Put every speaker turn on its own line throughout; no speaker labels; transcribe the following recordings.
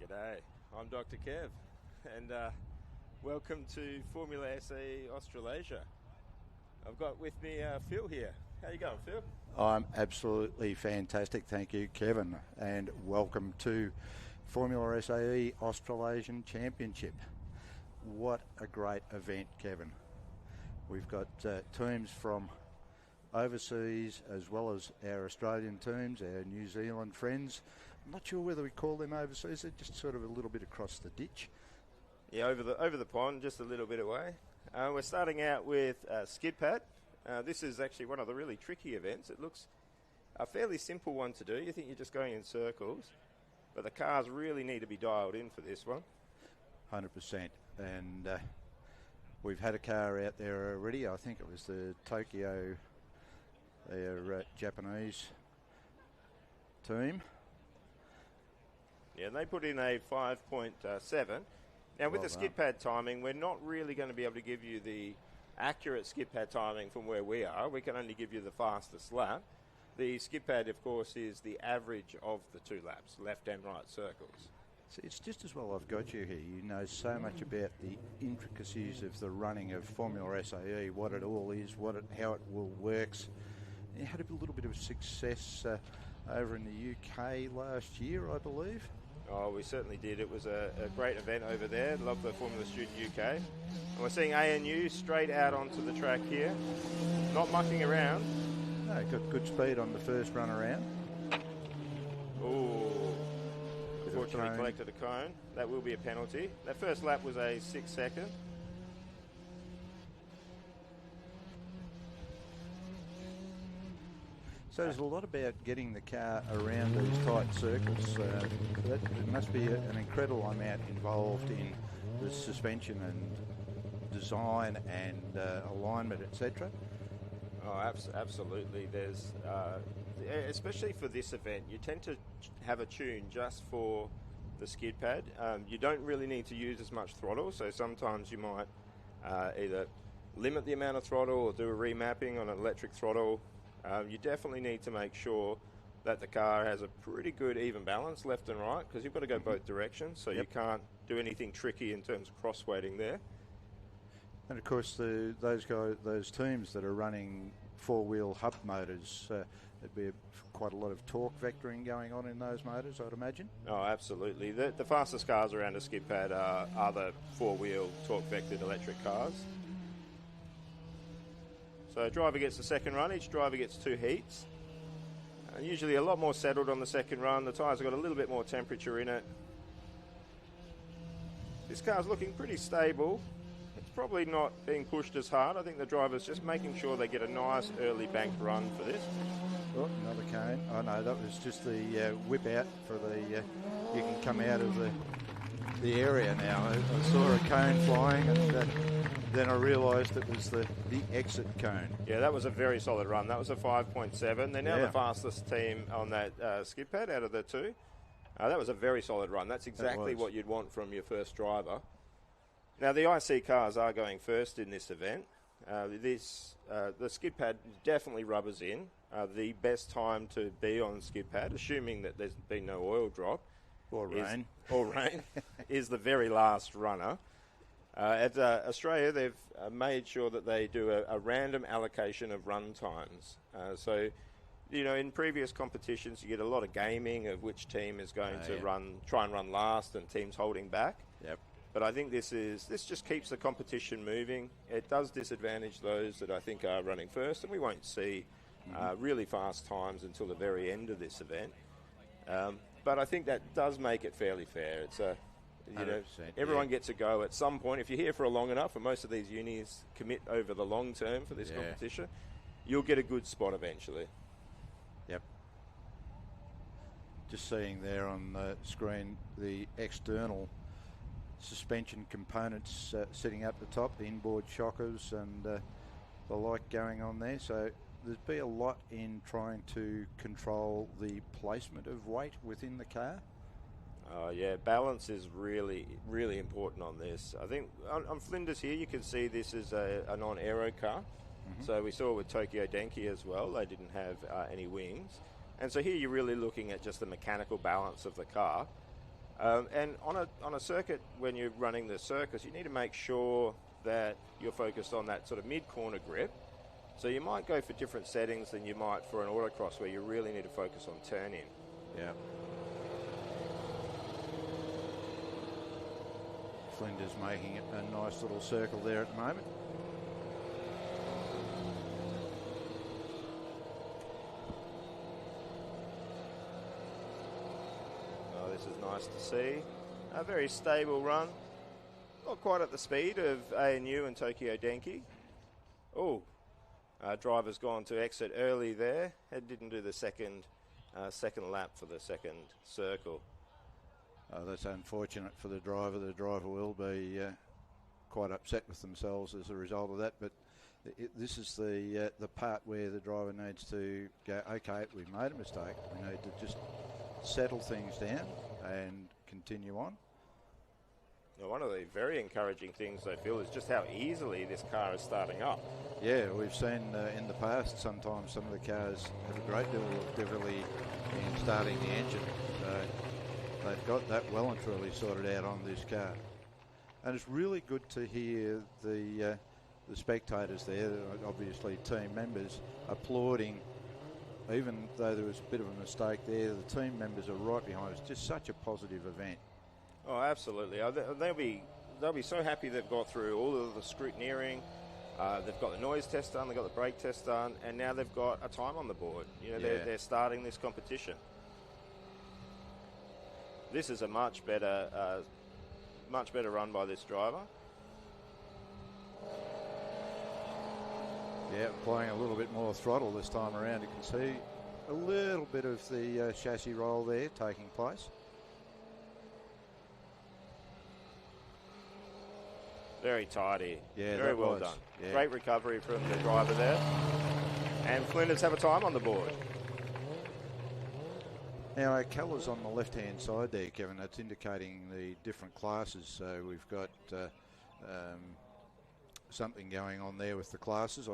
G'day, I'm Dr. Kev, and welcome to Formula SAE Australasia. I've got with me Phil here. How you going, Phil?
I'm absolutely fantastic, thank you, Kevin, and welcome to Formula SAE Australasian Championship. What a great event, Kevin. We've got teams from overseas as well as our Australian teams, our New Zealand friends. I'm not sure whether we call them overseas, they're just sort of a little bit across the ditch.
Yeah, over the pond, just a little bit away. We're starting out with skid pad. This is actually one of the really tricky events. It looks a fairly simple one to do. You think you're just going in circles, but the cars really need to be dialed in for this one.
100%. And we've had a car out there already. I think it was the Tokyo, their Japanese team.
Yeah, and they put in a 5.7. Now, with the skid pad timing, we're not really going to be able to give you the accurate skid pad timing from where we are. We can only give you the fastest lap. The skid pad, of course, is the average of the two laps, left and right circles.
See, it's just as well I've got you here. You know so much about the intricacies of the running of Formula SAE, what it all is, how it all works. You had a little bit of success over in the UK last year, I believe.
Oh, we certainly did. It was a great event over there. Love the Formula Student UK. And we're seeing ANU straight out onto the track here. Not mucking around.
No, got good speed on the first run around.
Ooh. Unfortunately collected a cone. That will be a penalty. That first lap was a 6-second.
So there's a lot about getting the car around these tight circles. There must be an incredible amount involved in the suspension and design and alignment, etc.
Oh, absolutely. There's, especially for this event, you tend to have a tune just for the skid pad. You don't really need to use as much throttle, so sometimes you might either limit the amount of throttle or do a remapping on an electric throttle. You definitely need to make sure that the car has a pretty good even balance left and right, because you've got to go both directions, so you can't do anything tricky in terms of cross-weighting there.
And of course, those teams that are running four-wheel hub motors, there'd be quite a lot of torque vectoring going on in those motors, I'd imagine.
Oh, absolutely. The fastest cars around a skid pad are the four-wheel torque-vectored electric cars. So driver gets the second run. Each driver gets 2 heats. Usually a lot more settled on the second run. The tyres have got a little bit more temperature in it. This car's looking pretty stable. It's probably not being pushed as hard. I think the driver's just making sure they get a nice early banked run for this.
Oh, another cone. Oh no, that was just the whip out for the, you can come out of the area now. I saw a cone flying and then I realised it was the exit cone.
Yeah, that was a very solid run. That was a 5.7. They're now the fastest team on that skid pad out of the two. That was a very solid run. That's exactly what you'd want from your first driver. Now, the IC cars are going first in this event. The skid pad definitely rubbers in. The best time to be on skid pad, assuming that there's been no oil drop,
or rain,
is the very last runner. At Australia, they've made sure that they do a random allocation of run times. So, you know, in previous competitions, you get a lot of gaming of which team is going to try and run last, and teams holding back.
Yep.
But I think this just keeps the competition moving. It does disadvantage those that I think are running first, and we won't see really fast times until the very end of this event. But I think that does make it fairly fair. It's everyone gets a go at some point. If you're here for long enough, and most of these unis commit over the long term for this competition, you'll get a good spot eventually.
Yep. Just seeing there on the screen the external suspension components sitting up the top, the inboard shockers and the like going on there. So there'd be a lot in trying to control the placement of weight within the car.
Balance is really, really important on this. I think on Flinders here, you can see this is a non-aero car. So we saw with Tokyo Denki as well, they didn't have any wings. And so here you're really looking at just the mechanical balance of the car. And on a circuit, when you're running the circus, you need to make sure that you're focused on that sort of mid-corner grip. So you might go for different settings than you might for an autocross, where you really need to focus on turn-in.
Yeah. Flinders making it a nice little circle there at the moment.
Oh, this is nice to see. A very stable run. Not quite at the speed of ANU and Tokyo Denki. Oh, driver's gone to exit early there and didn't do the second lap for the second circle.
That's unfortunate for the driver. The driver will be quite upset with themselves as a result of that. But this is the part where the driver needs to go, okay, we've made a mistake. We need to just settle things down and continue on.
Now, one of the very encouraging things, I feel, is just how easily this car is starting up.
Yeah, we've seen in the past sometimes some of the cars have a great deal of difficulty in starting the engine. So they've got that well and truly sorted out on this car. And it's really good to hear the spectators there, obviously team members, applauding. Even though there was a bit of a mistake there, the team members are right behind us. Just such a positive event.
Oh, absolutely. They'll be so happy they've got through all of the scrutineering. They've got the noise test done, they've got the brake test done, and now they've got a time on the board. You know, they're starting this competition. This is a much better run by this driver.
Yeah, applying a little bit more throttle this time around. You can see a little bit of the chassis roll there taking place.
Very tidy.
Yeah,
very well done.
Yeah.
Great recovery from the driver there. And Flinders have a time on the board.
Now, our colours on the left-hand side there, Kevin, that's indicating the different classes. So we've got something going on there with the classes.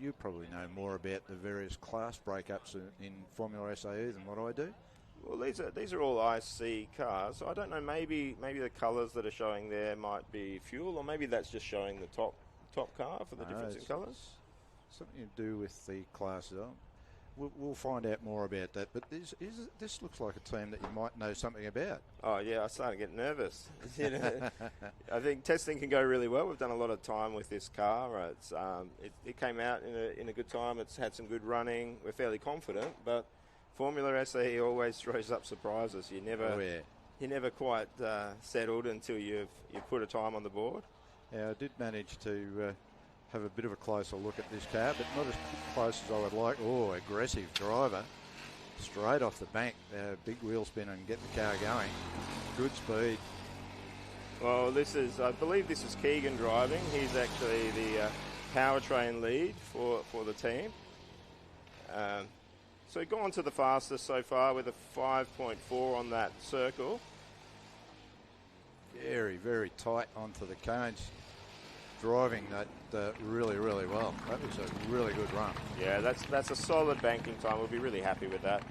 You probably know more about the various class breakups in Formula SAE than what I do.
Well, these are all IC cars. So I don't know. Maybe the colours that are showing there might be fuel, or maybe that's just showing the top car for the difference in colours.
Something to do with the classes. We'll find out more about that. But this looks like a team that you might know something about.
Oh yeah, I started to get nervous. You know, I think testing can go really well. We've done a lot of time with this car. It came out in a good time. It's had some good running. We're fairly confident, but Formula SAE always throws up surprises. You're never quite settled until you've put a time on the board.
Yeah, I did manage to have a bit of a closer look at this car, but not as close as I would like. Oh, aggressive driver. Straight off the bank. Big wheel spin and get the car going. Good speed.
Well, I believe this is Keegan driving. He's actually the powertrain lead for the team. So gone to the fastest so far with a 5.4 on that circle.
Very, very tight onto the cones. Driving that really, really well. That was a really good run.
Yeah, that's a solid banking time. We'll be really happy with that.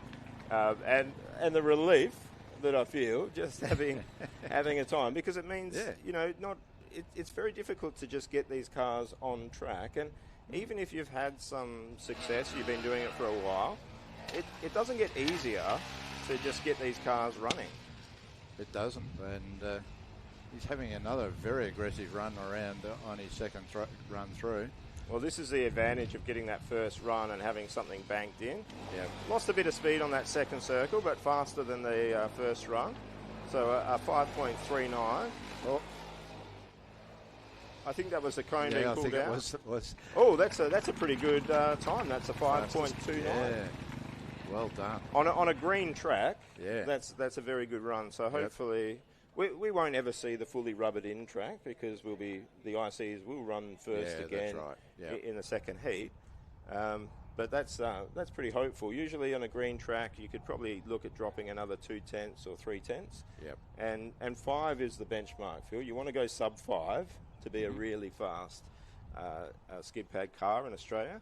And the relief that I feel just having a time, because it means it's very difficult to just get these cars on track. And even if you've had some success, you've been doing it for a while, it doesn't get easier to just get these cars running.
It doesn't, and he's having another very aggressive run around on his second run through.
Well, this is the advantage of getting that first run and having something banked in. Yeah. Lost a bit of speed on that second circle, but faster than the first run. So a 5.39. Oh. I think that was the cone being pulled out.
It was.
Oh, that's a pretty good time. That's a 5.29.
Yeah. Well done.
On a green track,
yeah.
That's a very good run. So hopefully we won't ever see the fully rubbered in track, because the ICs will run first again in the second heat. But that's pretty hopeful. Usually on a green track, you could probably look at dropping another 0.2 or 0.3.
Yep.
And 5 is the benchmark, Phil. You want to go sub 5 to be a really fast skid pad car in Australia.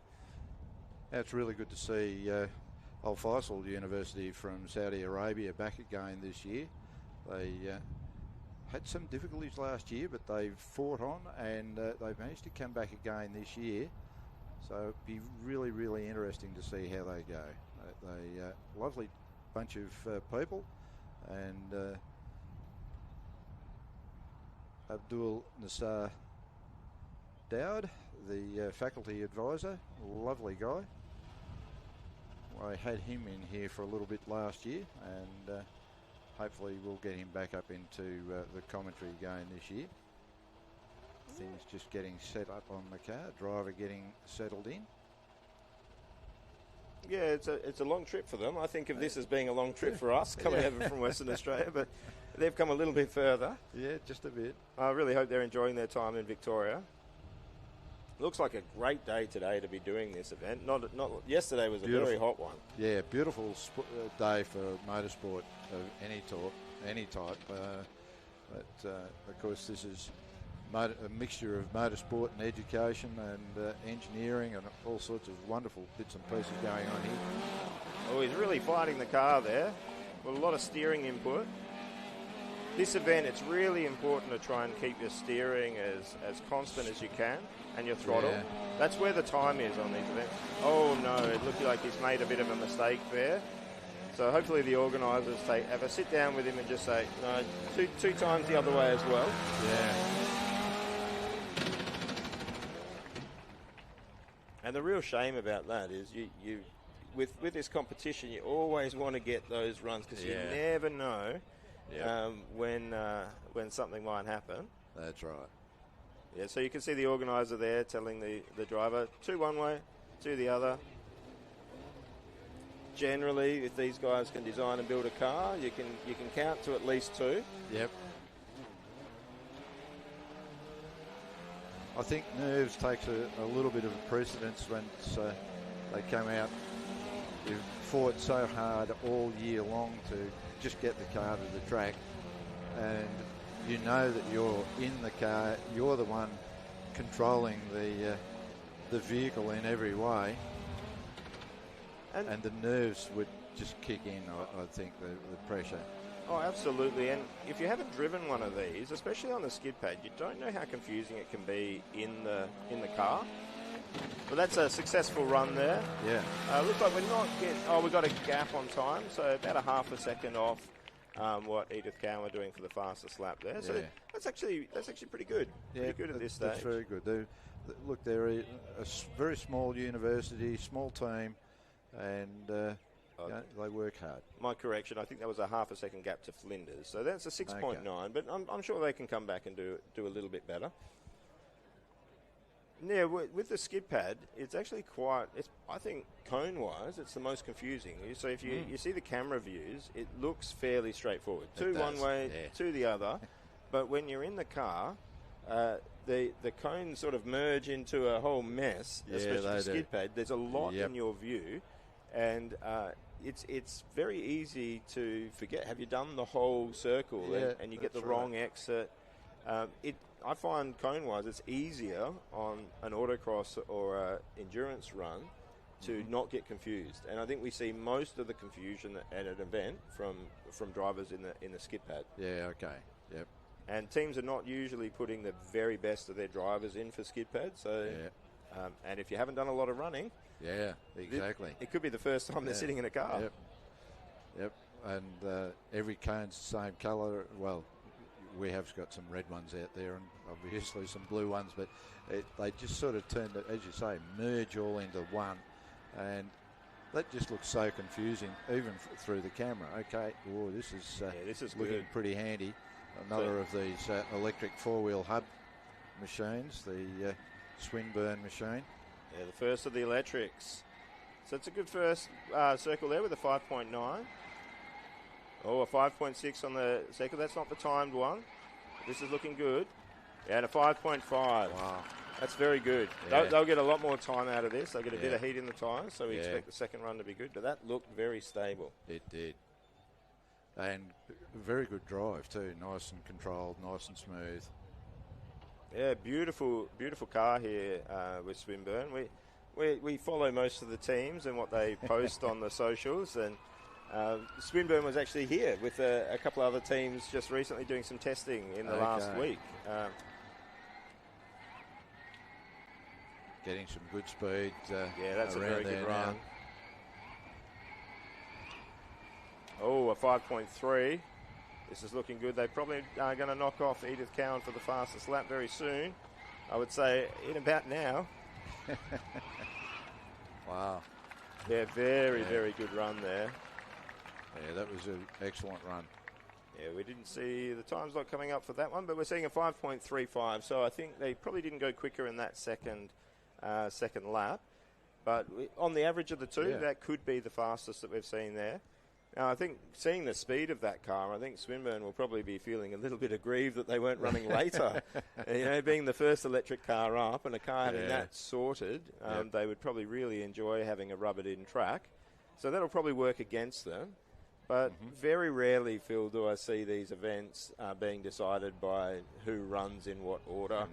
It's really good to see Al Faisal University from Saudi Arabia back again this year. They had some difficulties last year, but they've fought on, and they've managed to come back again this year. So it'd be really, really interesting to see how they go. They lovely bunch of people, and Abdul Nassar Dowd, the faculty advisor, lovely guy. I had him in here for a little bit last year, and hopefully we'll get him back up into the commentary again this year. Things just getting set up on the car, driver getting settled in.
Yeah, it's a long trip for them. I think of this as being a long trip for us, coming over from Western Australia, but they've come a little bit further.
Yeah, just a bit.
I really hope they're enjoying their time in Victoria. Looks like a great day today to be doing this event. Not yesterday was a very hot one.
Yeah, beautiful day for motorsport of any type. But of course, this is a mixture of motorsport and education and engineering and all sorts of wonderful bits and pieces going on here.
Oh, he's really fighting the car there with a lot of steering input. This event, it's really important to try and keep your steering as constant as you can, and your throttle.
Yeah.
That's where the time is on these events. Oh no, it looked like he's made a bit of a mistake there. So hopefully the organisers have a sit down with him and just say, no, two times the other way as well.
Yeah.
And the real shame about that is you with this competition, you always want to get those runs because you never know when something might happen.
That's right.
Yeah, so you can see the organiser there telling the driver, 2 one way, 2 the other. Generally, if these guys can design and build a car, you can count to at least 2.
Yep. I think nerves takes a little bit of a precedence when they come out. You've fought so hard all year long to just get the car to the track, and you know that you're in the car, you're the one controlling the vehicle in every way, and the nerves would just kick in, I think, the pressure.
Oh, absolutely. And if you haven't driven one of these, especially on the skid pad, you don't know how confusing it can be in the car. But that's a successful run there.
Yeah.
Looks like we got a gap on time, so about a half a second off what Edith Cowan were doing for the fastest lap there. So that's actually pretty good.
Yeah,
pretty good at this stage.
That's very good. They're a very small university, small team, and they work hard.
My correction, I think that was a half a second gap to Flinders. So that's a 6.9, but I'm sure they can come back and do a little bit better. Yeah, with the skid pad, it's actually I think cone-wise, it's the most confusing. So if you see the camera views, it looks fairly straightforward. 2 one way, 2 the other. But when you're in the car, the cones sort of merge into a whole mess, especially the skid pad. There's a lot in your view, and it's very easy to forget. Have you done the whole circle?
Yeah,
and you get the wrong exit. I find cone-wise it's easier on an autocross or an endurance run to not get confused. And I think we see most of the confusion at an event from drivers in the skid pad.
Yeah, okay. Yep.
And teams are not usually putting the very best of their drivers in for skid pad. So, and if you haven't done a lot of running,
yeah, exactly,
it could be the first time they're sitting in a car.
Yep. And every cone's the same colour. Well, we have got some red ones out there and obviously some blue ones, but they just sort of turn, as you say, merge all into one, and that just looks so confusing, even through the camera. Okay, this is looking pretty handy. Another of these electric 4-wheel hub machines, the Swinburne machine.
Yeah, the first of the electrics. So it's a good first circle there with a 5.9. Oh, a 5.6 on the second. That's not the timed one. This is looking good. Yeah, and a 5.5. Wow. That's very good.
Yeah.
They'll get a lot more time out of this. They'll get a bit of heat in the tyres, so we expect the second run to be good. But that looked very stable.
It did. And very good drive too. Nice and controlled, nice and smooth.
Yeah, beautiful car here with Swinburne. We follow most of the teams and what they post on the socials, and Swinburne was actually here with a couple of other teams just recently doing some testing in the last week.
Getting some good speed.
Yeah, that's a very good run.
Now.
Oh, a 5.3. This is looking good. They probably are going to knock off Edith Cowan for the fastest lap very soon. I would say in about now.
Wow.
Yeah, very good run there.
Yeah, that was an excellent run.
Yeah, we didn't see the time's not coming up for that one, but we're seeing a 5.35. So I think they probably didn't go quicker in that second lap. But on the average of the two, that could be the fastest that we've seen there. Now, I think seeing the speed of that car, I think Swinburne will probably be feeling a little bit aggrieved that they weren't running later. Being the first electric car up and a car having that sorted, they would probably really enjoy having a rubbered-in track. So that'll probably work against them. But very rarely, Phil, do I see these events being decided by who runs in what order.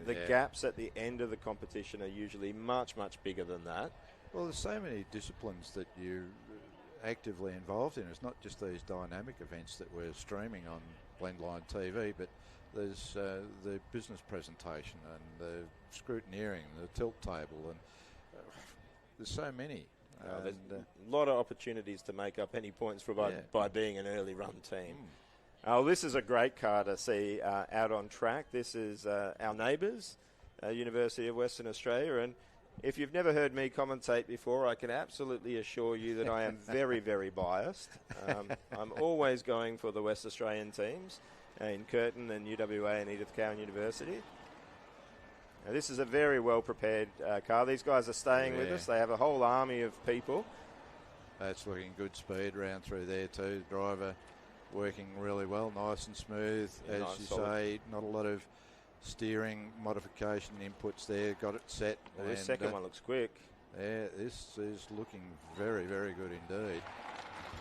The gaps at the end of the competition are usually much, much bigger than that.
Well, there's so many disciplines that you actively involved in. It's not just these dynamic events that we're streaming on Blendline TV, but there's the business presentation and the scrutineering, the tilt table, and there's so many.
There's a lot of opportunities to make up any points by being an early run team. This is a great car to see out on track. This is our neighbours, University of Western Australia, and if you've never heard me commentate before, I can absolutely assure you that I am very, very biased. I'm always going for the West Australian teams in Curtin and UWA and Edith Cowan University. Now, this is a very well-prepared car. These guys are staying with us. They have a whole army of people.
That's looking good speed round through there too. The driver working really well, nice and smooth. As you say, not a lot of steering modification inputs there, got it set.
Well, this second one looks quick.
Yeah, this is looking very, very good indeed.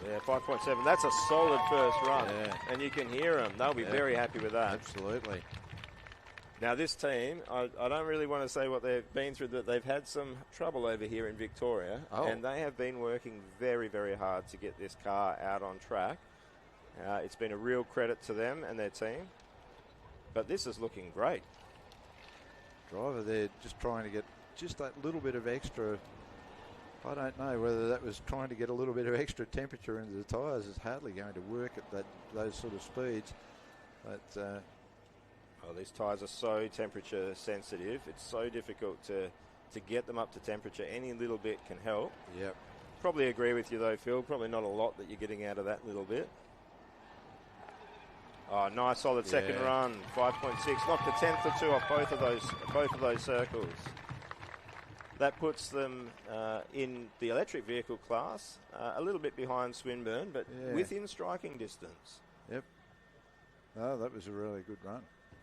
Yeah, 5.7. That's a solid first run. Yeah. And you can hear them. They'll be very happy with that.
Absolutely.
Now, this team, I don't really want to say what they've been through, but they've had some trouble over here in Victoria. And they have been working very, very hard to get this car out on track. It's been a real credit to them and their team. But this is looking great.
Driver there just trying to get just that little bit of extra. I don't know whether that was trying to get a little bit of extra temperature into the tyres. It's hardly going to work at those sort of speeds. But
these tyres are so temperature sensitive. It's so difficult to get them up to temperature. Any little bit can help.
Yep.
Probably agree with you though, Phil. Probably not a lot that you're getting out of that little bit. Oh, nice solid second run. 5.6. Knocked a tenth or two off both of those circles. That puts them in the electric vehicle class, a little bit behind Swinburne, but within striking distance.
Yep. Oh, that was a really good run.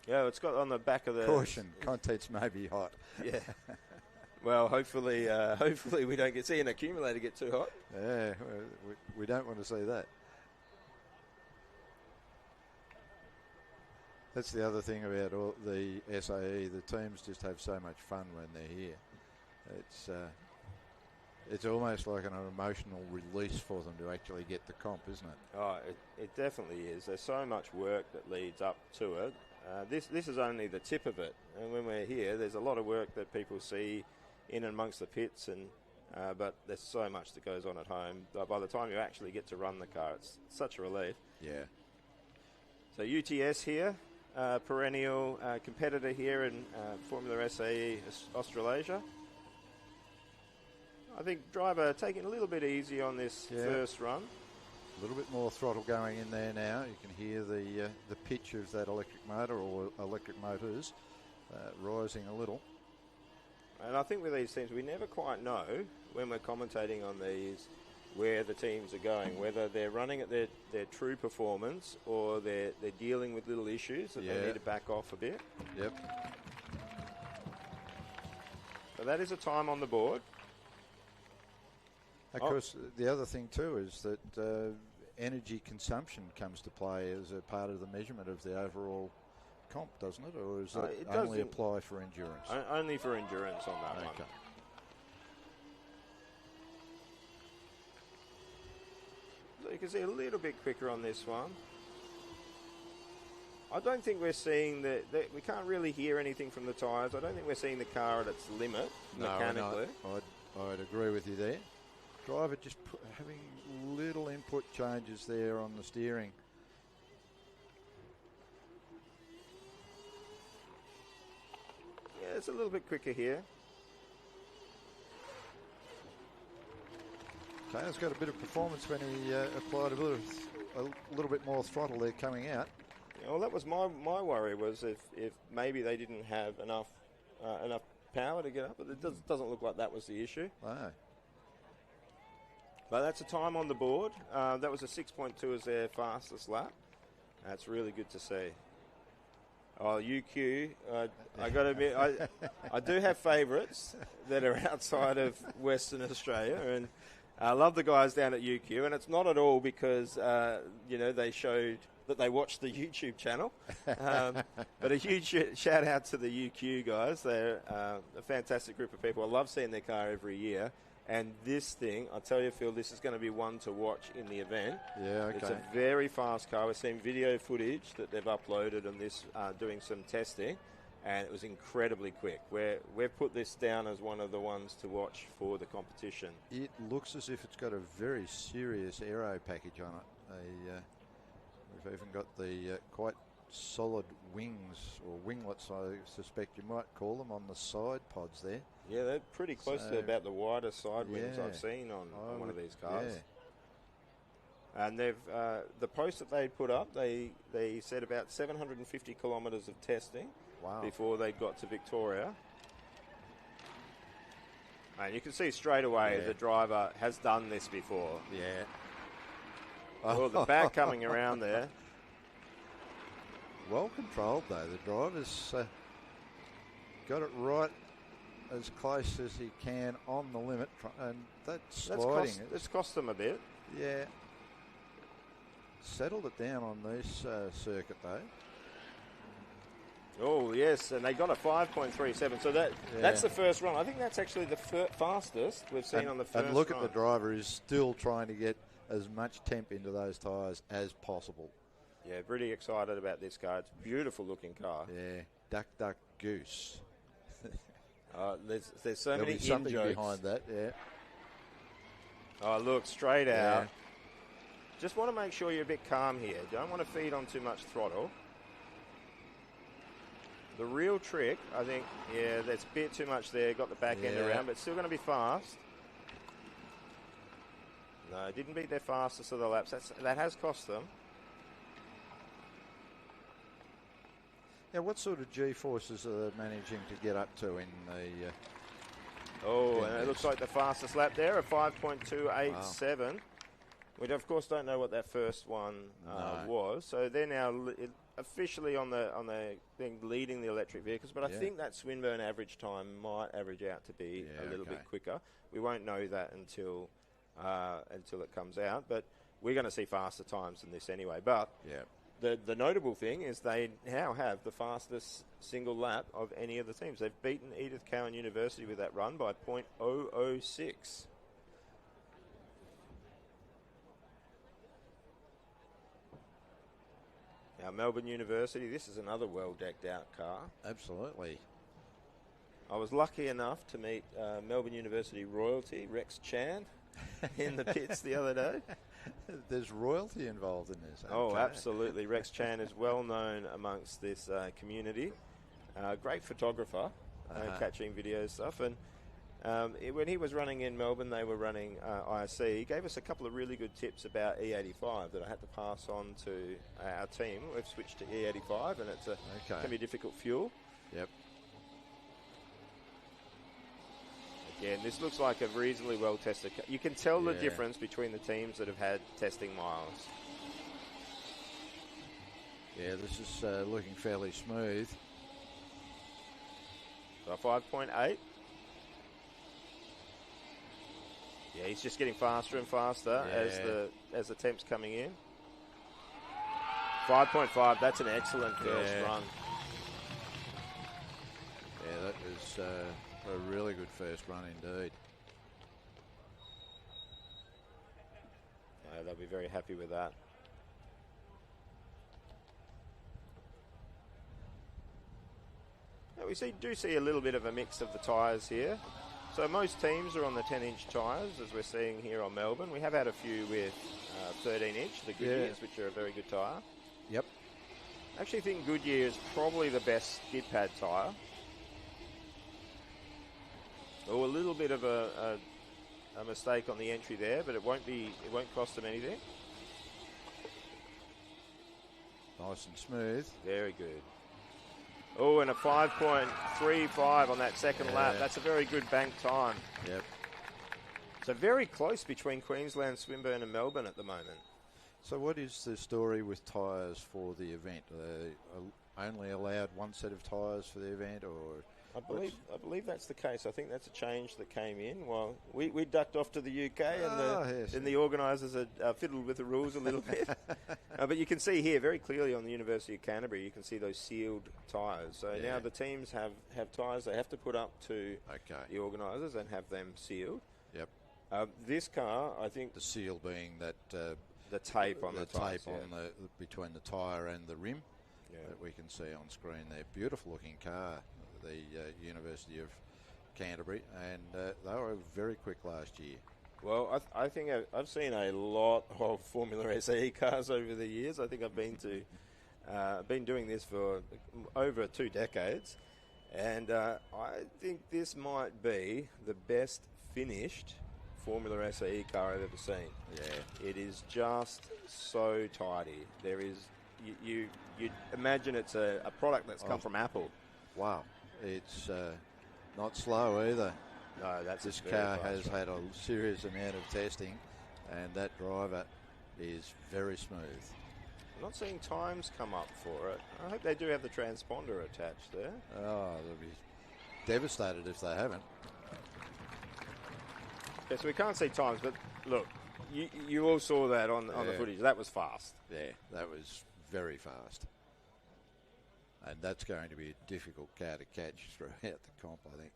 Yeah, it's got on the back of the...
Caution, contents may be hot.
Yeah. Well, hopefully we don't see an accumulator get too hot.
Yeah, we don't want to see that. That's the other thing about all the SAE. The teams just have so much fun when they're here. It's almost like an emotional release for them to actually get the comp, isn't it?
Oh, it definitely is. There's so much work that leads up to it. This is only the tip of it. And when we're here, there's a lot of work that people see in and amongst the pits, and but there's so much that goes on at home. By the time you actually get to run the car, it's such a relief.
Yeah.
So UTS here. Perennial competitor here in Formula SAE Australasia. I think driver taking a little bit easy on this first run.
A little bit more throttle going in there now. You can hear the pitch of that electric motor or electric motors rising a little.
And I think with these teams, we never quite know when we're commentating on these where the teams are going, whether they're running at their true performance or they're dealing with little issues that they need to back off a bit.
Yep.
So that is a time on the board.
Of course, the other thing too is that energy consumption comes to play as a part of the measurement of the overall comp, doesn't it? Or does it only apply for endurance?
Only for endurance on that one. You can see a little bit quicker on this one. I don't think we're seeing we can't really hear anything from the tyres. I don't think we're seeing the car at its limit mechanically.
I'd agree with you there. Driver just having little input changes there on the steering.
Yeah, it's a little bit quicker here.
Taylor's got a bit of performance when he applied a little bit more throttle there coming out.
Yeah, well, that was my worry, was if maybe they didn't have enough power to get up, but it doesn't look like that was the issue.
No.
But that's a time on the board. That was a 6.2 as their fastest lap. That's really good to see. Oh, UQ, I got to admit, I do have favourites that are outside of Western Australia, and I love the guys down at UQ, and it's not at all because, they showed that they watched the YouTube channel. But a huge shout out to the UQ guys. They're a fantastic group of people. I love seeing their car every year. And this thing, I tell you, Phil, this is going to be one to watch in the event.
Yeah, okay.
It's a very fast car. We're seeing video footage that they've uploaded on this, doing some testing, and it was incredibly quick. We've put this down as one of the ones to watch for the competition.
It looks as if it's got a very serious aero package on it. We've even got the quite solid wings, or winglets, I suspect you might call them, on the side pods there.
Yeah, they're pretty close to about the widest side wings I've seen on one of these cars. Yeah. And they've the post that they put up, they said about 750 kilometres of testing before they got to Victoria. And you can see straight away the driver has done this before.
Yeah.
Oh, the back coming around there.
Well controlled though. The driver's got it right as close as he can on the limit, and that's sliding.
It's cost them a bit.
Yeah. Settled it down on this circuit though.
Oh yes, and they got a 5.37. So that's the first run. I think that's actually the fastest we've seen on the first run.
And look at the driver is still trying to get as much temp into those tyres as possible.
Yeah, pretty excited about this car. It's a beautiful looking car.
Yeah, duck, duck, goose.
There's so many
something
in-jokes
behind that, yeah.
Oh, look, straight out. Just want to make sure you're a bit calm here. Don't want to feed on too much throttle. The real trick, I think, there's a bit too much there. Got the back end around, but still going to be fast. No, didn't beat their fastest of the laps. That has cost them.
Yeah, what sort of G-forces are they managing to get up to in the...
and it looks like the fastest lap there, a 5.287. Wow. We, of course, don't know what that first one was. So they're now officially on the thing leading the electric vehicles. But I think that Swinburne average time might average out to be a little bit quicker. We won't know that until it comes out. But we're going to see faster times than this anyway. But... The notable thing is they now have the fastest single lap of any of the teams. They've beaten Edith Cowan University with that run by .006. Now Melbourne University, this is another well-decked out car.
Absolutely.
I was lucky enough to meet Melbourne University royalty, Rex Chan, in the pits the other day.
There's royalty involved in this.
Oh, absolutely. Rex Chan is well known amongst this community. Great photographer, catching video stuff. And when he was running in Melbourne, they were running ISC. He gave us a couple of really good tips about E85 that I had to pass on to our team. We've switched to E85, and it can be a difficult fuel.
Yep.
Again, this looks like a reasonably well-tested car. You can tell the difference between the teams that have had testing miles.
Yeah, this is looking fairly smooth.
So 5.8. Yeah, he's just getting faster and faster as the temps coming in. 5.5, that's an excellent first run.
Yeah, that was a really good first run indeed.
They'll be very happy with that. Now we do see a little bit of a mix of the tyres here. So most teams are on the 10-inch tyres, as we're seeing here on Melbourne. We have had a few with 13-inch, the Goodyears, which are a very good tyre.
Yep.
I actually think Goodyear is probably the best skid pad tyre. Oh, a little bit of a mistake on the entry there, but it won't cost them anything.
Nice and smooth.
Very good. Oh, and a 5.35 on that second lap. That's a very good bank time.
Yep.
So very close between Queensland, Swinburne and Melbourne at the moment.
So what is the story with tyres for the event? Are they only allowed one set of tyres for the event, or...?
I believe that's the case. I think that's a change that came in. Well, we ducked off to the UK, and the organisers had fiddled with the rules a little bit. But you can see here very clearly on the University of Canterbury, you can see those sealed tyres. So now the teams have tyres they have to put up to the organisers and have them sealed.
Yep.
This car, I think...
The seal being that...
the tape on the tyres.
The tape on between the tyre and the rim that we can see on screen there. Beautiful looking car. The University of Canterbury, and they were very quick last year.
Well, I think I've seen a lot of Formula SAE cars over the years. I think I've been doing this for over 2 decades, and I think this might be the best finished Formula SAE car I've ever seen. Yeah, it is just so tidy. There is you'd imagine it's a product that's come from Apple.
Wow. It's not slow either.
No,
this car has had a serious amount of testing, and that driver is very smooth.
I'm not seeing times come up for it. I hope they do have the transponder attached there.
Oh, they'll be devastated if they haven't.
Yeah, so we can't see times, but look, you all saw that on the footage. That was fast.
Yeah, that was very fast. And that's going to be a difficult car to catch throughout the comp, I think.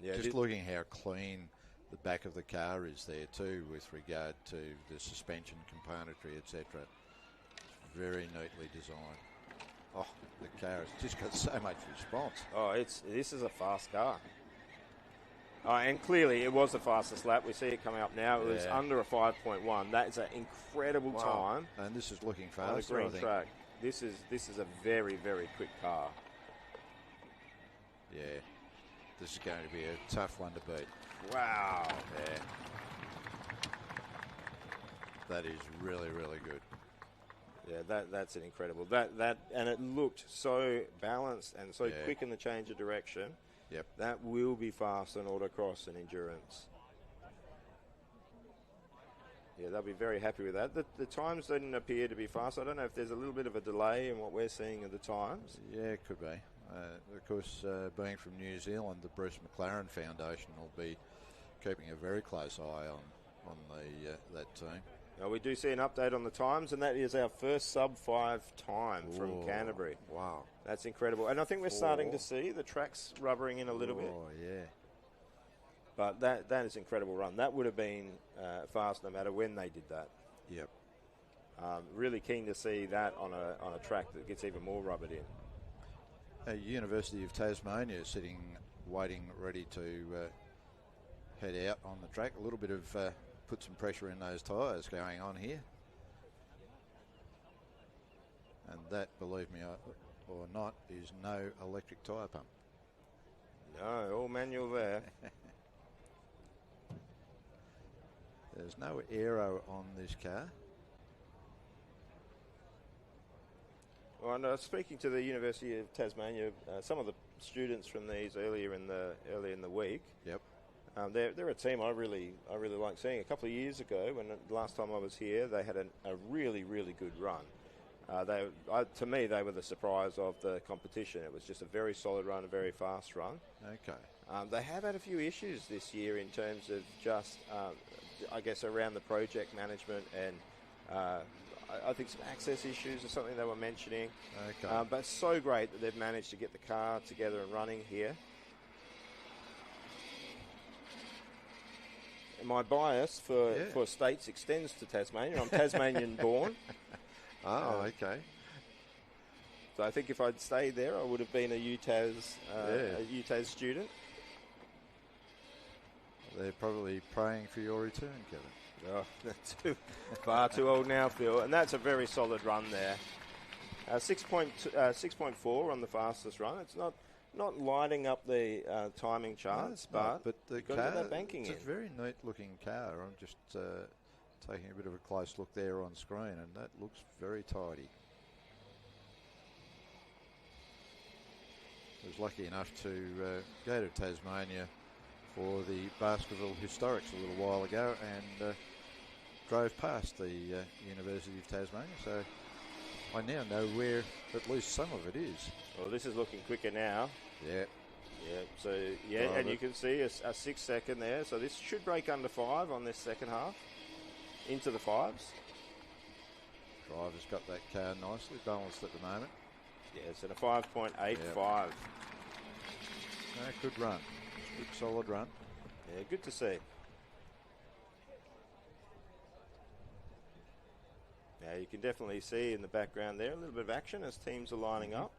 Yeah, just looking how clean the back of the car is there too, with regard to the suspension componentry, etc. It's very neatly designed. Oh, the car has just got so much response.
Oh, this is a fast car. Oh, and clearly it was the fastest lap. We see it coming up now. It was under a 5.1. That is an incredible time.
And this is looking faster,
on the green
I think.
Track. This is a very, very quick car.
Yeah. This is going to be a tough one to beat.
Wow.
Yeah. That is really, really good.
Yeah, that's an incredible. That and it looked so balanced and so quick in the change of direction.
Yep.
That will be fast on autocross and endurance. Yeah, they'll be very happy with that. The times didn't appear to be fast. I don't know if there's a little bit of a delay in what we're seeing of the times.
Yeah, it could be. Of course, being from New Zealand, the Bruce McLaren Foundation will be keeping a very close eye on that team.
Now we do see an update on the times, and that is our first sub-5 time from Canterbury.
Wow.
That's incredible. And I think we're starting to see the tracks rubbering in a little bit.
Oh, yeah.
But that is an incredible run. That would have been fast no matter when they did that.
Yep.
Really keen to see that on a track that gets even more rubbered in.
University of Tasmania sitting, waiting, ready to head out on the track. A little bit of put some pressure in those tyres going on here. And that, believe me or not, is no electric tyre pump.
No, all manual there.
There's no aero on this car.
Well, and, speaking to the University of Tasmania, some of the students from these earlier in the week.
Yep.
They're a team I really like seeing. A couple of years ago, when the last time I was here, they had a really, really good run. To me, they were the surprise of the competition. It was just a very solid run, a very fast run.
Okay.
They have had a few issues this year in terms of just, I guess, around the project management and I think some access issues or something they were mentioning.
Okay.
But it's so great that they've managed to get the car together and running here. my bias for states extends to Tasmania. I'm Tasmanian born.
Okay.
So I think if I'd stayed there, I would have been a UTAS student.
They're probably praying for your return, Kevin.
Oh, that's far too old now, Phil. And that's a very solid run there. 6.4 on the fastest run. It's not lighting up the timing charts,
but the car,
that banking
it's a very neat looking car. I'm just taking a bit of a close look there on screen, and that looks very tidy. I was lucky enough to go to Tasmania for the Baskerville Historics a little while ago, and drove past the University of Tasmania, so I now know where at least some of it is.
Well, this is looking quicker now.
Yeah.
Yeah, so, and you can see a 6 second there, so this should break under 5 on this second half, into the 5s.
Driver's got that car nicely balanced at the moment.
Yeah, it's at a 5.85.
Yep. Good run. Good solid run.
Yeah, good to see. Now you can definitely see in the background there a little bit of action as teams are lining up.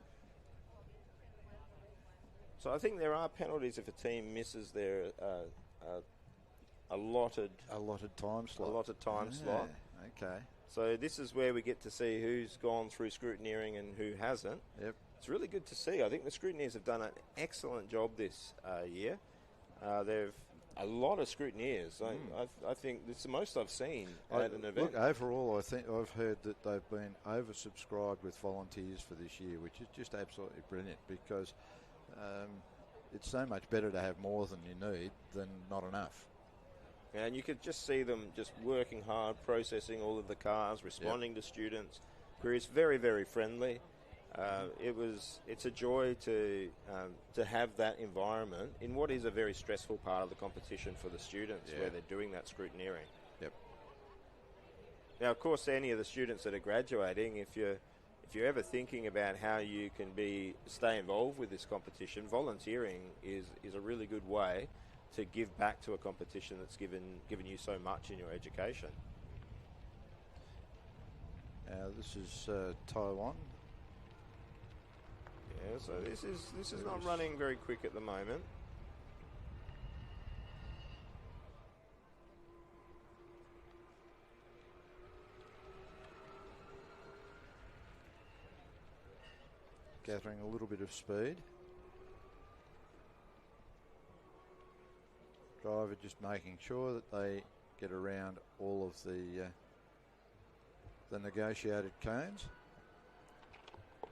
So I think there are penalties if a team misses their allotted
time slot.
slot.
Okay.
So this is where we get to see who's gone through scrutineering and who hasn't.
Yep.
It's really good to see. I think the scrutineers have done an excellent job this year. They've a lot of scrutineers. I think it's the most I've seen at an event.
Look, overall, I think I've heard that they've been oversubscribed with volunteers for this year, which is just absolutely brilliant because it's so much better to have more than you need than not enough.
And you could just see them just working hard, processing all of the cars, responding to students' queries. Very, very friendly. It's a joy to have that environment in what is a very stressful part of the competition for the students, where they're doing that scrutineering.
Yep.
Now, of course, any of the students that are graduating, if you're ever thinking about how you can stay involved with this competition, volunteering is a really good way to give back to a competition that's given you so much in your education.
This is Taiwan.
Yeah, so this is not running very quick at the moment.
Gathering a little bit of speed. Driver just making sure that they get around all of the negotiated cones. A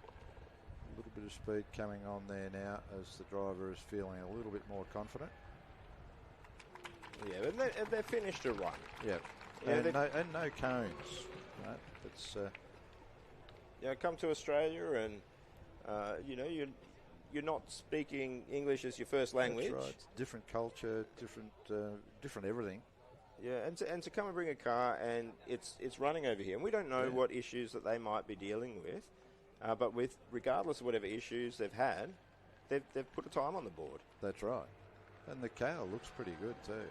little bit of speed coming on there now as the driver is feeling a little bit more confident.
Yeah, but they finished a run.
Yep.
Yeah,
and no cones. Right? It's
come to Australia and you're not speaking English as your first language.
That's right. Different culture, different everything.
Yeah, and to come and bring a car and it's running over here, and we don't know what issues that they might be dealing with, but regardless of whatever issues they've had, they've put a time on the board.
That's right, and the car looks pretty good too.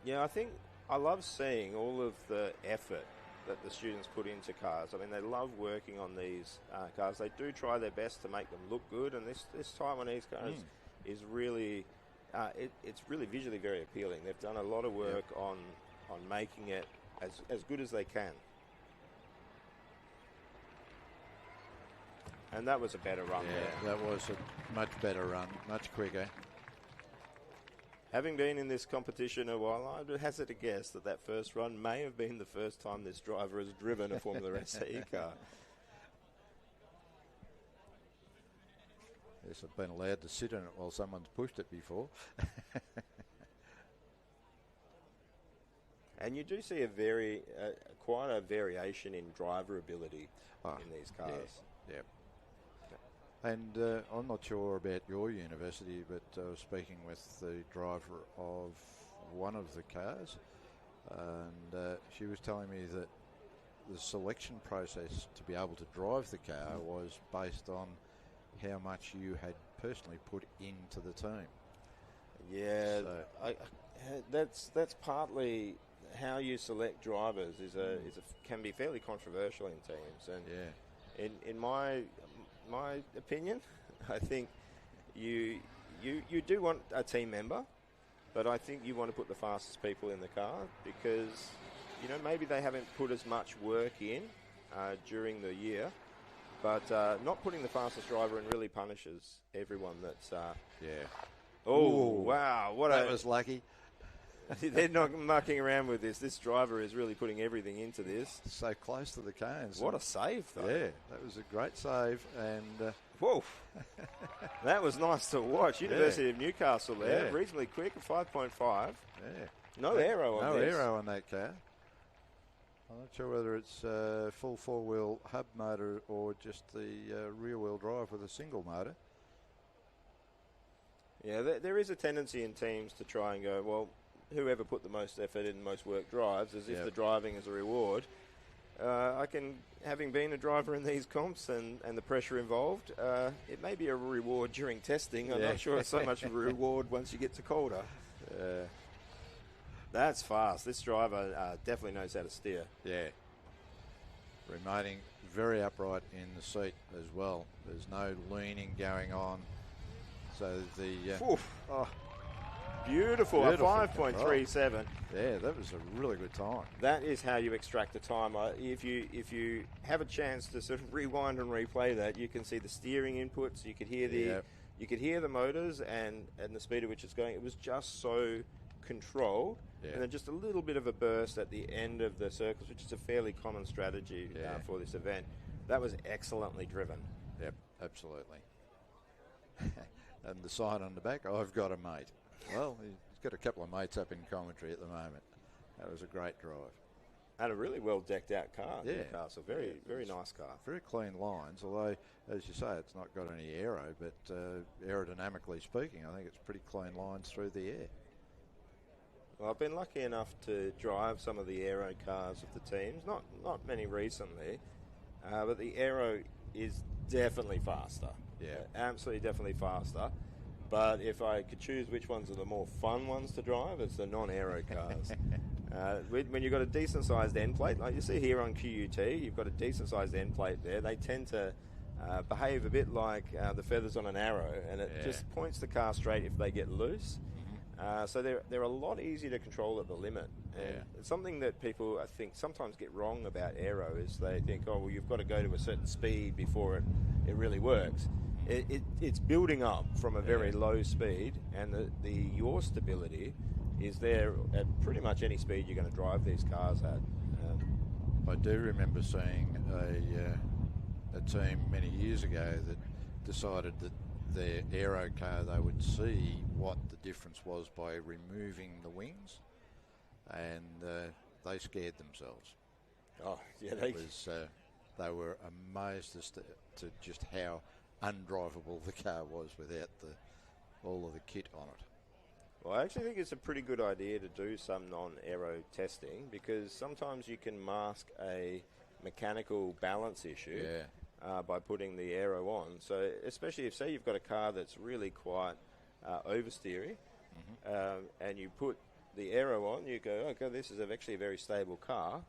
Yeah, I think I love seeing all of the effort that the students put into cars. I mean, they love working on these cars. They do try their best to make them look good, and this Taiwanese car is really, it's really visually very appealing. They've done a lot of work on making it as good as they can. And that was a better run there.
That was a much better run, much quicker.
Having been in this competition a while, I would hazard a guess that first run may have been the first time this driver has driven a Formula SAE car.
Yes, I've been allowed to sit in it while someone's pushed it before.
And you do see quite a variation in driver ability in these cars.
Yeah. And I'm not sure about your university, but I was speaking with the driver of one of the cars, and she was telling me that the selection process to be able to drive the car was based on how much you had personally put into the team.
Yeah,
So,
that's partly how you select drivers can be fairly controversial in teams, and
yeah.
in my opinion, I think you do want a team member, but I think you want to put the fastest people in the car because maybe they haven't put as much work in during the year, but not putting the fastest driver in really punishes everyone. That's
Yeah.
Oh, wow!
That was lucky.
They're not mucking around with this. This driver is really putting everything into this.
So close to the cones.
What a save, though.
Yeah, that was a great save. And
whoa, that was nice to watch. University of Newcastle there, reasonably quick, 5.5.
Yeah.
No aero on this.
No aero on that car. I'm not sure whether it's full four-wheel hub motor or just the rear-wheel drive with a single motor.
Yeah, there is a tendency in teams to try and go, well, whoever put the most effort in, the most work drives, as if the driving is a reward. Having been a driver in these comps and the pressure involved, it may be a reward during testing. I'm not sure it's so much of a reward once you get to Calder. That's fast. This driver definitely knows how to steer.
Yeah. Remaining very upright in the seat as well. There's no leaning going on. So the
beautiful, a 5.37.
Yeah, that was a really good time.
That is how you extract the time. If you have a chance to sort of rewind and replay that, you can see the steering inputs. You could hear the motors and the speed at which it's going. It was just so controlled, and then just a little bit of a burst at the end of the circles, which is a fairly common strategy for this event. That was excellently driven.
Yep, absolutely. And the sign on the back, I've got a mate. Well, he's got a couple of mates up in commentary at the moment. That was a great drive.
And a really well decked out car, Newcastle. Very nice car.
Very clean lines, although, as you say, it's not got any aero, but aerodynamically speaking, I think it's pretty clean lines through the air.
Well, I've been lucky enough to drive some of the aero cars of the teams, not many recently, but the aero is definitely faster.
Yeah.
Absolutely, definitely faster. But if I could choose which ones are the more fun ones to drive, it's the non-aero cars. When you've got a decent-sized end plate, like you see here on QUT, you've got a decent-sized end plate there. They tend to behave a bit like the feathers on an arrow, and it just points the car straight if they get loose. So they're a lot easier to control at the limit. And it's something that people, I think, sometimes get wrong about aero is they think, oh, well, you've got to go to a certain speed before it really works. It's building up from a very low speed, and the yaw stability is there at pretty much any speed you're going to drive these cars at.
I do remember seeing a team many years ago that decided that their aero car, they would see what the difference was by removing the wings, and they scared themselves.
Oh, yeah,
they were amazed as to just how undrivable the car was without all of the kit on it.
Well, I actually think it's a pretty good idea to do some non-aero testing because sometimes you can mask a mechanical balance issue by putting the aero on. So especially if, say, you've got a car that's really quite oversteery and you put the aero on, you go, okay, this is actually a very stable car.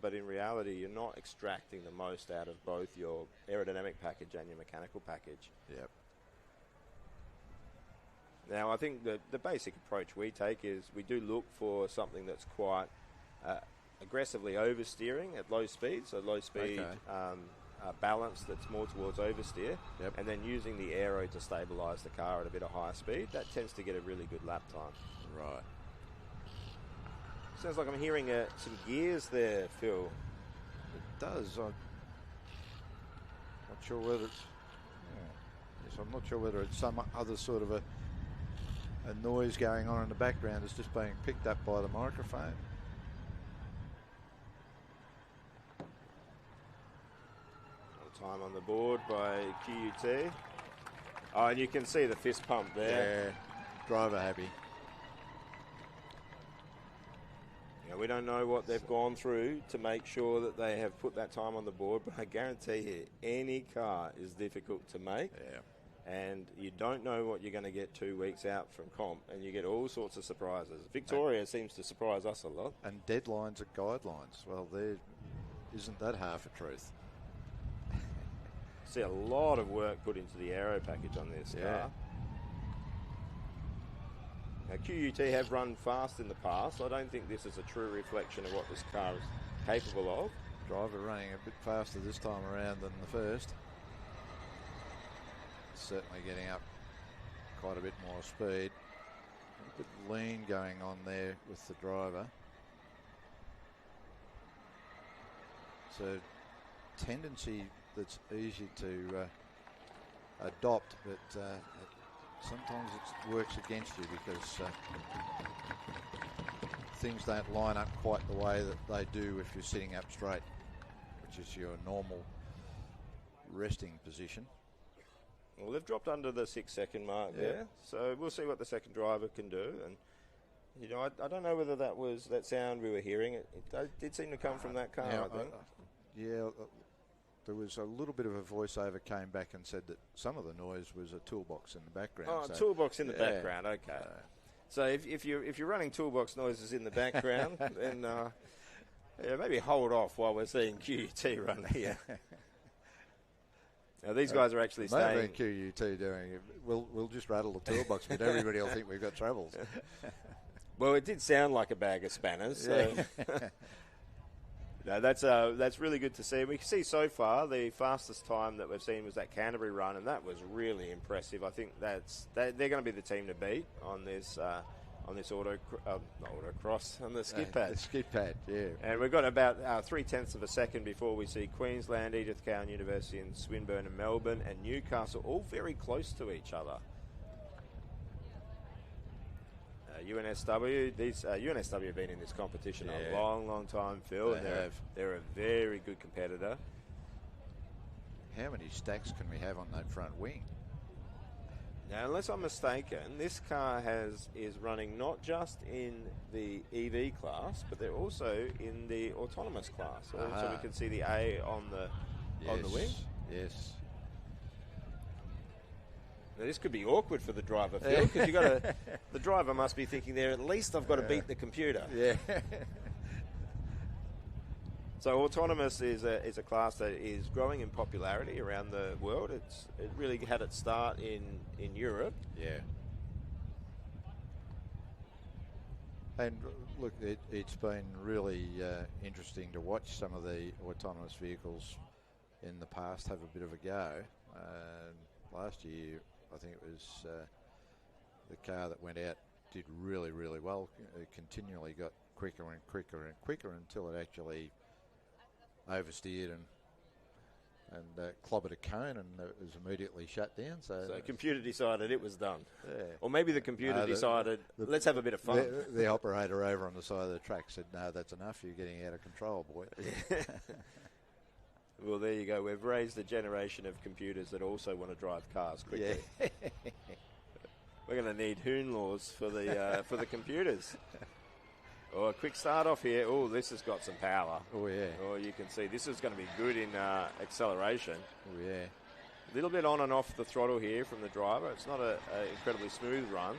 But in reality, you're not extracting the most out of both your aerodynamic package and your mechanical package.
Yep.
Now, I think the basic approach we take is we do look for something that's quite aggressively oversteering at low speed, so low speed balance that's more towards oversteer, and then using the aero to stabilise the car at a bit of higher speed. That tends to get a really good lap time.
Right.
Sounds like I'm hearing some gears there, Phil.
It does. I'm not sure whether it's. Yes, I'm not sure whether it's some other sort of a noise going on in the background that's just being picked up by the microphone.
Time on the board by QUT. Oh, and you can see the fist pump there.
Yeah, driver happy.
We don't know what they've gone through to make sure that they have put that time on the board, but I guarantee you, any car is difficult to make.
Yeah.
and you don't know what you're going to get 2 weeks out from comp, and you get all sorts of surprises. Victoria seems to surprise us a lot.
And deadlines are guidelines. Well, there isn't that half a truth.
See a lot of work put into the aero package on this car. Now, QUT have run fast in the past. I don't think this is a true reflection of what this car is capable of.
Driver running a bit faster this time around than the first. Certainly getting up quite a bit more speed. A bit of lean going on there with the driver. It's a tendency that's easy to adopt, but sometimes it works against you because things don't line up quite the way that they do if you're sitting up straight, which is your normal resting position.
Well, they've dropped under the 6-second mark there, so we'll see what the second driver can do. And you know, I don't know whether that was that sound we were hearing. It did seem to come from that car, I think.
There was a little bit of a voiceover came back and said that some of the noise was a toolbox in the background.
Oh, so, toolbox in the background. Okay. So if you're running toolbox noises in the background, then maybe hold off while we're seeing QUT run here. Now these guys are actually staying.
Maybe QUT doing it. We'll just rattle the toolbox, but everybody will think we've got troubles.
Well, it did sound like a bag of spanners. So. No, that's really good to see. We can see so far the fastest time that we've seen was that Canterbury run, and that was really impressive. I think they're going to be the team to beat on this autocross on the skid pad.
The skid pad, yeah.
And we've got about 0.3 of a second before we see Queensland, Edith Cowan University, and Swinburne and Melbourne and Newcastle all very close to each other. UNSW, UNSW have been in this competition a long time, Phil. They're a very good competitor.
How many stacks can we have on that front wing?
Now, unless I'm mistaken, this car is running not just in the EV class, but they're also in the autonomous class. So we can see the A on the wing.
Yes.
Now, this could be awkward for the driver, Phil, because the driver must be thinking there, at least I've got to beat the computer.
Yeah.
So autonomous is a class that is growing in popularity around the world. It really had its start in Europe.
Yeah. And look, it's been really interesting to watch some of the autonomous vehicles in the past have a bit of a go. Last year, I think it was the car that went out did really, really well. It continually got quicker and quicker and quicker until it actually oversteered and clobbered a cone, and it was immediately shut down. So
the computer decided it was done.
Yeah.
Or maybe the computer decided, let's have a bit of fun.
The operator over on the side of the track said, no, that's enough. You're getting out of control, boy.
Well, there you go. We've raised a generation of computers that also want to drive cars quickly. Yeah. We're going to need Hoon laws for the computers. Oh, a quick start off here. Oh, this has got some power.
Oh, yeah.
Oh, you can see this is going to be good in acceleration.
Oh, yeah.
A little bit on and off the throttle here from the driver. It's not an incredibly smooth run,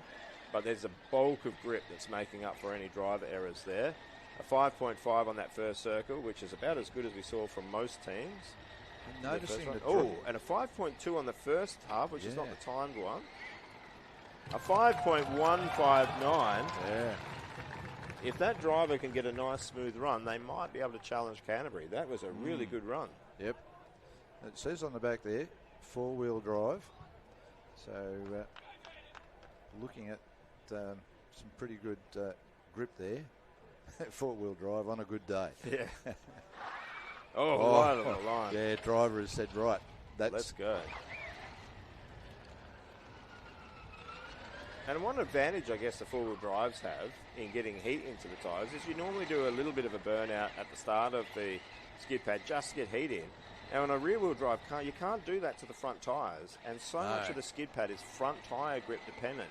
but there's a bulk of grip that's making up for any driver errors there. A 5.5 on that first circle, which is about as good as we saw from most teams.
I'm noticing
and a 5.2 on the first half, which is not the timed one. A 5.159.
Yeah.
If that driver can get a nice smooth run, they might be able to challenge Canterbury. That was a really good run.
Yep. It says on the back there, 4-wheel drive. So looking at some pretty good grip there. 4-wheel drive on a good day.
Yeah. Right on the line.
Yeah, driver has said, right,
let's go. And one advantage, I guess, the 4-wheel drives have in getting heat into the tyres is you normally do a little bit of a burnout at the start of the skid pad just to get heat in. Now, on a rear-wheel drive car, you can't do that to the front tyres, and so much of the skid pad is front tyre grip dependent.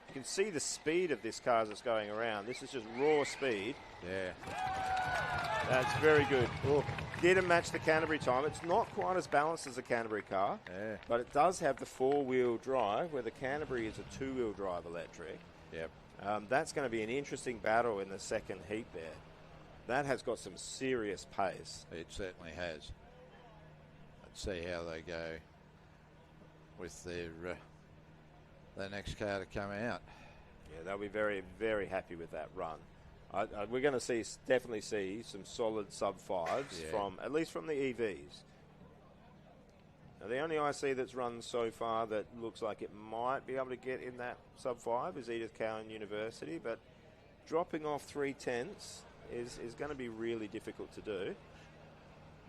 You can see the speed of this car as it's going around. This is just raw speed.
Yeah.
That's very good.
Oh.
Didn't match the Canterbury time. It's not quite as balanced as a Canterbury car, but it does have the four-wheel drive, where the Canterbury is a two-wheel drive electric.
Yep.
That's going to be an interesting battle in the second heat there. That has got some serious pace.
It certainly has. Let's see how they go with their next car to come out.
Yeah, they'll be very, very happy with that run. We're going to definitely see some solid sub-5s at least from the EVs. Now, the only IC that's run so far that looks like it might be able to get in that sub-5 is Edith Cowan University, but dropping off 3/10 is going to be really difficult to do.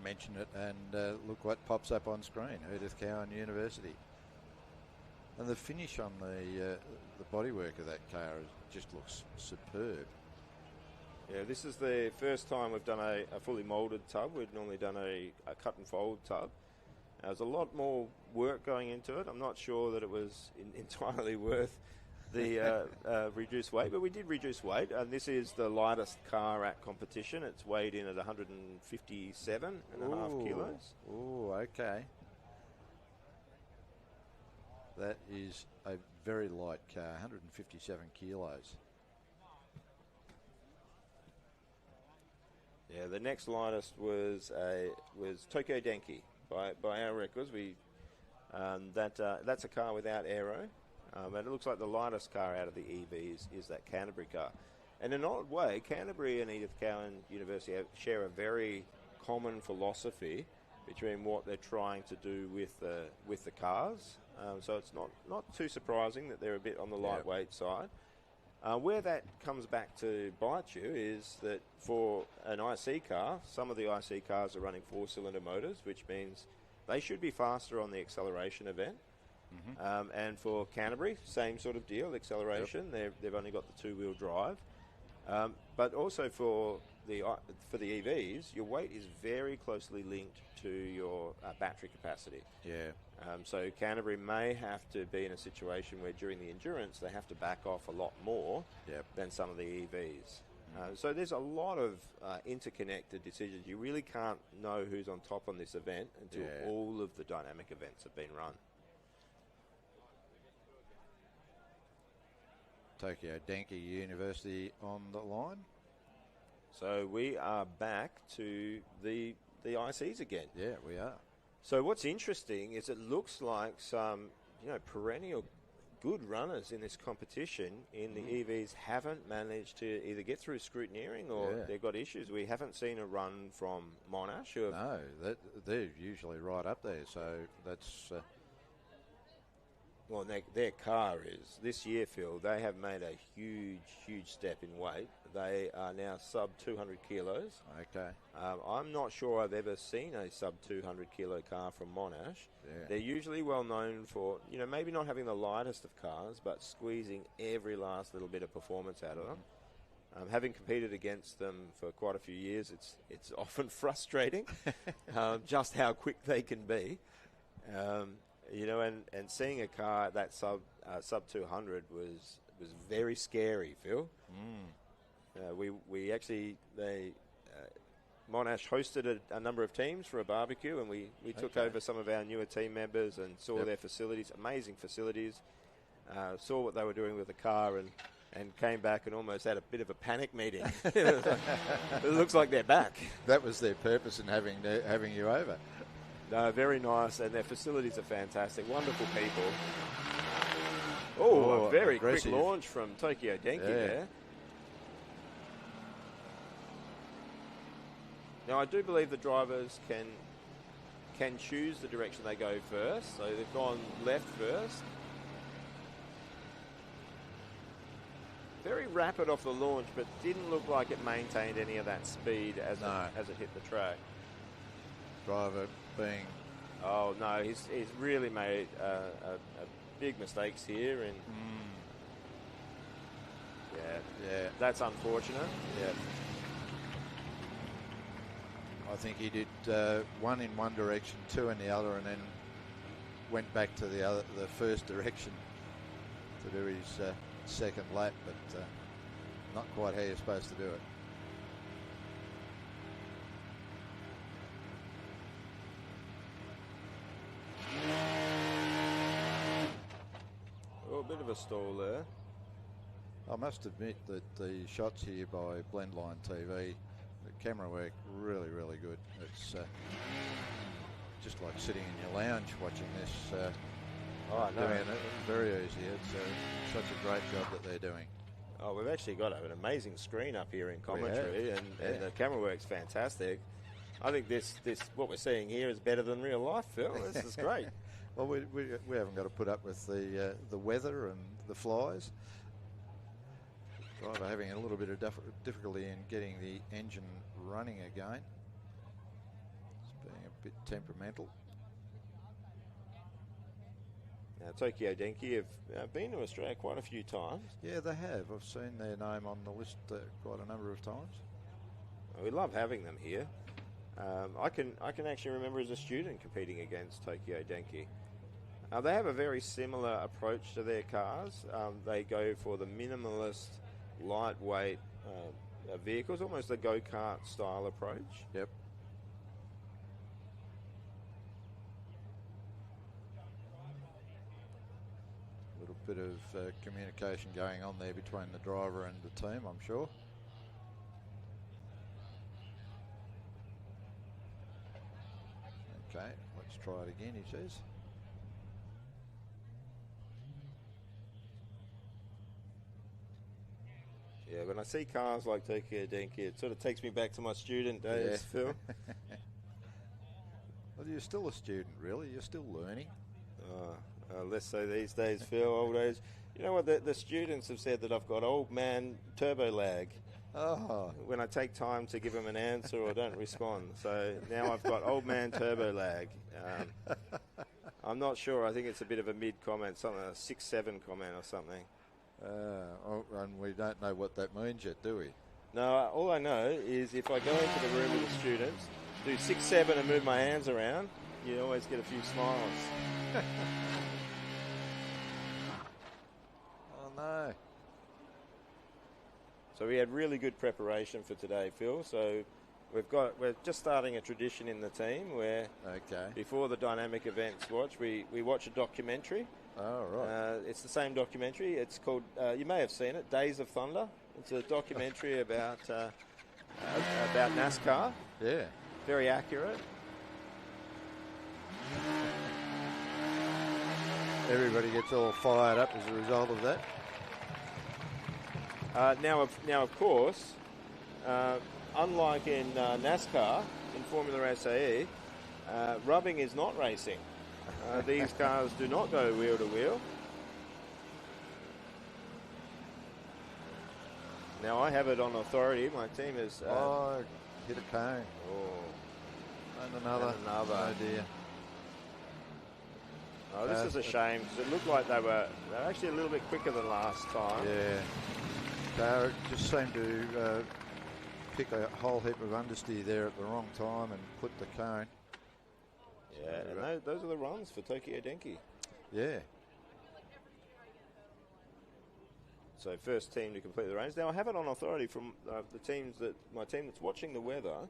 Mention it, and look what pops up on screen. Edith Cowan University. And the finish on the bodywork of that car just looks superb.
Yeah, this is the first time we've done a fully moulded tub. We've normally done a cut and fold tub. There's a lot more work going into it. I'm not sure that it was entirely worth the reduced weight, but we did reduce weight, and this is the lightest car at competition. It's weighed in at 157.5 kilos.
Oh, okay. That is a very light car, 157 kilos.
Yeah, the next lightest was Tokyo Denki by our records. That's a car without aero, and it looks like the lightest car out of the EVs is that Canterbury car. And in an odd way, Canterbury and Edith Cowan University share a very common philosophy between what they're trying to do with the cars. So it's not too surprising that they're a bit on the lightweight side. Where that comes back to bite you is that for an IC car, some of the IC cars are running four-cylinder motors, which means they should be faster on the acceleration event. Mm-hmm. And for Canterbury, same sort of deal, acceleration. Yep. They've only got the two-wheel drive. But also for the EVs, your weight is very closely linked to your battery capacity.
Yeah.
So Canterbury may have to be in a situation where during the endurance they have to back off a lot more than some of the EVs. So there's a lot of interconnected decisions. You really can't know who's on top on this event until all of the dynamic events have been run.
Tokyo Denki University on the line.
So we are back to the ICs again.
Yeah, we are.
So what's interesting is it looks like some, perennial good runners in this competition in the EVs haven't managed to either get through scrutineering or they've got issues. We haven't seen a run from Monash.
No, they're usually right up there. So that's...
Well, their car is, this year, Phil, they have made a huge, huge step in weight. They are now sub 200 kilos.
Okay.
I'm not sure I've ever seen a sub 200 kilo car from Monash.
Yeah.
They're usually well known for, maybe not having the lightest of cars, but squeezing every last little bit of performance out of them. Having competed against them for quite a few years, it's often frustrating just how quick they can be. And seeing a car at that sub 200 was very scary, Phil. Monash hosted a number of teams for a barbecue, and we took over some of our newer team members and saw their facilities, amazing facilities, saw what they were doing with the car, and came back and almost had a bit of a panic meeting. It looks like they're back.
That was their purpose in having you over.
No, very nice, and their facilities are fantastic. Wonderful people. Oh, a very
aggressive.
Quick launch from Tokyo Denki there. Now, I do believe the drivers can choose the direction they go first, so they've gone left first. Very rapid off the launch, but didn't look like it maintained any of that speed as it hit the track.
Driver being...
Oh, no, he's really made big mistakes here. And yeah, that's unfortunate.
Yeah. I think he did one in one direction, two in the other, and then went back to the first direction to do his second lap, but not quite how you're supposed to do it.
a bit of a stall there.
I must admit that the shots here by Blendline TV, the camera work really, really good. It's just like sitting in your lounge watching this. Doing it very easy. It's such a great job that they're doing.
Oh, we've actually got an amazing screen up here in commentary, and the camera work's fantastic. I think this what we're seeing here is better than real life, Phil. This is great.
Well, we haven't got to put up with the weather and the flies. Driver having a little bit of difficulty in getting the engine running again. It's being a bit temperamental.
Now, Tokyo Denki have been to Australia quite a few times.
Yeah, they have. I've seen their name on the list quite a number of times.
We love having them here. I can actually remember as a student competing against Tokyo Denki. They have a very similar approach to their cars. They go for the minimalist, lightweight vehicles, almost a go-kart style approach.
Yep. Bit of communication going on there between the driver and the team, I'm sure. Okay, let's try it again, he says.
Yeah, when I see cars like Tokyo Denki, it sort of takes me back to my student days, Phil.
Well, you're still a student, really. You're still learning.
Less so these days, Phil, old age. You know what, the students have said that I've got old man turbo lag.
Oh.
When I take time to give them an answer or don't respond. So now I've got old man turbo lag. I'm not sure. I think it's a bit of a mid-comment, something, a 6-7 comment or something.
And we don't know what that means yet, do we?
No, all I know is if I go into the room with the students, do 6-7 and move my hands around, you always get a few smiles.
No.
So we had really good preparation for today, Phil. So we're just starting a tradition in the team where before the dynamic events we watch a documentary.
Oh, right.
It's the same documentary. It's called, you may have seen it, Days of Thunder. It's a documentary about NASCAR.
Yeah.
Very accurate.
Everybody gets all fired up as a result of that.
Now, of course, unlike in NASCAR, in Formula SAE, rubbing is not racing. These cars do not go wheel to wheel. Now, I have it on authority. My team is...
hit a cone.
Oh.
And another. Oh, dear.
Oh, this is a shame because it looked like they were actually a little bit quicker than last time.
Yeah. They just seemed to pick a whole heap of understeer there at the wrong time and put the cone.
Yeah, and those are the runs for Tokyo Denki.
Yeah.
So first team to complete the range. Now I have it on authority from my team that's watching the weather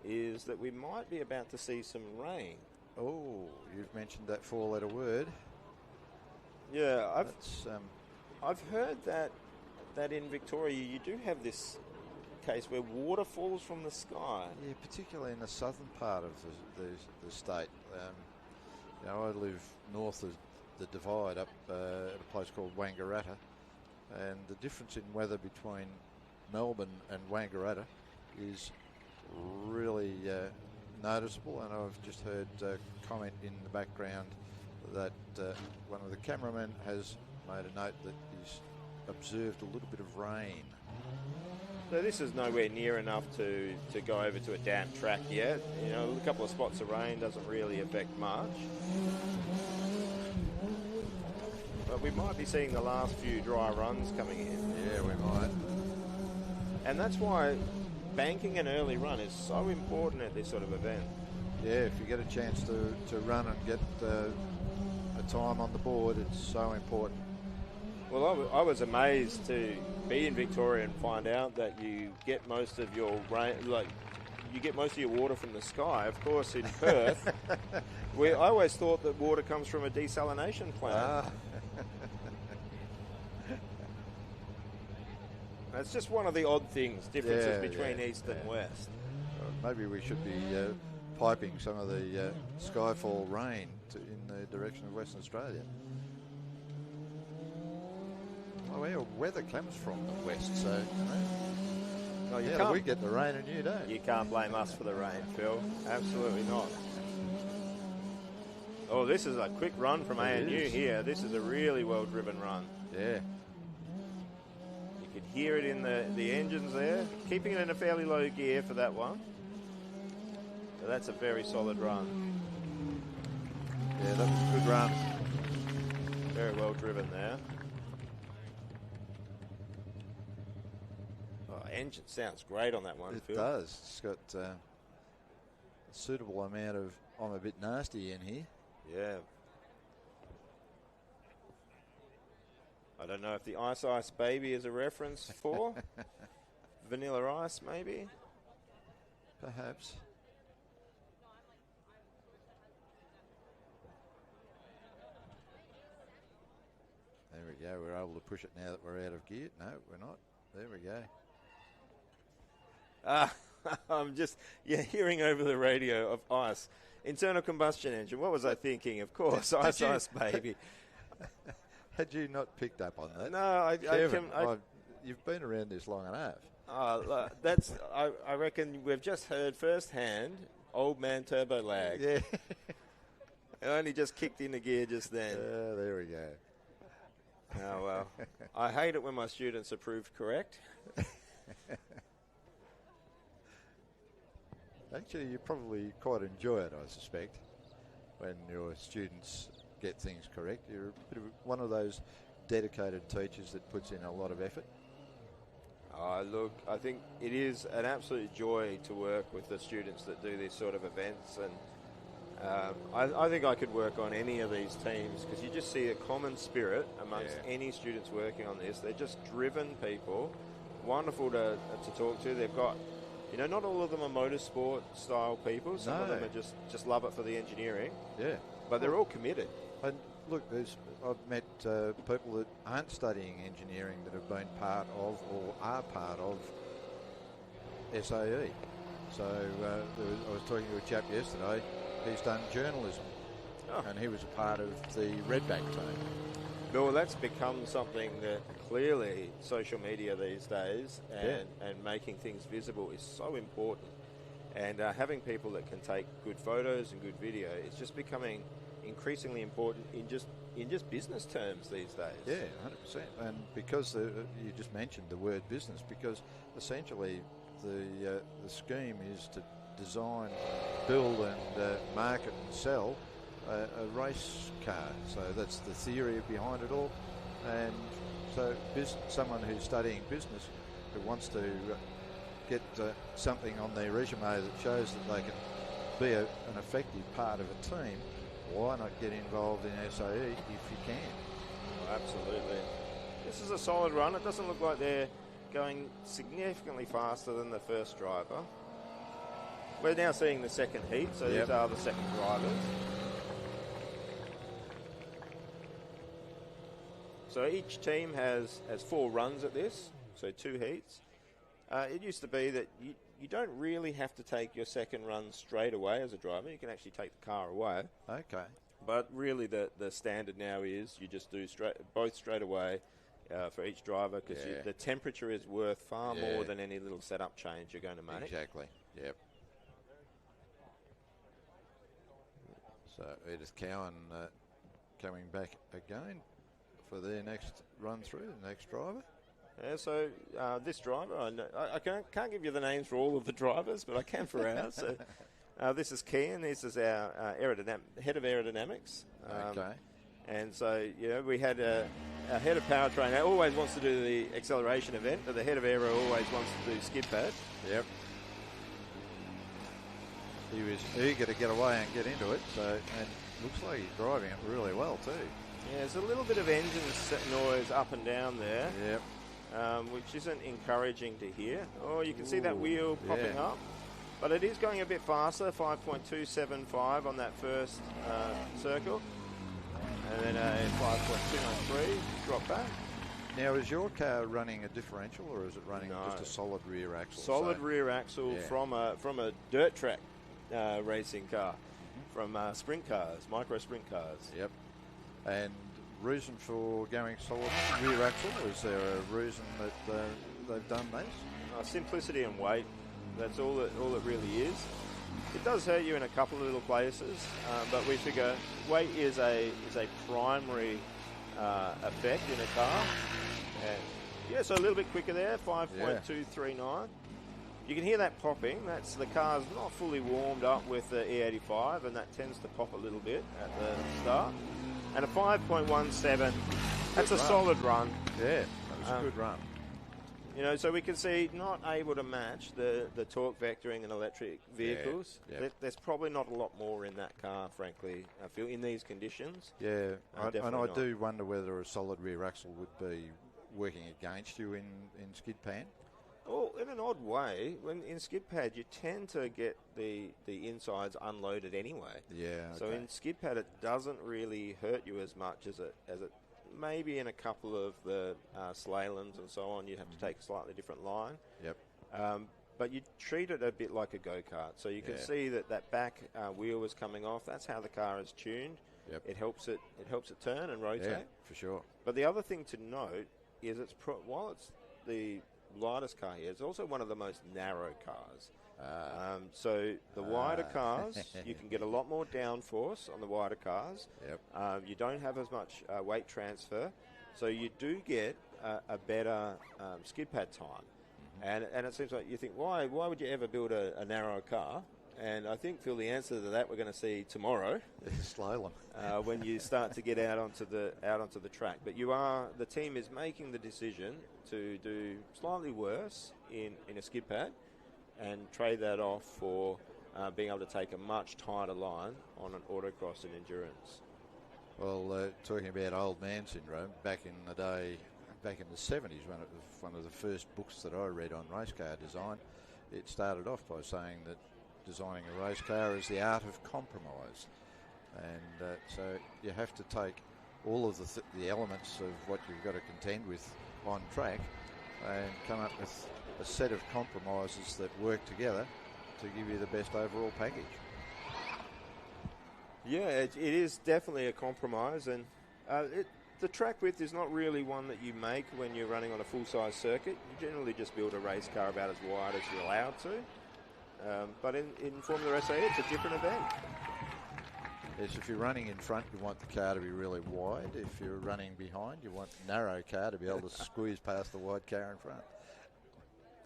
is that we might be about to see some rain.
Oh, you've mentioned that four-letter word.
Yeah, I've heard that in Victoria you do have this case where water falls from the sky.
Yeah, particularly in the southern part of the state. I live north of the divide up at a place called Wangaratta, and the difference in weather between Melbourne and Wangaratta is really noticeable, and I've just heard comment in the background that one of the cameramen has made a note that he's observed a little bit of rain.
So this is nowhere near enough to go over to a damp track yet. You know, a couple of spots of rain doesn't really affect much. But we might be seeing the last few dry runs coming in.
Yeah, we might.
And that's why banking an early run is so important at this sort of event.
Yeah, if you get a chance to run and get a time on the board, it's so important.
Well, I was amazed to be in Victoria and find out that you get most of your rain, you get most of your water from the sky. Of course, in Perth, I always thought that water comes from a desalination plant. That's just one of the odd things, differences
Yeah,
between
yeah,
East and
yeah.
West.
Maybe we should be piping some of the skyfall rain in the direction of Western Australia. Oh, our weather comes from the west, so
No, you
yeah,
can't,
we get the rain and you don't.
you can't blame us for the rain, Phil. Absolutely not. Oh, this is a quick run from
It
ANU
is.
here. This is a really well-driven run.
Yeah.
You could hear it in the engines there. Keeping it in a fairly low gear for that one. So that's a very solid run.
Yeah, that was a good run.
Very well driven there. Oh, engine sounds great on that one,
It
Phil.
does. It's got a suitable amount of I'm a bit nasty in here.
Yeah. I don't know if the Ice Ice Baby is a reference for Vanilla Ice, maybe.
Perhaps. There we go. We're able to push it now that we're out of gear. No, we're not. There we go.
I'm just hearing over the radio of ice. Internal combustion engine. What was I thinking? Of course, Ice Ice Baby.
Had you not picked up on that?
No,
Kevin, you've been around this long enough.
I reckon we've just heard firsthand old man turbo lag.
Yeah.
It only just kicked into gear just then.
There we go.
Oh, well. I hate it when my students are proved correct.
Actually, you probably quite enjoy it, I suspect, when your students get things correct. You're a bit of one of those dedicated teachers that puts in a lot of effort.
Look, I think it is an absolute joy to work with the students that do these sort of events, and I think I could work on any of these teams because you just see a common spirit amongst any students working on this. They're just driven people, wonderful to talk to. They've got, not all of them are motorsport style people. Some of them are just love it for the engineering.
Yeah.
But they're all committed.
And look, I've met people that aren't studying engineering that have been part of or are part of SAE. So I was talking to a chap yesterday. He's done journalism, and he was a part of the Redback team.
Well, that's become something that clearly social media these days and making things visible is so important. And having people that can take good photos and good video is just becoming increasingly important in just business terms these days.
Yeah, 100%. And because you just mentioned the word business, because essentially the scheme is to design, build and market and sell a race car. So that's the theory behind it all. And so someone who's studying business who wants to get something on their resume that shows that they can be an effective part of a team, why not get involved in SAE if you can?
Oh, absolutely. This is a solid run. It doesn't look like they're going significantly faster than the first driver. We're now seeing the second heat, so these are the second drivers. So each team has 4 runs at this, so 2 heats. It used to be that you don't really have to take your second run straight away as a driver. You can actually take the car away.
Okay.
But really the standard now is you just do both straight away for each driver because the temperature is worth far more than any little setup change you're going to make.
Exactly, yep. So Edith Cowan coming back again for their next run through, the next driver.
Yeah, so this driver, I can't give you the names for all of the drivers, but I can for ours. So, this is Kian. This is our head of aerodynamics.
Okay.
And so, we had our head of powertrain always wants to do the acceleration event, but the head of aero always wants to do skid pad.
Yep. He was eager to get away and get into it, and looks like he's driving it really well too.
Yeah, there's a little bit of engine noise up and down there.
Yep.
Which isn't encouraging to hear. Oh, you can see that wheel popping up. But it is going a bit faster, 5.275 on that first circle. And then a 5.293 drop back.
Now, is your car running a differential, or is it running just a solid rear axle?
Solid rear axle from a dirt track racing car, from sprint cars, micro sprint cars.
Yep. And reason for going solid rear axle? Is there a reason that they've done this?
Simplicity and weight. That's all it really is. It does hurt you in a couple of little places, but we figure weight is a primary effect in a car. And so a little bit quicker there, 5.239. You can hear that popping. That's the car's not fully warmed up with the E85, and that tends to pop a little bit at the start. And a 5.17. That's a solid run.
Yeah, that was a good run.
So we can see not able to match the torque vectoring in electric vehicles.
Yeah.
There's probably not a lot more in that car, frankly, I feel, in these conditions.
Yeah, and I
not.
do wonder whether a solid rear axle would be working against you in skid pan.
Well, in an odd way, when in skid pad you tend to get the insides unloaded anyway.
Yeah. Okay.
So in skid pad it doesn't really hurt you as much as it maybe in a couple of the slaloms and so on. You have to take a slightly different line.
Yep.
But you treat it a bit like a go-kart. So you can see that back wheel was coming off. That's how the car is tuned.
Yep.
It helps it turn and rotate.
Yeah, for sure.
But the other thing to note is while it's the lightest car here, it's also one of the most narrow cars. So the wider cars, you can get a lot more downforce on the wider cars.
Yep.
You don't have as much weight transfer, so you do get a better skid pad time. And it seems like you think, why would you ever build a narrow car? And I think, Phil, the answer to that we're going to see tomorrow.
Slalom.
When you start to get out onto the track. But the team is making the decision to do slightly worse in a skid pad and trade that off for being able to take a much tighter line on an autocross and endurance.
Well, talking about old man syndrome, back in the day, back in the 70s, when it was one of the first books that I read on race car design, it started off by saying that designing a race car is the art of compromise. And so you have to take all of the elements of what you've got to contend with on track and come up with a set of compromises that work together to give you the best overall package.
Yeah, it is definitely a compromise, and the track width is not really one that you make when you're running on a full-size circuit. You generally just build a race car about as wide as you're allowed to. But in Formula SAE, it's a different event.
Yes, if you're running in front, you want the car to be really wide. If you're running behind, you want a narrow car to be able to squeeze past the wide car in front.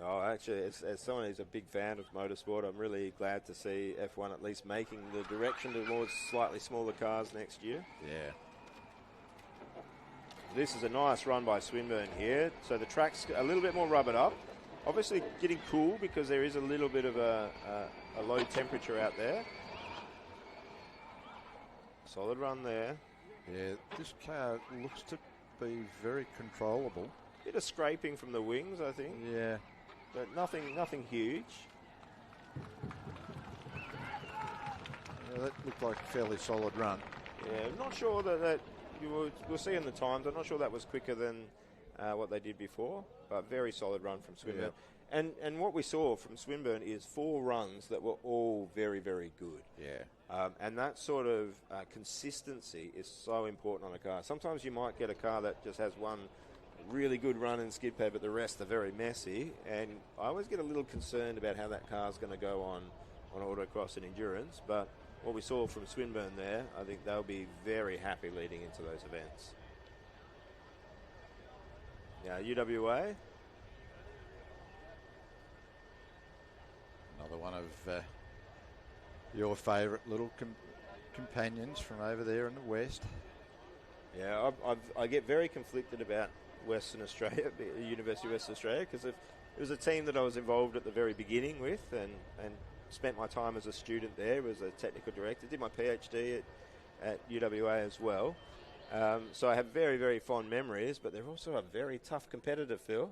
Oh, actually, as someone who's a big fan of motorsport, I'm really glad to see F1 at least making the direction towards slightly smaller cars next year.
Yeah.
This is a nice run by Swinburne here. So the track's a little bit more rubbered up. Obviously getting cool because there is a little bit of a low temperature out there. Solid run there.
Yeah, this car looks to be very controllable.
Bit of scraping from the wings, I think.
Yeah.
But nothing huge.
Yeah, that looked like a fairly solid run.
Yeah, I'm not sure that we'll see in the times. I'm not sure that was quicker than what they did before, but very solid run from Swinburne.
Yeah.
And what we saw from Swinburne is 4 runs that were all very, very good.
Yeah.
And that sort of consistency is so important on a car. Sometimes you might get a car that just has one really good run in skid pad, but the rest are very messy. And I always get a little concerned about how that car's going to go on autocross and endurance. But what we saw from Swinburne there, I think they'll be very happy leading into those events. Now, UWA.
Another one of your favourite little companions from over there in the west.
Yeah, I get very conflicted about Western Australia, University of Western Australia, because it was a team that I was involved at the very beginning with and spent my time as a student there, was a technical director, did my PhD at UWA as well. So I have very, very fond memories, but they're also a very tough competitor, Phil.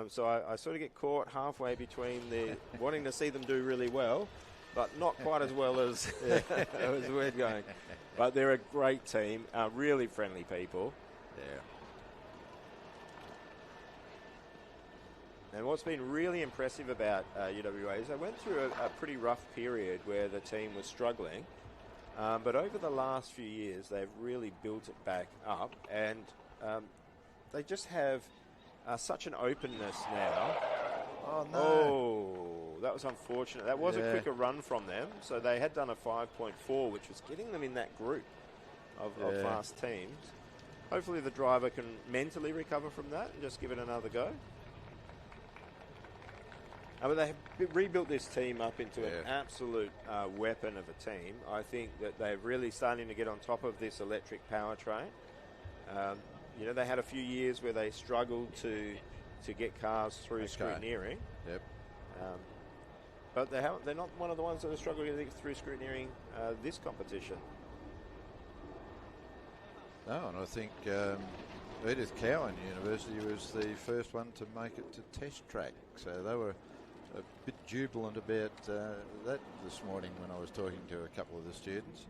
So I sort of get caught halfway between the wanting to see them do really well, but not quite as well as we're going. But they're a great team, really friendly people.
Yeah.
And what's been really impressive about UWA is they went through a pretty rough period where the team was struggling. But over the last few years, they've really built it back up. And they just have such an openness now.
Oh, no.
Oh, that was unfortunate. That was a quicker run from them. So they had done a 5.4, which was getting them in that group of fast teams. Hopefully the driver can mentally recover from that and just give it another go. But they have rebuilt this team up into an absolute weapon of a team. I think that they're really starting to get on top of this electric powertrain. They had a few years where they struggled to get cars through scrutineering.
Yep.
But they're not one of the ones that are struggling to get through scrutineering this competition.
No, and I think Edith Cowan University was the first one to make it to test track. So they were a bit jubilant about that this morning when I was talking to a couple of the students.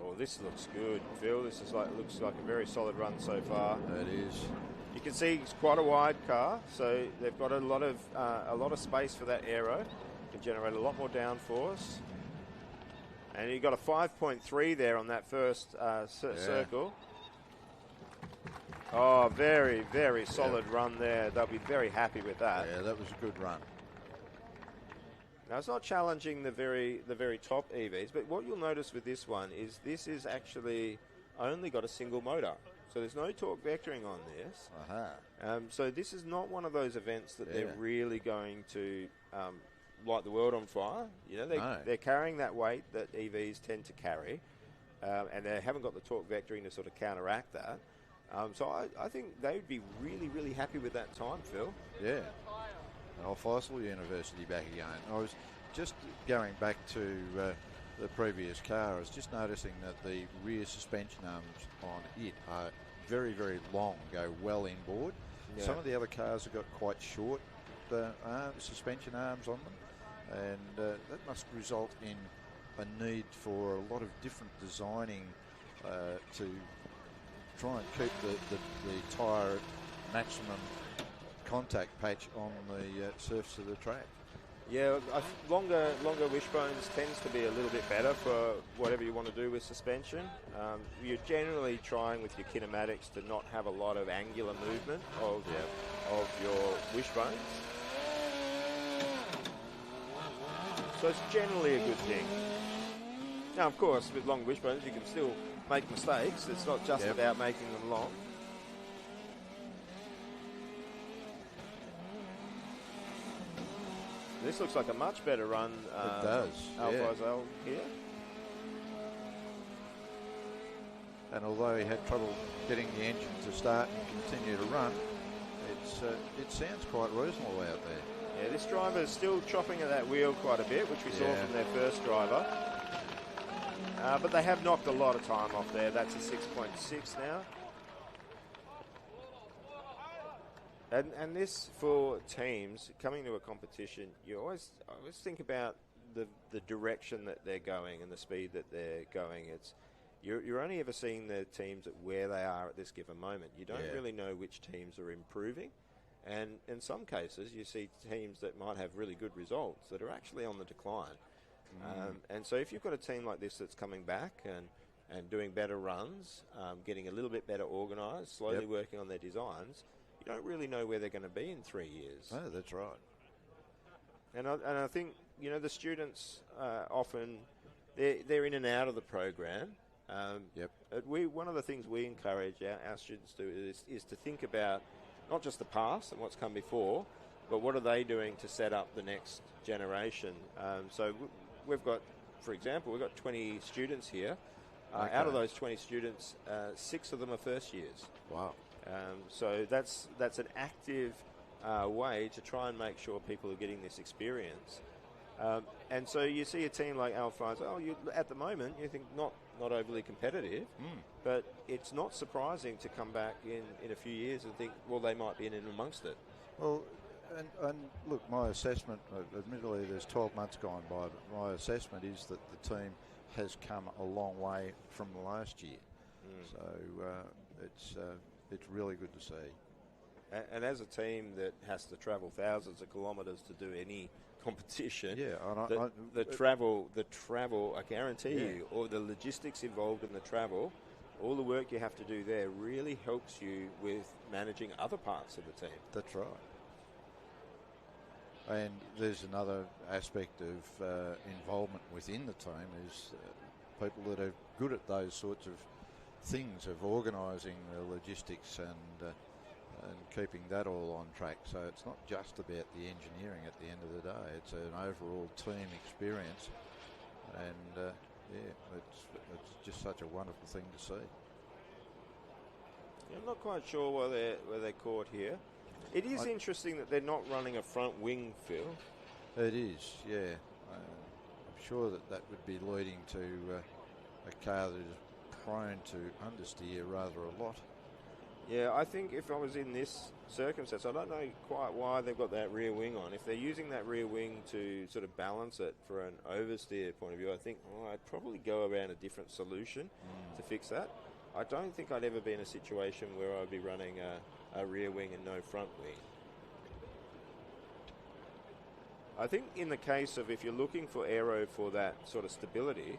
Oh, this looks good, Phil. This is looks like a very solid run so far.
It is.
You can see it's quite a wide car, so they've got a lot of space for that aero. Can generate a lot more downforce. And you got a 5.3 there on that first circle. Oh, very, very solid run there. They'll be very happy with that.
Yeah, that was a good run.
Now, it's not challenging the very top EVs, but what you'll notice with this one is this is actually only got a single motor. So there's no torque vectoring on this. So this is not one of those events that they're really going to light the world on fire. They're carrying that weight that EVs tend to carry, and they haven't got the torque vectoring to sort of counteract that. So I think they would be really, really happy with that time, Phil.
Yeah. Fossil University back again. I was just going back to the previous car. I was just noticing that the rear suspension arms on it are very, very long, go well inboard. Yeah. Some of the other cars have got quite short suspension arms on them, and that must result in a need for a lot of different designing to try and keep the tyre at maximum contact patch on the surface of the track.
Yeah, longer wishbones tends to be a little bit better for whatever you want to do with suspension. You're generally trying with your kinematics to not have a lot of angular movement of your wishbones. So it's generally a good thing. Now, of course, with long wishbones, you can still make mistakes. It's not just about making them long. This looks like a much better run.
It does.
Alfazel here.
And although he had trouble getting the engine to start and continue to run, it sounds quite reasonable out there.
Yeah, this driver is still chopping at that wheel quite a bit, which we saw from their first driver. But they have knocked a lot of time off there. That's a 6.6 now. And this, for teams coming to a competition, I always think about the direction that they're going and the speed that they're going. You're only ever seeing the teams at where they are at this given moment. You don't really know which teams are improving. And in some cases, you see teams that might have really good results that are actually on the decline. And so if you've got a team like this that's coming back and doing better runs, getting a little bit better organised, slowly working on their designs, you don't really know where they're going to be in 3 years.
No, that's right.
And I think, the students often, they're in and out of the program. One of the things we encourage our students to do is to think about not just the past and what's come before, but what are they doing to set up the next generation. So we've got, for example, we've got 20 students here. Out of those 20 students, 6 of them are first years.
Wow.
So that's an active way to try and make sure people are getting this experience. And so you see a team like Alphonse, at the moment you think not overly competitive, but it's not surprising to come back in a few years and think, well, they might be in and amongst it.
Well, and look, my assessment, admittedly there's 12 months gone by, but my assessment is that the team has come a long way from last year. So it's really good to see.
And as a team that has to travel thousands of kilometres to do any competition, the travel, I guarantee you, or the logistics involved in the travel, all the work you have to do there really helps you with managing other parts of the team.
That's right. And there's another aspect of involvement within the team is people that are good at those sorts of things, of organising the logistics and keeping that all on track. So it's not just about the engineering at the end of the day. It's an overall team experience, and it's just such a wonderful thing to see.
I'm not quite sure where they're caught here. It is interesting that they're not running a front wing, Phil.
It is, yeah. I'm sure that would be leading to a car that is prone to understeer rather a lot.
Yeah, I think if I was in this circumstance, I don't know quite why they've got that rear wing on. If they're using that rear wing to sort of balance it for an oversteer point of view, I think I'd probably go around a different solution to fix that. I don't think I'd ever be in a situation where I'd be running a rear wing and no front wing. I think in the case of if you're looking for aero for that sort of stability,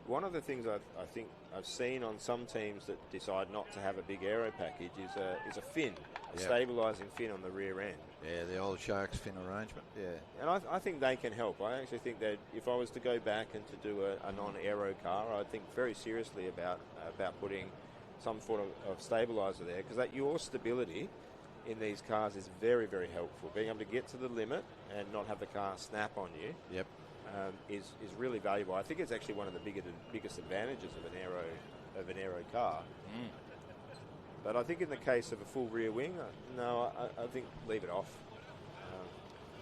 one of the things I think I've seen on some teams that decide not to have a big aero package is a fin, a stabilising fin on the rear end.
Yeah, the old Sharks fin arrangement, yeah.
And I think they can help. I actually think that if I was to go back and to do a non-aero car, I'd think very seriously about putting some sort of stabiliser there, because your stability in these cars is very, very helpful. Being able to get to the limit and not have the car snap on you.
Yep.
Is really valuable. I think it's actually one of the biggest advantages of an aero car. But I think in the case of a full rear wing, I think leave it off.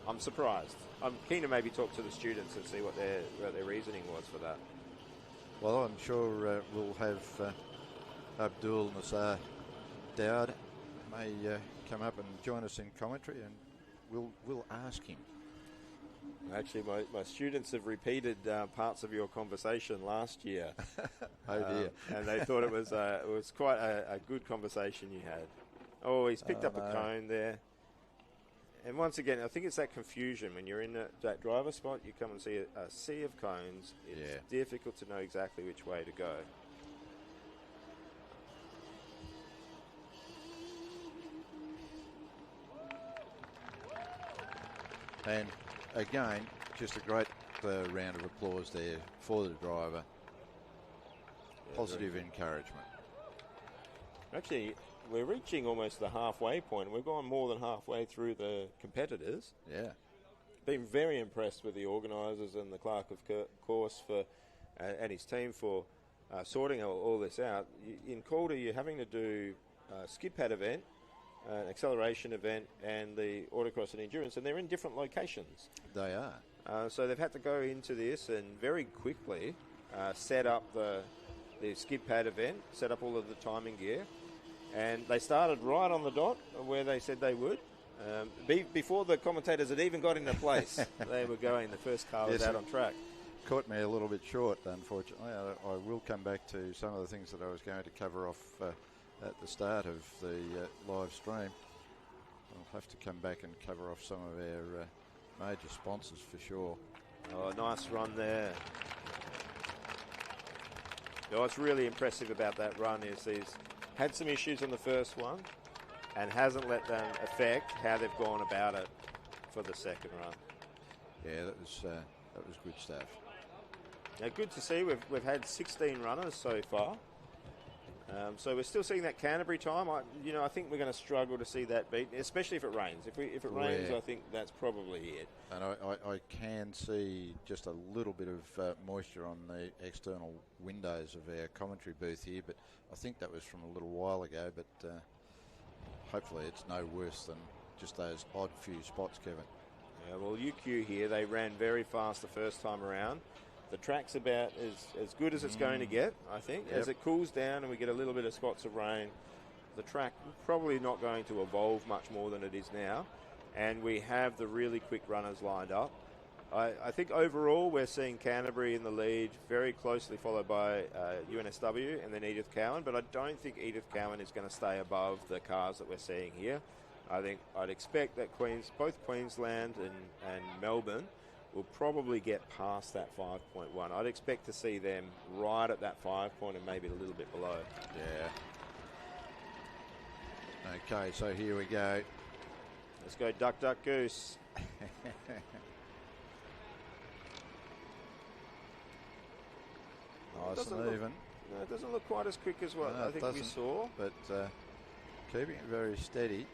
I'm surprised. I'm keen to maybe talk to the students and see what their reasoning was for that.
Well, I'm sure we'll have Abdul Nassar Dowd may come up and join us in commentary, and we'll ask him.
Actually, my students have repeated parts of your conversation last year.
Oh dear!
And they thought it was quite a good conversation you had. Oh, he's picked up a cone there. And once again, I think it's that confusion when you're in that driver spot. You come and see a sea of cones. It's difficult to know exactly which way to go.
And again, just a great round of applause there for the driver. Positive encouragement.
Actually, we're reaching almost the halfway point. We've gone more than halfway through the competitors.
Yeah.
Been very impressed with the organisers and the clerk of course and his team for sorting all this out. In Calder, you're having to do a skid pad event, an acceleration event, and the autocross and endurance, and they're in different locations.
They are.
So they've had to go into this and very quickly set up the skid pad event, set up all of the timing gear, and they started right on the dot where they said they would. Before the commentators had even got into place, they were going. The first car was out on track.
Caught me a little bit short, unfortunately. I will come back to some of the things that I was going to cover off at the start of the live stream. I'll have to come back and cover off some of our major sponsors for sure.
Oh, nice run there. What's really impressive about that run is he's had some issues on the first one and hasn't let them affect how they've gone about it for the second run.
Yeah, that was good stuff.
Now, good to see. We've had 16 runners so far. So we're still seeing that Canterbury time. I think we're going to struggle to see that beat, especially if it rains. If it rains, I think that's probably it.
And I can see just a little bit of moisture on the external windows of our commentary booth here, but I think that was from a little while ago. But hopefully it's no worse than just those odd few spots, Kevin.
Yeah, well, UQ here, they ran very fast the first time around. The track's about as good as it's going to get, I think. Yep. As it cools down and we get a little bit of spots of rain, the track probably not going to evolve much more than it is now. And we have the really quick runners lined up. I think overall we're seeing Canterbury in the lead, very closely followed by UNSW and then Edith Cowan. But I don't think Edith Cowan is going to stay above the cars that we're seeing here. I think I'd expect that both Queensland and Melbourne will probably get past that 5.1. I'd expect to see them right at that 5 point and maybe a little bit below.
Yeah. Okay, so here we go.
Let's go duck, duck, goose.
Nice and even.
No, it doesn't look quite as quick as what I think we saw.
But keeping it very steady.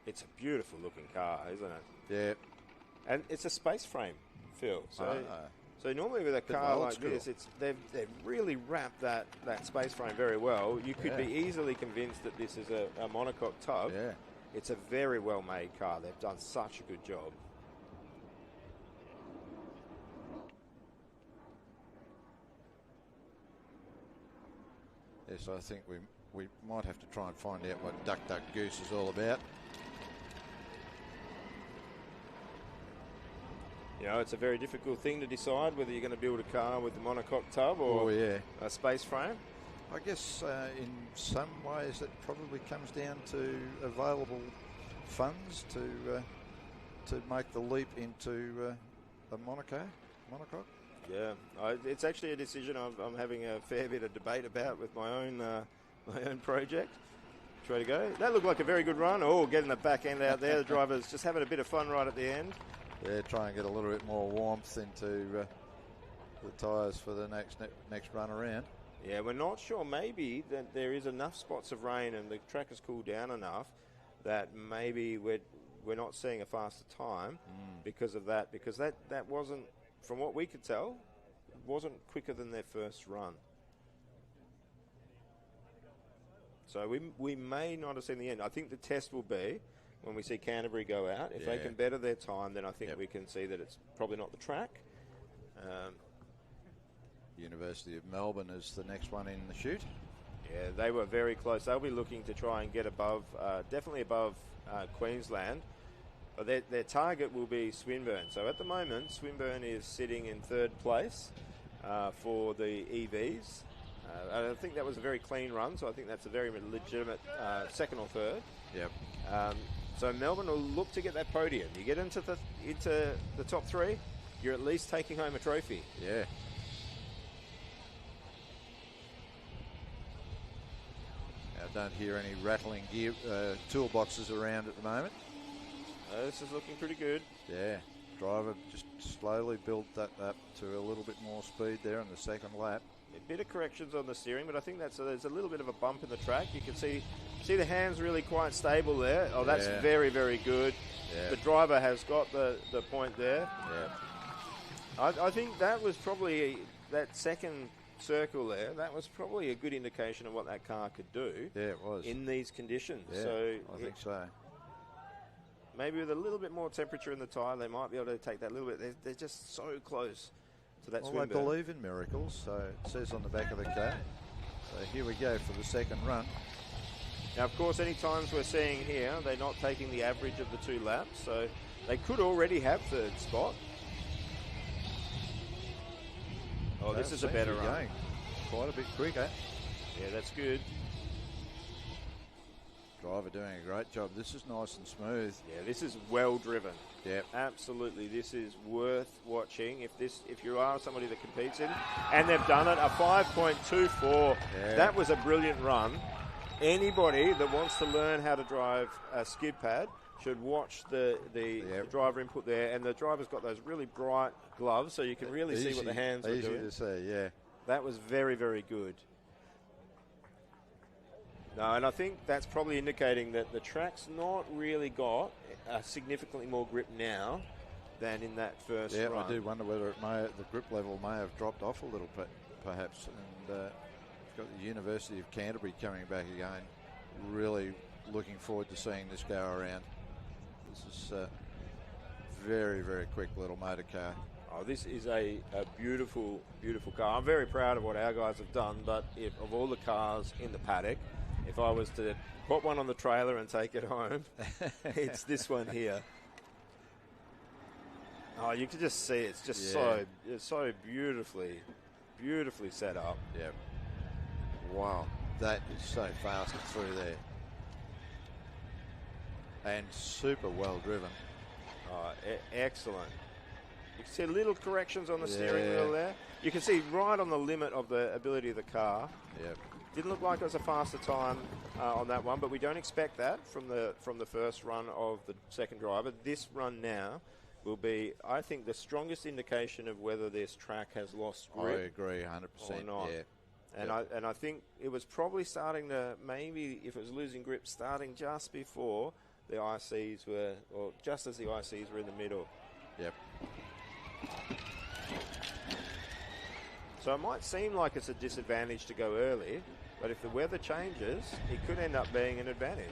It's a beautiful looking car, isn't it?
Yeah.
And it's a space frame, Phil. So normally with a car like this, they've really wrapped that space frame very well. You could be easily convinced that this is a monocoque tub.
Yeah.
It's a very well made car. They've done such a good job.
Yes, I think we might have to try and find out what Duck Duck Goose is all about.
You know, it's a very difficult thing to decide whether you're going to build a car with a monocoque tub or a space frame.
I guess in some ways it probably comes down to available funds to make the leap into a monocoque.
Yeah, it's actually a decision I'm having a fair bit of debate about with my own project. Try to go. That looked like a very good run. Oh, getting the back end out there. The driver's just having a bit of fun right at the end.
Yeah, try and get a little bit more warmth into the tyres for the next run around.
Yeah, we're not sure. Maybe that there is enough spots of rain and the track has cooled down enough that maybe we're not seeing a faster time because of that. Because that wasn't, from what we could tell, wasn't quicker than their first run. So we may not have seen the end. I think the test will be when we see Canterbury go out. If they can better their time, then I think we can see that it's probably not the track.
University of Melbourne is the next one in the chute.
Yeah, they were very close. They'll be looking to try and get above, definitely above Queensland. But their target will be Swinburne. So at the moment, Swinburne is sitting in third place for the EVs. I think that was a very clean run, so I think that's a very legitimate second or third.
Yep.
So Melbourne will look to get that podium. You get into the top three, you're at least taking home a trophy.
Yeah. I don't hear any rattling gear toolboxes around at the moment.
This is looking pretty good.
Yeah. Driver just slowly built that up to a little bit more speed there on the second lap.
A bit of corrections on the steering, but I think there's a little bit of a bump in the track. You can see the hands really quite stable there. Oh, that's very, very good. Yeah. The driver has got the point there.
Yeah.
I think that was probably that second circle there. That was probably a good indication of what that car could do.
Yeah, it was.
In these conditions.
Yeah,
so
I think so.
Maybe with a little bit more temperature in the tyre, they might be able to take that little bit. They're just so close to that Swinburne.
Well, they believe in miracles, so it says on the back of the car. So here we go for the second run.
Now, of course, any times we're seeing here, they're not taking the average of the 2 laps, so they could already have third spot. Oh, this is a better run.
Going quite a bit quicker.
Yeah, that's good.
Driver doing a great job. This is nice and smooth.
Yeah, this is well driven.
Yeah,
absolutely. This is worth watching. If you are somebody that competes in, and they've done it, a 5.24.
Yeah.
That was a brilliant run. Anybody that wants to learn how to drive a skid pad should watch the driver input there. And the driver's got those really bright gloves, so you can really see what the hands are doing.
Easy to see, yeah.
That was very, very good. No, and I think that's probably indicating that the track's not really got significantly more grip now than in that first run.
Yeah, I do wonder whether the grip level may have dropped off a little bit, perhaps. And we've got the University of Canterbury coming back again. Really looking forward to seeing this go around. This is a very, very quick little motor car.
Oh, this is a beautiful, beautiful car. I'm very proud of what our guys have done, but of all the cars in the paddock, if I was to put one on the trailer and take it home, it's this one here. Oh, you can just see it's just so beautifully set up.
Yeah. Wow. That is so fast through there. And super well driven.
Oh, excellent. You can see little corrections on the steering wheel there. You can see right on the limit of the ability of the car.
Yep.
Didn't look like it was a faster time on that one, but we don't expect that from the first run of the second driver. This run now will be, I think, the strongest indication of whether this track has lost grip.
I agree 100%.
Or not.
Yeah.
And I think it was probably starting to, maybe if it was losing grip, starting just before the ICs were, or just as the ICs were in the middle.
Yep.
So it might seem like it's a disadvantage to go early, but if the weather changes, it could end up being an advantage.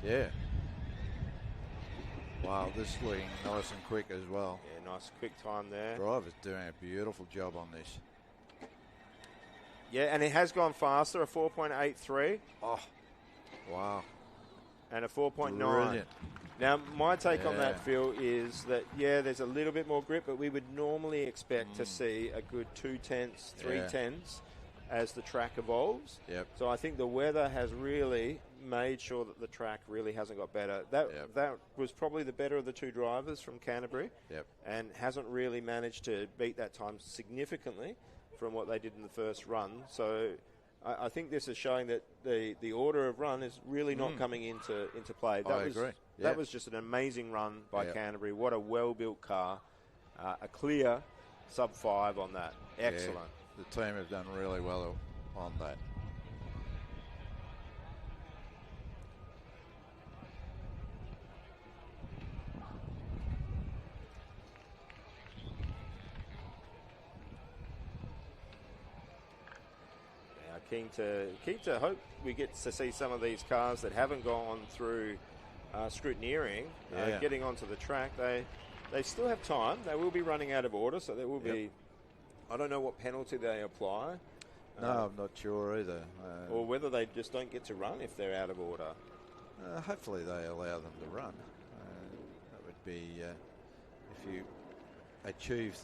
Yeah. Wow, this is looking nice and quick as well.
Yeah, nice quick time there.
Driver's doing a beautiful job on this.
Yeah, and it has gone faster, a 4.83.
Oh, wow.
And a 4.9.
Brilliant.
Now, my take on that, Phil, is that, there's a little bit more grip, but we would normally expect to see a good 2/10, 3/10 as the track evolves.
Yep.
So I think the weather has really made sure that the track really hasn't got better. That was probably the better of the two drivers from Canterbury.
Yep.
And hasn't really managed to beat that time significantly from what they did in the first run. So I think this is showing that the order of run is really not coming into play.
I agree.
That was just an amazing run by Canterbury. What a well-built car. A clear sub-5 on that. Excellent.
Yeah, the team have done really well on that.
Keen to hope we get to see some of these cars that haven't gone through scrutineering, getting onto the track. They still have time. They will be running out of order, so there will be. I don't know what penalty they apply.
No, I'm not sure either.
Or whether they just don't get to run if they're out of order.
Hopefully they allow them to run. That would be if you achieve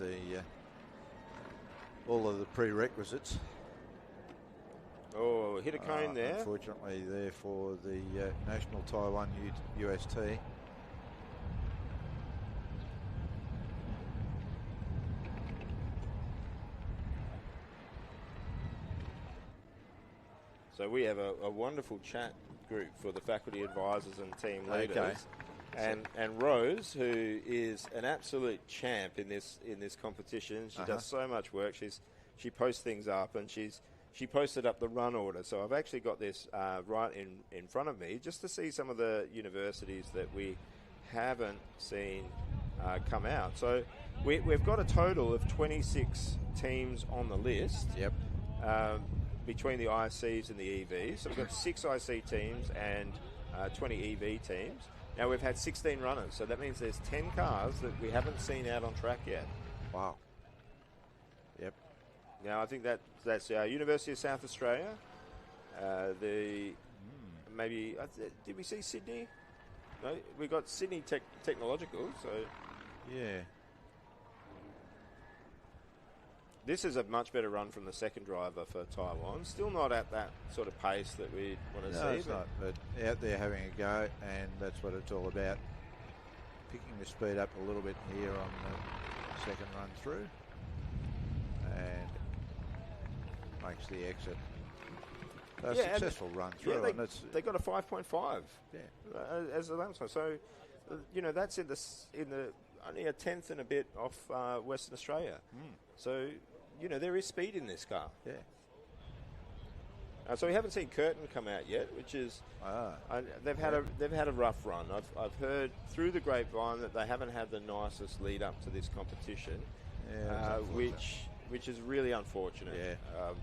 all of the prerequisites.
Oh, hit a cone there.
Unfortunately, there for the National Taiwan UST.
So we have a wonderful chat group for the faculty advisors and team leaders.
Okay.
And Rose, who is an absolute champ in this competition. She does so much work. She posts things up, and she posted up the run order. So I've actually got this right in front of me just to see some of the universities that we haven't seen come out. So we've got a total of 26 teams on the list.
Yep.
Between the ICs and the EVs. So we've got 6 IC teams and 20 EV teams. Now we've had 16 runners, so that means there's 10 cars that we haven't seen out on track yet.
Wow. Yep.
Now I think that's University of South Australia. Maybe did we see Sydney? No, we got Sydney Technological. So
yeah.
This is a much better run from the second driver for Taiwan. Still not at that sort of pace that we want to see.
No, it's not, but out there having a go, and that's what it's all about. Picking the speed up a little bit here on the second run through, and makes the exit a successful run through.
Yeah,
and
they got a 5.5 as a lap time. So, that's in the only a tenth and a bit off Western Australia. So, there is speed in this car.
Yeah.
So we haven't seen Curtin come out yet, which is they've had a rough run. I've heard through the grapevine that they haven't had the nicest lead up to this competition, which is really unfortunate.
Yeah.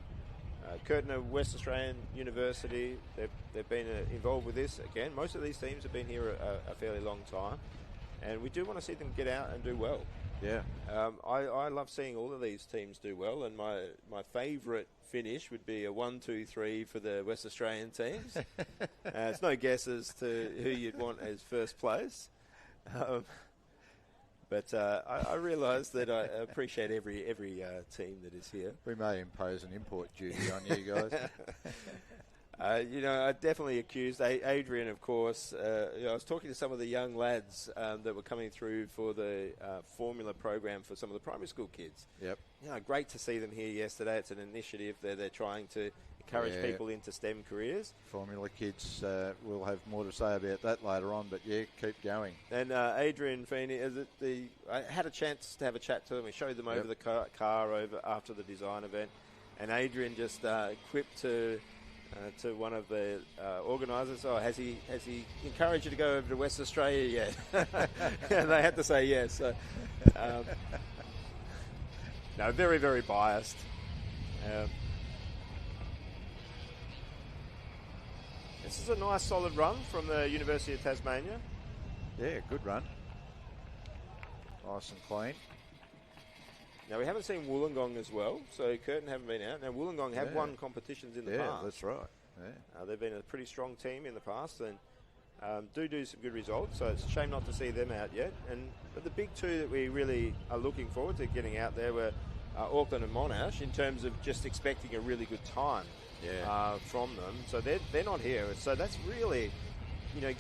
Curtin, a West Australian university, they've been involved with this again. Most of these teams have been here a fairly long time, and we do want to see them get out and do well.
Yeah.
I love seeing all of these teams do well, and my favourite finish would be a 1, 2, 3 for the West Australian teams. It's no guess as to who you'd want as first place. But I realise that I appreciate every team that is here.
We may impose an import duty on you guys.
I definitely accused Adrian, of course. I was talking to some of the young lads that were coming through for the Formula program for some of the primary school kids.
Yep.
Great to see them here yesterday. It's an initiative they're trying to encourage people into STEM careers.
Formula kids, we'll have more to say about that later on, but yeah, keep going.
And Adrian Feeney, I had a chance to have a chat to them. We showed them over the car over after the design event, and Adrian just quipped to one of the organisers, has he encouraged you to go over to West Australia yet? And they had to say yes. So, no, very, very biased. This is a nice solid run from the University of Tasmania.
Yeah, good run. Nice and clean.
Now, we haven't seen Wollongong as well, so Curtin haven't been out. Now, Wollongong have won competitions in the past.
Yeah, that's right. Yeah.
They've been a pretty strong team in the past and do some good results, so it's a shame not to see them out yet. But the big two that we really are looking forward to getting out there were Auckland and Monash, in terms of just expecting a really good time from them. So they're not here. So that's really,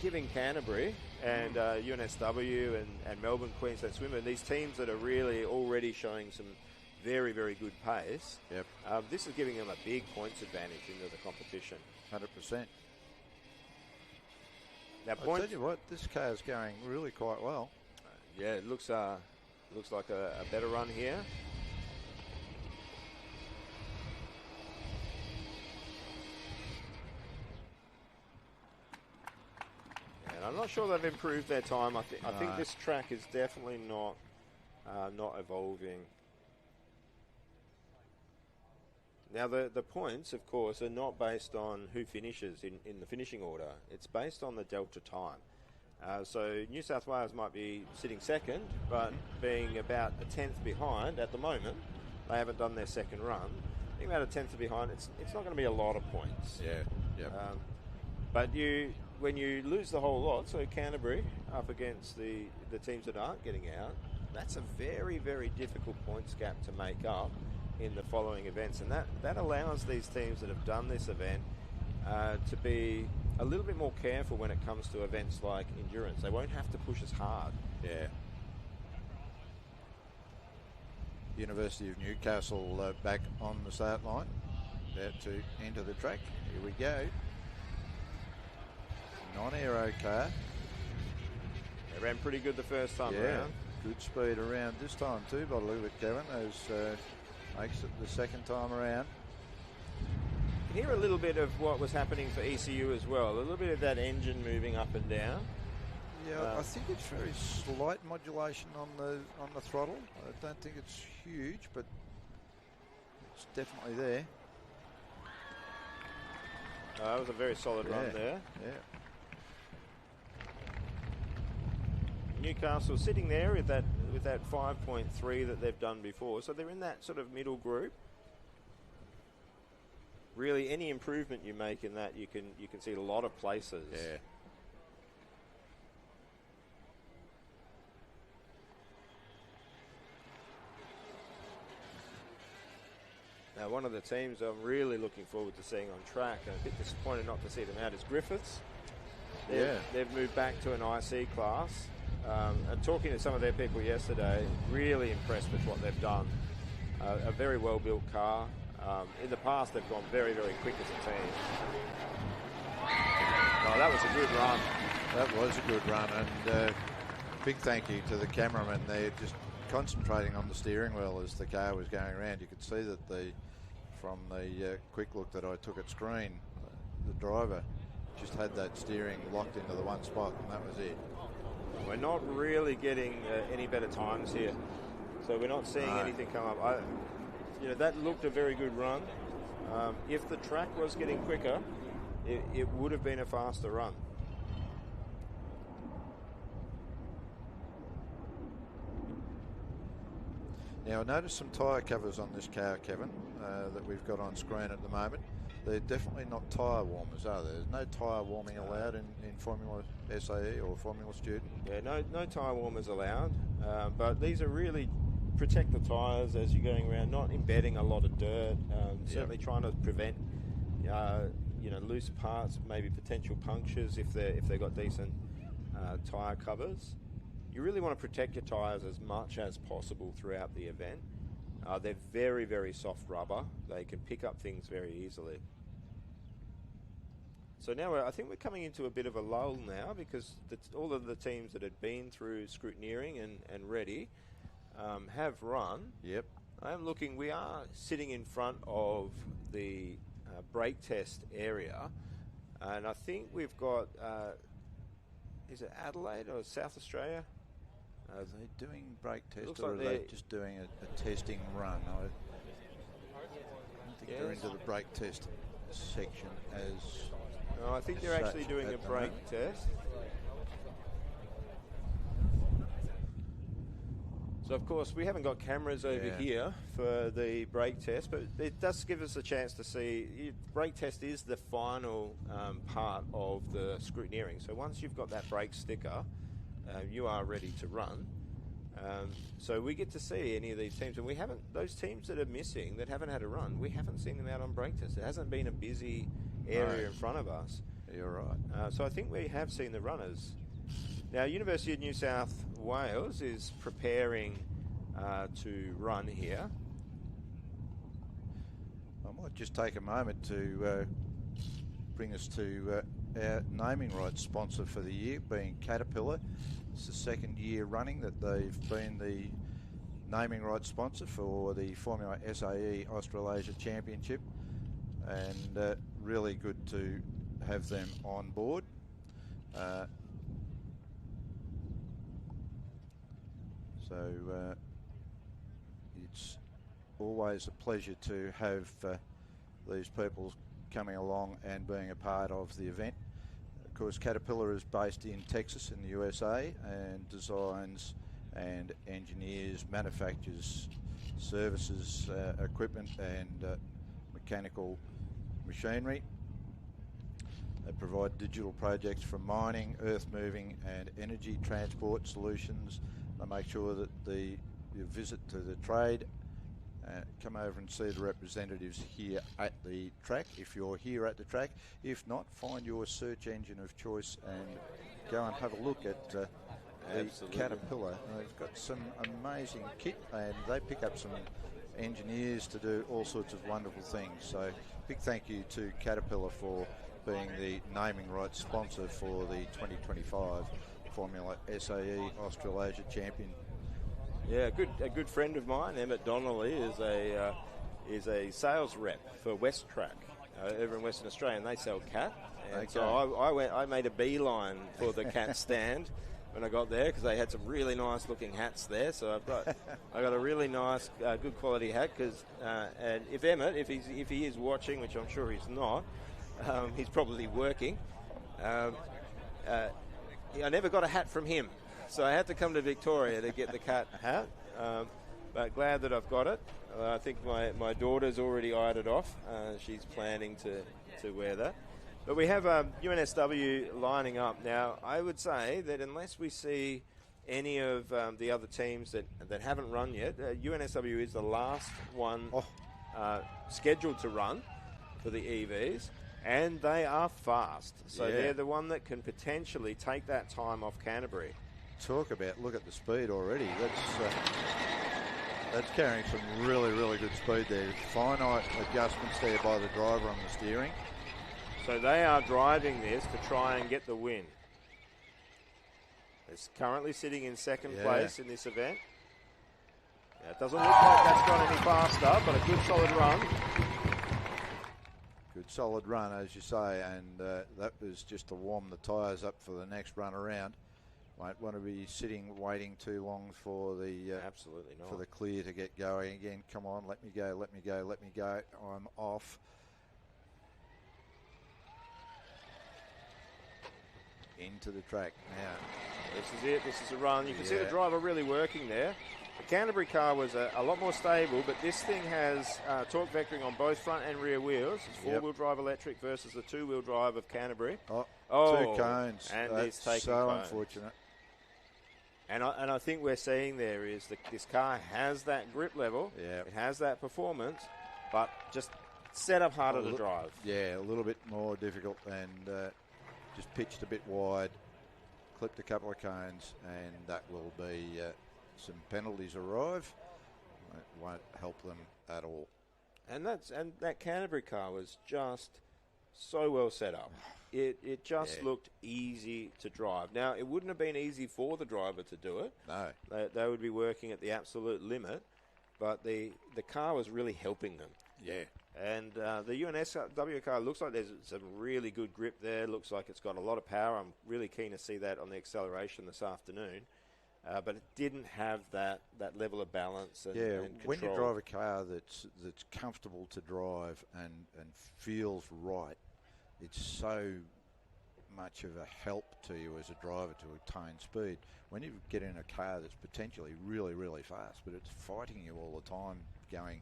giving Canterbury and UNSW and Melbourne Queensland Swimmer, these teams that are really already showing some very, very good pace.
Yep.
This is giving them a big points advantage into the competition.
100%.
Now,
I'll tell you what, this car is going really quite well.
It looks like a better run here. And I'm not sure they've improved their time. I think this track is definitely not evolving. Now, the points, of course, are not based on who finishes in the finishing order. It's based on the delta time. So New South Wales might be sitting second, but being about a tenth behind at the moment, they haven't done their second run. Being about a tenth behind, it's not going to be a lot of points.
Yeah.
But when you lose the whole lot, so Canterbury up against the teams that aren't getting out, that's a very, very difficult points gap to make up in the following events, and that allows these teams that have done this event to be a little bit more careful when it comes to events like endurance. They won't have to push as hard.
Yeah. University of Newcastle back on the start line, about to enter the track. Here we go. Non-aero car.
They ran pretty good the first time around.
Good speed around this time too, by the look of it, Kevin, as makes it the second time around.
You can hear a little bit of what was happening for ECU as well. A little bit of that engine moving up and down.
Yeah, I think it's very slight modulation on the throttle. I don't think it's huge, but it's definitely there.
That was a very solid run there.
Yeah.
Newcastle sitting there with that 5.3 that they've done before, so they're in that sort of middle group. Really, any improvement you make in that, you can see a lot of places.
Yeah.
Now, one of the teams I'm really looking forward to seeing on track, and a bit disappointed not to see them out, is Griffiths. They've moved back to an IC class. And talking to some of their people yesterday, really impressed with what they've done. A very well-built car. In the past, they've gone very, very quick as a team. Oh, that was a good run.
That was a good run, and big thank you to the cameraman. They're just concentrating on the steering wheel as the car was going around. You could see that from the quick look that I took at screen, the driver just had that steering locked into the one spot, and that was it.
We're not really getting any better times here, so we're not seeing anything come up. That looked a very good run. If the track was getting quicker, it would have been a faster run.
Now, I noticed some tyre covers on this car, Kevin, that we've got on screen at the moment. They're definitely not tyre warmers, are there? There's no tyre warming allowed in Formula SAE or Formula Student?
Yeah, no tyre warmers allowed, but these are really protect the tyres as you're going around, not embedding a lot of dirt, certainly trying to prevent loose parts, maybe potential punctures if they've got decent tyre covers. You really want to protect your tyres as much as possible throughout the event. They're very, very soft rubber. They can pick up things very easily. So now I think we're coming into a bit of a lull now, because all of the teams that had been through scrutineering and ready have run.
Yep.
I'm looking, we are sitting in front of the brake test area, and I think we've got, is it Adelaide or South Australia?
Are they doing brake test,
like
or are they just doing a testing run? I don't think they're into the brake test section as...
No, I think they're actually doing a brake test. So, of course, we haven't got cameras over here for the brake test, but it does give us a chance to see. Brake test is the final part of the scrutineering. So once you've got that brake sticker, you are ready to run. So we get to see any of these teams, and we haven't, those teams that are missing, that haven't had a run, we haven't seen them out on brake test. It hasn't been a busy area in front of us.
You're right.
So I think we have seen the runners. Now, University of New South Wales is preparing to run here.
I might just take a moment to bring us to our naming rights sponsor for the year, being Caterpillar. It's the second year running that they've been the naming rights sponsor for the Formula SAE Australasia Championship, and really good to have them on board. So it's always a pleasure to have these people coming along and being a part of the event. Of course, Caterpillar is based in Texas in the USA, and designs and engineers, manufactures, services, equipment and mechanical machinery. They provide digital projects for mining, earth moving and energy transport solutions. They make sure that your visit to the trade, come over and see the representatives here at the track, if you're here at the track. If not, find your search engine of choice and go and have a look at the Caterpillar. They've got some amazing kit, and they pick up some engineers to do all sorts of wonderful things. So big thank you to Caterpillar for being the naming rights sponsor for the 2025 Formula SAE Australasia Champion.
Yeah, a good friend of mine, Emmett Donnelly, is a sales rep for West Track over in Western Australia, and they sell cat. And so I made a beeline for the cat stand when I got there, because they had some really nice looking hats there. So I got a really nice, good quality hat. And if Emmett, if he is watching, which I'm sure he's not, he's probably working. I never got a hat from him, so I had to come to Victoria to get the cat hat. But glad that I've got it. I think my daughter's already eyed it off. She's planning to wear that. But we have UNSW lining up now. I would say that unless we see any of the other teams that haven't run yet, UNSW is the last one scheduled to run for the EVs. And they are fast. So they're the one that can potentially take that time off Canterbury.
Look at the speed already. That's carrying some really, really good speed there. Finite adjustments there by the driver on the steering.
So they are driving this to try and get the win. It's currently sitting in second place in this event. Now, it doesn't look like that's gone any faster, but a good solid run.
Good solid run, as you say, and that was just to warm the tyres up for the next run around. Won't want to be waiting too long for the
absolutely not,
for the clear to get going again. Come on, let me go. I'm off. Into the track now.
This is it. This is a run. You can see the driver really working there. The Canterbury car was a lot more stable, but this thing has torque vectoring on both front and rear wheels. It's four-wheel drive electric versus the two-wheel drive of Canterbury.
Two cones.
And
that's
it's taking
so
cones.
Unfortunate.
And I think we're seeing there is that this car has that grip level.
Yeah.
It has that performance, but just set up harder to drive.
Yeah, a little bit more difficult, and just pitched a bit wide, clipped a couple of cones, and that will be some penalties arrive. It won't help them at all.
And that Canterbury car was just so well set up. It just looked easy to drive. Now, it wouldn't have been easy for the driver to do it.
No.
They would be working at the absolute limit, but the car was really helping them.
Yeah.
And the UNSW car looks like there's some really good grip there. Looks like it's got a lot of power. I'm really keen to see that on the acceleration this afternoon. But it didn't have that level of balance and control.
When you drive a car that's comfortable to drive and feels right, it's so much of a help to you as a driver to attain speed. When you get in a car that's potentially really, really fast, but it's fighting you all the time, going,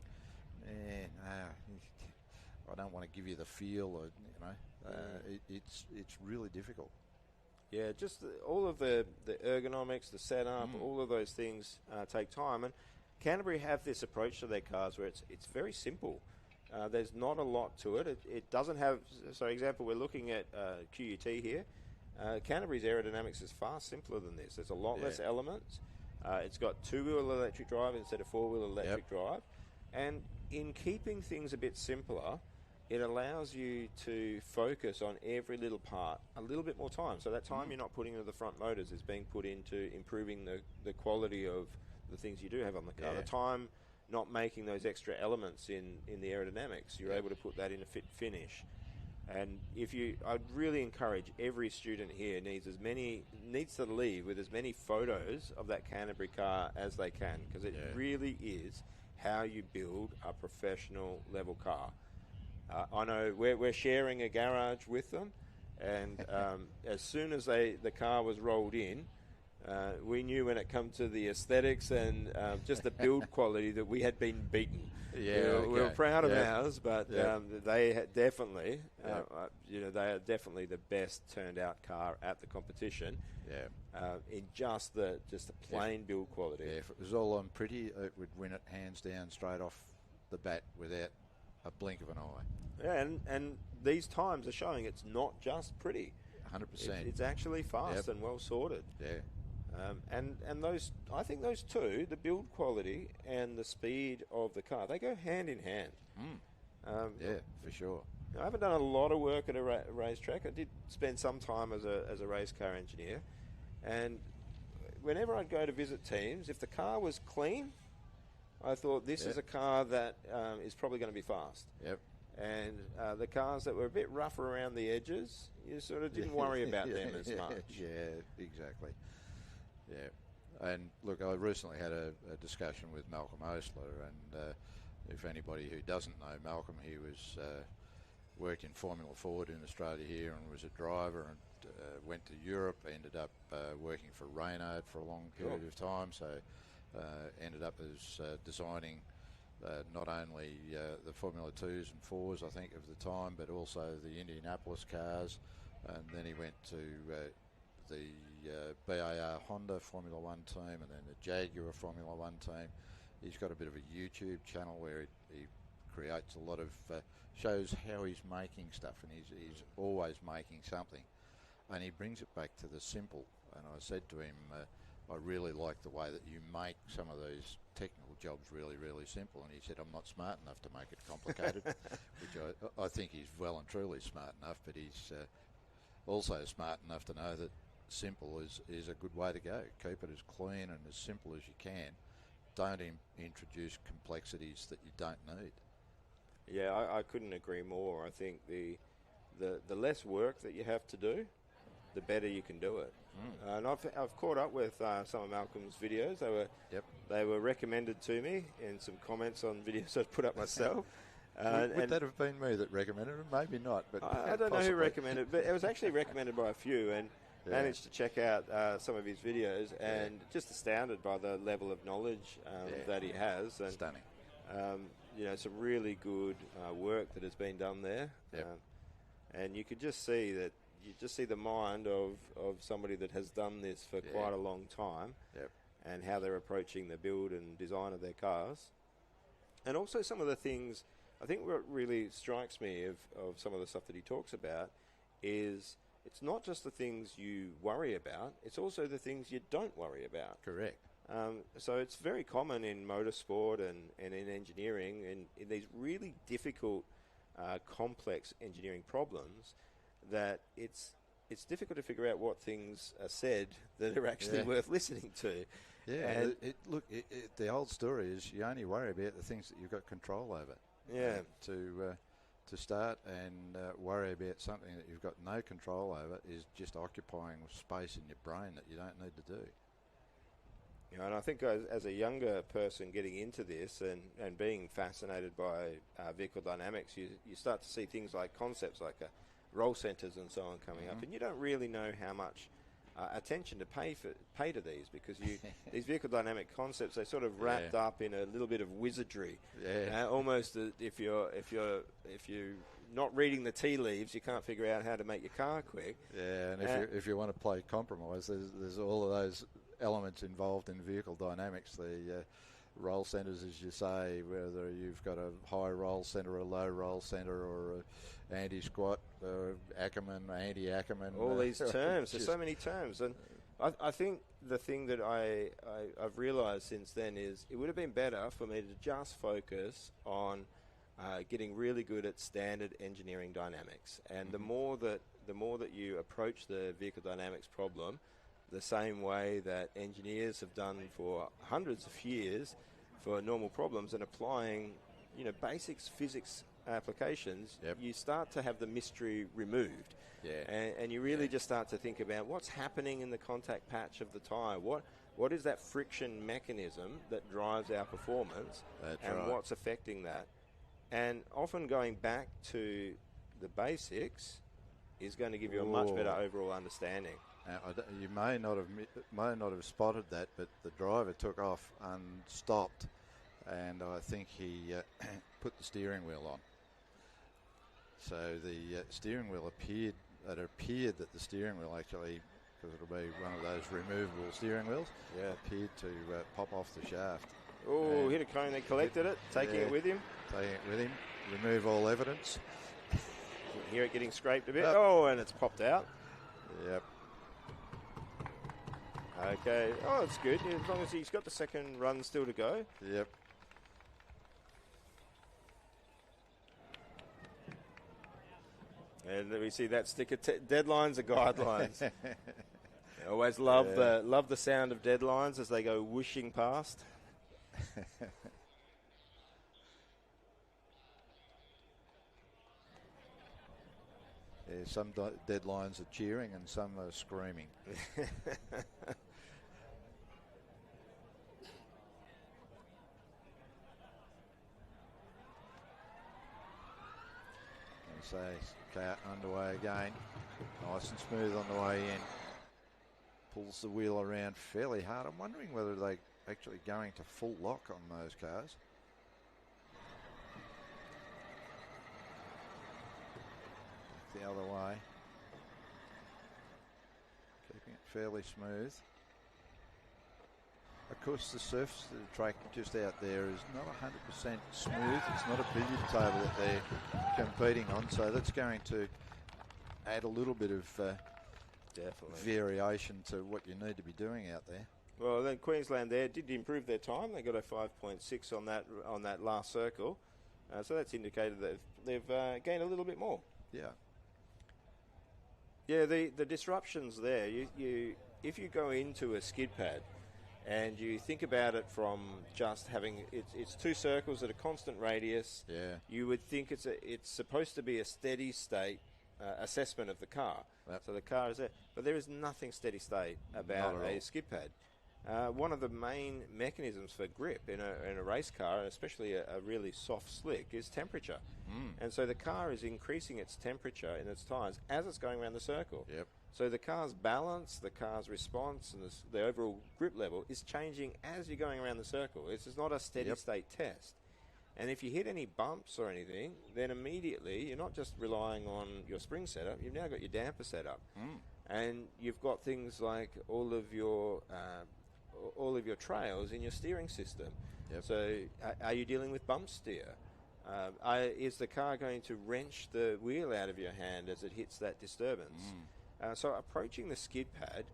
I don't want to give you the feel, or it's really difficult.
Yeah, just all of the ergonomics, the setup, all of those things take time. And Canterbury have this approach to their cars where it's very simple. There's not a lot to it. It doesn't have, so example, we're looking at QUT here. Canterbury's aerodynamics is far simpler than this. There's a lot less elements. It's got two-wheel electric drive instead of four-wheel electric drive. And in keeping things a bit simpler, it allows you to focus on every little part a little bit more time. So that time you're not putting into the front motors is being put into improving the quality of the things you do have on the car. The time not making those extra elements in the aerodynamics, you're able to put that in a fit finish. And I'd really encourage every student here needs to leave with as many photos of that Canterbury car as they can, because it really is how you build a professional level car. I know we're sharing a garage with them, and as soon as the car was rolled in, we knew when it come to the aesthetics and just the build quality that we had been beaten. We were proud of ours, but they definitely, they are definitely the best turned out car at the competition. In just the plain build quality.
Yeah, if it was all on pretty, it would win it hands down straight off the bat without a blink of an eye.
Yeah, and these times are showing it's not just pretty.
100%.
It's actually fast and well sorted.
Yeah.
And those, I think those two, the build quality and the speed of the car, they go hand in hand.
Yeah, for sure.
I haven't done a lot of work at a racetrack. I did spend some time as a race car engineer, and whenever I'd go to visit teams, if the car was clean, I thought this is a car that is probably going to be fast.
Yep.
And the cars that were a bit rougher around the edges, you sort of didn't worry about them as much.
Yeah, exactly. Yeah. And look, I recently had a discussion with Malcolm Osler, and if anybody who doesn't know Malcolm, he was worked in Formula Ford in Australia here and was a driver, and went to Europe, ended up working for Reynard for a long period of time, so ended up as designing not only the Formula 2s and 4s, I think, of the time, but also the Indianapolis cars. And then he went to the BAR Honda Formula 1 team, and then the Jaguar Formula 1 team. He's got a bit of a YouTube channel where he creates a lot of, shows how he's making stuff, and he's always making something. And he brings it back to the simple. And I said to him, I really like the way that you make some of these technical jobs really, really simple. And he said, I'm not smart enough to make it complicated, which I think he's well and truly smart enough, but he's also smart enough to know that simple is a good way to go. Keep it as clean and as simple as you can. Don't introduce complexities that you don't need.
Yeah, I couldn't agree more. I think the less work that you have to do, the better you can do it. And I've caught up with some of Malcolm's videos. They were recommended to me in some comments on videos I've put up myself.
Would that have been me that recommended it? Maybe not, but
I don't know who recommended it, but it was actually recommended by a few, and managed to check out some of his videos, and just astounded by the level of knowledge that he has. And,
stunning.
Some really good work that has been done there. And you could just see that. You just see the mind of somebody that has done this for quite a long time, and how they're approaching the build and design of their cars. And also some of the things I think what really strikes me of some of the stuff that he talks about is it's not just the things you worry about, it's also the things you don't worry about.
Correct.
So it's very common in motorsport and in engineering and in these really difficult, complex engineering problems that it's difficult to figure out what things are said that are actually worth listening to.
Yeah, and the old story is you only worry about the things that you've got control over.
Yeah.
To start and worry about something that you've got no control over is just occupying space in your brain that you don't need to do.
You know, and I think as a younger person getting into this and being fascinated by vehicle dynamics, you start to see things like concepts like roll centers and so on coming up, and you don't really know how much attention to pay to these because these vehicle dynamic concepts, they're sort of wrapped up in a little bit of wizardry.
Yeah.
Almost if you're not reading the tea leaves, you can't figure out how to make your car quick.
Yeah, and if you want to play compromise, there's all of those elements involved in vehicle dynamics. The roll centers, as you say, whether you've got a high roll center, a low roll center, or a anti-squat, Ackerman, anti-Ackerman.
All these terms. There's so many terms. And I think the thing that I've realised since then is it would have been better for me to just focus on getting really good at standard engineering dynamics. And the more that you approach the vehicle dynamics problem the same way that engineers have done for hundreds of years for normal problems and applying, basics physics applications, you start to have the mystery removed. Yeah. And you really just start to think about what's happening in the contact patch of the tyre. What is that friction mechanism that drives our performance? What's affecting that? And often going back to the basics is going to give you a much better overall understanding.
You may not have spotted that, but the driver took off and stopped, and I think he put the steering wheel on. So the steering wheel appeared that the steering wheel actually, because it'll be one of those removable steering wheels, appeared to pop off the shaft.
Oh, hit a cone, they collected it, taking it with him.
Taking it with him, remove all evidence.
You can hear it getting scraped a bit. Oh, and it's popped out.
Yep.
Okay. Oh, that's good. As long as he's got the second run still to go.
Yep.
And we see that sticker. Deadlines are guidelines. I always love the sound of deadlines as they go whooshing past.
Some deadlines are cheering and some are screaming. So car underway again, nice and smooth on the way in. Pulls the wheel around fairly hard. I'm wondering whether they're actually going to full lock on those cars. The other way, keeping it fairly smooth. Of course, the surface of the track just out there is not 100% smooth. It's not a billiard table that they're competing on, so that's going to add a little bit of variation to what you need to be doing out there.
Well, then Queensland there did improve their time. They got a 5.6 on that last circle, so that's indicated that they've gained a little bit more.
Yeah.
Yeah, the disruptions there. If you go into a skid pad and you think about it from just having it's two circles at a constant radius, you would think it's supposed to be a steady state assessment of the car.
Yep.
So the car is there, but there is nothing steady state about a skid pad. One of the main mechanisms for grip in a race car, and especially a really soft slick, is temperature. And so the car is increasing its temperature in its tyres as it's going around the circle.
Yep.
So the car's balance, the car's response, and the overall grip level is changing as you're going around the circle. This is not a steady state test. And if you hit any bumps or anything, then immediately you're not just relying on your spring setup, you've now got your damper setup. And you've got things like all of your trails in your steering system. Yep. So are you dealing with bump steer? Is the car going to wrench the wheel out of your hand as it hits that disturbance? So approaching the skid pad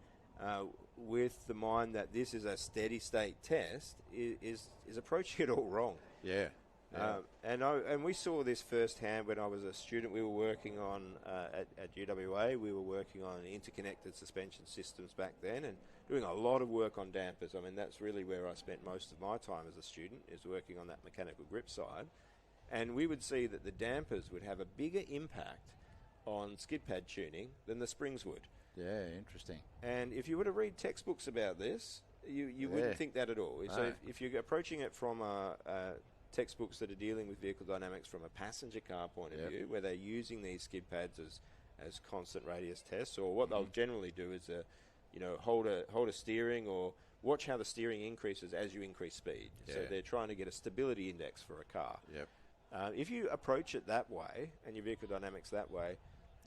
with the mind that this is a steady state test is approaching it all wrong.
Yeah.
And we saw this firsthand when I was a student. We were working on at UWA. We were working on interconnected suspension systems back then, and doing a lot of work on dampers. I mean, that's really where I spent most of my time as a student, is working on that mechanical grip side. And we would see that the dampers would have a bigger impact on skid pad tuning than the springs would.
Yeah, interesting.
And if you were to read textbooks about this, you wouldn't think that at all. No. So if you're approaching it from textbooks that are dealing with vehicle dynamics from a passenger car point of view, where they're using these skid pads as constant radius tests, or what they'll generally do is hold a steering, or watch how the steering increases as you increase speed. Yeah. So they're trying to get a stability index for a car. Yep. If you approach it that way, and your vehicle dynamics that way,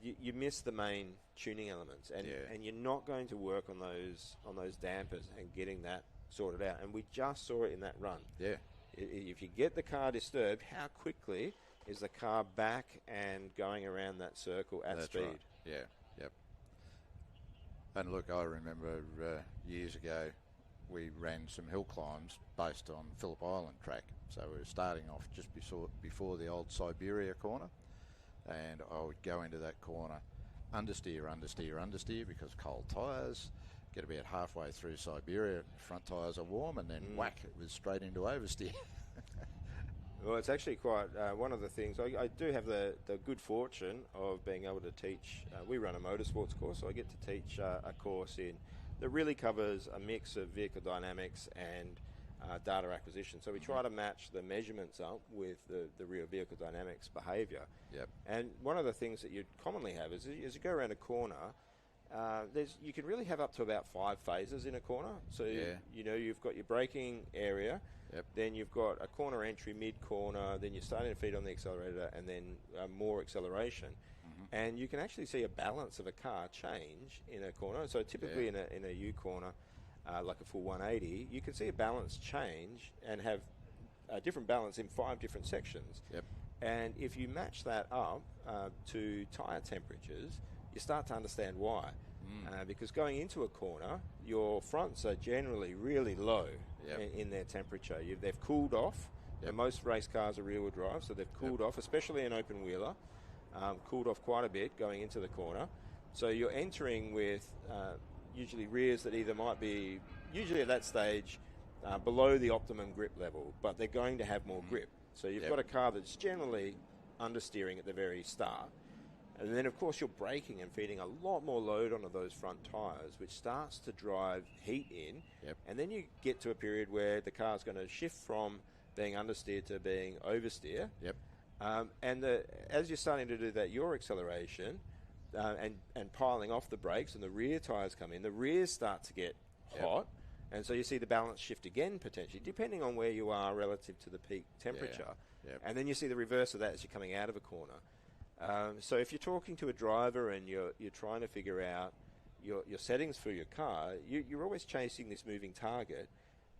you miss the main tuning elements, and you're not going to work on those dampers and getting that sorted out. And we just saw it in that run. Yeah. If you get the car disturbed, how quickly is the car back and going around that circle at speed?
Right. Yeah. Yep. And look, I remember years ago we ran some hill climbs based on Phillip Island track. So we were starting off just before the old Siberia corner, and I would go into that corner, understeer because cold tyres. Get about halfway through Siberia, front tyres are warm, and then whack, it was straight into oversteer.
Well, it's actually quite one of the things. I do have the good fortune of being able to teach. We run a motorsports course, so I get to teach a course that really covers a mix of vehicle dynamics and data acquisition. So we try to match the measurements up with the real vehicle dynamics behaviour. Yep. And one of the things that you'd commonly have is as you go around a corner, you can really have up to about 5 phases in a corner. So you've got your braking area, then you've got a corner entry, mid-corner, then you're starting to feed on the accelerator, and then more acceleration. And you can actually see a balance of a car change in a corner. So typically in a U corner, like a full 180, you can see a balance change and have a different balance in 5 different sections. Yep. And if you match that up to tyre temperatures, you start to understand why. Because going into a corner, your fronts are generally really low in their temperature. They've cooled off. And most race cars are rear-wheel drive, so they've cooled off, especially an open-wheeler, cooled off quite a bit going into the corner. So you're entering with usually rears that either might be, usually at that stage, below the optimum grip level, but they're going to have more grip. So you've got a car that's generally understeering at the very start. And then, of course, you're braking and feeding a lot more load onto those front tyres, which starts to drive heat in. Yep. And then you get to a period where the car's going to shift from being understeer to being oversteer. Yep. As you're starting to do that, your acceleration and piling off the brakes, and the rear tyres come in, the rears start to get hot. And so you see the balance shift again, potentially, depending on where you are relative to the peak temperature. Yep. And then you see the reverse of that as you're coming out of a corner. So if you're talking to a driver and you're trying to figure out your settings for your car, you're always chasing this moving target,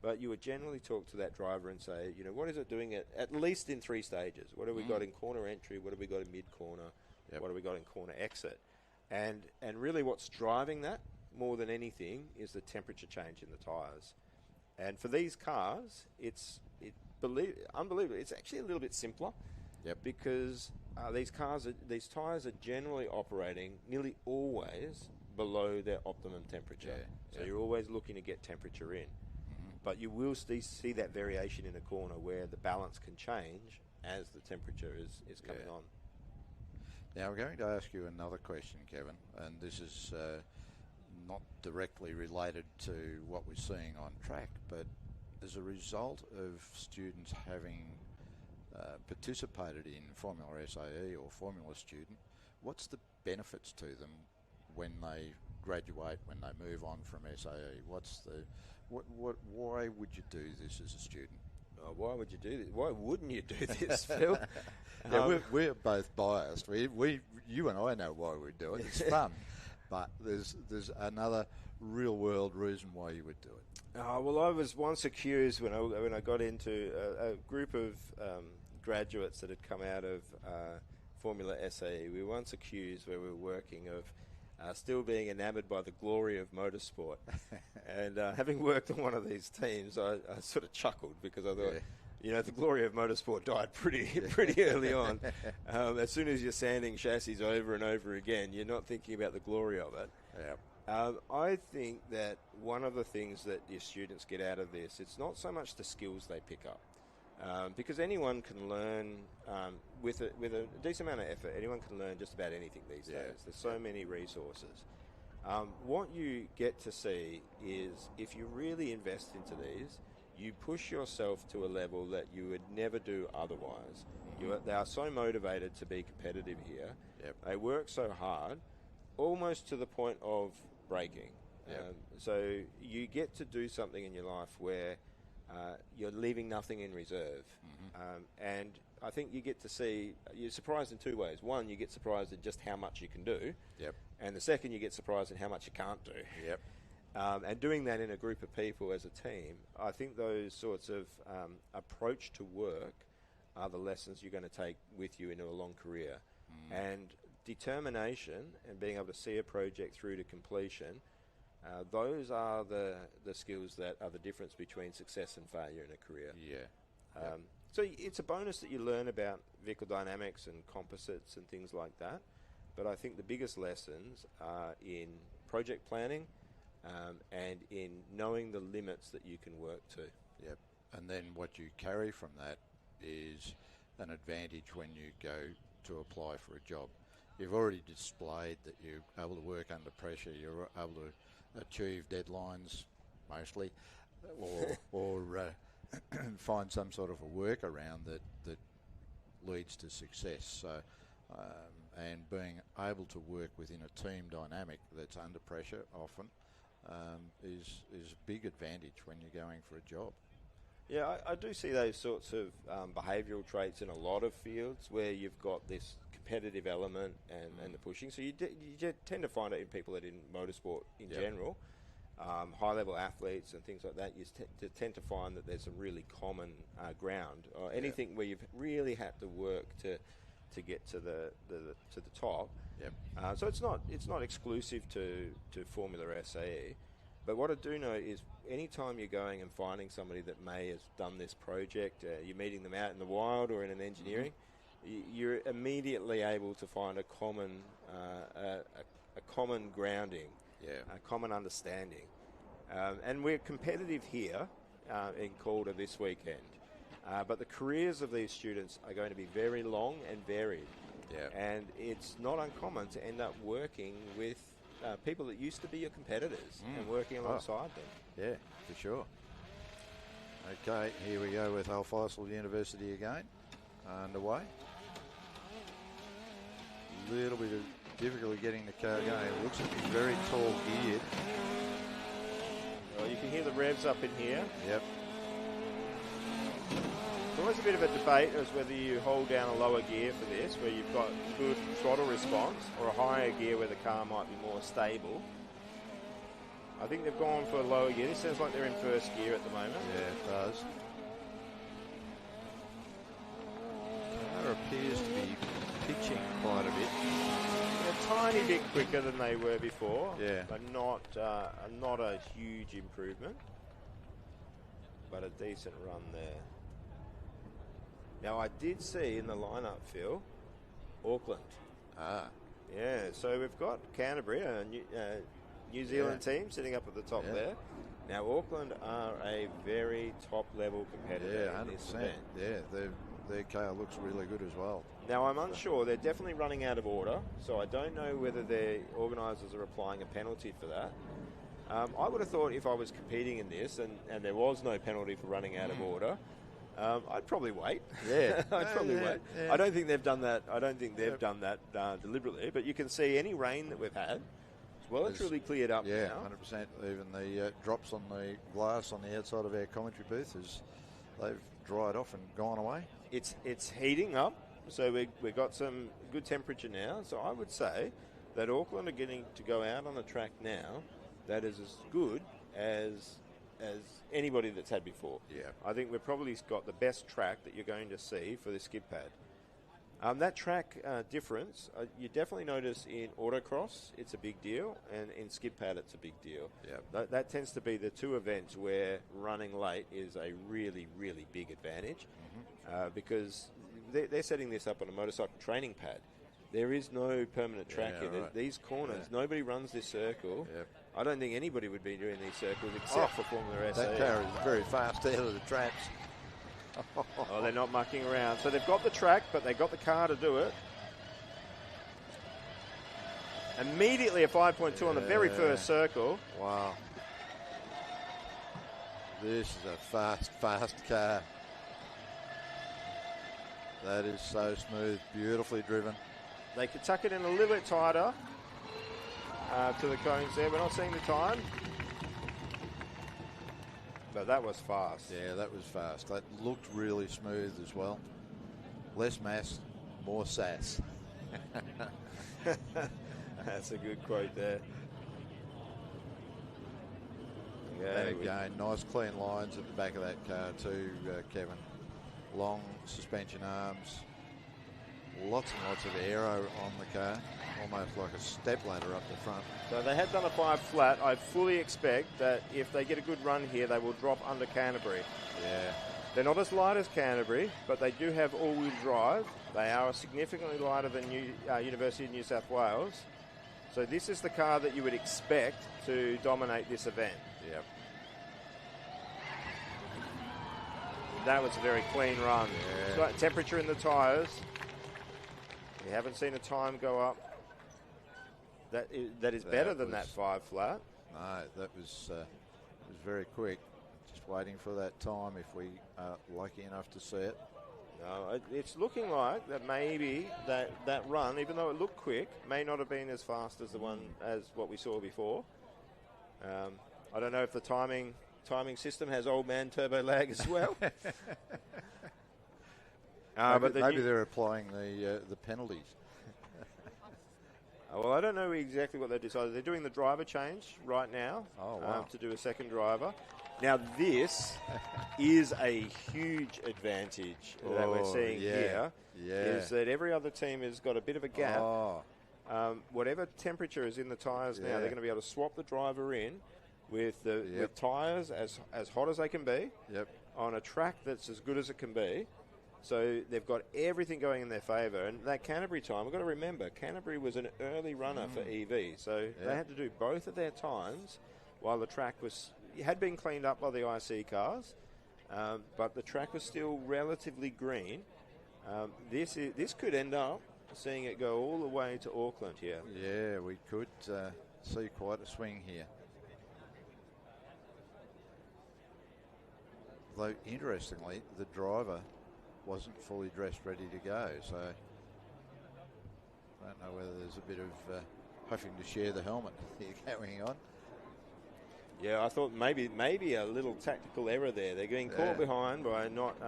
but you would generally talk to that driver and say, what is it doing at least in 3 stages? What have we got in corner entry? What have we got in mid-corner? Yep. What have we got in corner exit? And really what's driving that more than anything is the temperature change in the tyres. And for these cars, unbelievable. It's actually a little bit simpler. Yep. Because these tyres are generally operating nearly always below their optimum temperature. So you're always looking to get temperature in. But you will see that variation in a corner where the balance can change as the temperature is coming on.
Now we're going to ask you another question, Kevin, and this is not directly related to what we're seeing on track, but as a result of students having participated in Formula SAE or Formula Student, what's the benefits to them when they graduate, when they move on from SAE? Why would you do this as a student?
Why would you do this? Why wouldn't you do this, Phil?
We're both biased. You and I know why we do it. It's fun, but there's another real world reason why you would do it.
Well, I was once accused when I got into a group of graduates that had come out of Formula SAE, we were once accused where we were working of still being enamoured by the glory of motorsport. And having worked on one of these teams, I sort of chuckled because I thought, the glory of motorsport died pretty early on. As soon as you're sanding chassis over and over again, you're not thinking about the glory of it.
Yeah.
I think that one of the things that your students get out of this, it's not so much the skills they pick up. Because anyone can learn, with a decent amount of effort, anyone can learn just about anything these days. There's so many resources. What you get to see is if you really invest into these, you push yourself to a level that you would never do otherwise. They are so motivated to be competitive here.
Yep.
They work so hard, almost to the point of breaking.
Yep.
So you get to do something in your life where you're leaving nothing in reserve. And I think you get to see, you're surprised in two ways. One, you get surprised at just how much you can do.
Yep.
And the second, you get surprised at how much you can't do.
Yep.
And doing that in a group of people as a team, I think those sorts of approach to work are the lessons you're going to take with you into a long career. And determination and being able to see a project through to completion, those are the skills that are the difference between success and failure in a career.
Yeah.
So it's a bonus that you learn about vehicle dynamics and composites and things like that. But I think the biggest lessons are in project planning and in knowing the limits that you can work to.
Yep. And then what you carry from that is an advantage when you go to apply for a job. You've already displayed that you're able to work under pressure, you're able to achieve deadlines mostly, or find some sort of a workaround that leads to success. So, and being able to work within a team dynamic that's under pressure often is a big advantage when you're going for a job.
Yeah, I do see those sorts of behavioural traits in a lot of fields where you've got this competitive element and the pushing. So you tend to find it in people that in motorsport in general, high-level athletes and things like that. You tend to find that there's a really common ground. Anything where you've really had to work to get to the top.
Yep.
So it's not exclusive to Formula SAE. But what I do know is any time you're going and finding somebody that may have done this project, you're meeting them out in the wild or in an engineering, you're immediately able to find a common grounding, a common understanding. And we're competitive here in Calder this weekend. But the careers of these students are going to be very long and varied.
Yeah.
And it's not uncommon to end up working with people that used to be your competitors and working alongside them.
Yeah, for sure. Okay, here we go with Al Faisal University again, underway. Little bit of difficulty getting the car going. It looks to be very tall geared.
Well, you can hear the revs up in here.
Yep.
There's always a bit of a debate as whether you hold down a lower gear for this, where you've got good throttle response, or a higher gear where the car might be more stable. I think they've gone for a lower gear. This sounds like they're in first gear at the moment.
Yeah, it does. The car appears to be pitching quite a bit.
A tiny bit quicker than they were before.
Yeah.
But not a huge improvement. But a decent run there. Now, I did see in the lineup, Phil, Auckland. Yeah, so we've got Canterbury, a New Zealand team sitting up at the top there. Now, Auckland are a very top-level competitor in this event.
Yeah, their car looks really good as well.
Now, I'm unsure. They're definitely running out of order, so I don't know whether their organisers are applying a penalty for that. I would have thought if I was competing in this and there was no penalty for running out of order, I'd probably wait.
Yeah,
I'd probably wait.
Yeah.
I don't think they've done that. I don't think they've done that deliberately. But you can see any rain that we've had. Well, it's really cleared up
now. 100%. Even the drops on the glass on the outside of our commentary booth they've dried off and gone away.
It's heating up, so we've got some good temperature now. So I would say that Auckland are getting to go out on a track now that is as good as as anybody that's had before.
Yeah.
I think we've probably got the best track that you're going to see for the skid pad. That track difference, you definitely notice in autocross, it's a big deal, and in skid pad, it's a big deal.
Yeah.
That tends to be the two events where running late is a really, really big advantage, because they're setting this up on a motorcycle training pad. There is no permanent track here.
Right.
These corners, nobody runs this circle.
Yep.
I don't think anybody would be doing these circles except for Formula SAE.
That car is very fast out of the traps.
Oh, they're not mucking around. So they've got the track, but they've got the car to do it. Immediately a 5.2 on the very first circle.
Wow. This is a fast car. That is so smooth, beautifully driven.
They could tuck it in a little bit tighter to the cones there. We're not seeing the time. But that was fast.
Yeah, that was fast. That looked really smooth as well. Less mass, more sass.
That's a good quote there.
And again, nice clean lines at the back of that car too, Kevin. Long suspension arms. Lots and lots of aero on the car. Almost like a stepladder up the front.
So they had done a 5 flat. I fully expect that if they get a good run here, they will drop under Canterbury.
Yeah.
They're not as light as Canterbury, but they do have all-wheel drive. They are significantly lighter than University of New South Wales. So this is the car that you would expect to dominate this event.
Yep.
That was a very clean run.
Yeah.
So temperature in the tyres. We haven't seen a time go up. That is better than that 5 flat.
No, that was very quick. Just waiting for that time if we are lucky enough to see it.
No, it's looking like that maybe that run, even though it looked quick, may not have been as fast as the one as what we saw before. I don't know if the timing system has old man turbo lag as well.
Maybe they're applying the penalties.
Well, I don't know exactly what they decided. They're doing the driver change right now.
Oh, wow.
To do a second driver. Now, this is a huge advantage that we're seeing here.
Yeah.
Is that every other team has got a bit of a gap.
Oh.
Whatever temperature is in the tyres now,
Yeah.
they're going to be able to swap the driver in with tyres as hot as they can be.
Yep.
On a track that's as good as it can be. So they've got everything going in their favour. And that Canterbury time, we've got to remember, Canterbury was an early runner for EV. So they had to do both of their times while the track had been cleaned up by the IC cars, but the track was still relatively green. This could end up seeing it go all the way to Auckland here.
Yeah, we could see quite a swing here. Though, interestingly, the driver wasn't fully dressed, ready to go. So I don't know whether there's a bit of having to share the helmet here going on.
Yeah, I thought maybe a little tactical error there. They're getting caught behind by not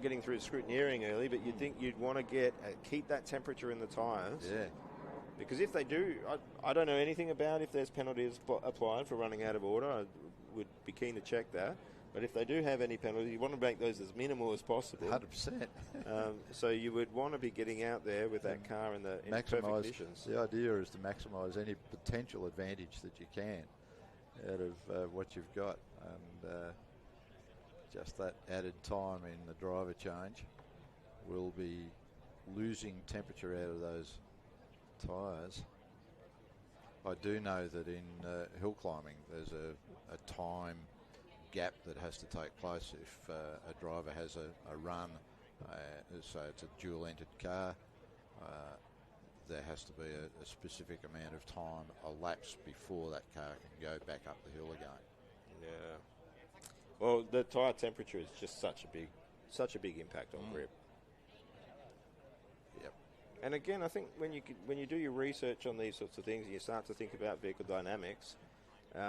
getting through scrutineering early, but you'd think you'd want to keep that temperature in the tyres.
Yeah.
Because if they do, I don't know anything about if there's penalties applied for running out of order. I would be keen to check that. But if they do have any penalties, you want to make those as minimal as possible.
100%.
So you would want to be getting out there with that car in perfect conditions.
The idea is to maximise any potential advantage that you can out of what you've got. And just that added time in the driver change will be losing temperature out of those tyres. I do know that in hill climbing there's a time gap that has to take place if a driver has a run, so it's a dual-entered car. There has to be a specific amount of time elapsed before that car can go back up the hill again.
Yeah. Well, the tyre temperature is just such a big impact on grip.
Yep.
And again, I think when you do your research on these sorts of things and you start to think about vehicle dynamics,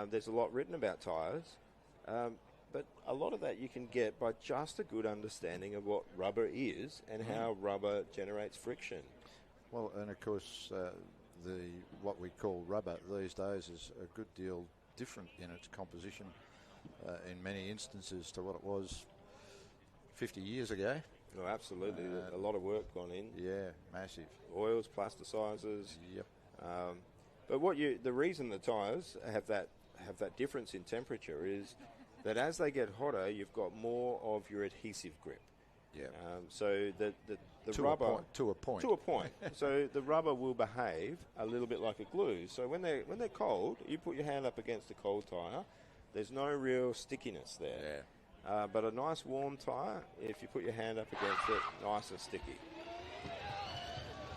there's a lot written about tyres. But a lot of that you can get by just a good understanding of what rubber is and how rubber generates friction.
Well, and of course, what we call rubber these days is a good deal different in its composition in many instances to what it was 50 years ago.
Oh, absolutely. A lot of work gone in.
Yeah, massive.
Oils, plasticizers.
Yep.
But the reason the tyres have that difference in temperature is that as they get hotter, you've got more of your adhesive grip.
Yeah.
So the
to
rubber
to a point.
So the rubber will behave a little bit like a glue. So when they're cold, you put your hand up against a cold tyre. There's no real stickiness there.
Yeah.
But a nice warm tyre, if you put your hand up against it, nice and sticky.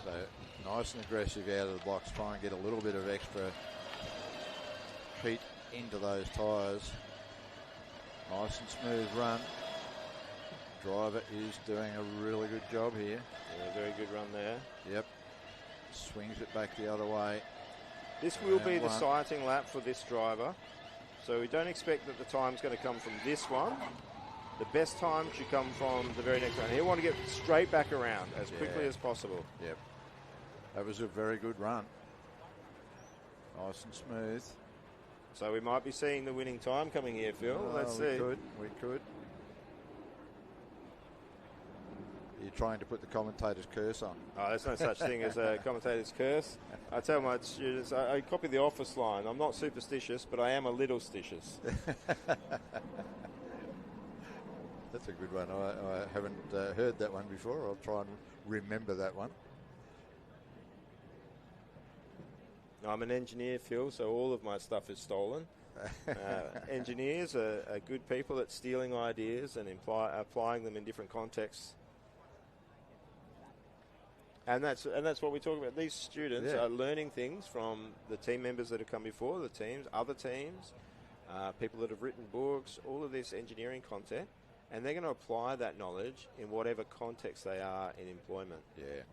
So nice and aggressive out of the blocks, try and get a little bit of extra heat into those tyres. Nice and smooth run. Driver is doing a really good job here.
Yeah, very good run there.
Yep. Swings it back the other way.
This will be the sighting lap for this driver. So we don't expect that the time's going to come from this one. The best time should come from the very next one. He'll want to get straight back around as quickly as possible.
Yep. That was a very good run. Nice and smooth.
So we might be seeing the winning time coming here, Phil. Let's see.
We could. You're trying to put the commentator's curse on.
Oh, there's no such thing as a commentator's curse. I tell my students, I copy the office line. I'm not superstitious, but I am a little stitious.
That's a good one. I haven't heard that one before. I'll try and remember that one.
I'm an engineer, Phil, so all of my stuff is stolen. Engineers are good people at stealing ideas and applying them in different contexts. And that's what we talk about. These students are learning things from the team members that have come before, the teams, other teams, people that have written books, all of this engineering content, and they're going to apply that knowledge in whatever context they are in employment.
Yeah.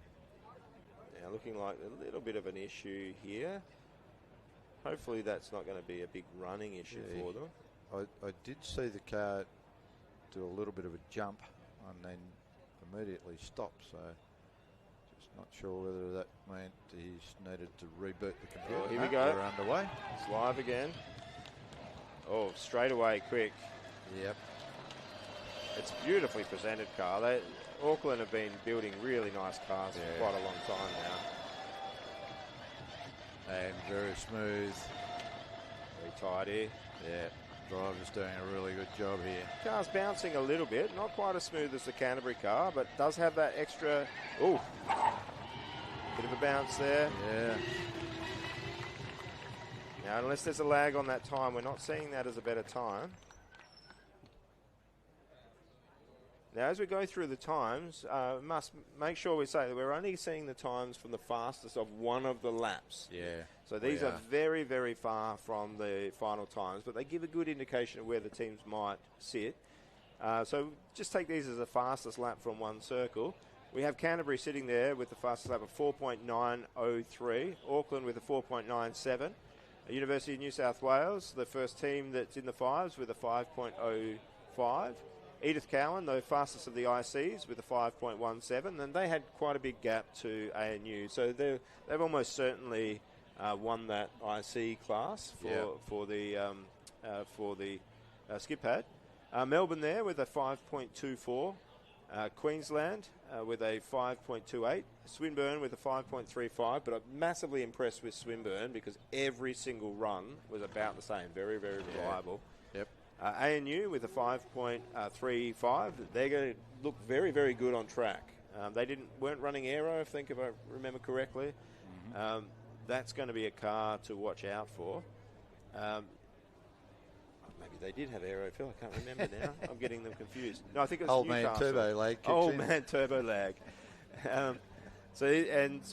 Now, looking like a little bit of an issue here. Hopefully that's not going to be a big running issue for them.
I did see the car do a little bit of a jump and then immediately stop, so just not sure whether that meant he's needed to reboot the computer.
Oh, here we go.
We're underway.
It's live again. Oh, straight away, quick.
Yep.
It's a beautifully presented car. Auckland have been building really nice cars for quite a long time now.
And very smooth.
Very tidy.
Yeah, driver's doing a really good job here.
Car's bouncing a little bit. Not quite as smooth as the Canterbury car, but does have that extra... Ooh. Bit of a bounce there.
Yeah.
Now, unless there's a lag on that time, we're not seeing that as a better time. Now, as we go through the times, we must make sure we say that we're only seeing the times from the fastest of one of the laps.
Yeah.
So these are very, very far from the final times, but they give a good indication of where the teams might sit. So just take these as the fastest lap from one circle. We have Canterbury sitting there with the fastest lap of 4.903, Auckland with a 4.97, University of New South Wales, the first team that's in the fives with a 5.05. Edith Cowan, the fastest of the ICs, with a 5.17, and they had quite a big gap to ANU. So they've almost certainly won that IC class for the skid pad. Melbourne there with a 5.24. Queensland with a 5.28. Swinburne with a 5.35. But I'm massively impressed with Swinburne because every single run was about the same. Very, very reliable.
Yep.
ANU with a 5.35. They're going to look very, very good on track. They weren't running aero, if I remember correctly.
Mm-hmm.
That's going to be a car to watch out for. Maybe they did have aero, Phil. I can't remember now. I'm getting them confused. No, I think it was
Old
Newcastle.
Man turbo lag.
Old man turbo lag. So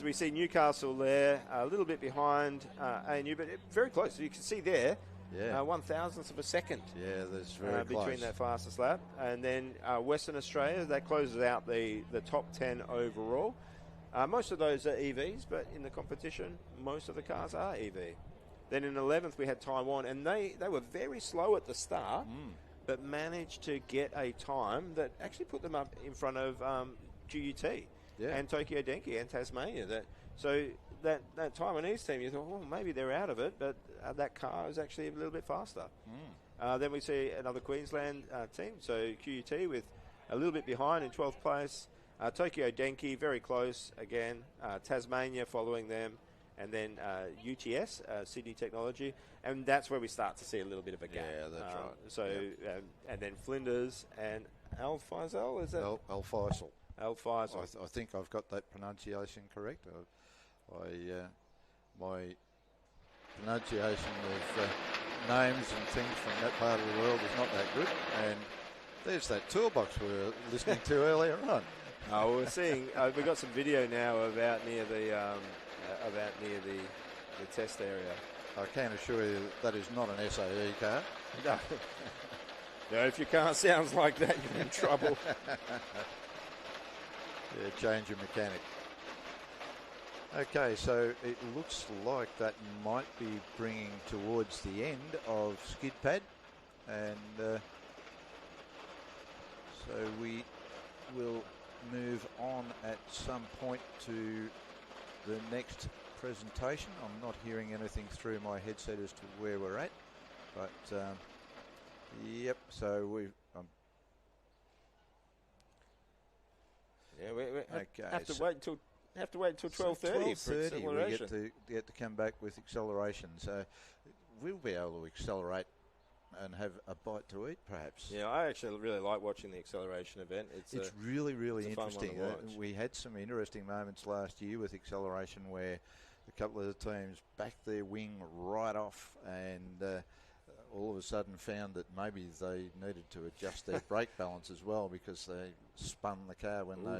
we see Newcastle there, a little bit behind ANU, but very close. So you can see there. 1,000th of a second.
Yeah, that's very close.
Between that fastest lap. And then Western Australia, that closes out the top 10 overall. Most of those are EVs, but in the competition, most of the cars are EV. Then in 11th, we had Taiwan, and they were very slow at the start, but managed to get a time that actually put them up in front of GUT and Tokyo Denki and Tasmania. That Taiwanese team, you thought, maybe they're out of it, but that car is actually a little bit faster. Then we see another Queensland team, so QUT with a little bit behind in 12th place. Tokyo Denki very close again. Tasmania following them, and then UTS, Sydney Technology, and that's where we start to see a little bit of a gap.
Yeah, that's right.
So, and then Flinders and Al Faisal, is that?
Al Faisal.
Al Faisal.
I think I've got that pronunciation correct. My pronunciation of names and things from that part of the world is not that good. And there's that toolbox we were listening to earlier on.
Oh, we're seeing. We've got some video now about near the test area.
I can assure you that is not an SAE car.
No. No, if your car sounds like that, you're in trouble.
Yeah, change your mechanic. Okay, so it looks like that might be bringing towards the end of skid pad, and so we will move on at some point to the next presentation. I'm not hearing anything through my headset as to where we're at, but yep. So we
we
okay,
have to wait until 12:30 for acceleration.
We get to come back with acceleration. So we'll be able to accelerate and have a bite to eat, perhaps.
Yeah, I actually really like watching the acceleration event.
It's really interesting.
We
We had some interesting moments last year with acceleration where a couple of the teams backed their wing right off and all of a sudden found that maybe they needed to adjust their brake balance as well because they spun the car when they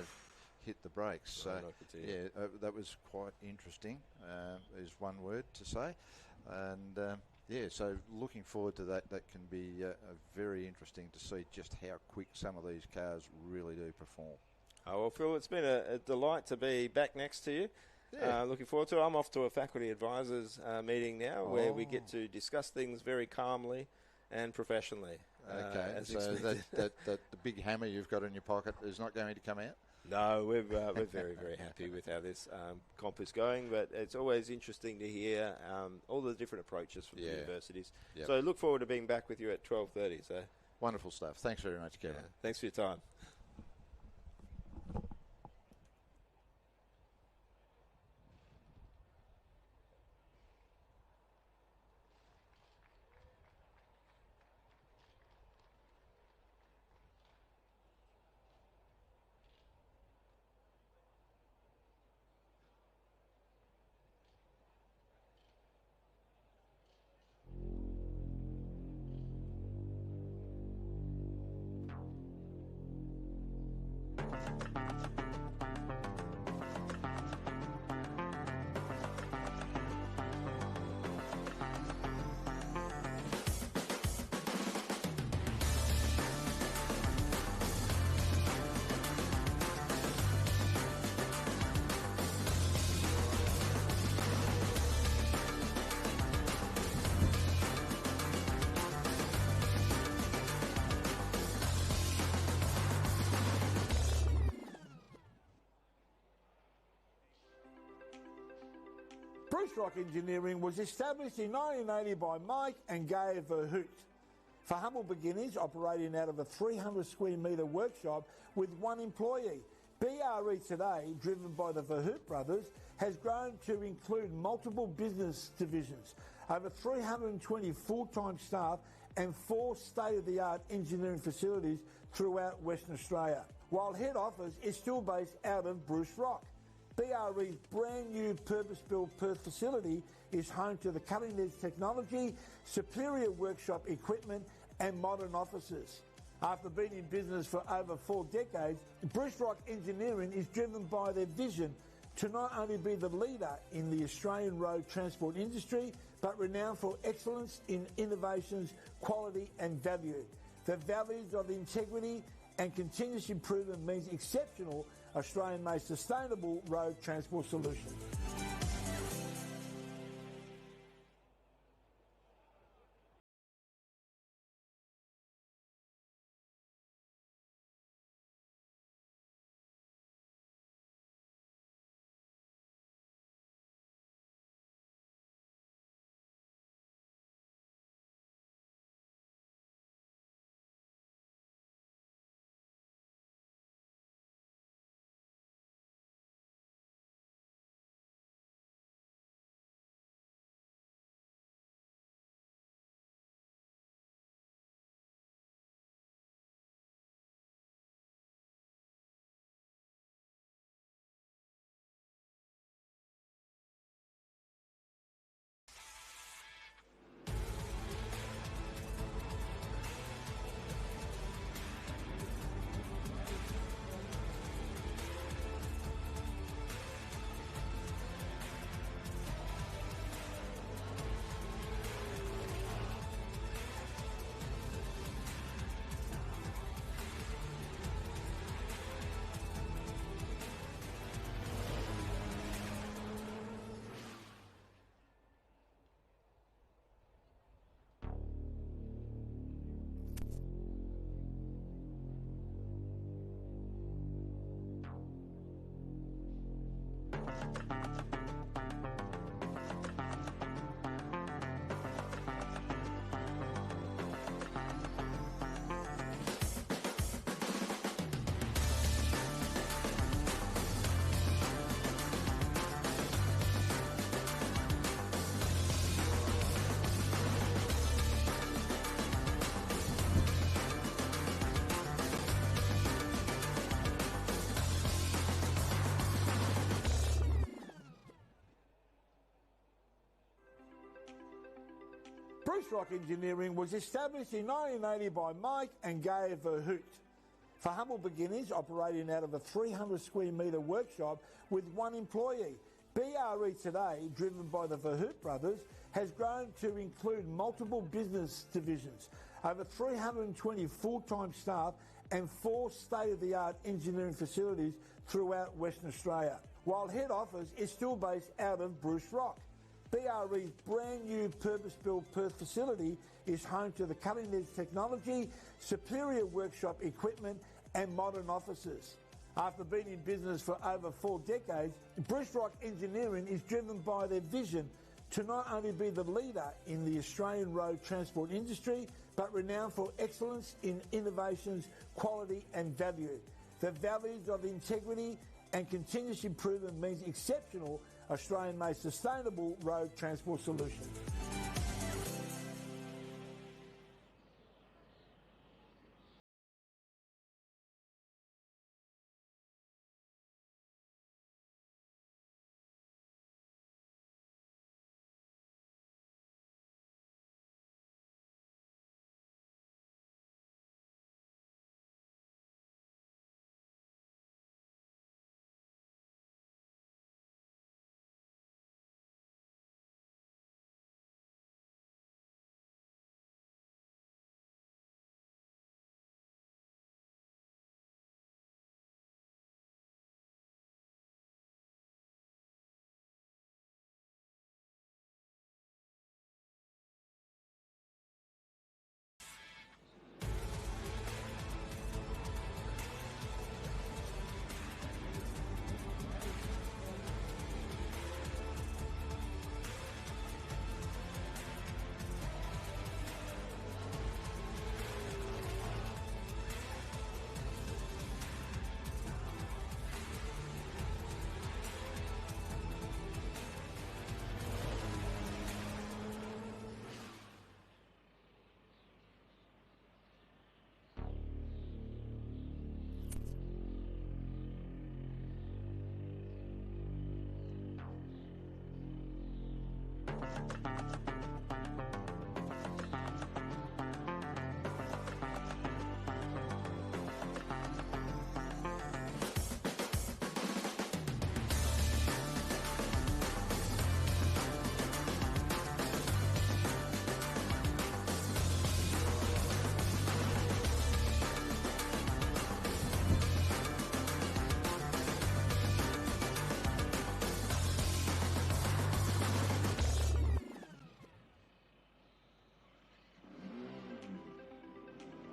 hit the brakes. So, that was quite interesting, is one word to say. And so looking forward to that. That can be very interesting to see just how quick some of these cars really do perform.
Oh, well, Phil, it's been a delight to be back next to you.
Yeah.
Looking forward to it. I'm off to a faculty advisors meeting now where we get to discuss things very calmly and professionally.
Okay, so that the big hammer you've got in your pocket is not going to come out?
No, we're very, very happy with how this comp is going, but it's always interesting to hear all the different approaches from the universities.
Yep.
So look forward to being back with you at 12:30. So
wonderful stuff. Thanks very much, Kevin.
Thanks for your time.
Bruce Rock Engineering was established in 1980 by Mike and Gay Verhoot. For humble beginnings, operating out of a 300 square metre workshop with one employee, BRE today, driven by the Verhoot brothers, has grown to include multiple business divisions, over 320 full-time staff and 4 state-of-the-art engineering facilities throughout Western Australia, while head office is still based out of Bruce Rock. BRE's brand new purpose-built Perth facility is home to the cutting-edge technology, superior workshop equipment and modern offices. After being in business for over 4 decades, Bruce Rock Engineering is driven by their vision to not only be the leader in the Australian road transport industry, but renowned for excellence in innovations, quality and value. The values of integrity and continuous improvement means exceptional Australian-made sustainable road transport solutions. Bruce Rock Engineering was established in 1980 by Mike and Gay Verhoot. For humble beginnings, operating out of a 300 square metre workshop with one employee, BRE today, driven by the Verhoot brothers, has grown to include multiple business divisions, over 320 full-time staff and 4 state-of-the-art engineering facilities throughout Western Australia, while head office is still based out of Bruce Rock. BRE's brand new purpose-built Perth facility is home to the cutting-edge technology, superior workshop equipment and modern offices. After being in business for over 4 decades, Bruce Rock Engineering is driven by their vision to not only be the leader in the Australian road transport industry, but renowned for excellence in innovations, quality and value. The values of integrity and continuous improvement means exceptional Australian-made sustainable road transport solutions.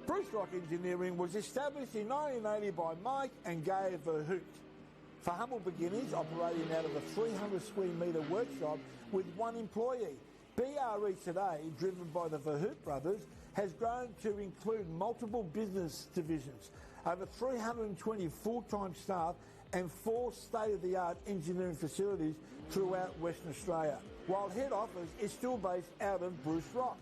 Bruce Rock Engineering was established in 1980 by Mike and Gay Verhoot. For humble beginnings, operating out of a 300 square metre workshop with one employee, BRE today, driven by the Verhoot brothers, has grown to include multiple business divisions, over 320 full-time staff and 4 state-of-the-art engineering facilities throughout Western Australia, while head office is still based out of Bruce Rock.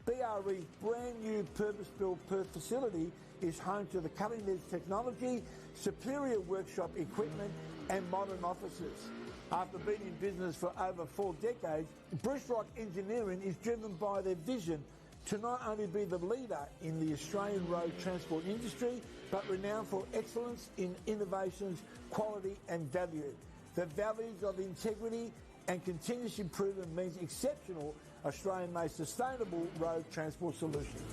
BRE's brand new purpose-built Perth facility is home to the cutting-edge technology, superior workshop equipment and modern offices. After being in business for over 4 decades, Bruce Rock Engineering is driven by their vision to not only be the leader in the Australian road transport industry, but renowned for excellence in innovations, quality and value. The values of integrity and continuous improvement means exceptional Australian-made sustainable road transport solutions.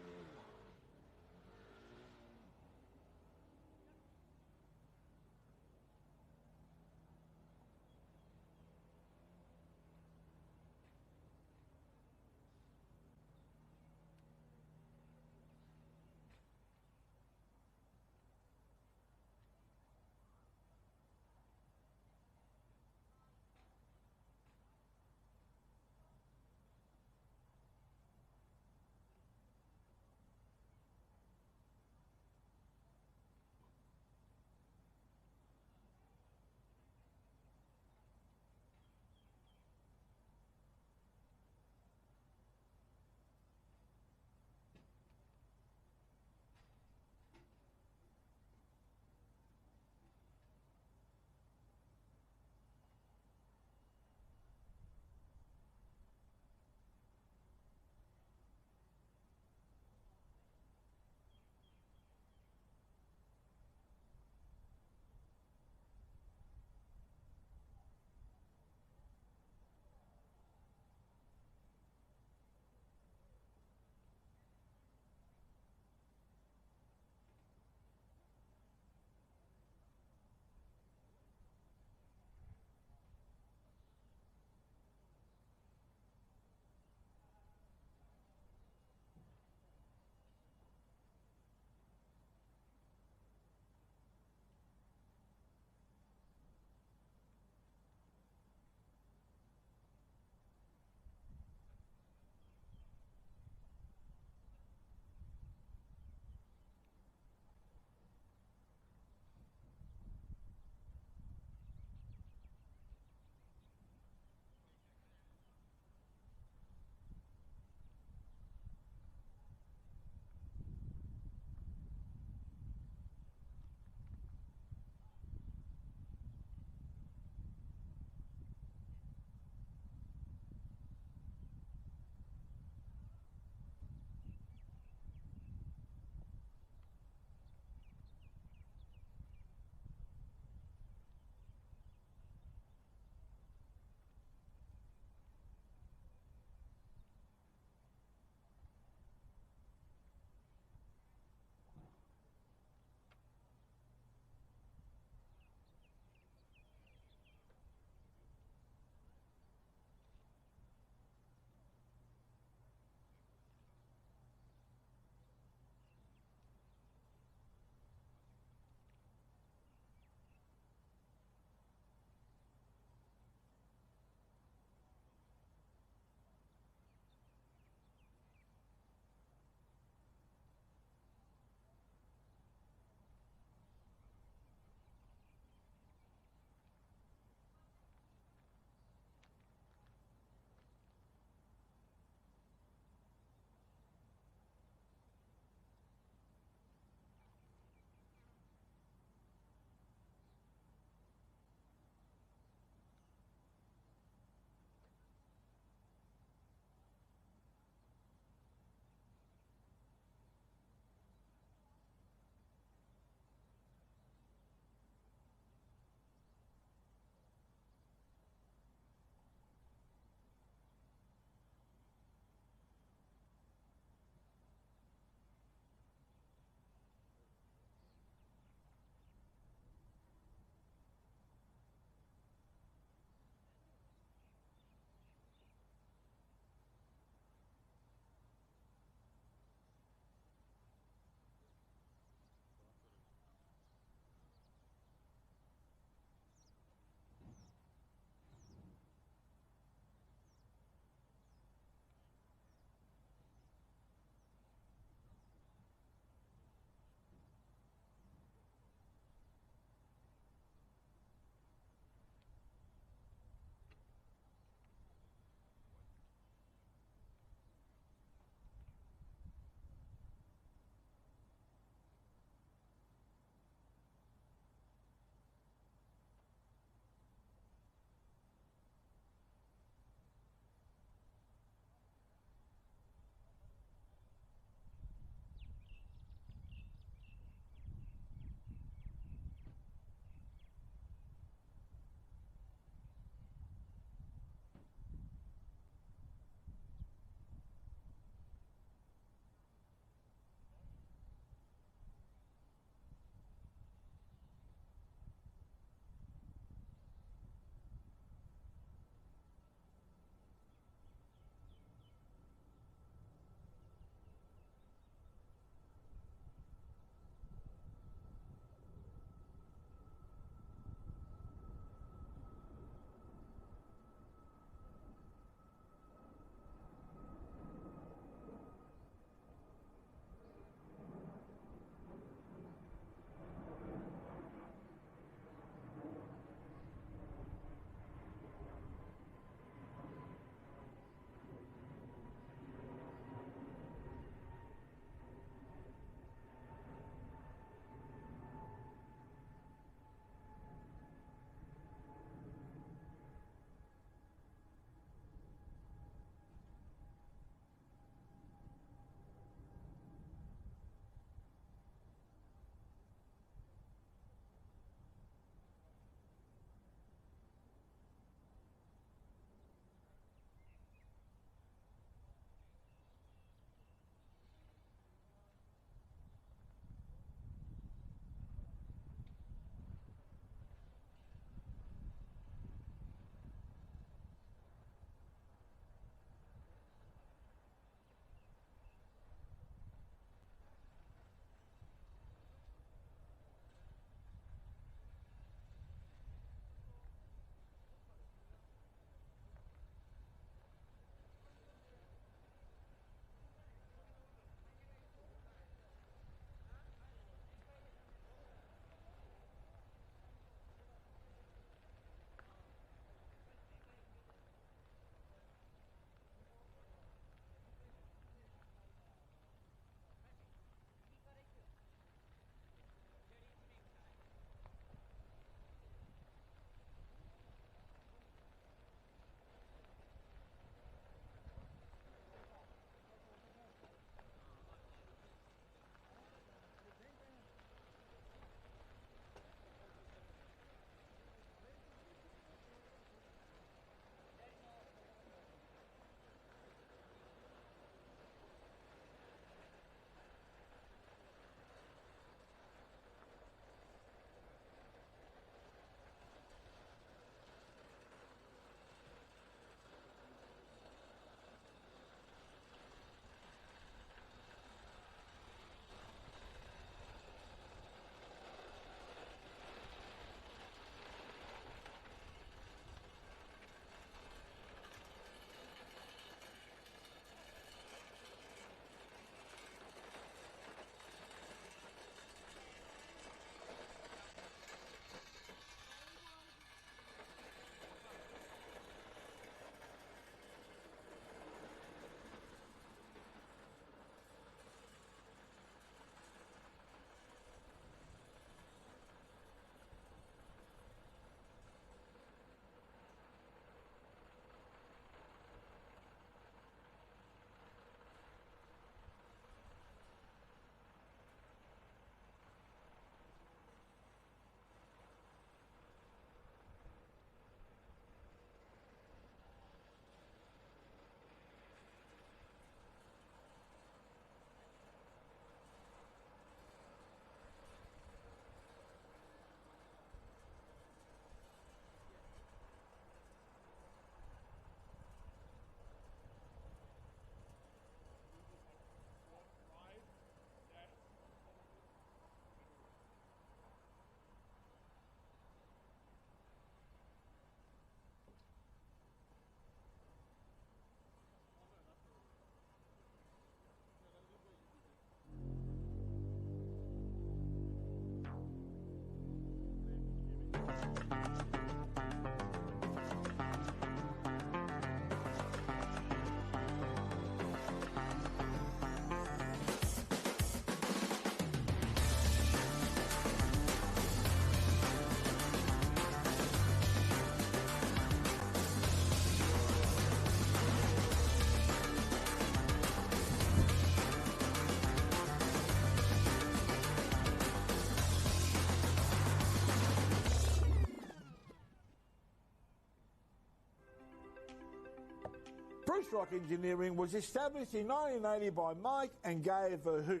Bruce Rock Engineering was established in 1980 by Mike and Gay Verhoot.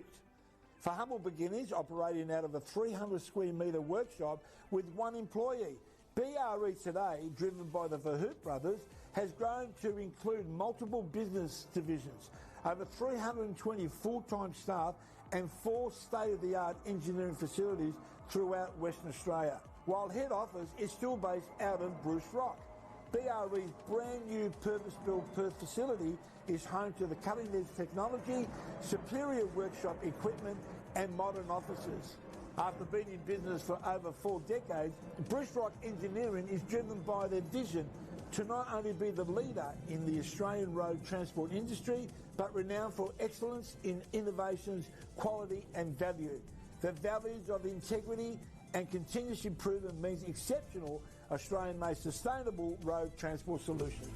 For humble beginners, operating out of a 300 square metre workshop with one employee. BRE today, driven by the Verhoot brothers, has grown to include multiple business divisions, over 320 full-time staff and 4 state-of-the-art engineering facilities throughout Western Australia, while head office is still based out of Bruce Rock. BRE's brand new purpose-built Perth facility is home to the cutting-edge technology, superior workshop equipment and modern offices. After being in business for over 4 decades, Bruce Rock Engineering is driven by their vision to not only be the leader in the Australian road transport industry, but renowned for excellence in innovations, quality and value. The values of integrity and continuous improvement means exceptional Australian-made sustainable road transport solutions.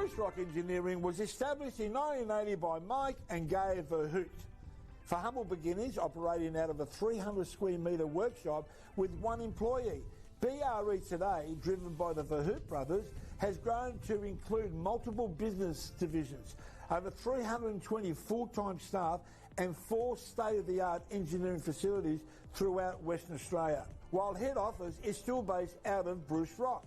Bruce Rock Engineering was established in 1980 by Mike and Gay Verhoot. For humble beginners, operating out of a 300 square metre workshop with one employee. BRE today, driven by the Verhoot brothers, has grown to include multiple business divisions, over 320 full-time staff and 4 state-of-the-art engineering facilities throughout Western Australia, while head office is still based out of Bruce Rock.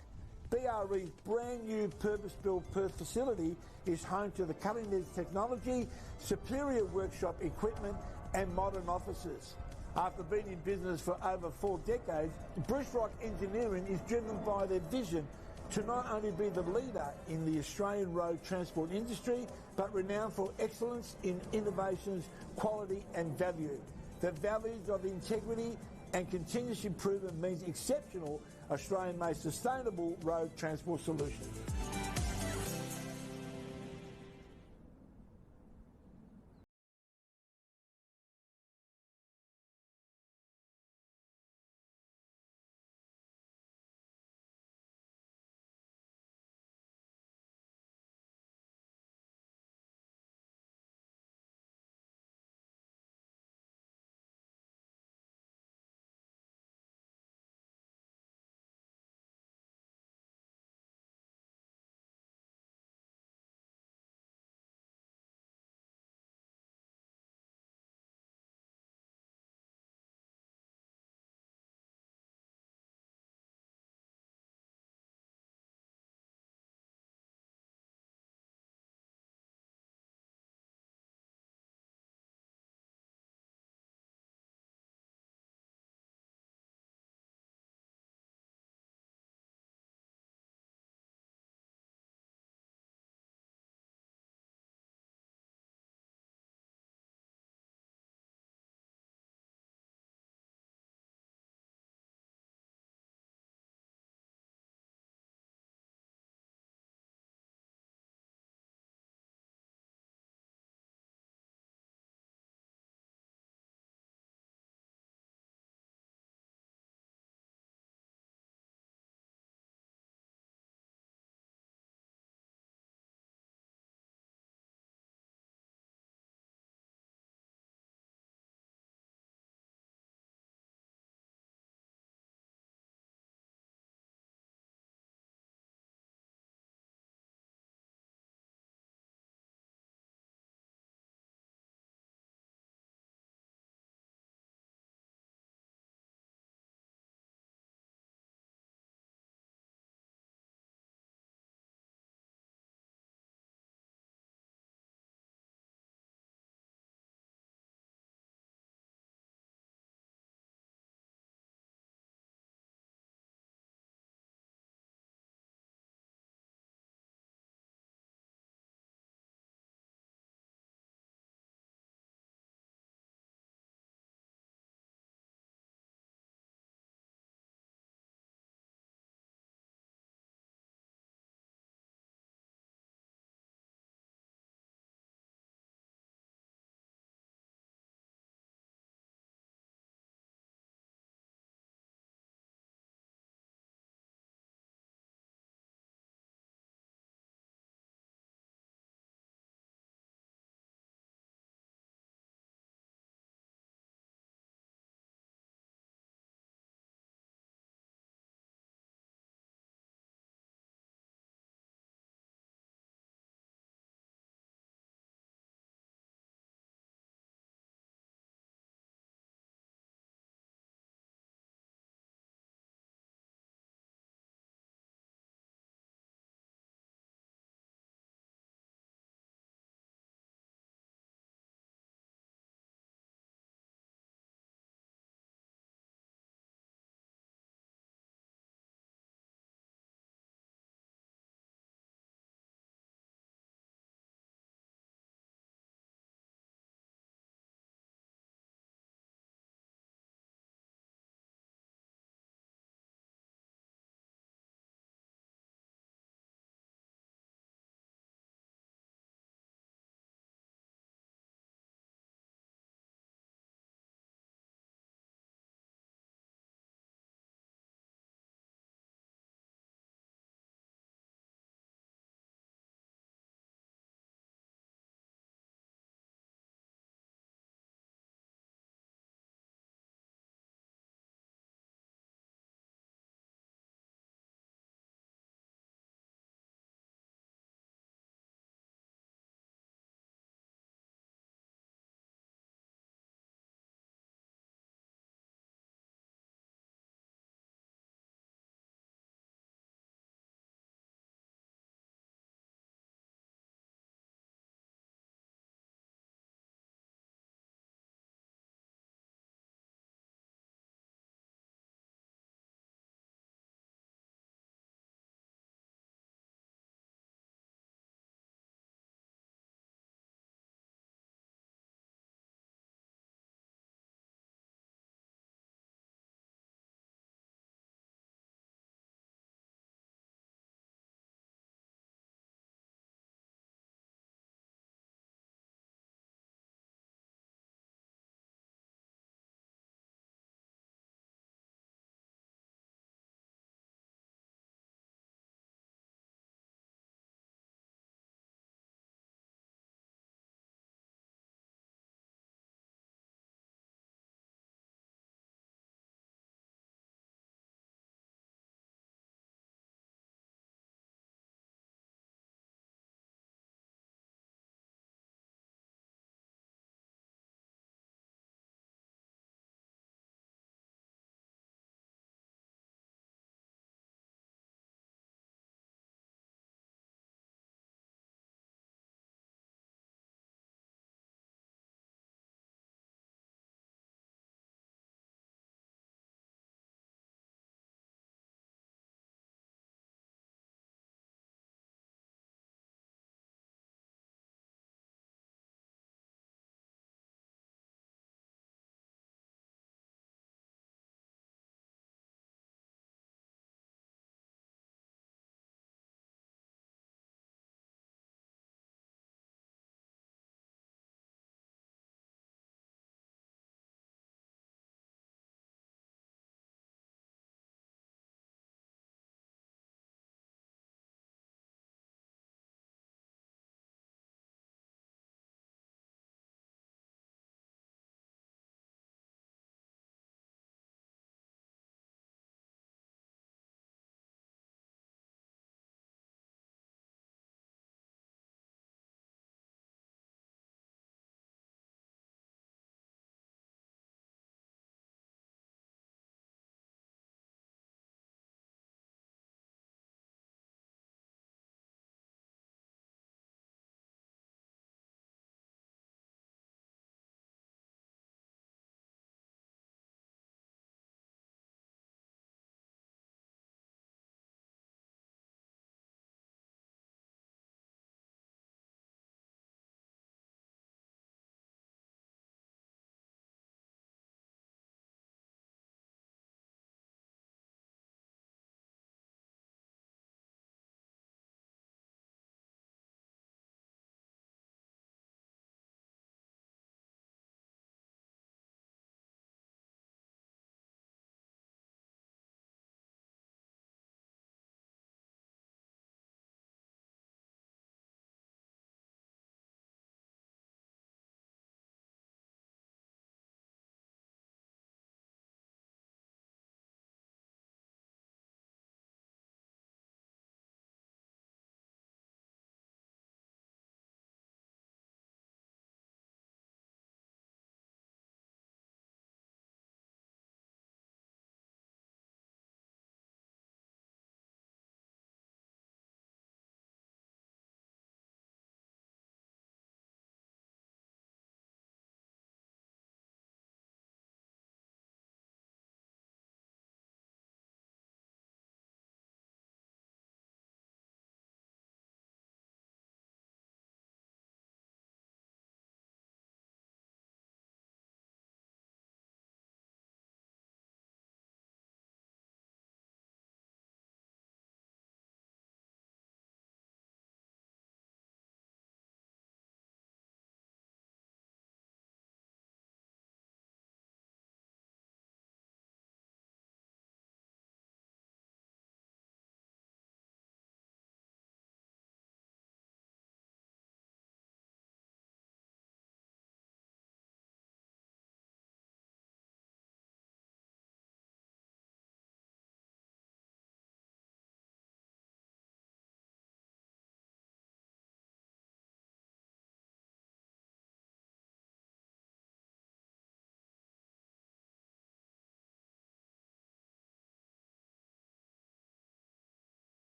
BRE's brand new purpose-built Perth facility is home to the cutting-edge technology, superior workshop equipment and modern offices. After being in business for over 4 decades, Bruce Rock Engineering is driven by their vision to not only be the leader in the Australian road transport industry, but renowned for excellence in innovations, quality and value. The values of integrity and continuous improvement means exceptional Australian-made sustainable road transport solutions.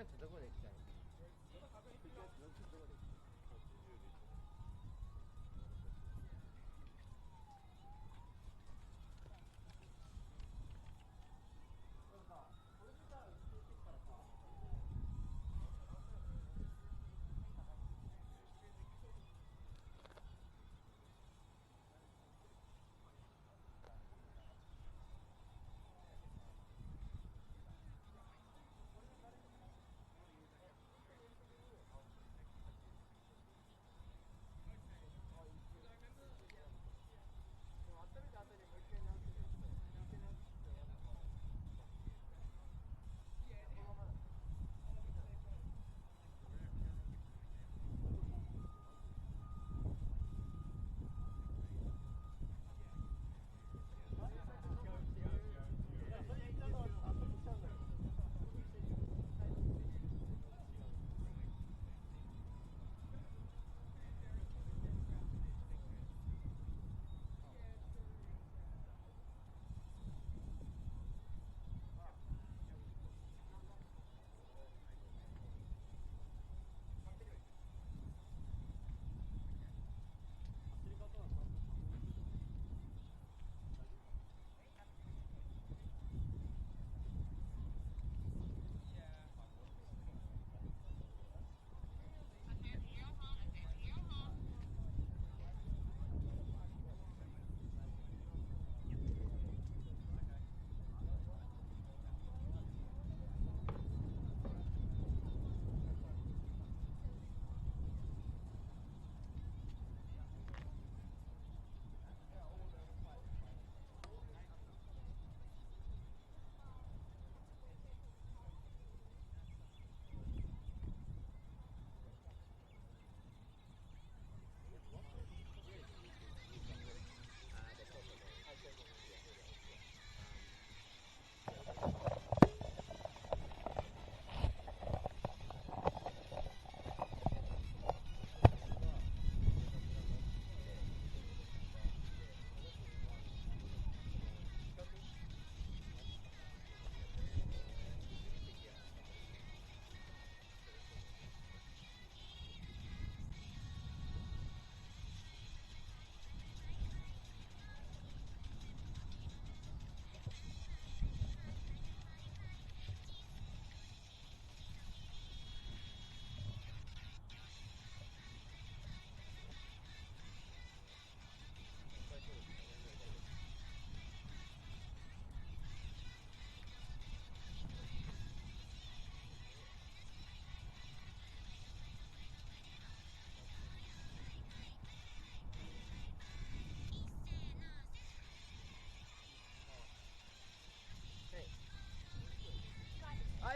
やつどこで来たの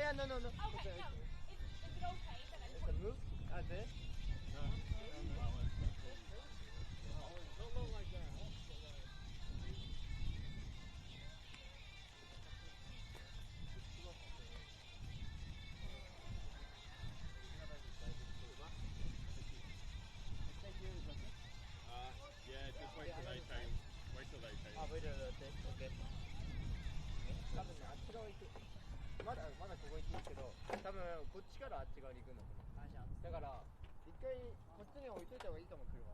？Yeah, no.
Okay, no. Is it okay that I put
Move? That's it?
Yeah, just wait till they change. Wait till they change.
Wait till they change. Okay. 多分ね、あっち側行く。まだここ行っていいけど、多分こっちからあっち側に行くんだと思う。だから一回こっちに置いといた方がいいと思う、車。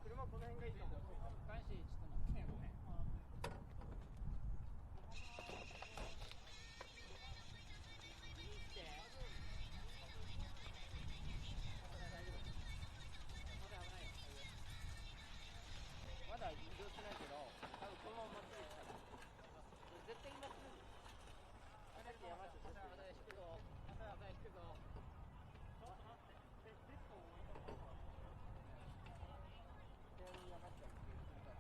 車この辺がいいと思う。男子ちょっと待ってごめん。まだ移動しないけど、多分このまままっすぐ来たら絶対にまっすぐ。さっき山下ちょっと引くぞ。引くぞ。ちょっと待って。セットを置いとこう。山下も引くから。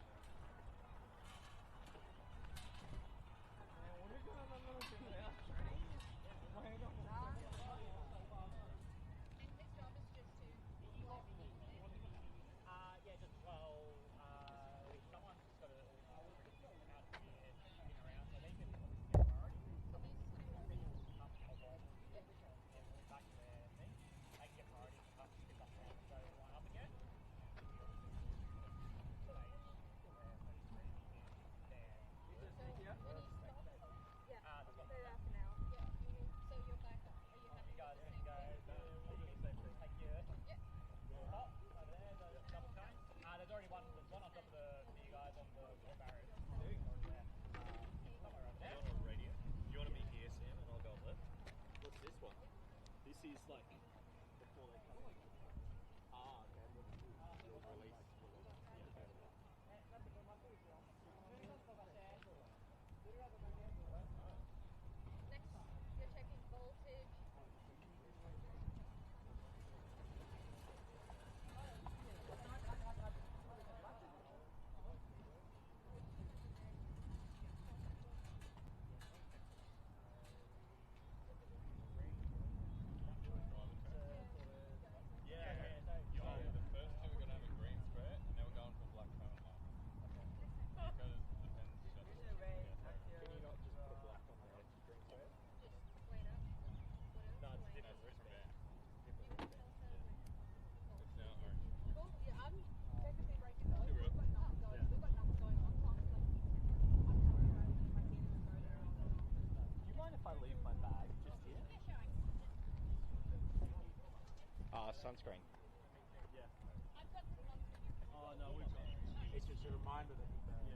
is like before they come in. Ah, okay. Release.
Next, you're checking voltage.
Sunscreen.
I've got some sunscreen.
Oh no, we've got it. It's just a reminder that he burns.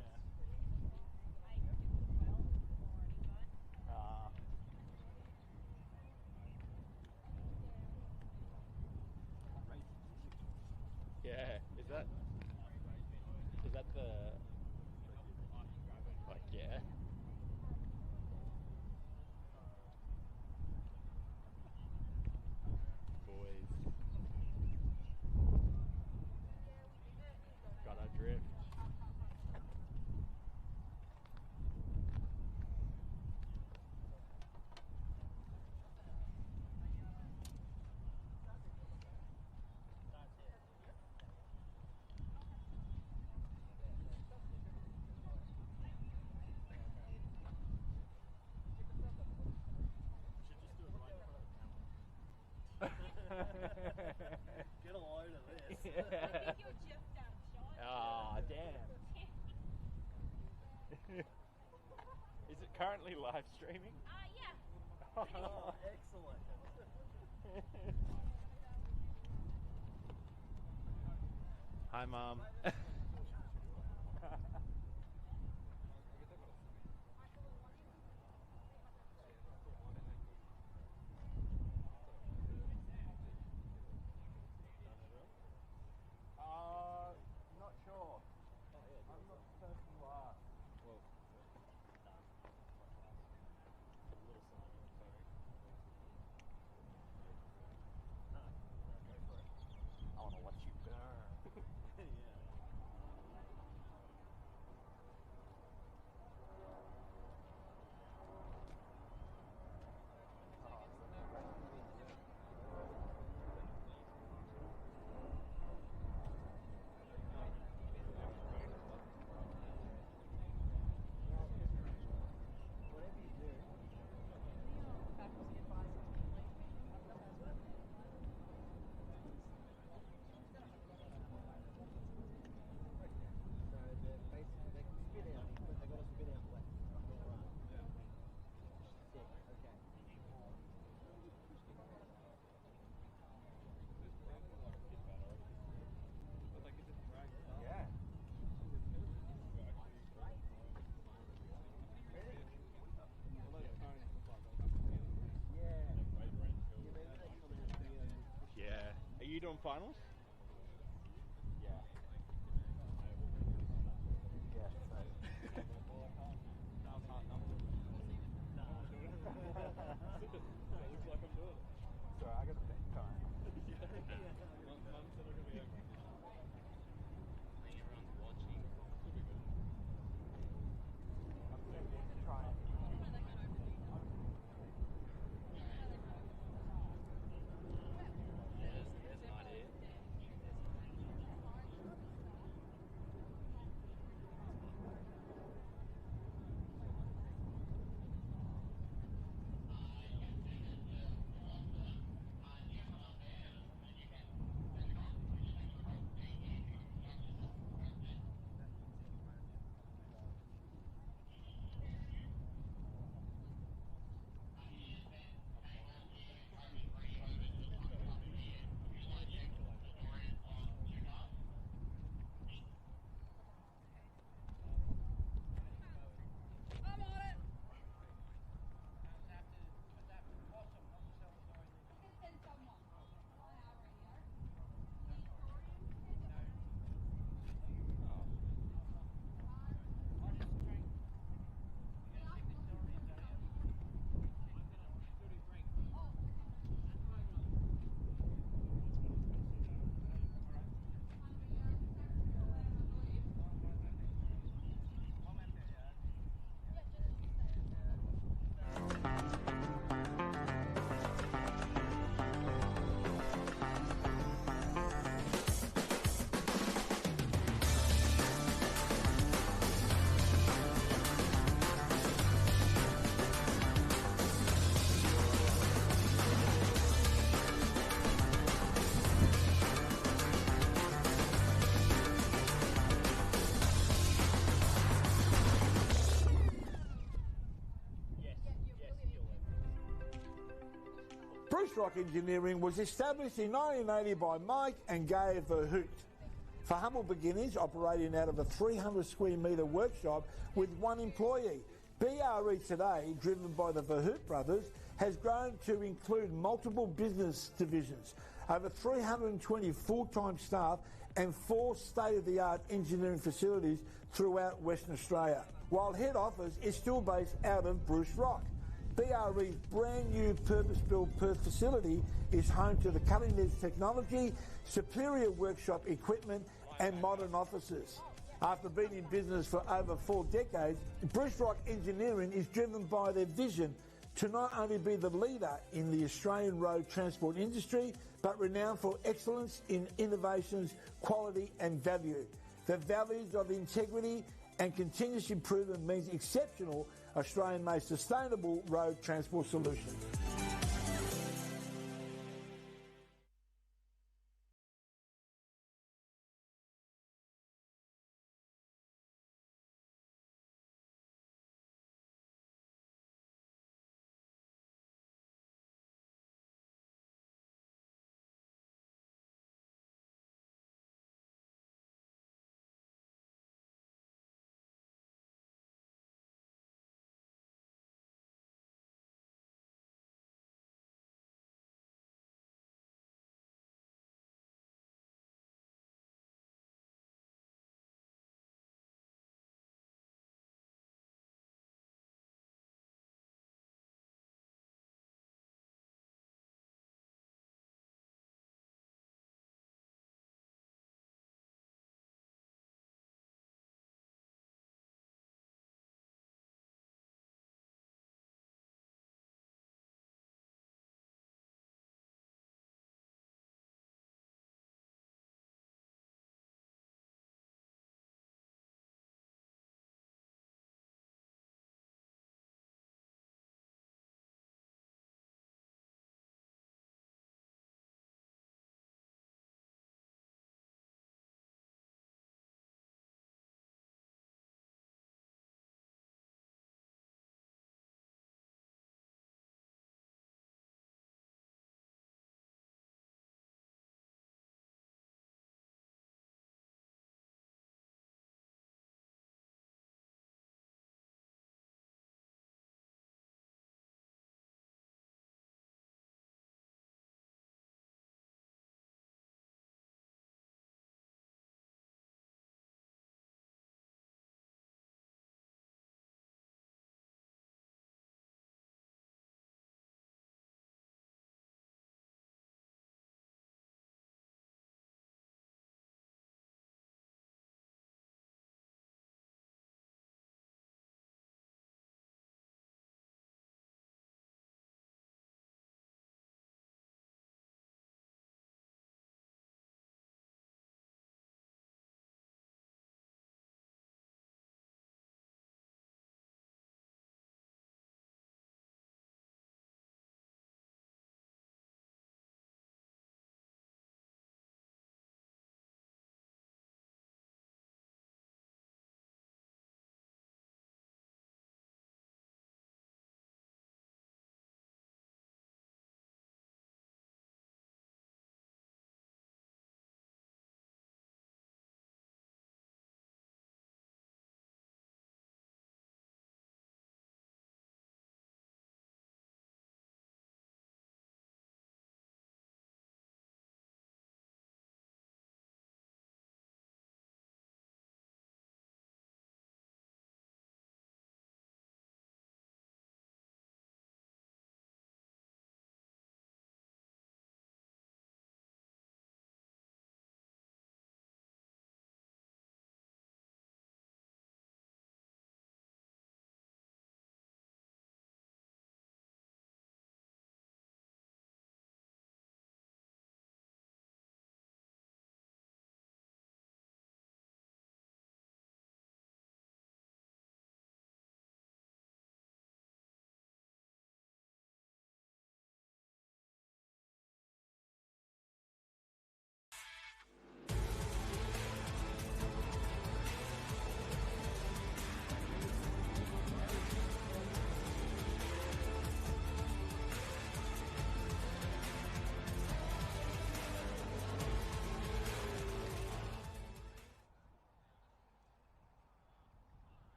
Yeah. Yeah. Is that the like yeah? Boys. Gotta drift. Get a load of this.
I think you're just shot.
Ah, damn. Is it currently live streaming?
Yeah.
Oh, excellent. Hi, Mom. Not sure. I'm not the person who asked. Well, a little sign, sorry. No, go for it. I want to watch you burn. Yeah. Yeah. Are you doing finals? Yeah. Yeah, so. Looks like I'm doing it. Sorry, I got a bit time. Mum said I'm going to be okay. I think everyone's watching. Could be good. I'm going to try it. There's an idea.
Bruce Rock Engineering was established in 1980 by Mike and Gay Verhoot. For humble beginnings, operating out of a 300 square metre workshop with one employee. BRE today, driven by the Verhoot brothers, has grown to include multiple business divisions, over 320 full-time staff and 4 state-of-the-art engineering facilities throughout Western Australia, while head office is still based out of Bruce Rock. BRE's brand new purpose-built Perth facility is home to the cutting-edge technology, superior workshop equipment and modern offices. After being in business for over 4 decades, Bruce Rock Engineering is driven by their vision to not only be the leader in the Australian road transport industry, but renowned for excellence in innovations, quality and value. The values of integrity and continuous improvement means exceptional Australian-made sustainable road transport solutions.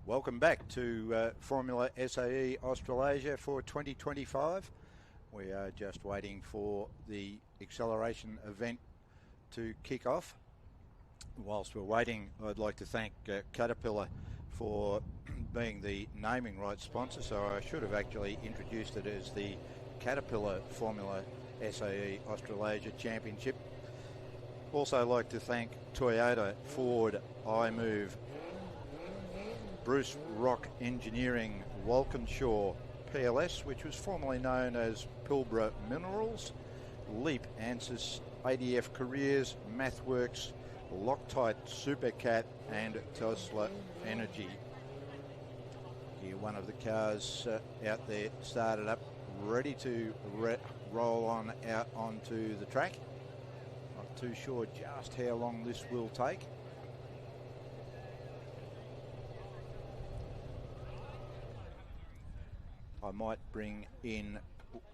Welcome back to Formula SAE Australasia for 2025. We are just waiting for the acceleration event to kick off. Whilst we're waiting, I'd like to thank Caterpillar for being the naming rights sponsor, so I should have actually introduced it as the Caterpillar Formula SAE Australasia Championship. Also like to thank Toyota, Ford, iMove, Bruce Rock Engineering, Walkinshaw, PLS, which was formerly known as Pilbara Minerals, Leap Ansys, ADF Careers, MathWorks, Loctite Supercat, and Tesla Energy. Here, one of the cars out there started up, ready to roll on out onto the track. Not too sure just how long this will take. I might bring in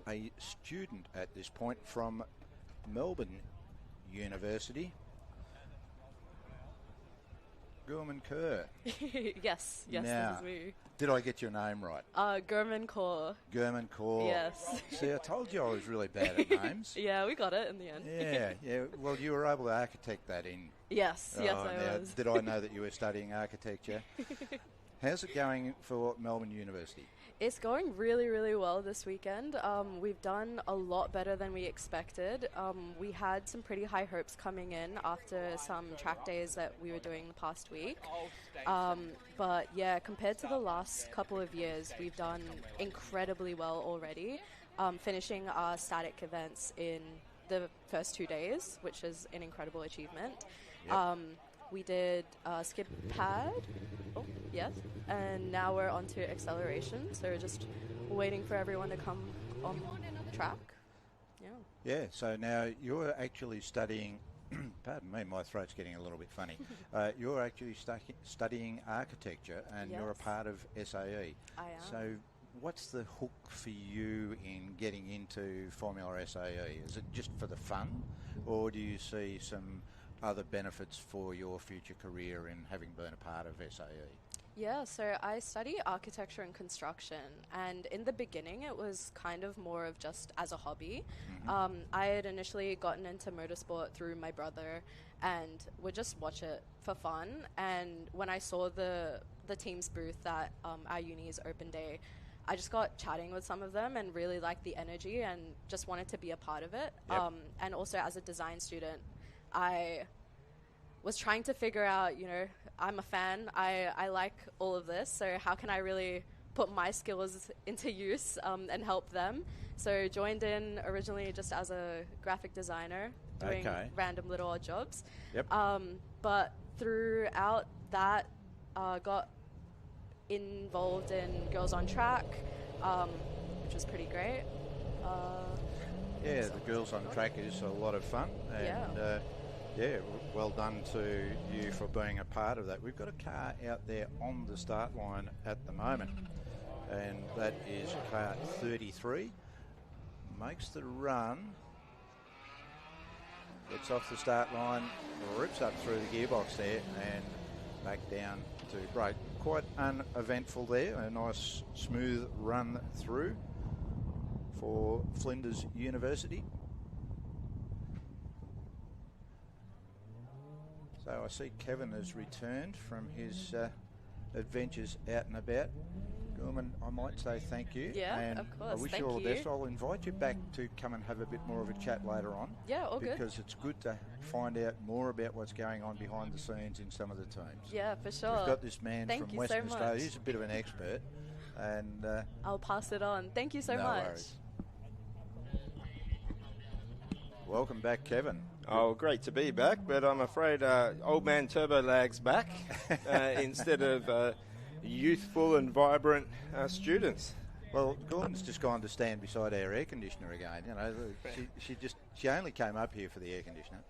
a student at this point from Melbourne University. Gurman Kerr.
Yes,
Now,
this is me.
Did I get your name right?
Gurman Kaur.
Gurman Kaur.
Yes.
See, I told you I was really bad at names.
Yeah, we got it in the end.
Yeah. Well, you were able to architect that in.
Yes, I was.
Did I know that you were studying architecture? How's it going for Melbourne University?
It's going really, really well this weekend. We've done a lot better than we expected. We had some pretty high hopes coming in after some track days that we were doing the past week. But yeah, compared to the last couple of years, we've done incredibly well already, finishing our static events in the first 2 days, which is an incredible achievement.
Yep.
We did skip pad, yes, and now we're on to acceleration, so we're just waiting for everyone to come on track.
Yeah, so now you're actually studying, pardon me, my throat's getting a little bit funny. You're actually studying architecture, and you're a
Yes.
part of SAE.
I am.
So what's the hook for you in getting into Formula SAE? Is it just for the fun, or do you see some other benefits for your future career in having been a part of SAE?
Yeah, so I study architecture and construction, and in the beginning it was kind of more of just as a hobby. I had initially gotten into motorsport through my brother and would just watch it for fun, and when I saw the team's booth at our uni's open day, I just got chatting with some of them and really liked the energy and just wanted to be a part of it.
Yep.
And also as a design student, I was trying to figure out, I'm a fan, I like all of this, so how can I really put my skills into use and help them? So joined in originally just as a graphic designer, doing random little odd jobs.
Yep.
But throughout that, got involved in Girls on Track, which was pretty great.
Yeah, the Girls on Track is a lot of fun, and well done to you for being a part of that. We've got a car out there on the start line at the moment, and that is car 33. Makes the run, gets off the start line, rips up through the gearbox there, and back down to brake. Quite uneventful there, a nice smooth run through for Flinders University. So I see Kevin has returned from his adventures out and about. Gorman, I might say thank you.
Yeah,
and
of course.
I wish
Thank
you all the
you.
best. I'll invite you back to come and have a bit more of a chat later on.
Yeah, all good.
Because it's good to find out more about what's going on behind the scenes in some of the teams.
Yeah, for sure.
We've got this man
Thank
from
you
Western
so
Australia.
much.
He's a bit of an expert. And
I'll pass it on. Thank you so
no
much.
worries. Welcome back, Kevin.
Oh, great to be back, but I'm afraid old man Turbo Lag's back instead of youthful and vibrant students.
Well, Gordon's just gone to stand beside our air conditioner again. She only came up here for the air conditioner.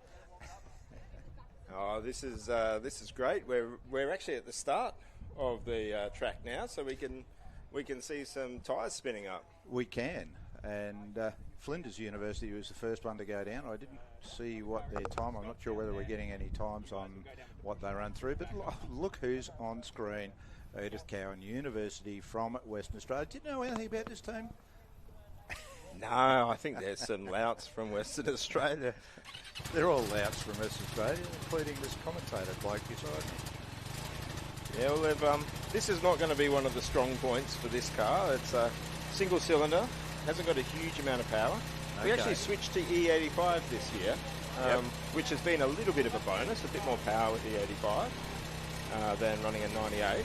Oh, this is great. We're actually at the start of the track now, so we can see some tyres spinning up.
We can, and Flinders University was the first one to go down. I didn't see what their time. I'm not sure whether we're getting any times on what they run through, but look who's on screen. Edith Cowan University from Western Australia. Did you know anything about this team?
No, I think there's some louts from Western Australia.
They're all louts from Western Australia, including this commentator bloke beside me.
Yeah, well, this is not going to be one of the strong points for this car. It's a single cylinder, hasn't got a huge amount of power. We actually switched to E85 this year, which has been a little bit of a bonus, a bit more power with E85 than running a 98.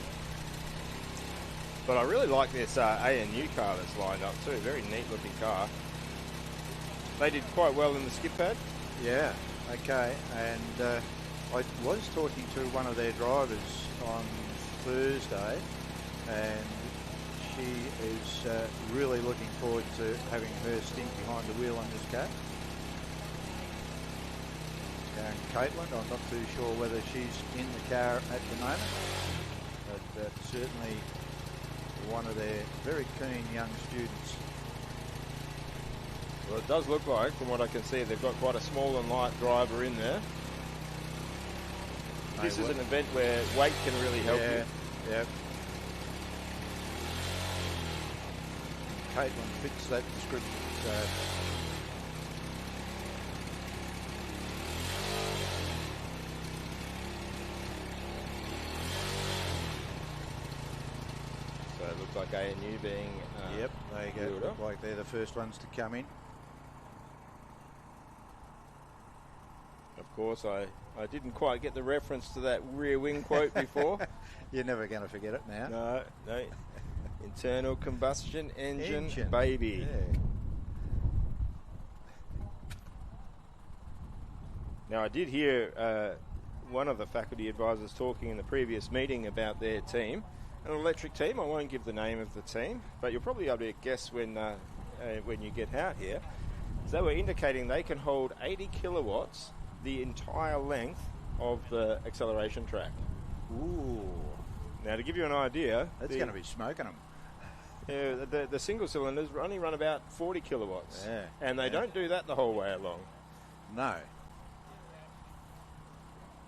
But I really like this ANU car that's lined up too. Very neat looking car. They did quite well in the skid pad.
Yeah, okay. And I was talking to one of their drivers on Thursday, and she is really looking forward to having her stint behind the wheel on this car. And Caitlin, I'm not too sure whether she's in the car at the moment, but certainly one of their very keen young students.
Well, it does look like, from what I can see, they've got quite a small and light driver in there. This is an event where weight can really help you.
Yeah. Caitlin fits that description.
So it looks like ANU being
Yep, they
wheeled
look
up.
like they're the first ones to come in.
Of course, I didn't quite get the reference to that rear wing quote before.
You're never going to forget it now.
No. Internal combustion engine. Baby.
Yeah.
Now, I did hear one of the faculty advisors talking in the previous meeting about their team, an electric team. I won't give the name of the team, but you'll probably be able to guess when you get out here. So they were indicating they can hold 80 kilowatts the entire length of the acceleration track.
Ooh.
Now, to give you an idea,
That's going to be smoking them.
Yeah, the single cylinders only run about 40 kilowatts.
Yeah.
And they don't do that the whole way along.
No.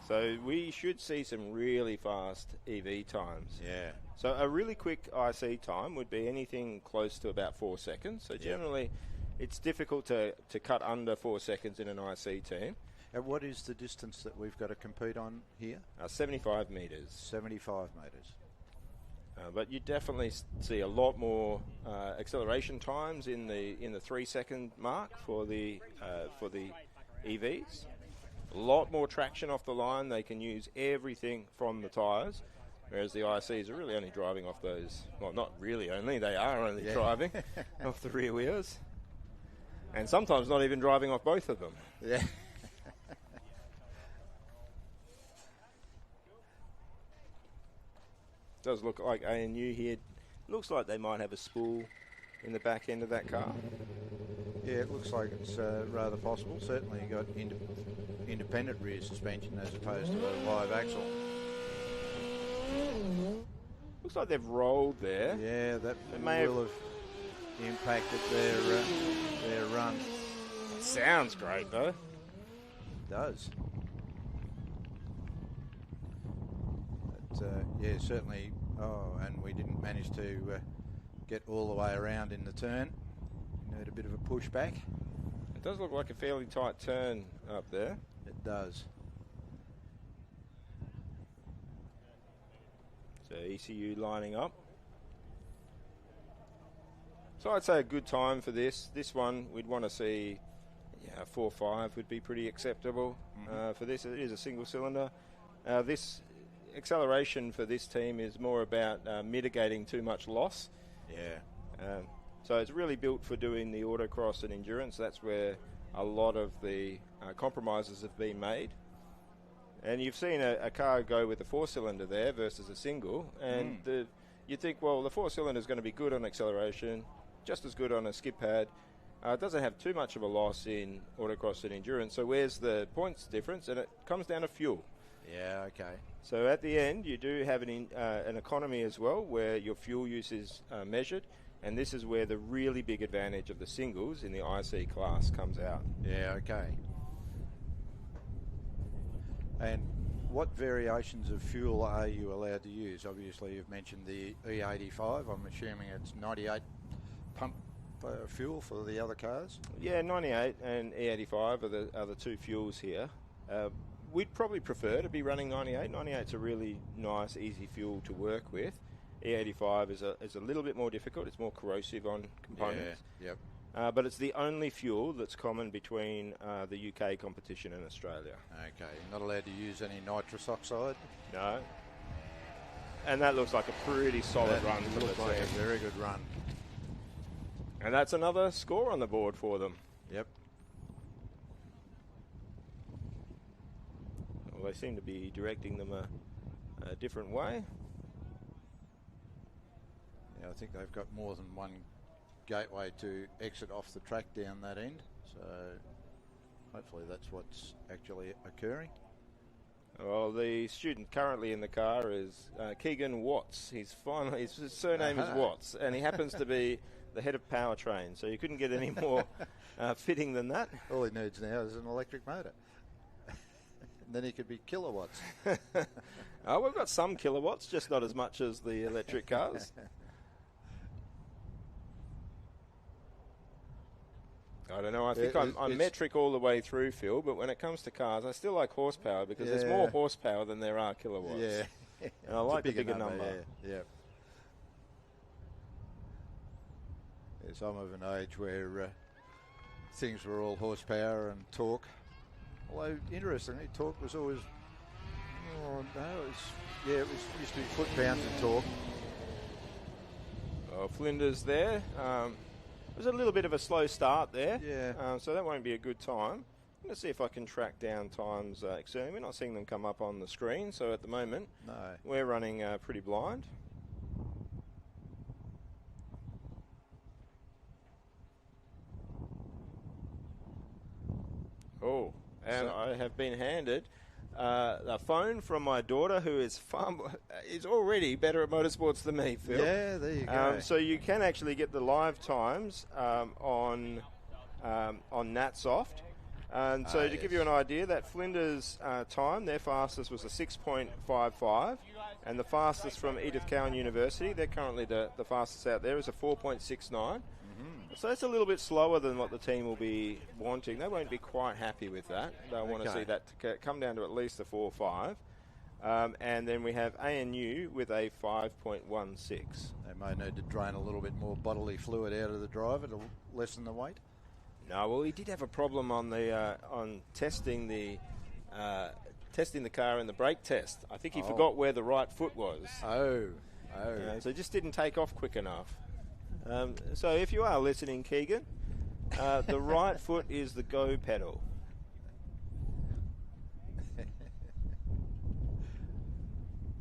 So we should see some really fast EV times.
Yeah.
So a really quick IC time would be anything close to about 4 seconds. So generally, it's difficult to cut under 4 seconds in an IC team.
And what is the distance that we've got to compete on here?
75 metres.
75 metres.
But you definitely see a lot more acceleration times in the 3 second mark for the EVs. A lot more traction off the line. They can use everything from the tyres, whereas the ICs are really only driving off those. Well, not really only. They are only driving off the rear wheels, and sometimes not even driving off both of them.
Yeah.
Does look like ANU here. Looks like they might have a spool in the back end of that car.
Yeah, it looks like it's rather possible. Certainly you got independent rear suspension as opposed to a live axle.
Looks like they've rolled there.
Yeah, that
may
will have impacted their run.
Sounds great though.
It does. But, yeah, certainly. Oh, and we didn't manage to get all the way around in the turn. Need a bit of a push back.
It does look like a fairly tight turn up there.
It does.
So ECU lining up. So I'd say a good time for this. This one we'd want to see 4.5 would be pretty acceptable for this. It is a single cylinder. This acceleration for this team is more about mitigating too much loss.
Yeah.
So it's really built for doing the autocross and endurance. That's where a lot of the compromises have been made. And you've seen a car go with a 4-cylinder there versus a single, and you'd think, well, the 4-cylinder is going to be good on acceleration, just as good on a skid pad. It doesn't have too much of a loss in autocross and endurance. So where's the points difference? And it comes down to fuel.
Yeah, okay.
So at the end, you do have an economy as well, where your fuel use is measured, and this is where the really big advantage of the singles in the IC class comes out.
Yeah, okay. And What variations of fuel are you allowed to use? Obviously, you've mentioned the E85. I'm assuming it's 98 pump fuel for the other cars.
Yeah, 98 and E85 are the two fuels here. We'd probably prefer to be running 98. 98's a really nice, easy fuel to work with. E85 is a little bit more difficult. It's more corrosive on components.
Yeah, yep.
But it's the only fuel that's common between the UK competition and Australia.
Okay, you're not allowed to use any nitrous oxide?
No. And that looks like a pretty solid run for the
looks like
team.
a very good run.
And that's another score on the board for them.
Yep.
Well, they seem to be directing them a different way.
Yeah, I think they've got more than one gateway to exit off the track down that end, so hopefully that's what's actually occurring.
Well, the student currently in the car is Keegan Watts. His surname is Watts, and he happens to be the head of powertrain, so you couldn't get any more fitting than that.
All he needs now is an electric motor. And then he could be kilowatts.
Oh, we've got some kilowatts, just not as much as the electric cars. I don't know. I think I'm metric all the way through, Phil, but when it comes to cars, I still like horsepower because there's more horsepower than there are kilowatts.
Yeah.
And I like the bigger number.
Yeah. Yes, I'm of an age where things were all horsepower and torque. Although, interestingly, torque was always... Oh, no, it used to be foot-pounds of torque.
Oh, Flinders there. It was a little bit of a slow start there.
Yeah.
So that won't be a good time. I'm going to see if I can track down times externally. We're not seeing them come up on the screen, so at the moment we're running pretty blind. Oh, and I have been handed a phone from my daughter, who is already better at motorsports than me, Phil.
Yeah, there you go.
So you can actually get the live times on NatSoft. And so to give you an idea, that Flinders time, their fastest was a 6.55, and the fastest from Edith Cowan University, they're currently the fastest out there, is a 4.69. So that's a little bit slower than what the team will be wanting. They won't be quite happy with that. They'll want to see that come down to at least a 4.5. And then we have ANU with a 5.16.
They may need to drain a little bit more bodily fluid out of the driver to lessen the weight.
No, well, he did have a problem on the on testing the car in the brake test. I think he forgot where the right foot was. So he just didn't take off quick enough. So if you are listening, Keegan, the right foot is the go pedal.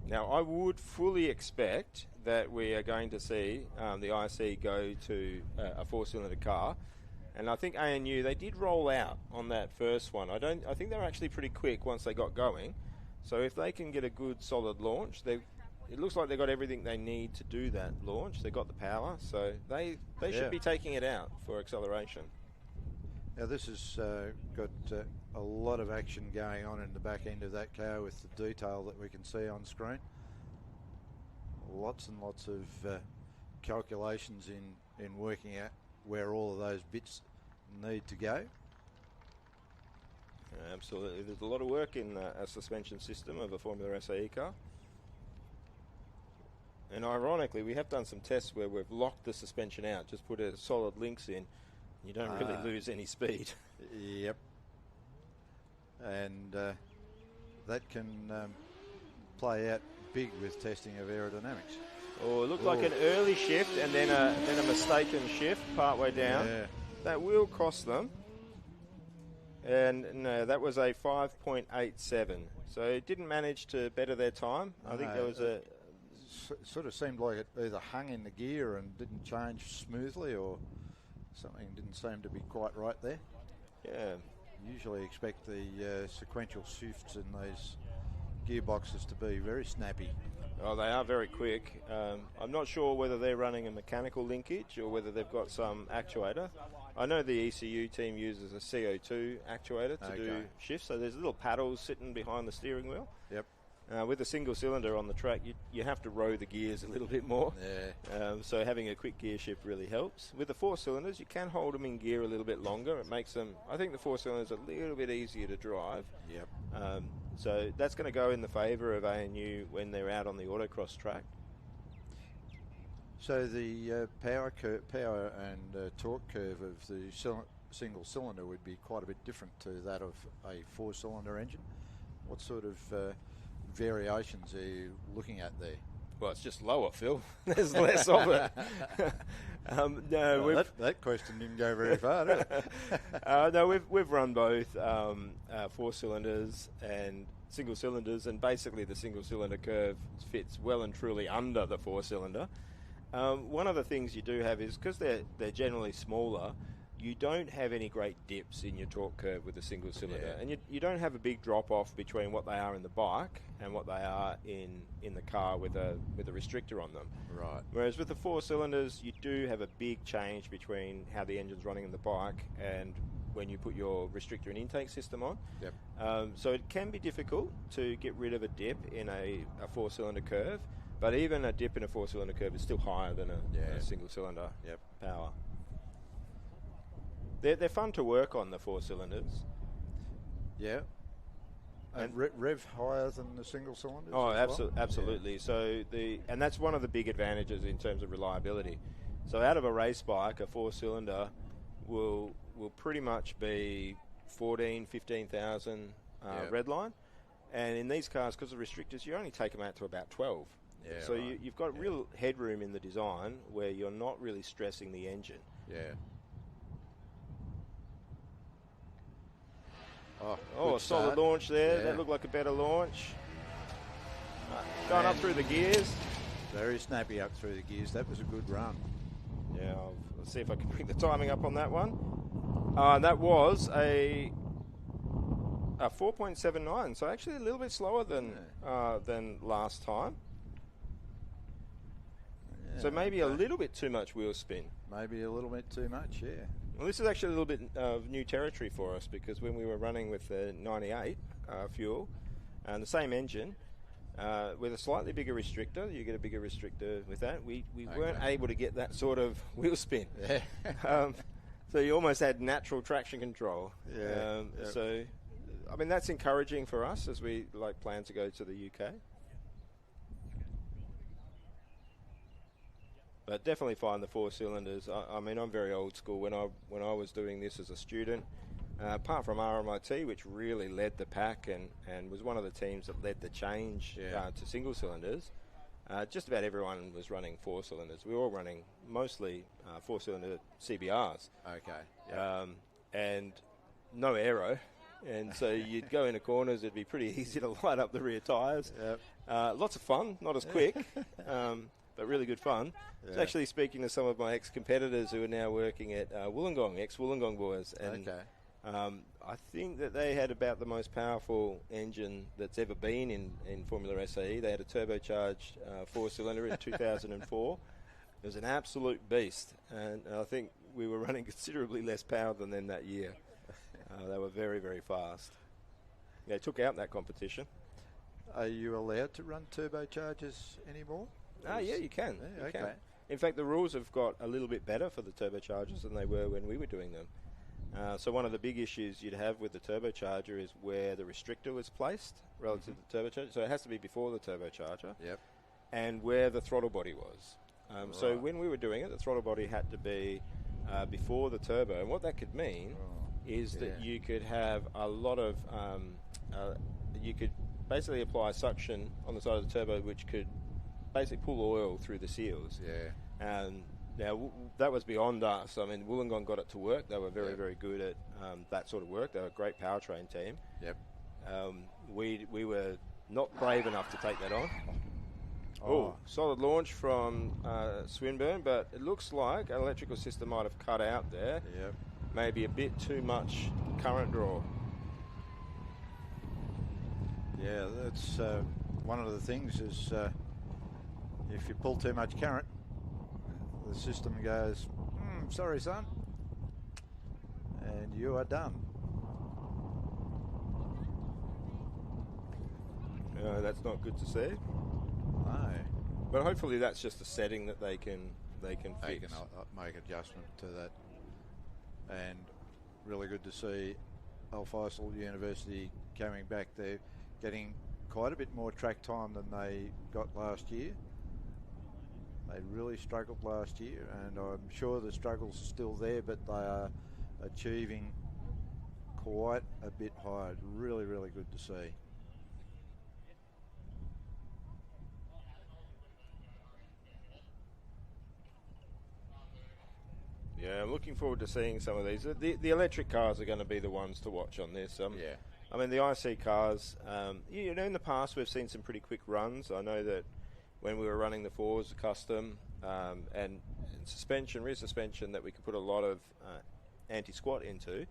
Now, I would fully expect that we are going to see the IC go to a four-cylinder car. And I think ANU, they did roll out on that first one. I think they were actually pretty quick once they got going. So if they can get a good, solid launch, it looks like they've got everything they need to do that launch. They've got the power, so they should be taking it out for acceleration.
Now this has got a lot of action going on in the back end of that car with the detail that we can see on screen. Lots and lots of calculations in working out where all of those bits need to go.
Absolutely. There's a lot of work in a suspension system of a Formula SAE car. And ironically, we have done some tests where we've locked the suspension out, just put a solid links in. You don't really lose any speed.
Yep. And that can play out big with testing of aerodynamics.
Oh, it looked like an early shift and then a mistaken shift partway down.
Yeah.
That will cost them. And no, that was a 5.87. So it didn't manage to better their time. I think there was a...
Sort of seemed like it either hung in the gear and didn't change smoothly, or something didn't seem to be quite right there.
Yeah.
Usually expect the sequential shifts in those gearboxes to be very snappy.
Oh, they are very quick. I'm not sure whether they're running a mechanical linkage or whether they've got some actuator. I know the ECU team uses a CO2 actuator to do shifts, so there's little paddles sitting behind the steering wheel.
Yep.
With a single cylinder on the track, you have to row the gears a little bit more.
Yeah.
So having a quick gear shift really helps. With the 4 cylinders, you can hold them in gear a little bit longer. It makes them, I think the 4 cylinders are a little bit easier to drive.
Yep.
So that's going to go in the favour of ANU when they're out on the autocross track.
So the power and torque curve of the single cylinder would be quite a bit different to that of a 4-cylinder engine. What sort of variations are you looking at there?
Well, it's just lower, Phil. There's less of it. No,
well, that question didn't go very far, did it?
No, we've run both 4 cylinders and single cylinders, and basically the single cylinder curve fits well and truly under the 4 cylinder. One of the things you do have is, because they're generally smaller, you don't have any great dips in your torque curve with a single cylinder, and you don't have a big drop off between what they are in the bike and what they are in the car with a restrictor on them.
Right.
Whereas with the 4 cylinders, you do have a big change between how the engine's running in the bike and when you put your restrictor and intake system on.
Yep.
So it can be difficult to get rid of a dip in a 4-cylinder curve, but even a dip in a 4-cylinder curve is still higher than a single cylinder power. They're fun to work on, the 4 cylinders.
Yeah. And rev higher than the single cylinders?
Oh,
well?
absolutely.
Yeah.
So and that's one of the big advantages in terms of reliability. So out of a race bike, a 4-cylinder will pretty much be 15,000 red line. And in these cars, because of restrictors, you only take them out to about 12.
Yeah,
so
right.
you've got real headroom in the design where you're not really stressing the engine.
Yeah.
Oh, a solid launch there. That looked like a better launch. Going up through the gears.
Very snappy up through the gears. That was a good run.
Yeah, let's see if I can bring the timing up on that one. That was a 4.79, so actually a little bit slower than last time. Yeah, so maybe a little bit too much wheel spin.
Maybe a little bit too much, yeah.
Well, this is actually a little bit of new territory for us, because when we were running with the 98 fuel and the same engine with a slightly bigger restrictor, you get a bigger restrictor with that, we weren't able to get that sort of wheel spin.
Yeah.
So you almost had natural traction control.
Yeah.
So, I mean, that's encouraging for us as we plan to go to the UK. But definitely find the 4 cylinders. I mean, I'm very old school. When I was doing this as a student, apart from RMIT, which really led the pack and was one of the teams that led the change to single cylinders, just about everyone was running 4 cylinders. We were all running mostly 4-cylinder CBRs.
Okay.
Yep. And no aero. And so you'd go into corners, it'd be pretty easy to light up the rear tyres.
Yep.
Lots of fun, not as quick. But really good fun.
Yeah.
It's actually speaking to some of my ex-competitors who are now working at Wollongong, ex-Wollongong boys. And I think that they had about the most powerful engine that's ever been in Formula SAE. They had a turbocharged 4-cylinder in 2004. It was an absolute beast. And I think we were running considerably less power than them that year. They were very, very fast. They took out that competition.
Are you allowed to run turbochargers anymore?
Yeah, you can.
Yeah,
you can.
okay.
In fact, the rules have got a little bit better for the turbochargers than they were when we were doing them. So one of the big issues you'd have with the turbocharger is where the restrictor was placed relative to the turbocharger. So it has to be before the turbocharger.
Yep.
And where the throttle body was. So when we were doing it, the throttle body had to be before the turbo. And what that could mean is that you could have a lot of... you could basically apply suction on the side of the turbo, which could basically pull oil through the seals.
Yeah.
And now that was beyond us. I mean, Wollongong got it to work. They were very, very good at that sort of work. They were a great powertrain team.
Yep.
We were not brave enough to take that on. Solid launch from Swinburne, but it looks like an electrical system might have cut out there.
Yep.
Maybe a bit too much current draw.
Yeah, that's one of the things is if you pull too much current, the system goes, sorry, son. you are done.
That's not good to see.
No.
But hopefully that's just a setting that they can fix.
They can make adjustment to that. And really good to see Al Faisal University coming back there, getting quite a bit more track time than they got last year. They really struggled last year, and I'm sure the struggles are still there, but they are achieving quite a bit higher. Really, really good to see.
Yeah, I'm looking forward to seeing some of these. The electric cars are going to be the ones to watch on this.
Yeah.
I mean, the IC cars, in the past we've seen some pretty quick runs. I know that when we were running the fours, custom, and suspension, rear suspension that we could put a lot of anti-squat into,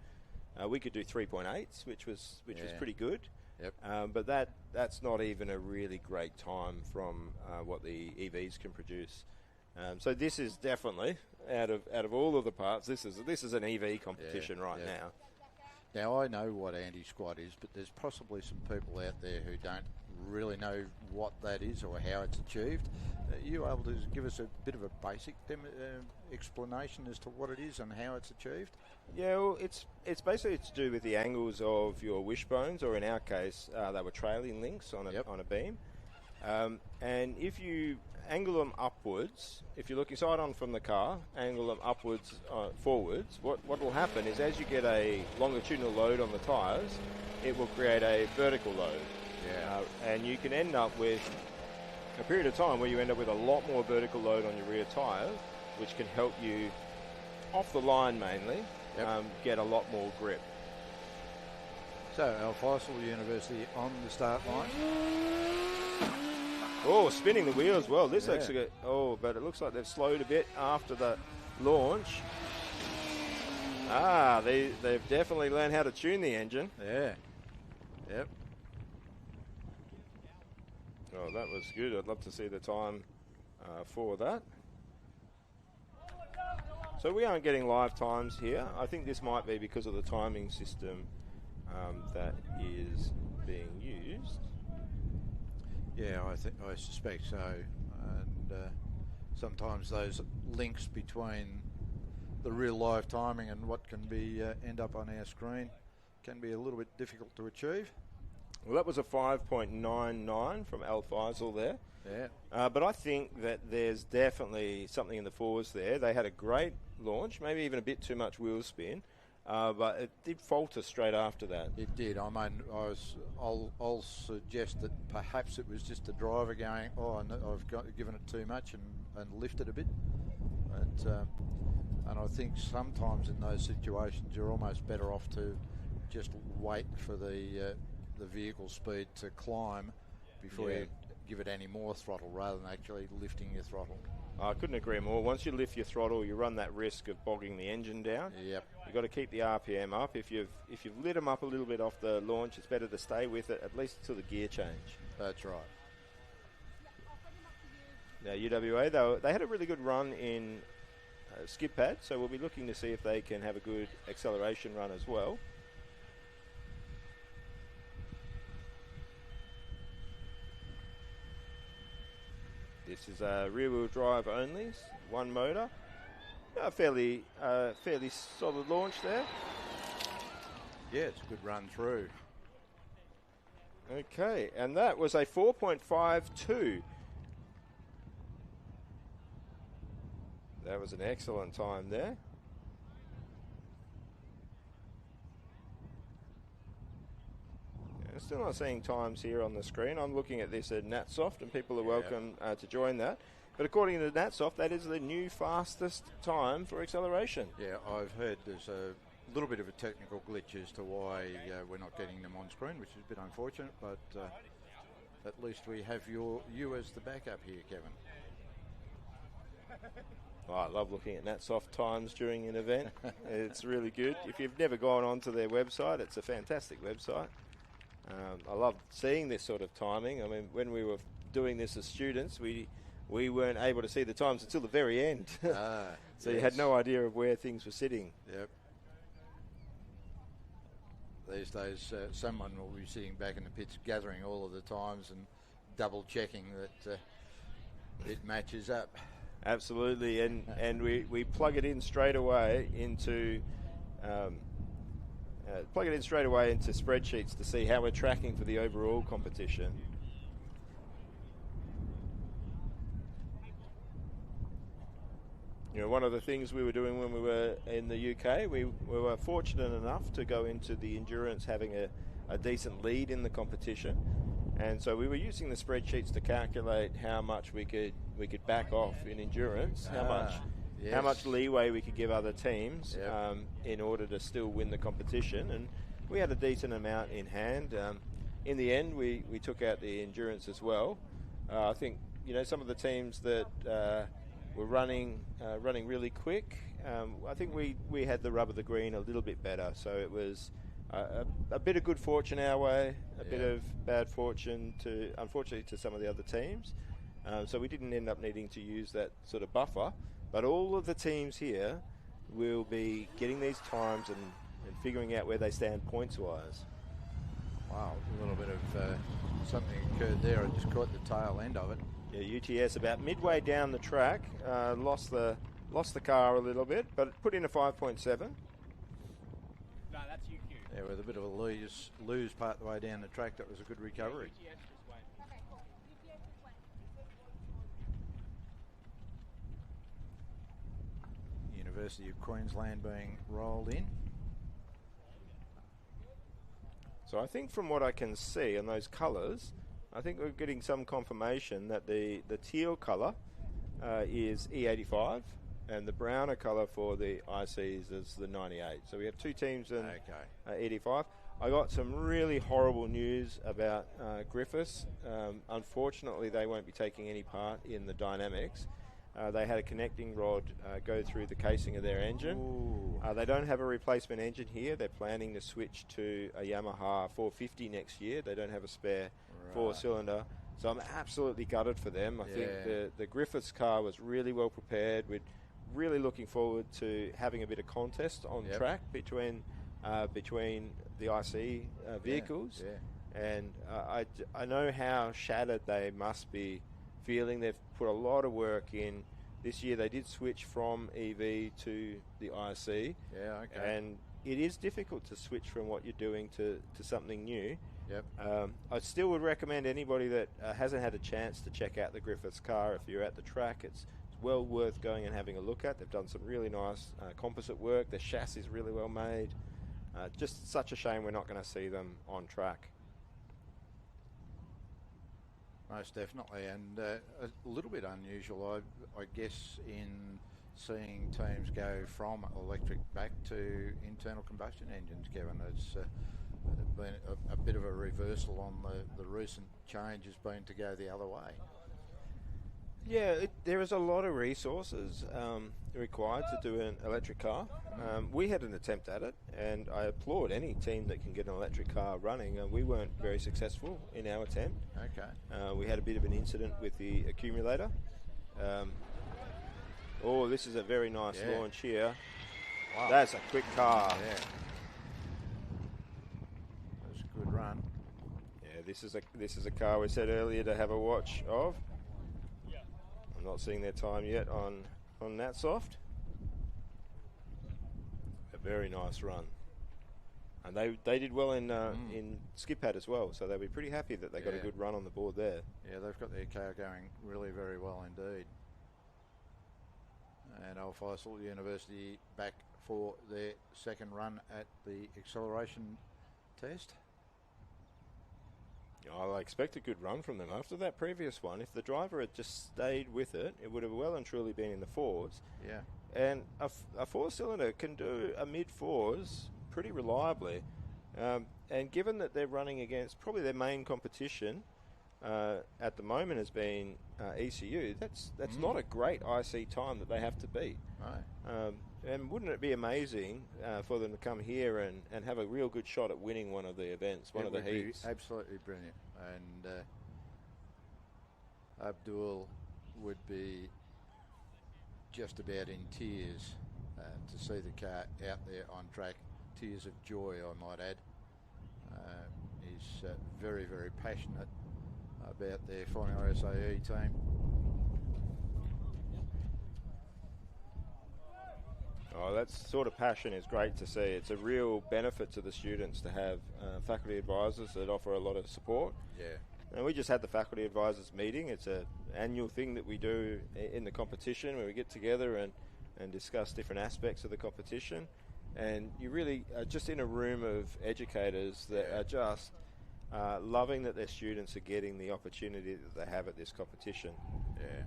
we could do 3.8s, which was pretty good.
Yep.
But that's not even a really great time from what the EVs can produce. So this is definitely out of all of the parts. This is an EV competition now.
Now I know what anti-squat is, but there's possibly some people out there who don't really know what that is or how it's achieved. Are you able to give us a bit of a basic explanation as to what it is and how it's achieved?
Yeah, well, it's basically to do with the angles of your wishbones, or in our case, they were trailing links on a beam. And if you angle them upwards, if you're looking side on from the car, angle them upwards, forwards, what will happen is as you get a longitudinal load on the tyres, it will create a vertical load.
Yeah.
And you can end up with a period of time where you end up with a lot more vertical load on your rear tyres, which can help you, off the line mainly, get a lot more grip.
So, Al Faisal University on the start line.
Oh, spinning the wheel as well. This actually but it looks like they've slowed a bit after the launch. They've definitely learned how to tune the engine.
Yeah. Yep.
Oh, that was good. I'd love to see the time for that. So we aren't getting live times here. I think this might be because of the timing system that is being used.
Yeah, I suspect so. And sometimes those links between the real live timing and what can be end up on our screen can be a little bit difficult to achieve.
Well, that was a 5.99 from Al Faisal there.
Yeah.
But I think that there's definitely something in the fours there. They had a great launch, maybe even a bit too much wheel spin, but it did falter straight after that.
It did. I mean, I'll suggest that perhaps it was just the driver going, I've given it too much and lifted a bit. And I think sometimes in those situations you're almost better off to just wait for the vehicle speed to climb before you give it any more throttle, rather than actually lifting your throttle.
I couldn't agree more. Once you lift your throttle, you run that risk of bogging the engine down.
Yep.
You've got to keep the RPM up. If you've lit them up a little bit off the launch, it's better to stay with it at least until the gear change.
That's right.
Now UWA, they had a really good run in skid pad, so we'll be looking to see if they can have a good acceleration run as well. This is a rear-wheel drive only, one motor. A fairly solid launch there.
Yeah, it's a good run through.
Okay, and that was a 4.52. That was an excellent time there. Still not seeing times here on the screen. I'm looking at this at Natsoft, and people are welcome to join that. But according to Natsoft, that is the new fastest time for acceleration.
Yeah, I've heard there's a little bit of a technical glitch as to why we're not getting them on screen, which is a bit unfortunate, but at least we have you as the backup here, Kevin.
Oh, I love looking at Natsoft times during an event. It's really good. If you've never gone onto their website, it's a fantastic website. I love seeing this sort of timing. I mean, when we were doing this as students, we weren't able to see the times until the very end. So you had no idea of where things were sitting.
Yep. these days. Someone will be sitting back in the pits gathering all of the times and double checking that it matches up.
Absolutely, and we plug it in straight away into spreadsheets to see how we're tracking for the overall competition. You know, one of the things we were doing when we were in the UK, we were fortunate enough to go into the endurance having a decent lead in the competition, and so we were using the spreadsheets to calculate how much we could back off in endurance, how much leeway we could give other teams in order to still win the competition, and we had a decent amount in hand. In the end, we took out the endurance as well. I think, you know, some of the teams that were running really quick, I think we had the rub of the green a little bit better, so it was a bit of good fortune our way, a bit of bad fortune unfortunately to some of the other teams. So we didn't end up needing to use that sort of buffer, but all of the teams here will be getting these times and figuring out where they stand points-wise.
Wow, a little bit of something occurred there. I just caught the tail end of it.
Yeah, UTS about midway down the track, lost the car a little bit, but put in a 5.7.
No, that's UQ.
Yeah, with a bit of a lose part the way down the track. That was a good recovery.
UTS just went.
Okay, cool. UPS just went.
University of Queensland being rolled in.
So I think from what I can see in those colours, I think we're getting some confirmation that the teal colour is E85 and the browner colour for the ICs is the 98. So we have two teams in 85. I got some really horrible news about Griffiths. Unfortunately, they won't be taking any part in the dynamics. They had a connecting rod go through the casing of their engine. They don't have a replacement engine here. They're planning to switch to a Yamaha 450 next year. They don't have a spare four-cylinder. So I'm absolutely gutted for them. I think the Griffiths car was really well prepared. We're really looking forward to having a bit of contest on track between the IC vehicles. And I know how shattered they must be feeling. They've put a lot of work in. This year they did switch from EV to the IC. And it is difficult to switch from what you're doing to something new. I still would recommend anybody that hasn't had a chance to check out the Griffiths car. If you're at the track, it's well worth going and having a look at. They've done some really nice composite work. The chassis is really well made. Just such a shame we're not going to see them on track.
Most definitely, and a little bit unusual, I guess, in seeing teams go from electric back to internal combustion engines, Kevin. It's been a bit of a reversal on the recent change has been to go the other way.
Yeah, there is a lot of resources required to do an electric car. We had an attempt at it, and I applaud any team that can get an electric car running. We weren't very successful in our attempt. We had a bit of an incident with the accumulator. This is a very nice launch here.
Wow.
That's a quick car.
That's a good run.
Yeah, this is a car we said earlier to have a watch of. I'm not seeing their time yet on that soft. A very nice run, and they did well in skip pad as well. So they'll be pretty happy that they got a good run on the board there. Yeah,
they've got their car going really very well indeed. And Al Faisal University back for their second run at the acceleration test.
I expect a good run from them. After that previous one, if the driver had just stayed with it, it would have well and truly been in the fours. And a four-cylinder can do a mid-fours pretty reliably. And given that they're running against probably their main competition at the moment has been ECU, that's not a great IC time that they have to beat. And wouldn't it be amazing for them to come here and have a real good shot at winning one of the events, one of the heats?
Absolutely brilliant. And Abdul would be just about in tears to see the car out there on track. Tears of joy, I might add. is very, very passionate about their Formula SAE team.
Oh, that sort of passion is great to see. It's a real benefit to the students to have faculty advisors that offer a lot of support.
Yeah.
And we just had the faculty advisors meeting. It's an annual thing that we do in the competition where we get together and discuss different aspects of the competition. And you really are just in a room of educators that are just loving that their students are getting the opportunity that they have at this competition.
Yeah.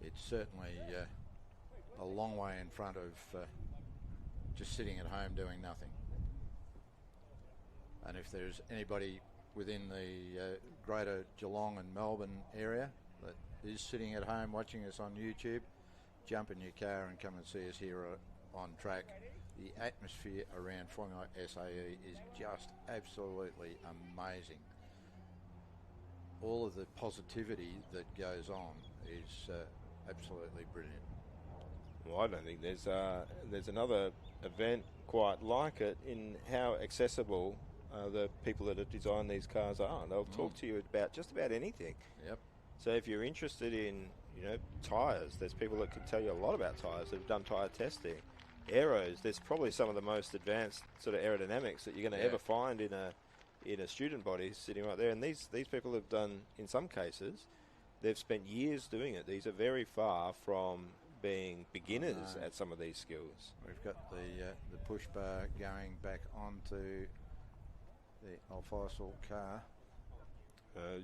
It's certainly a long way in front of just sitting at home doing nothing. And if there's anybody within the greater Geelong and Melbourne area that is sitting at home watching us on YouTube, jump in your car and come and see us here on track. The atmosphere around Formula SAE is just absolutely amazing. All of the positivity that goes on is absolutely brilliant.
Well, I don't think there's another event quite like it in how accessible the people that have designed these cars are. They'll talk to you about just about anything.
Yep.
So if you're interested in, tyres, there's people that can tell you a lot about tyres that have done tyre testing. Aeros, there's probably some of the most advanced sort of aerodynamics that you're going to ever find in a student body sitting right there. And these people have done, in some cases, they've spent years doing it. These are very far from being beginners at some of these skills.
We've got the push bar going back onto the Alfaisal car.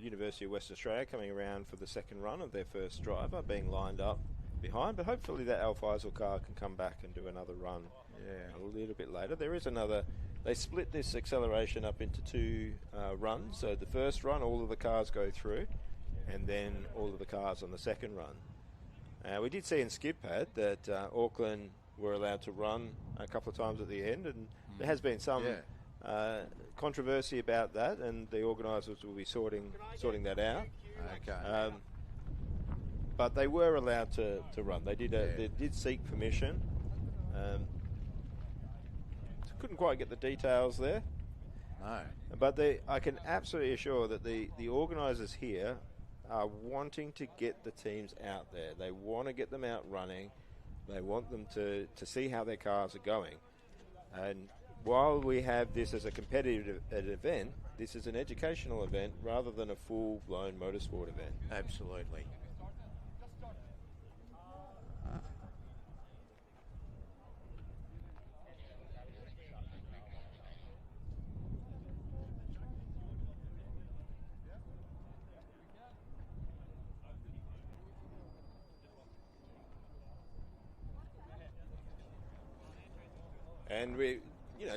University of Western Australia coming around for the second run of their first driver, being lined up behind, but hopefully that Alfaisal car can come back and do another run a little bit later. There is another, they split this acceleration up into two runs, so the first run all of the cars go through and then all of the cars on the second run. We did see in skid pad that Auckland were allowed to run a couple of times at the end, and there has been some controversy about that, and the organisers will be sorting that out.
Okay.
But they were allowed to run. They did seek permission. Couldn't quite get the details there.
No.
But I can absolutely assure that the organisers here are wanting to get the teams out there. They want to get them out running. They want them to see how their cars are going. And while we have this as a competitive event, this is an educational event rather than a full-blown motorsport event.
Absolutely.
And we,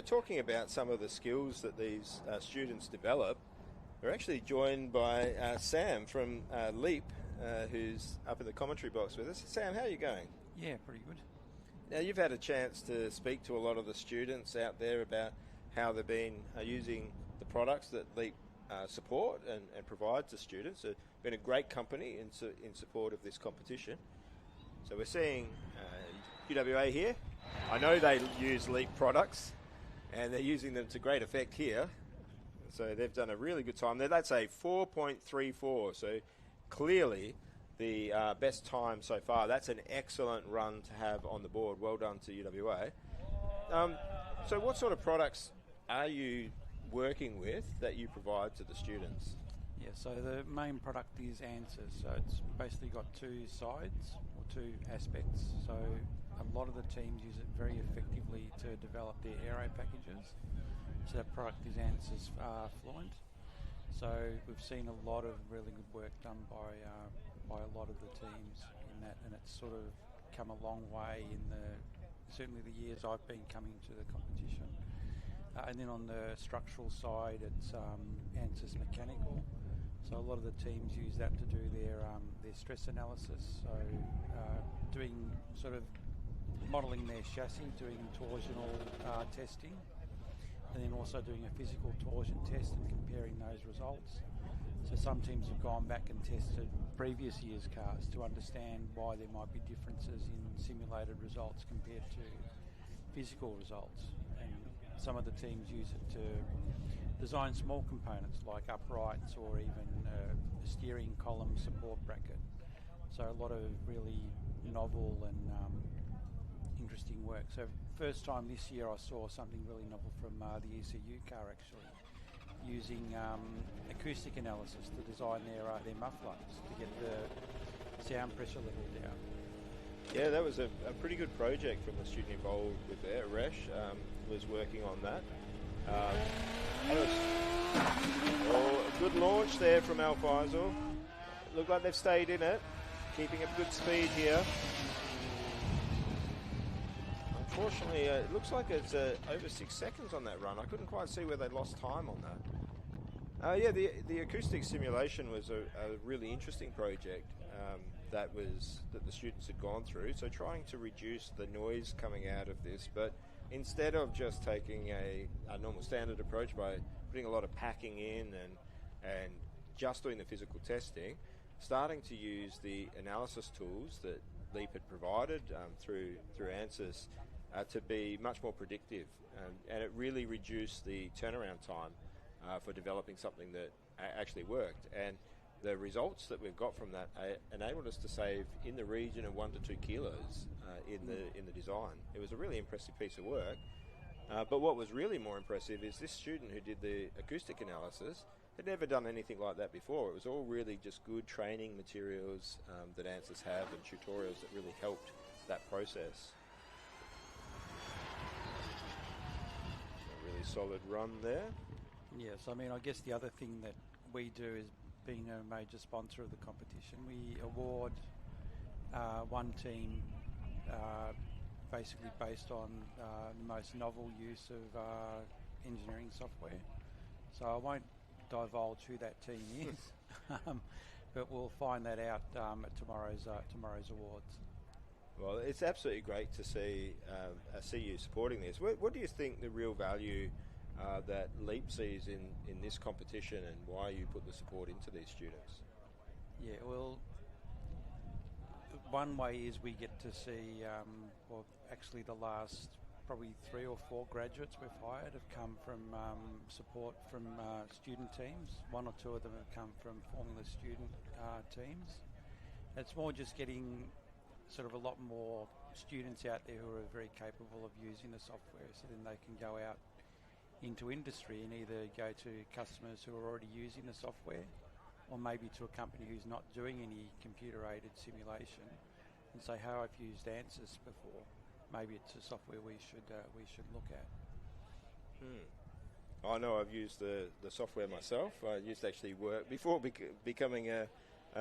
talking about some of the skills that these students develop, we're actually joined by Sam from LEAP, who's up in the commentary box with us. Sam, how are you going?
Yeah, pretty good.
Now, you've had a chance to speak to a lot of the students out there about how they've been using the products that LEAP support and provide to students. It's been a great company in support of this competition. So we're seeing UWA here. I know they use LEAP products, and they're using them to great effect here. So they've done a really good time there. That's a 4.34, so clearly the best time so far. That's an excellent run to have on the board. Well done to UWA. So what sort of products are you working with that you provide to the students?
Yeah, so the main product is Answers. So it's basically got two sides or two aspects. So a lot of the teams use it very effectively to develop their aero packages. So that product is Answers Fluent. So we've seen a lot of really good work done by a lot of the teams in that, and it's sort of come a long way in certainly the years I've been coming to the competition. And then on the structural side, it's Answers Mechanical. So a lot of the teams use that to do their stress analysis. So doing sort of modelling their chassis, doing torsional testing, and then also doing a physical torsion test and comparing those results. So some teams have gone back and tested previous year's cars to understand why there might be differences in simulated results compared to physical results. And some of the teams use it to design small components like uprights or even a steering column support bracket. So a lot of really novel and interesting work. So first time this year I saw something really novel from the ECU car actually, using acoustic analysis to design their mufflers to get the sound pressure level down.
Yeah, that was a pretty good project from the student involved with there. Resh was working on that. A good launch there from Al Faisal. Looked like they've stayed in it, keeping up good speed here. Unfortunately, it looks like it's over 6 seconds on that run. I couldn't quite see where they lost time on that. Yeah, the acoustic simulation was a really interesting project that the students had gone through. So trying to reduce the noise coming out of this, but instead of just taking a normal standard approach by putting a lot of packing in and just doing the physical testing, starting to use the analysis tools that Leap had provided through ANSYS to be much more predictive, and it really reduced the turnaround time for developing something that actually worked. And the results that we've got from that enabled us to save in the region of 1 to 2 kilos in the design. It was a really impressive piece of work. But what was really more impressive is this student who did the acoustic analysis had never done anything like that before. It was all really just good training materials that ANSYS have and tutorials that really helped that process. A really solid run there.
Yes, I mean, I guess the other thing that we do is, being a major sponsor of the competition, we award one team basically based on the most novel use of engineering software. So I won't divulge who that team is, but we'll find that out at tomorrow's awards.
Well, it's absolutely great to see you supporting this. What do you think the real value that Leap sees in this competition, and why you put the support into these students?
Yeah, well, one way is we get to see, well, actually the last probably 3 or 4 graduates we've hired have come from support from student teams. 1 or 2 of them have come from Formula student teams. It's more just getting sort of a lot more students out there who are very capable of using the software, so then they can go out into industry and either go to customers who are already using the software, or maybe to a company who's not doing any computer-aided simulation and say, "How I've used ANSYS before. Maybe it's a software we should look at."
I know I've used the software myself. I used to actually work before becoming a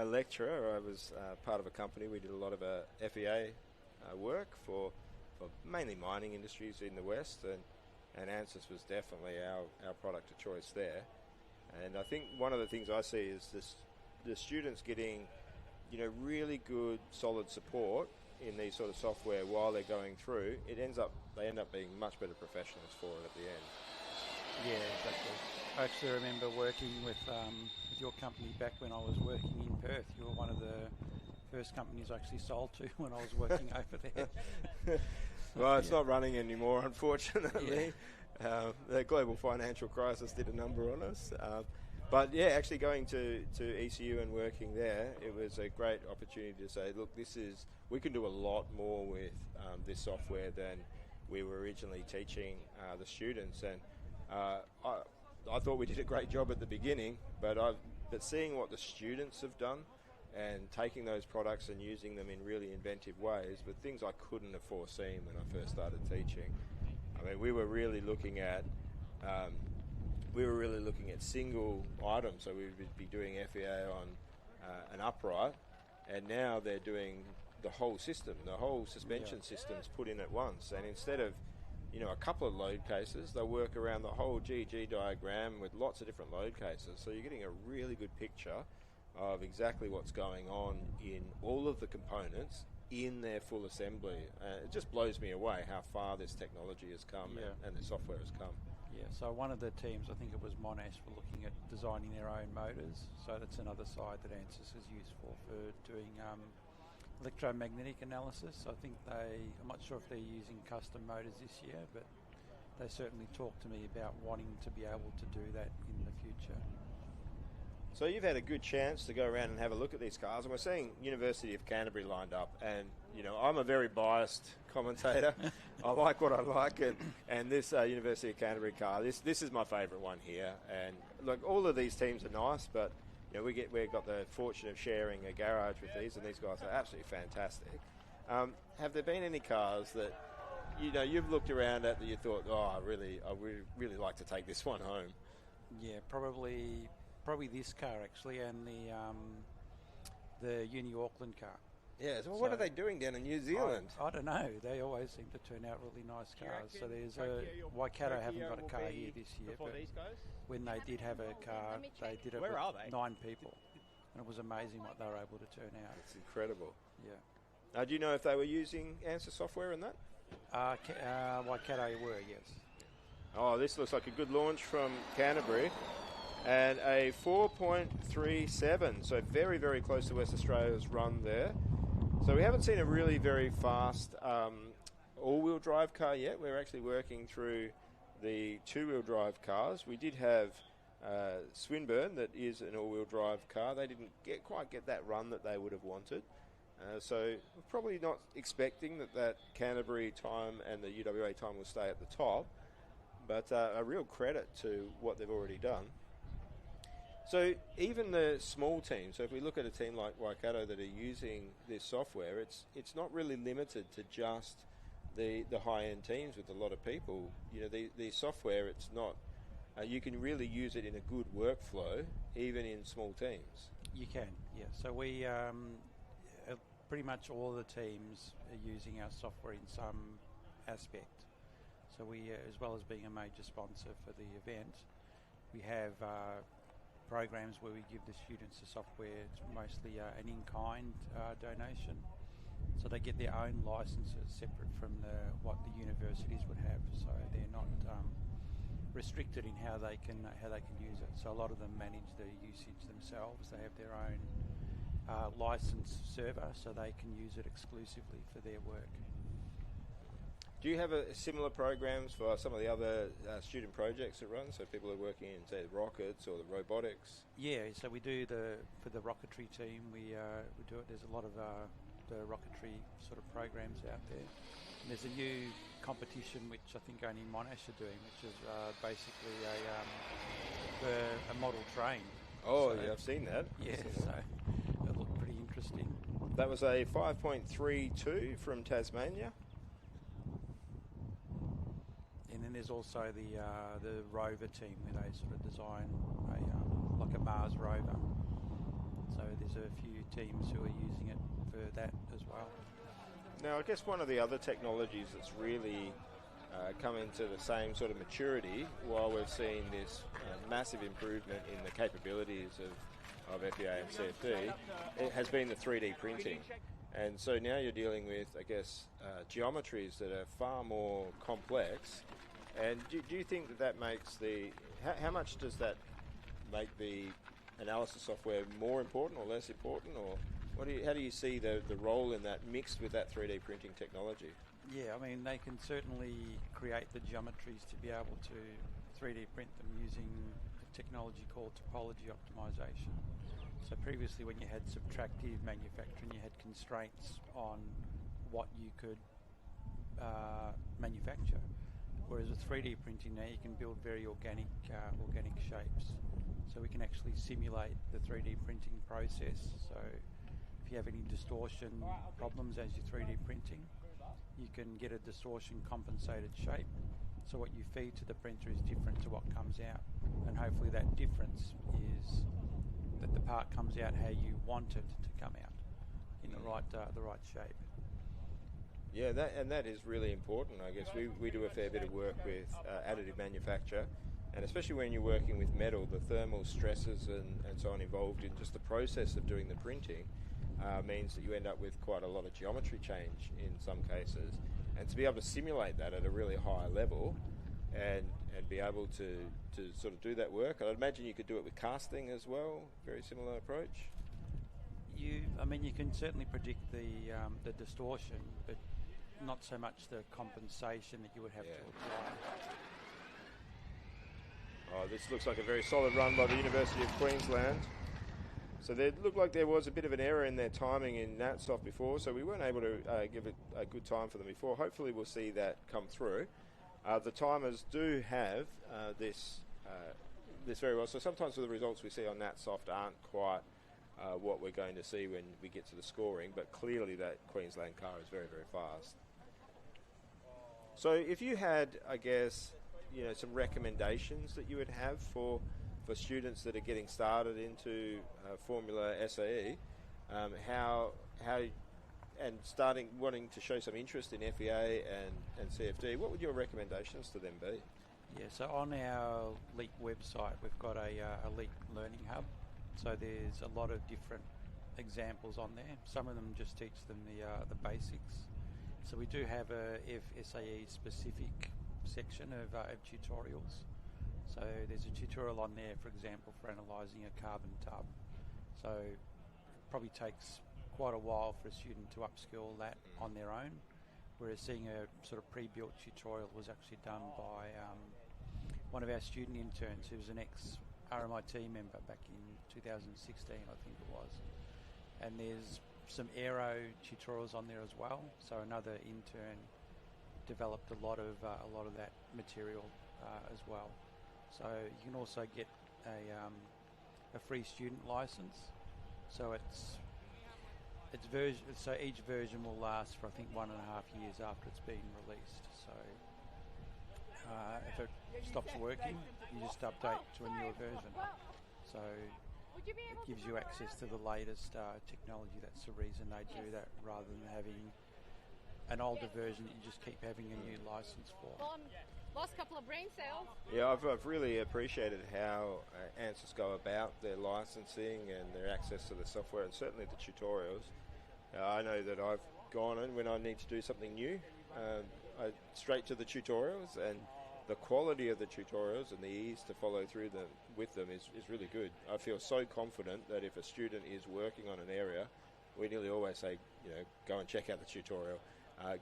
lecturer. I was part of a company. We did a lot of FEA work for mainly mining industries in the West, and ANSYS was definitely our product of choice there. And I think one of the things I see is the students getting, really good, solid support in these sort of software while they're going through. They end up being much better professionals for it at the end.
Yeah, exactly. I actually remember working with your company back when I was working in Perth. You were one of the first companies I actually sold to when I was working over there.
Well, it's not running anymore, unfortunately. Yeah. The global financial crisis did a number on us. But yeah, actually going to ECU and working there, it was a great opportunity to say, look, we can do a lot more with this software than we were originally teaching the students. And I thought we did a great job at the beginning, but seeing what the students have done and taking those products and using them in really inventive ways, but things I couldn't have foreseen when I first started teaching. I mean, we were really looking at single items, so we would be doing FEA on an upright, and now they're doing the whole system, the whole suspension system's put in at once, and instead of a couple of load cases, they'll work around the whole GG diagram with lots of different load cases, so you're getting a really good picture of exactly what's going on in all of the components in their full assembly. It just blows me away how far this technology has come and the software has come.
Yeah, so one of the teams, I think it was Monash, were looking at designing their own motors, so that's another side that ANSYS is used for doing electromagnetic analysis. I think I'm not sure if they're using custom motors this year, but they certainly talk to me about wanting to be able to do that in the future.
So you've had a good chance to go around and have a look at these cars, and we're seeing University of Canterbury lined up. And I'm a very biased commentator. I like what I like, and this University of Canterbury car, this is my favourite one here. And look, all of these teams are nice, but we've got the fortune of sharing a garage with these, and these guys are absolutely fantastic. Have there been any cars that you've looked around at that you thought, I would really like to take this one home?
Yeah, probably this car actually, and the Uni Auckland car.
Yeah, so what are they doing down in New Zealand?
I don't know. They always seem to turn out really nice cars. So there's Waikato haven't got a car here this year, but when they did have a car, they did it with 9 people, and it was amazing what they were able to turn out.
It's incredible.
Yeah.
Do you know if they were using ANSYS software in that?
Waikato were, yes.
Oh, this looks like a good launch from Canterbury. And a 4.37, so very, very close to West Australia's run there. So we haven't seen a really very fast all-wheel drive car yet. We're actually working through the two-wheel drive cars. We did have Swinburne, that is an all-wheel drive car. They didn't quite get that run that they would have wanted. So we're probably not expecting that Canterbury time and the UWA time will stay at the top. But a real credit to what they've already done. So even the small teams, so if we look at a team like Waikato that are using this software, it's not really limited to just the high-end teams with a lot of people. The software, it's not, you can really use it in a good workflow, even in small teams.
You can, yeah. So we, pretty much all the teams are using our software in some aspect. So we, as well as being a major sponsor for the event, we have programs where we give the students the software. It's mostly an in-kind donation, so they get their own licenses separate from what the universities would have. So they're not restricted in how they can use it. So a lot of them manage the usage themselves. They have their own licensed server, so they can use it exclusively for their work.
Do you have similar programs for some of the other student projects that run? So people are working in, say, the rockets or the robotics? Yeah,
so we do for the rocketry team, we do it. There's a lot of the rocketry sort of programs out there. And there's a new competition which I think only Monash are doing, which is basically a model train.
Oh, so, yeah, I've seen that.
Yeah, so it looked pretty interesting.
That was a 5.32 from Tasmania.
And then there's also the rover team where they sort of design like a Mars rover. So there's a few teams who are using it for that as well.
Now, I guess one of the other technologies that's really come into the same sort of maturity while we've seen this massive improvement in the capabilities of FEA and CFD, it has been the 3D printing. And so now you're dealing with, I guess, geometries that are far more complex. And do you think that makes how much does that make the analysis software more important or less important? Or how do you see the role in that mixed with that 3D printing technology?
Yeah, I mean, they can certainly create the geometries to be able to 3D print them using a technology called topology optimization. So previously when you had subtractive manufacturing, you had constraints on what you could manufacture. Whereas with 3D printing now you can build very organic shapes. So we can actually simulate the 3D printing process. So if you have any distortion problems as you're 3D printing, you can get a distortion compensated shape. So what you feed to the printer is different to what comes out. And hopefully that difference is that the part comes out how you want it to come out in the right shape.
Yeah, that is really important. I guess we do a fair bit of work with additive manufacture, and especially when you're working with metal, the thermal stresses and so on involved in just the process of doing the printing means that you end up with quite a lot of geometry change in some cases. And to be able to simulate that at a really high level and be able to sort of do that work, I'd imagine you could do it with casting as well, very similar approach.
You can certainly predict the distortion, but not so much the compensation that you would have to apply.
Oh, this looks like a very solid run by the University of Queensland. So it looked like there was a bit of an error in their timing in that soft before, so we weren't able to give it a good time for them before. Hopefully we'll see that come through. The timers do have this very well, so sometimes the results we see on that soft aren't quite what we're going to see when we get to the scoring, but clearly that Queensland car is very, very fast. So if you had, I guess, some recommendations that you would have for students that are getting started into Formula SAE, how and wanting to show some interest in FEA and CFD, what would your recommendations to them be?
Yeah, so on our LEAP website, we've got a LEAP Learning Hub. So there's a lot of different examples on there. Some of them just teach them the basics. So we do have a FSAE specific section of tutorials. So there's a tutorial on there, for example, for analysing a carbon tub. So it probably takes quite a while for a student to upskill that on their own, whereas seeing a sort of pre-built tutorial was actually done by one of our student interns who was an ex-RMIT member back in 2016, I think it was. And there's some aero tutorials on there as well. So another intern developed a lot of that material as well. So you can also get a free student license. So each version will last for I think 1.5 years after it's been released. So if it stops working, you just update to a newer version. So it gives you access to the latest technology. That's the reason they do that, rather than having an older version that you just keep having a new license for.
Last couple of brain cells.
Yeah, I've really appreciated how ANSYS go about their licensing and their access to the software, and certainly the tutorials. I know that I've gone in when I need to do something new, straight to the tutorials, and the quality of the tutorials and the ease to follow through with them is really good. I feel so confident that if a student is working on an area, we nearly always say, go and check out the tutorial,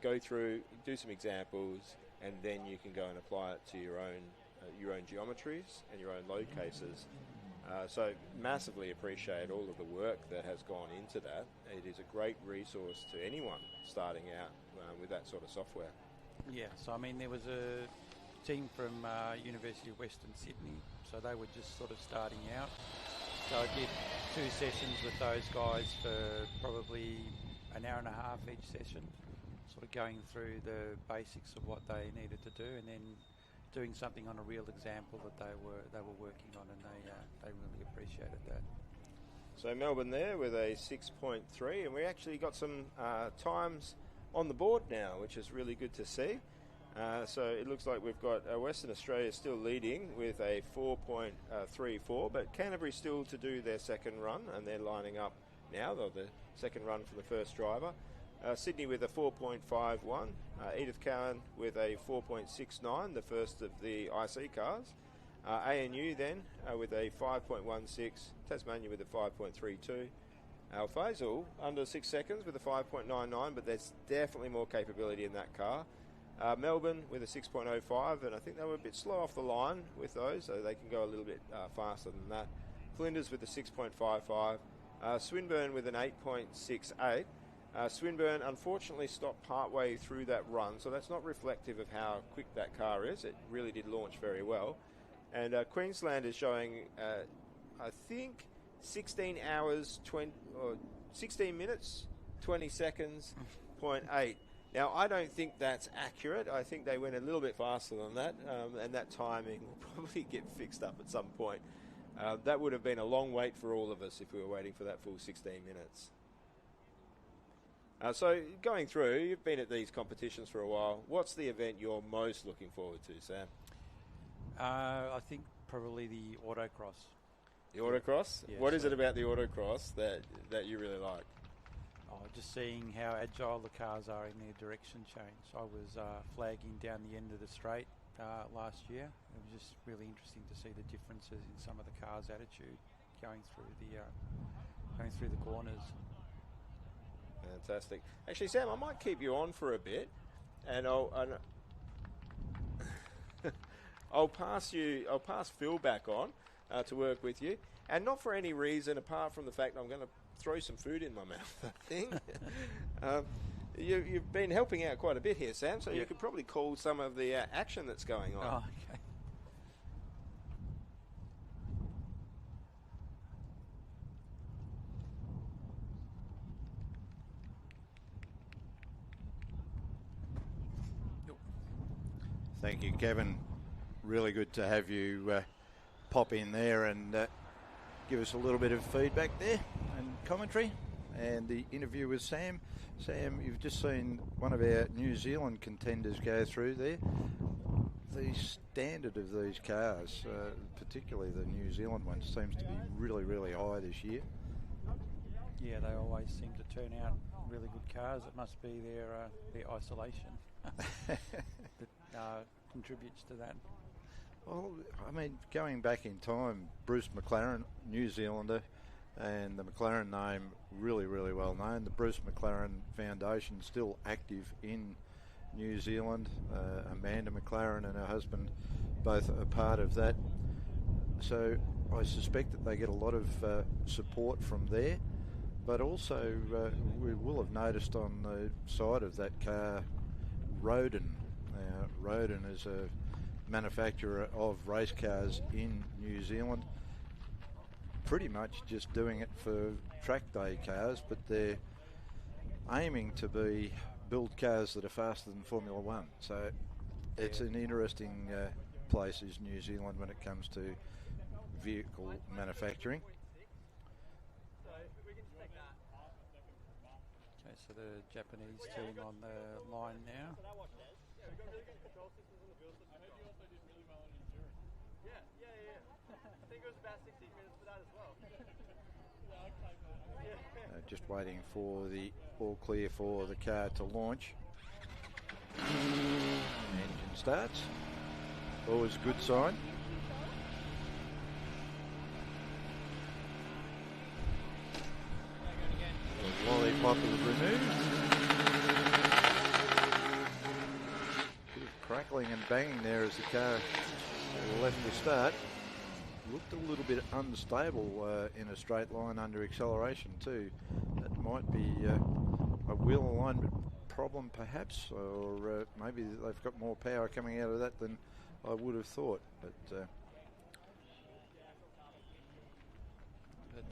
go through, do some examples, and then you can go and apply it to your own geometries and your own load cases. So massively appreciate all of the work that has gone into that. It is a great resource to anyone starting out with that sort of software.
Yeah, so I mean there was a team from University of Western Sydney, so they were just sort of starting out. So I did 2 sessions with those guys for probably an hour and a half each session, sort of going through the basics of what they needed to do, and then doing something on a real example that they were working on, and they really appreciated that.
So Melbourne there with a 6.3, and we actually got some times on the board now, which is really good to see. So it looks like we've got Western Australia still leading with a 4.34, but Canterbury still to do their second run, and they're lining up now. They're the second run for the first driver. Sydney with a 4.51, Edith Cowan with a 4.69, the first of the IC cars. ANU then with a 5.16, Tasmania with a 5.32. Al Faisal under 6 seconds with a 5.99, but there's definitely more capability in that car. Melbourne with a 6.05, and I think they were a bit slow off the line with those, so they can go a little bit faster than that. Flinders with a 6.55. Swinburne with an 8.68. Swinburne unfortunately stopped partway through that run, so that's not reflective of how quick that car is. It really did launch very well. And Queensland is showing, I think, 16 minutes, 20 seconds, 0.8. Now, I don't think that's accurate. I think they went a little bit faster than that, and that timing will probably get fixed up at some point. That would have been a long wait for all of us if we were waiting for that full 16 minutes. So going through, you've been at these competitions for a while. What's the event you're most looking forward to, Sam?
I think probably the autocross.
The autocross?
Yeah,
what is it about the autocross that you really like?
Just seeing how agile the cars are in their direction change. I was flagging down the end of the straight last year. It was just really interesting to see the differences in some of the cars' attitude going through the corners.
Fantastic. Actually, Sam, I might keep you on for a bit. and I'll pass Phil back on to work with you, and not for any reason apart from the fact I'm going to throw some food in my mouth. I think you've been helping out quite a bit here, Sam. So you could probably call some of the action that's going on.
Oh, okay.
Thank you, Kevin. Really good to have you pop in there and give us a little bit of feedback there and commentary. And the interview with Sam. Sam, you've just seen one of our New Zealand contenders go through there. The standard of these cars, particularly the New Zealand one, seems to be really, really high this year.
Yeah, they always seem to turn out really good cars. It must be their isolation that contributes to that.
Well, I mean, going back in time, Bruce McLaren, New Zealander, and the McLaren name really, really well known. The Bruce McLaren Foundation still active in New Zealand. Amanda McLaren and her husband both are part of that. So I suspect that they get a lot of support from there. But also, we will have noticed on the side of that car, Roden. Roden is a manufacturer of race cars in New Zealand, pretty much just doing it for track day cars, but they're aiming to build cars that are faster than Formula One. So it's an interesting place is New Zealand when it comes to vehicle manufacturing.
Okay, so the Japanese team on the line now.
Just waiting for the all clear for the car to launch. Engine starts. Always a good sign. The lollipop is removed. Bit of crackling and banging there as the car left the start. Looked a little bit unstable in a straight line under acceleration too. That might be a wheel alignment problem perhaps, or maybe they've got more power coming out of that than I would have thought. But
the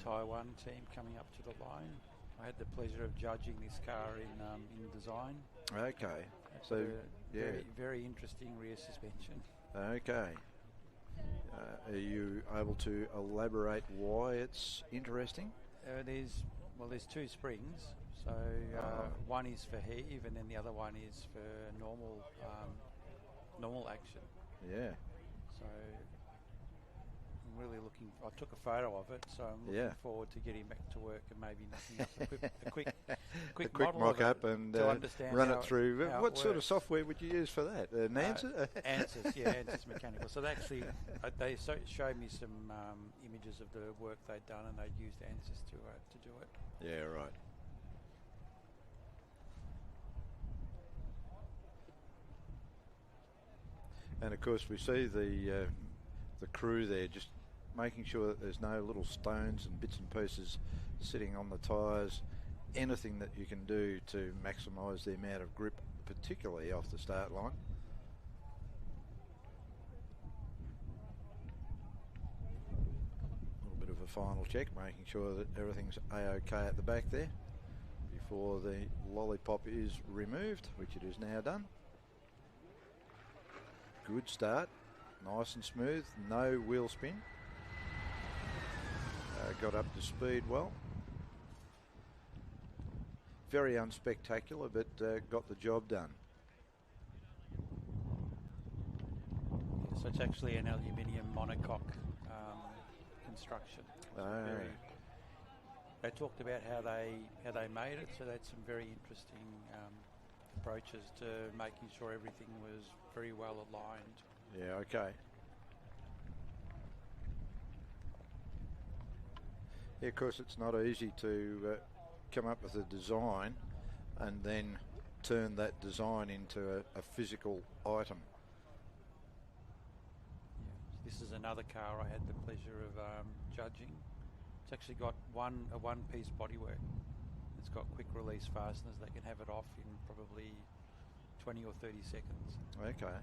Taiwan team coming up to the line. I had the pleasure of judging this car in design.
Okay,
It's
so yeah,
very, very interesting rear suspension.
Okay. Are you able to elaborate why it's interesting?
There's two springs. So one is for heave, and then the other one is for normal action.
Yeah.
So I'm really looking. I took a photo of it, so I'm looking forward to getting back to work and maybe knocking up a quick
mock-up and run it through. What sort of software would you use for that? Answers?
Answers Mechanical. So they showed me some images of the work they'd done, and they'd used Answers to do it.
Yeah, right. And of course we see the crew there just making sure that there's no little stones and bits and pieces sitting on the tyres. Anything that you can do to maximise the amount of grip, particularly off the start line. A little bit of a final check, making sure that everything's A-OK at the back there before the lollipop is removed, which it is now done. Good start, nice and smooth, no wheel spin. Got up to speed well. Very unspectacular, but got the job done.
So it's actually an aluminium monocoque construction. They talked about how they made it, so that's some very interesting approaches to making sure everything was very well aligned.
Yeah, okay. Yeah, of course, it's not easy to come up with a design and then turn that design into a physical item.
This is another car I had the pleasure of judging. It's actually got a one-piece bodywork. It's got quick release fasteners. They can have it off in probably 20 or 30 seconds.
Okay.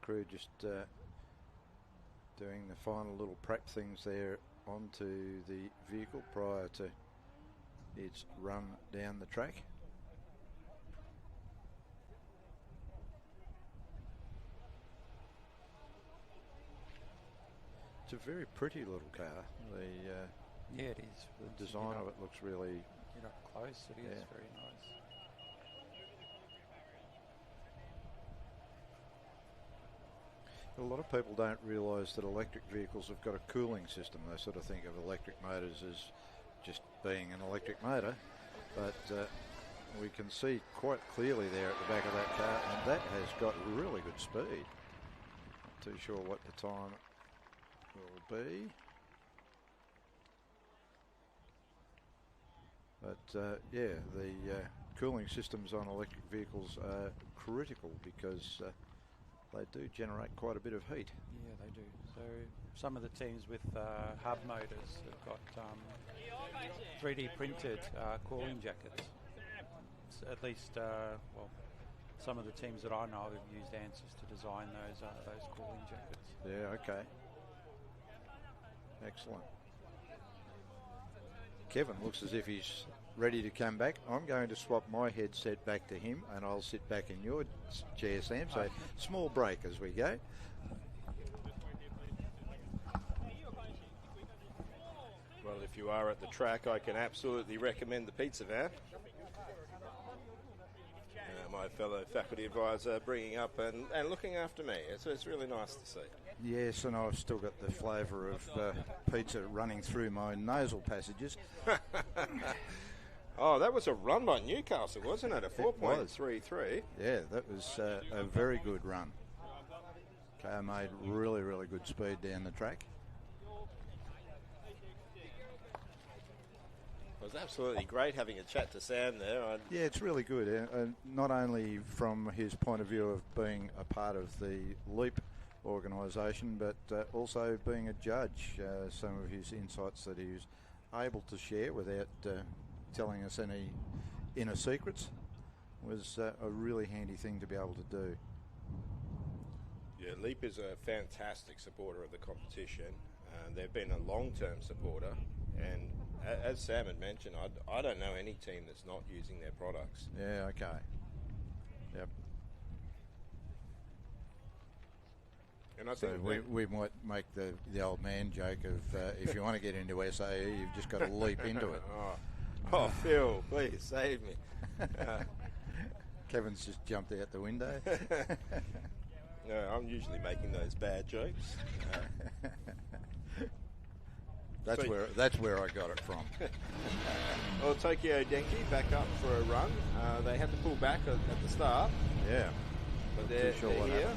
Crew just doing the final little prep things there onto the vehicle prior to its run down the track. It's a very pretty little car.
Yeah, it is.
The design of it looks really...
Get up close, it is very nice.
A lot of people don't realise that electric vehicles have got a cooling system. They sort of think of electric motors as just being an electric motor, but we can see quite clearly there at the back of that car, and that has got really good speed. Not too sure what the time will be, but yeah, the cooling systems on electric vehicles are critical because they do generate quite a bit of heat.
Yeah, they do. So some of the teams with hub motors have got 3D printed cooling jackets. So at least, well, some of the teams that I know have used Answers to design those cooling jackets.
Yeah, okay. Excellent. Kevin looks as if he's ready to come back. I'm going to swap my headset back to him, and I'll sit back in your chair, Sam. So small break as we go.
Well, if you are at the track, I can absolutely recommend the pizza van. My fellow faculty advisor bringing up and looking after me. It's really nice to see.
Yes, and I've still got the flavour of pizza running through my nasal passages.
Oh, that was a run by Newcastle, wasn't it? A 4.33.
Yeah, that was a very good run. Car made really, really good speed down the track.
It was absolutely great having a chat to Sam there.
Yeah, it's really good. Not only from his point of view of being a part of the LEAP organisation, but also being a judge. Some of his insights that he was able to share without telling us any inner secrets was a really handy thing to be able to do.
Yeah, LEAP is a fantastic supporter of the competition. They've been a long-term supporter, and as Sam had mentioned, I don't know any team that's not using their products.
Yeah, okay. Yep.
And I think
we might make the old man joke of if you want to get into SAE, you've just got to leap into it.
Oh, Phil, please save me.
Kevin's just jumped out the window.
No, I'm usually making those bad jokes.
That's where I got it from.
Well, Tokyo Denki back up for a run. They had to pull back at the start.
Yeah.
But they're here.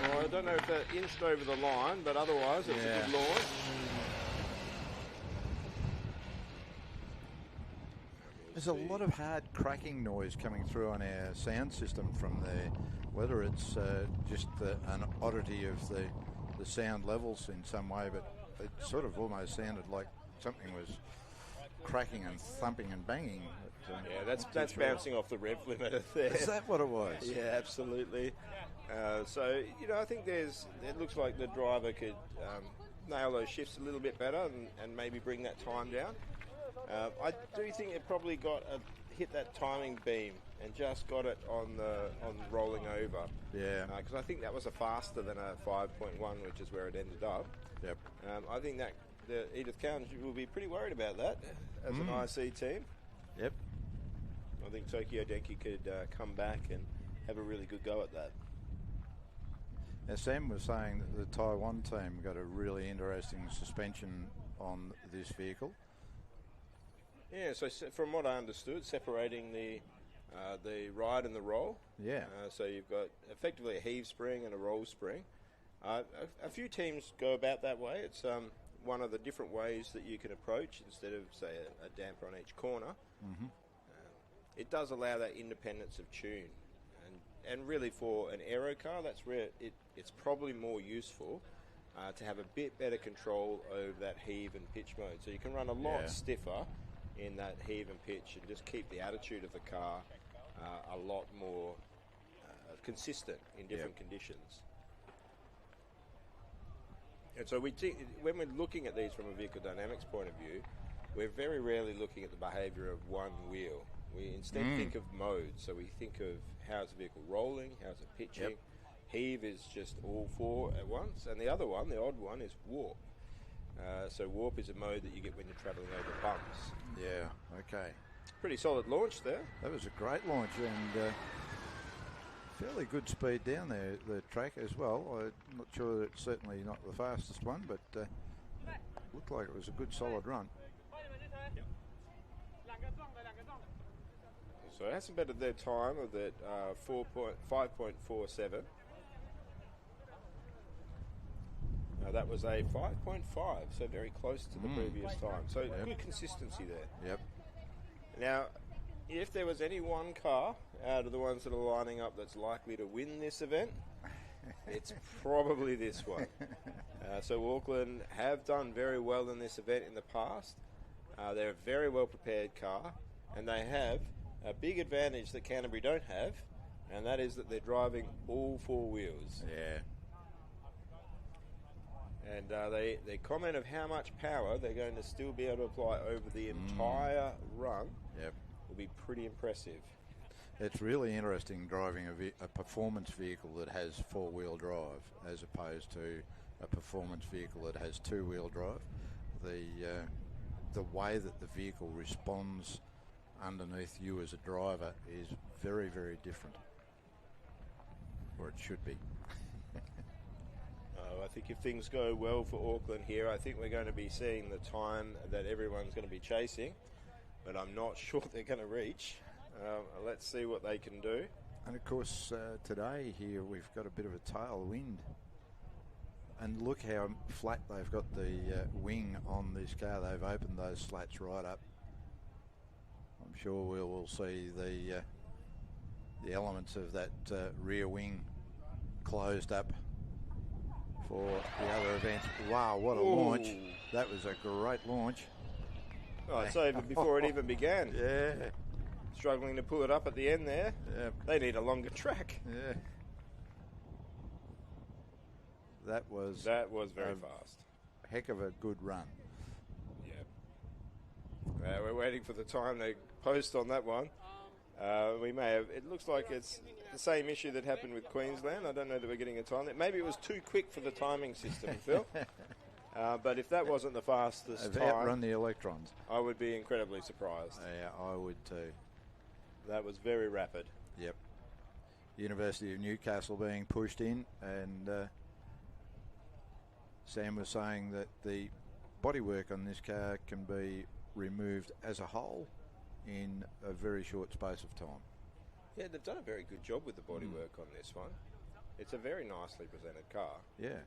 Well, I don't know if that inched over the line, but otherwise it's a good launch.
There's a lot of hard cracking noise coming through on our sound system from there. Whether it's just an oddity of the sound levels in some way, but it sort of almost sounded like something was cracking and thumping and banging.
Yeah, that's bouncing off the rev limiter there.
Is that what it was?
Yeah, absolutely. So, I think it looks like the driver could nail those shifts a little bit better and maybe bring that time down. I do think it probably hit that timing beam and just got it on rolling over.
Yeah.
Because I think that was a faster than a 5.1, which is where it ended up.
Yep.
I think that the Edith Cowan will be pretty worried about that as an IC team.
Yep.
I think Tokyo Denki could come back and have a really good go at that.
Now, Sam was saying that the Taiwan team got a really interesting suspension on this vehicle.
Yeah, so from what I understood, separating the ride and the roll.
Yeah.
So you've got effectively a heave spring and a roll spring. A few teams go about that way. It's one of the different ways that you can approach instead of, say, a damper on each corner.
Mm-hmm.
It does allow that independence of tune. And really for an aero car, that's where it's probably more useful to have a bit better control over that heave and pitch mode. So you can run a lot stiffer in that heave and pitch and just keep the attitude of the car a lot more consistent in different conditions. And so when we're looking at these from a vehicle dynamics point of view, we're very rarely looking at the behaviour of one wheel. We instead think of modes. So we think of how's the vehicle rolling, how's it pitching. Heave is just all four at once. And the other one, the odd one, is warp. So warp is a mode that you get when you're travelling over bumps.
Yeah, okay.
Pretty solid launch there.
That was a great launch and fairly good speed down there, the track as well. I'm not sure that it's certainly not the fastest one, but looked like it was a good solid run.
So it hasn't bettered their time of that 5.47. That was a 5.5, so very close to the previous time. So good consistency there.
Yep.
Now, if there was any one car out of the ones that are lining up that's likely to win this event, it's probably this one. So Auckland have done very well in this event in the past. They're a very well prepared car, and they have a big advantage that Canterbury don't have, and that is that they're driving all four wheels.
Yeah.
And they comment of how much power they're going to still be able to apply over the entire run.
Yep.
Will be pretty impressive.
It's really interesting driving a performance vehicle that has four-wheel drive as opposed to a performance vehicle that has two-wheel drive. The way that the vehicle responds underneath you as a driver is very, very different, or it should be.
I think if things go well for Auckland here, I think we're going to be seeing the time that everyone's going to be chasing, but I'm not sure they're going to reach. Let's see what they can do.
And of course, today here we've got a bit of a tailwind. And look how flat they've got the wing on this car. They've opened those slats right up. I'm sure we'll see the elements of that rear wing closed up for the other events. Wow, what a launch. That was a great launch.
Oh, it's over before it even began.
Yeah.
Struggling to pull it up at the end there.
Yep.
They need a longer track.
Yeah. That was
very fast.
Heck of a good run.
Yeah. We're waiting for the time they post on that one. We may have. It looks like it's the same issue that happened with Queensland. I don't know that we're getting a time. Maybe it was too quick for the timing system, Phil. But if that wasn't the fastest
They've
time,
outrun the electrons.
I would be incredibly surprised.
Yeah, I would too.
That was very rapid.
Yep. University of Newcastle being pushed in, and Sam was saying that the bodywork on this car can be removed as a whole in a very short space of time.
Yeah, they've done a very good job with the bodywork on this one. It's a very nicely presented car.
Yeah.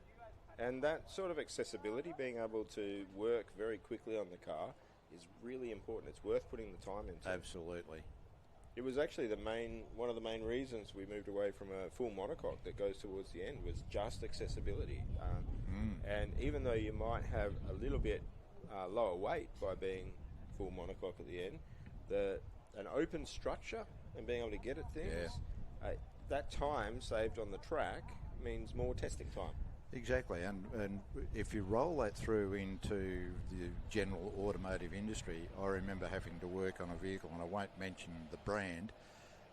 And that sort of accessibility, being able to work very quickly on the car, is really important. It's worth putting the time into.
Absolutely.
It was actually one of the main reasons we moved away from a full monocoque that goes towards the end was just accessibility. And even though you might have a little bit lower weight by being full monocoque at the end, an open structure and being able to get at things, that time saved on the track means more testing time.
Exactly, and if you roll that through into the general automotive industry, I remember having to work on a vehicle, and I won't mention the brand,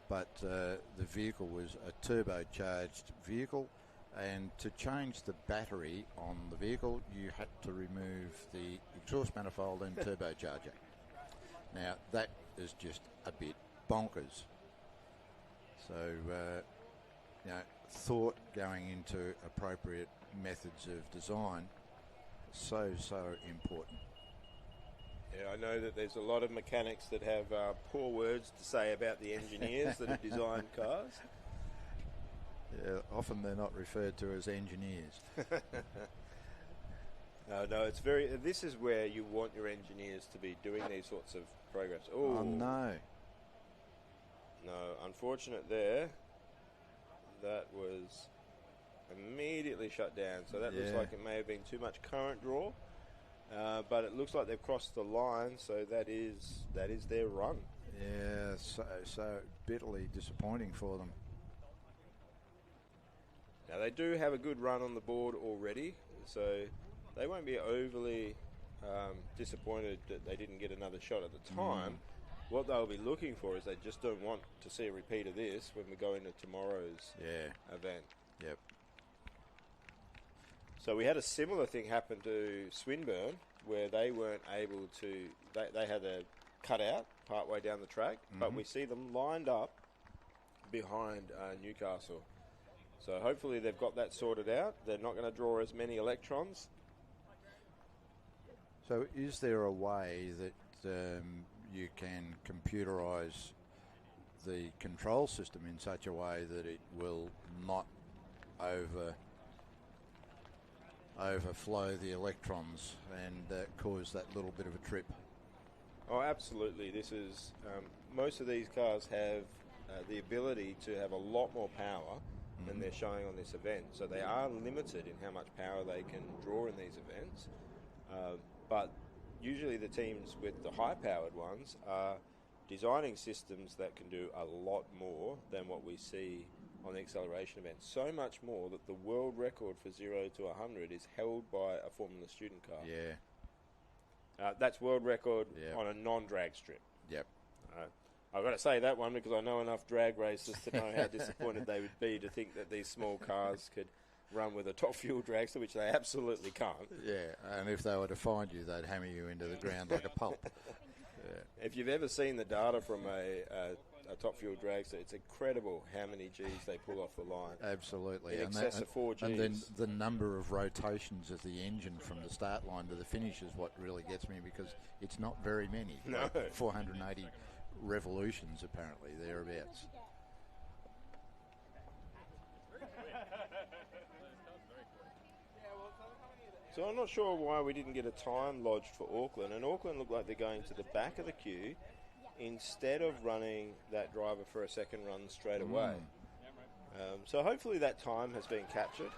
but the vehicle was a turbocharged vehicle, and to change the battery on the vehicle, you had to remove the exhaust manifold and turbocharger. Now, that is just a bit bonkers. So, thought going into appropriate methods of design, so important.
Yeah, I know that there's a lot of mechanics that have poor words to say about the engineers that have designed cars.
Yeah, often they're not referred to as engineers.
No, it's this is where you want your engineers to be doing these sorts of programs.
Oh no.
No, unfortunate there. That was immediately shut down. So that looks like it may have been too much current draw. But it looks like they've crossed the line, so that is their run.
Yeah, so bitterly disappointing for them.
Now they do have a good run on the board already, so they won't be overly disappointed that they didn't get another shot at the time. What they'll be looking for is they just don't want to see a repeat of this when we go into tomorrow's event.
Yep.
So we had a similar thing happen to Swinburne, where they weren't able to. They had a cutout partway down the track, but we see them lined up behind Newcastle. So hopefully they've got that sorted out. They're not going to draw as many electrons.
So is there a way that you can computerise the control system in such a way that it will not overflow the electrons and cause that little bit of a trip?
Oh, absolutely. This is most of these cars have the ability to have a lot more power than they're showing on this event. So they are limited in how much power they can draw in these events. But usually the teams with the high-powered ones are designing systems that can do a lot more than what we see on the acceleration event. So much more that the world record for 0 to 100 is held by a Formula student car.
Yeah.
That's world record on a non-drag strip.
Yep.
I've got to say that one because I know enough drag racers to know how disappointed they would be to think that these small cars could run with a top fuel dragster, which they absolutely can't.
Yeah, and if they were to find you, they'd hammer you into the ground like a pulp. Yeah.
If you've ever seen the data from a top fuel dragster, it's incredible how many Gs they pull off the line.
Absolutely.
In excess of 4 Gs.
And then the number of rotations of the engine from the start line to the finish is what really gets me, because it's not very many.
No.
Like 480 revolutions, apparently, thereabouts.
So I'm not sure why we didn't get a time lodged for Auckland, and Auckland looked like they're going to the back of the queue instead of running that driver for a second run straight away. So hopefully that time has been captured.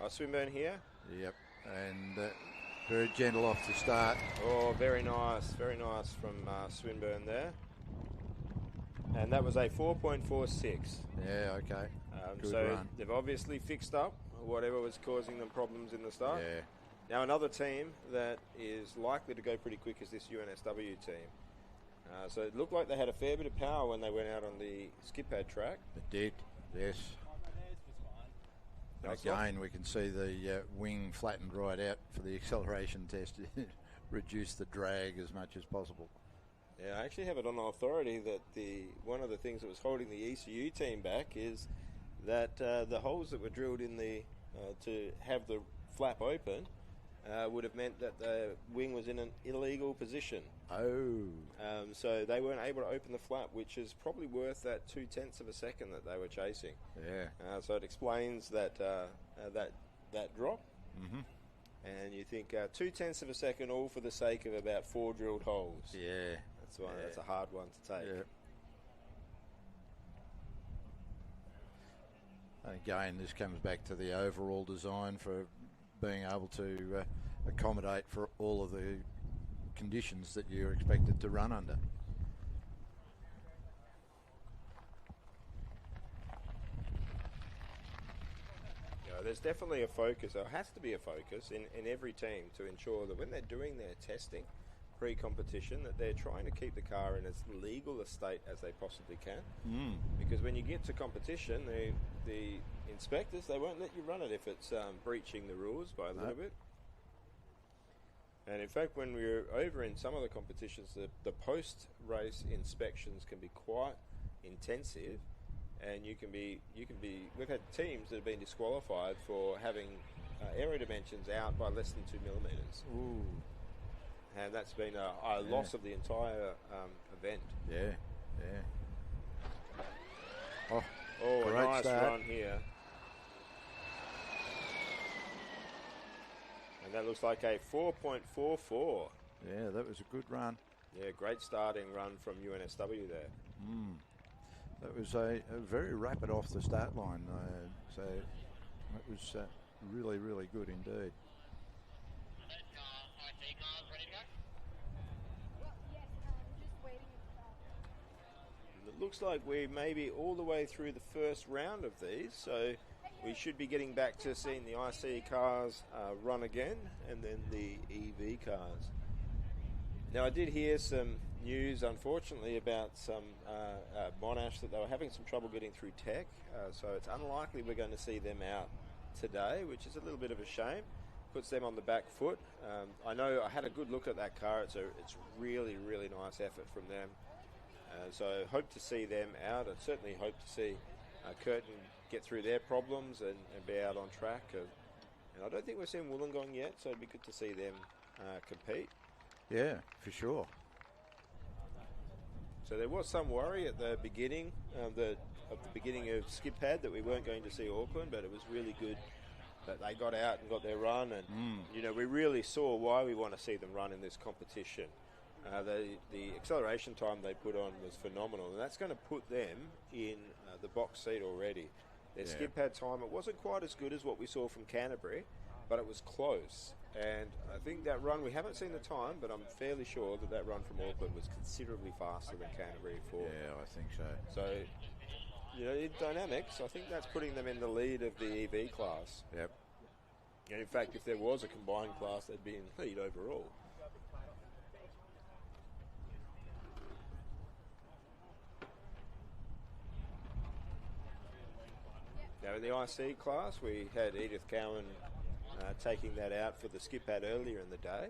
Swinburne here.
Yep, and very gentle off the start.
Oh, very nice from Swinburne there. And that was a 4.46.
Yeah, okay. Good
so
run.
They've obviously fixed up whatever was causing them problems in the start.
Yeah.
Now another team that is likely to go pretty quick is this UNSW team. So it looked like they had a fair bit of power when they went out on the skid pad track.
It did, yes. Again, we can see the wing flattened right out for the acceleration test. Reduce the drag as much as possible.
Yeah, I actually have it on authority that one of the things that was holding the ECU team back is that the holes that were drilled in to have the flap open would have meant that the wing was in an illegal position.
Oh.
So they weren't able to open the flap, which is probably worth that 0.2 of a second that they were chasing.
Yeah.
So it explains that that drop.
Mm-hmm.
And you think 0.2 of a second, all for the sake of about 4 drilled holes.
Yeah.
That's a hard one to take.
Yeah. And again, this comes back to the overall design for being able to accommodate for all of the conditions that you're expected to run under.
There's definitely a focus, or has to be a focus in every team to ensure that when they're doing their testing pre-competition, that they're trying to keep the car in as legal a state as they possibly can. Because when you get to competition, the inspectors, they won't let you run it if it's breaching the rules by a little bit. And in fact, when we're over in some of the competitions, the post-race inspections can be quite intensive, and you can be. We've had teams that have been disqualified for having aero dimensions out by less than 2 millimeters.
Ooh.
And that's been a loss of the entire event.
Yeah. Oh,
a
great
nice
start.
run here. And that looks like a 4.44.
Yeah, that was a good run.
Yeah, great starting run from UNSW there.
That was a very rapid off the start line. So it was really, really good indeed.
It looks like we may be all the way through the first round of these, so we should be getting back to seeing the IC cars run again, and then the EV cars. Now, I did hear some news, unfortunately, about some Monash that they were having some trouble getting through tech, so it's unlikely we're going to see them out today, which is a little bit of a shame. Puts them on the back foot. I know I had a good look at that car. It's really, really nice effort from them. So hope to see them out. I certainly hope to see Curtin get through their problems and be out on track. And I don't think we've seen Wollongong yet, so it'd be good to see them compete.
Yeah, for sure.
So there was some worry at the beginning of the beginning of Skip Pad that we weren't going to see Auckland, but it was really good that they got out and got their run. And we really saw why we want to see them run in this competition. The acceleration time they put on was phenomenal, and that's going to put them in the box seat already. Their skip pad time, it wasn't quite as good as what we saw from Canterbury, but it was close. And I think that run, we haven't seen the time, but I'm fairly sure that run from Auckland was considerably faster than Canterbury for.
Yeah, I think so.
So, in dynamics, I think that's putting them in the lead of the EV class.
Yep.
And in fact, if there was a combined class, they'd be in lead overall. Now, in the IC class, we had Edith Cowan taking that out for the skip pad earlier in the day.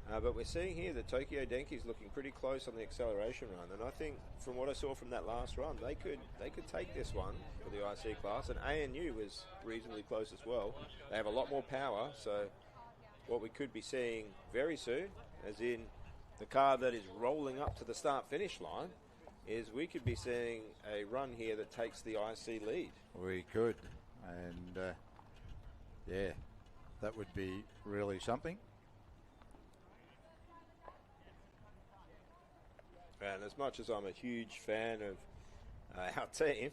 But we're seeing here that Tokyo Denki's looking pretty close on the acceleration run. And I think from what I saw from that last run, they could take this one for the IC class. And ANU was reasonably close as well. They have a lot more power. So what we could be seeing very soon, as in the car that is rolling up to the start-finish line, is we could be seeing a run here that takes the IC lead.
We could. And, that would be really something.
And as much as I'm a huge fan of our team,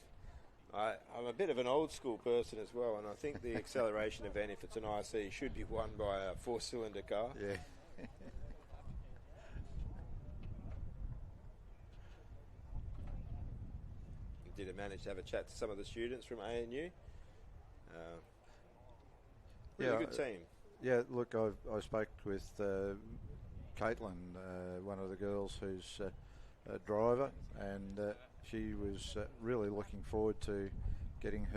I'm a bit of an old school person as well, and I think the acceleration event, if it's an IC, should be won by a four-cylinder car.
Yeah.
Did manage to have a chat to some of the students from ANU. Really good team.
Yeah, look, I spoke with Caitlin, one of the girls who's a driver, and she was really looking forward to getting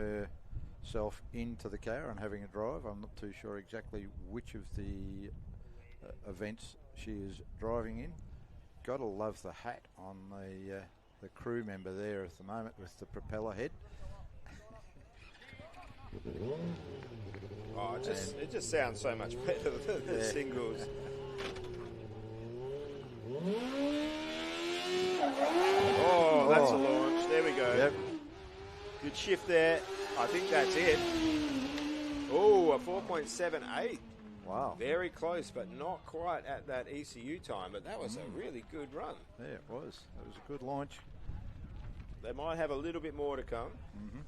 herself into the car and having a drive. I'm not too sure exactly which of the events she is driving in. Gotta love the hat on the crew member there at the moment with the propeller head.
Oh, it just sounds so much better than the singles. Oh, that's a launch. There we go.
Yep.
Good shift there. I think that's it. Oh, a 4.78.
Wow.
Very close, but not quite at that ECU time. But that was a really good run.
Yeah, it was. It was a good launch.
They might have a little bit more to come.
Mm-hmm.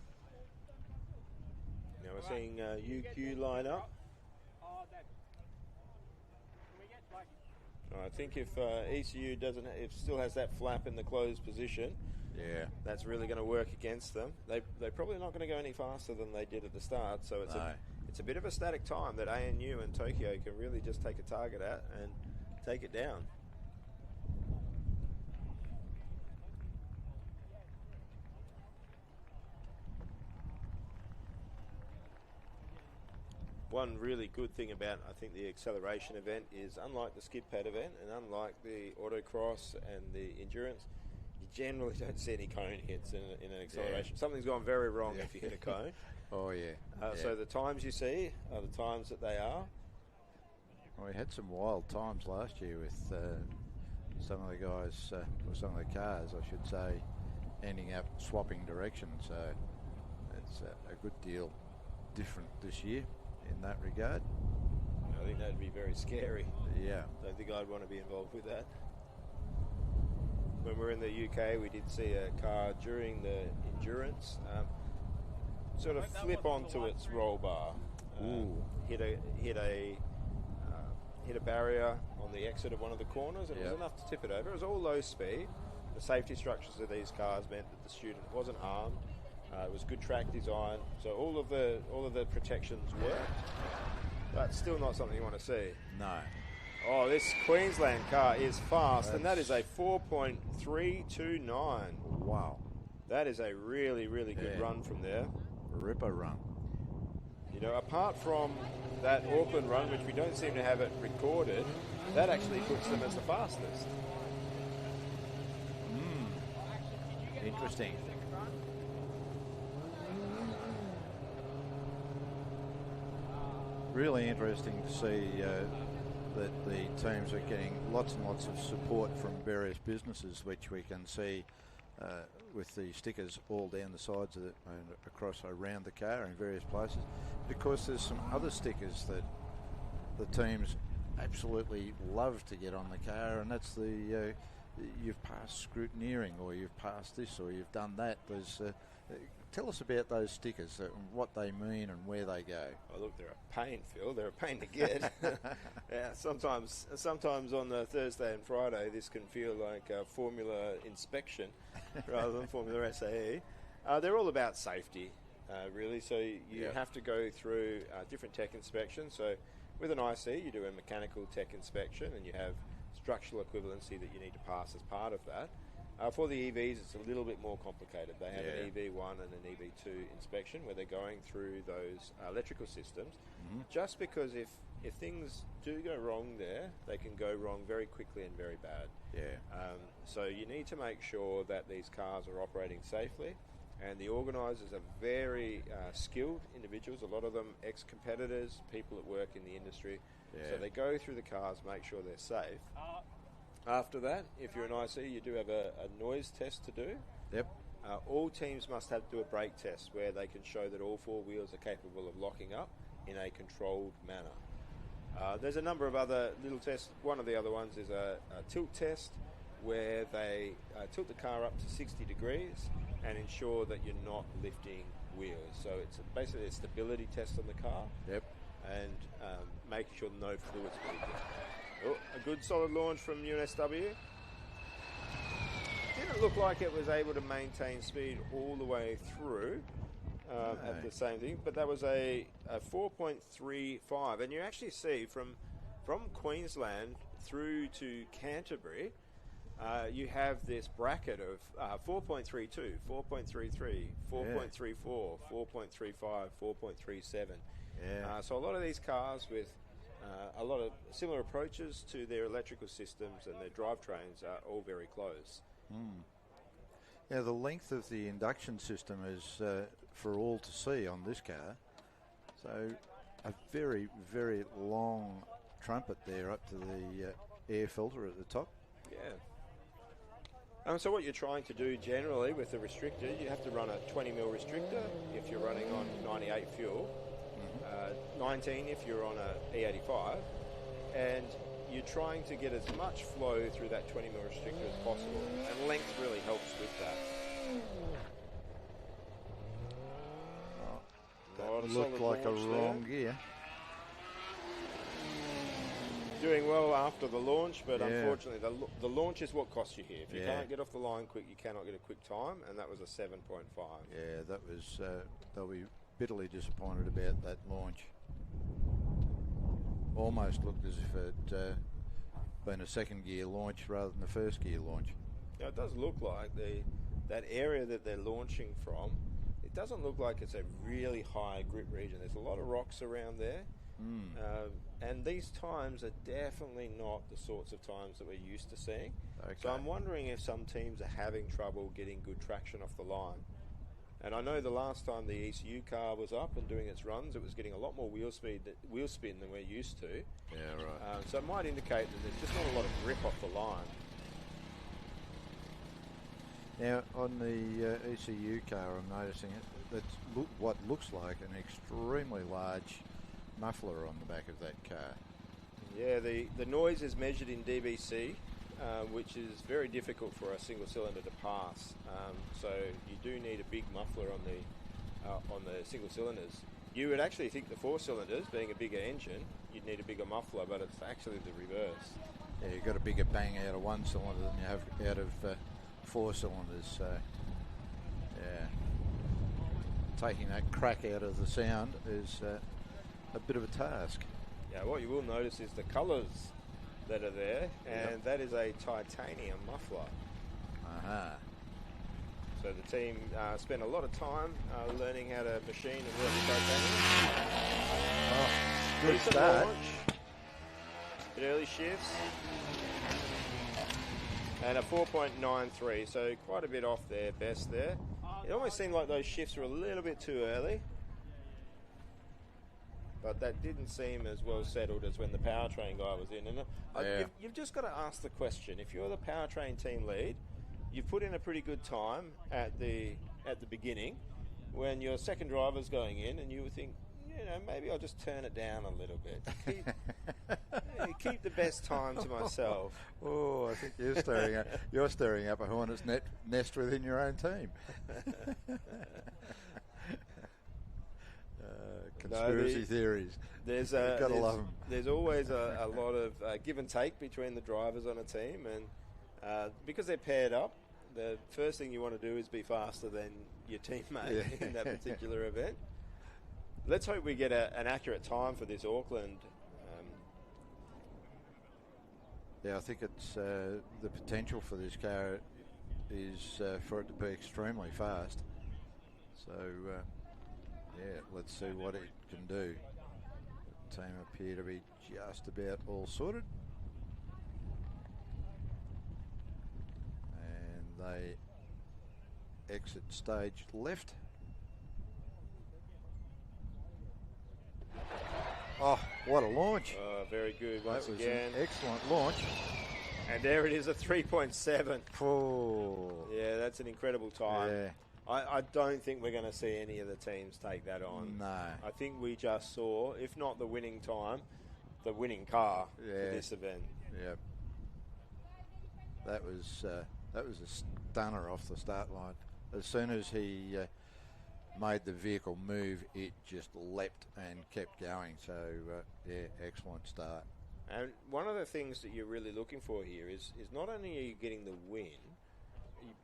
Now we're seeing UQ line up. I think if ECU still has that flap in the closed position, that's really going to work against them. They're probably not going to go any faster than they did at the start. So it's a bit of a static time that ANU and Tokyo can really just take a target at and take it down. One really good thing about, I think, the acceleration event is, unlike the skid pad event and unlike the autocross and the endurance, you generally don't see any cone hits in an acceleration. Something's gone very wrong if you hit a cone.
Oh, yeah.
So the times you see are the times that they are.
Well, we had some wild times last year with some of the guys, or some of the cars, I should say, ending up swapping directions. So it's a good deal different this year in that regard.
I think that'd be very scary.
Yeah.
Don't think I'd want to be involved with that. When we were in the UK, we did see a car during the endurance sort of flip onto its roll bar, hit a barrier on the exit of one of the corners, and it was enough to tip it over. It was all low speed. The safety structures of these cars meant that the student wasn't harmed. It was good track design, so all of the protections worked. But still not something you want to see.
No.
Oh, this Queensland car is fast, and that is a 4.329.
Wow.
That is a really, really good run from there.
Ripper run.
You know, apart from that Auckland run, which we don't seem to have it recorded, that actually puts them as the fastest.
Interesting. Really interesting to see that the teams are getting lots and lots of support from various businesses, which we can see with the stickers all down the sides of it and across around the car in various places. Because there's some other stickers that the teams absolutely love to get on the car, and that's the you've passed scrutineering, or you've passed this, or you've done that. There's tell us about those stickers, what they mean and where they go.
Oh, look, they're a pain, Phil. They're a pain to get. Yeah, sometimes on the Thursday and Friday, this can feel like a Formula inspection rather than Formula SAE. They're all about safety, really. So you have to go through different tech inspections. So with an IC, you do a mechanical tech inspection, and you have structural equivalency that you need to pass as part of that. For the EVs, it's a little bit more complicated. They have an EV1 and an EV2 inspection where they're going through those electrical systems. Just because if things do go wrong there, they can go wrong very quickly and very bad. So you need to make sure that these cars are operating safely, and the organisers are very skilled individuals, a lot of them ex-competitors, people that work in the industry. So they go through the cars, make sure they're safe. After that, if you're an IC, you do have a noise test to do. All teams must have to do a brake test where they can show that all four wheels are capable of locking up in a controlled manner. There's a number of other little tests. One of the other ones is a tilt test where they tilt the car up to 60 degrees and ensure that you're not lifting wheels. So it's basically a stability test on the car. And making sure no fluid's leaking. Oh, a good solid launch from UNSW. Didn't look like it was able to maintain speed all the way through at the same thing, but that was a 4.35, and you actually see from Queensland through to Canterbury, you have this bracket of 4.32, 4.33, 4.34, 4.35, 4.37. So a lot of these cars with a lot of similar approaches to their electrical systems and their drivetrains are all very close.
Yeah, the length of the induction system is for all to see on this car. So a very, very long trumpet there up to the air filter at the top.
So what you're trying to do generally with the restrictor, you have to run a 20 mil restrictor if you're running on 98 fuel. 19 if you're on a E85, and you're trying to get as much flow through that 20 mil restrictor as possible, and length really helps with that.
That looked like a wrong gear.
Doing well after the launch, but unfortunately the launch is what costs you here. If you can't get off the line quick, you cannot get a quick time, and that was a 7.5.
Yeah, that was, they'll be bitterly disappointed about that launch. Almost looked as if it been a second gear launch rather than the first gear launch.
Now, it does look like that area that they're launching from, it doesn't look like it's a really high grip region. There's a lot of rocks around there. and these times are definitely not the sorts of times that we're used to seeing.
Okay.
So I'm wondering if some teams are having trouble getting good traction off the line. And I know the last time the ECU car was up and doing its runs, it was getting a lot more wheel spin than we're used to.
Yeah, right.
So it might indicate that there's just not a lot of grip off the line.
Now, on the ECU car, I'm noticing that's what looks like an extremely large muffler on the back of that car.
Yeah, the noise is measured in dBc, which is very difficult for a single cylinder to pass. So you do need a big muffler on the single cylinders. You would actually think the 4 cylinders, being a bigger engine, you'd need a bigger muffler, but it's actually the reverse.
Yeah, you've got a bigger bang out of 1 cylinder than you have out of 4 cylinders. So, yeah, taking that crack out of the sound is a bit of a task.
Yeah, what you will notice is the colours that are there, and that is a titanium muffler. So the team spent a lot of time learning how to machine and work with titanium.
Good
Decent
start.
launch, but early shifts, and a 4.93, so quite a bit off their best there. It almost seemed like those shifts were a little bit too early, but that didn't seem as well settled as when the powertrain guy was in. And you've just got to ask the question: if you're the powertrain team lead, you've put in a pretty good time at the beginning, when your second driver's going in, and you would think, maybe I'll just turn it down a little bit. Keep the best time to myself.
Oh, I think you're stirring up a hornet's nest within your own team. Conspiracy theories.
You've
got to love them.
There's always a lot of give and take between the drivers on a team, and because they're paired up, the first thing you want to do is be faster than your teammate in that particular event. Let's hope we get an accurate time for this Auckland.
I think it's the potential for this car is for it to be extremely fast. So, let's see what it can do. The team appear to be just about all sorted. And they exit stage left. Oh, what a launch.
Very good once
that was
again.
An excellent launch.
And there it is, a 3.7.
Oh.
Yeah, that's an incredible time.
Yeah.
I don't think we're going to see any of the teams take that on.
No.
I think we just saw, if not the winning time, the winning car for this event.
Yeah. That was a stunner off the start line. As soon as he made the vehicle move, it just leapt and kept going. So, excellent start.
And one of the things that you're really looking for here is not only are you getting the win,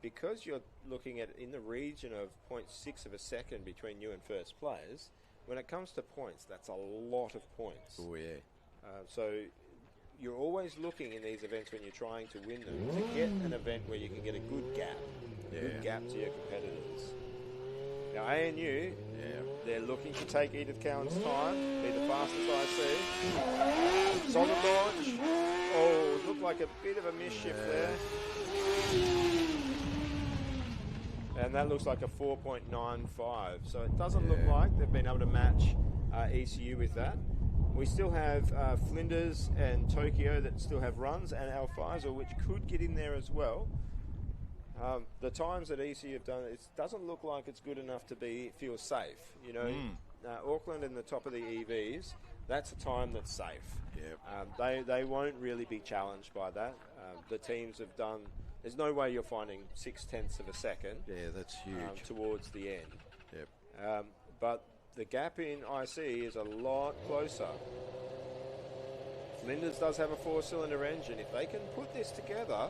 because you're looking at in the region of 0.6 of a second between you and first place, when it comes to points, that's a lot of points.
Oh, yeah.
So you're always looking in these events when you're trying to win them to get an event where you can get a good gap to your competitors. Now ANU, they're looking to take Edith Cowan's time, be the fastest IC. Solid launch. Oh, it looked like a bit of a misshift there. And that looks like a 4.95. So it doesn't look like they've been able to match ECU with that. We still have Flinders and Tokyo that still have runs, and Alphazo, which could get in there as well. The times that ECU have done, it doesn't look like it's good enough to feel safe. Auckland in the top of the EVs, that's a time that's safe.
Yep.
They won't really be challenged by that. The teams have done. There's no way you're finding 0.6 of a second.
Yeah, that's huge.
Towards the end.
Yep.
But the gap in IC is a lot closer. Flinders does have a 4-cylinder engine. If they can put this together,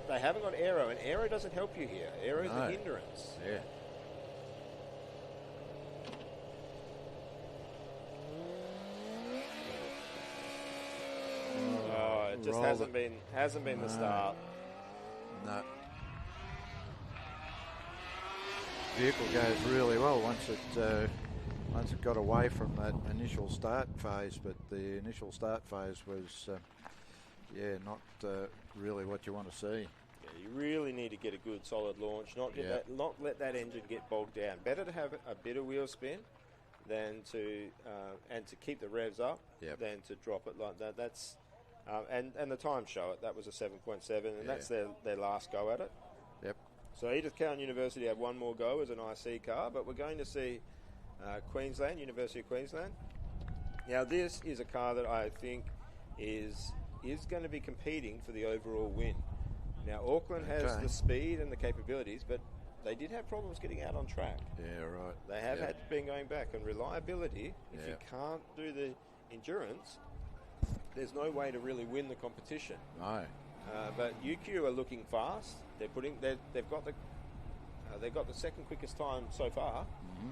they haven't got aero, and aero doesn't help you here. Aero is the hindrance.
Yeah.
Oh, it just hasn't been the start.
No. Vehicle goes really well once it once it got away from that initial start phase, but the initial start phase was, not really what you want to see.
Yeah, you really need to get a good solid launch, not let that engine get bogged down. Better to have a bit of wheel spin than to and to keep the revs up than to drop it like that. That's and the times show it. That was a 7.7, and that's their last go at it.
Yep.
So Edith Cowan University have one more go as an IC car, but we're going to see Queensland, University of Queensland. Now this is a car that I think is going to be competing for the overall win. Now Auckland has the speed and the capabilities, but they did have problems getting out on track.
Yeah, right.
They have been going back, and reliability, if you can't do the endurance, there's no way to really win the competition.
No.
But UQ are looking fast. They've got the second quickest time so far.
Mm-hmm.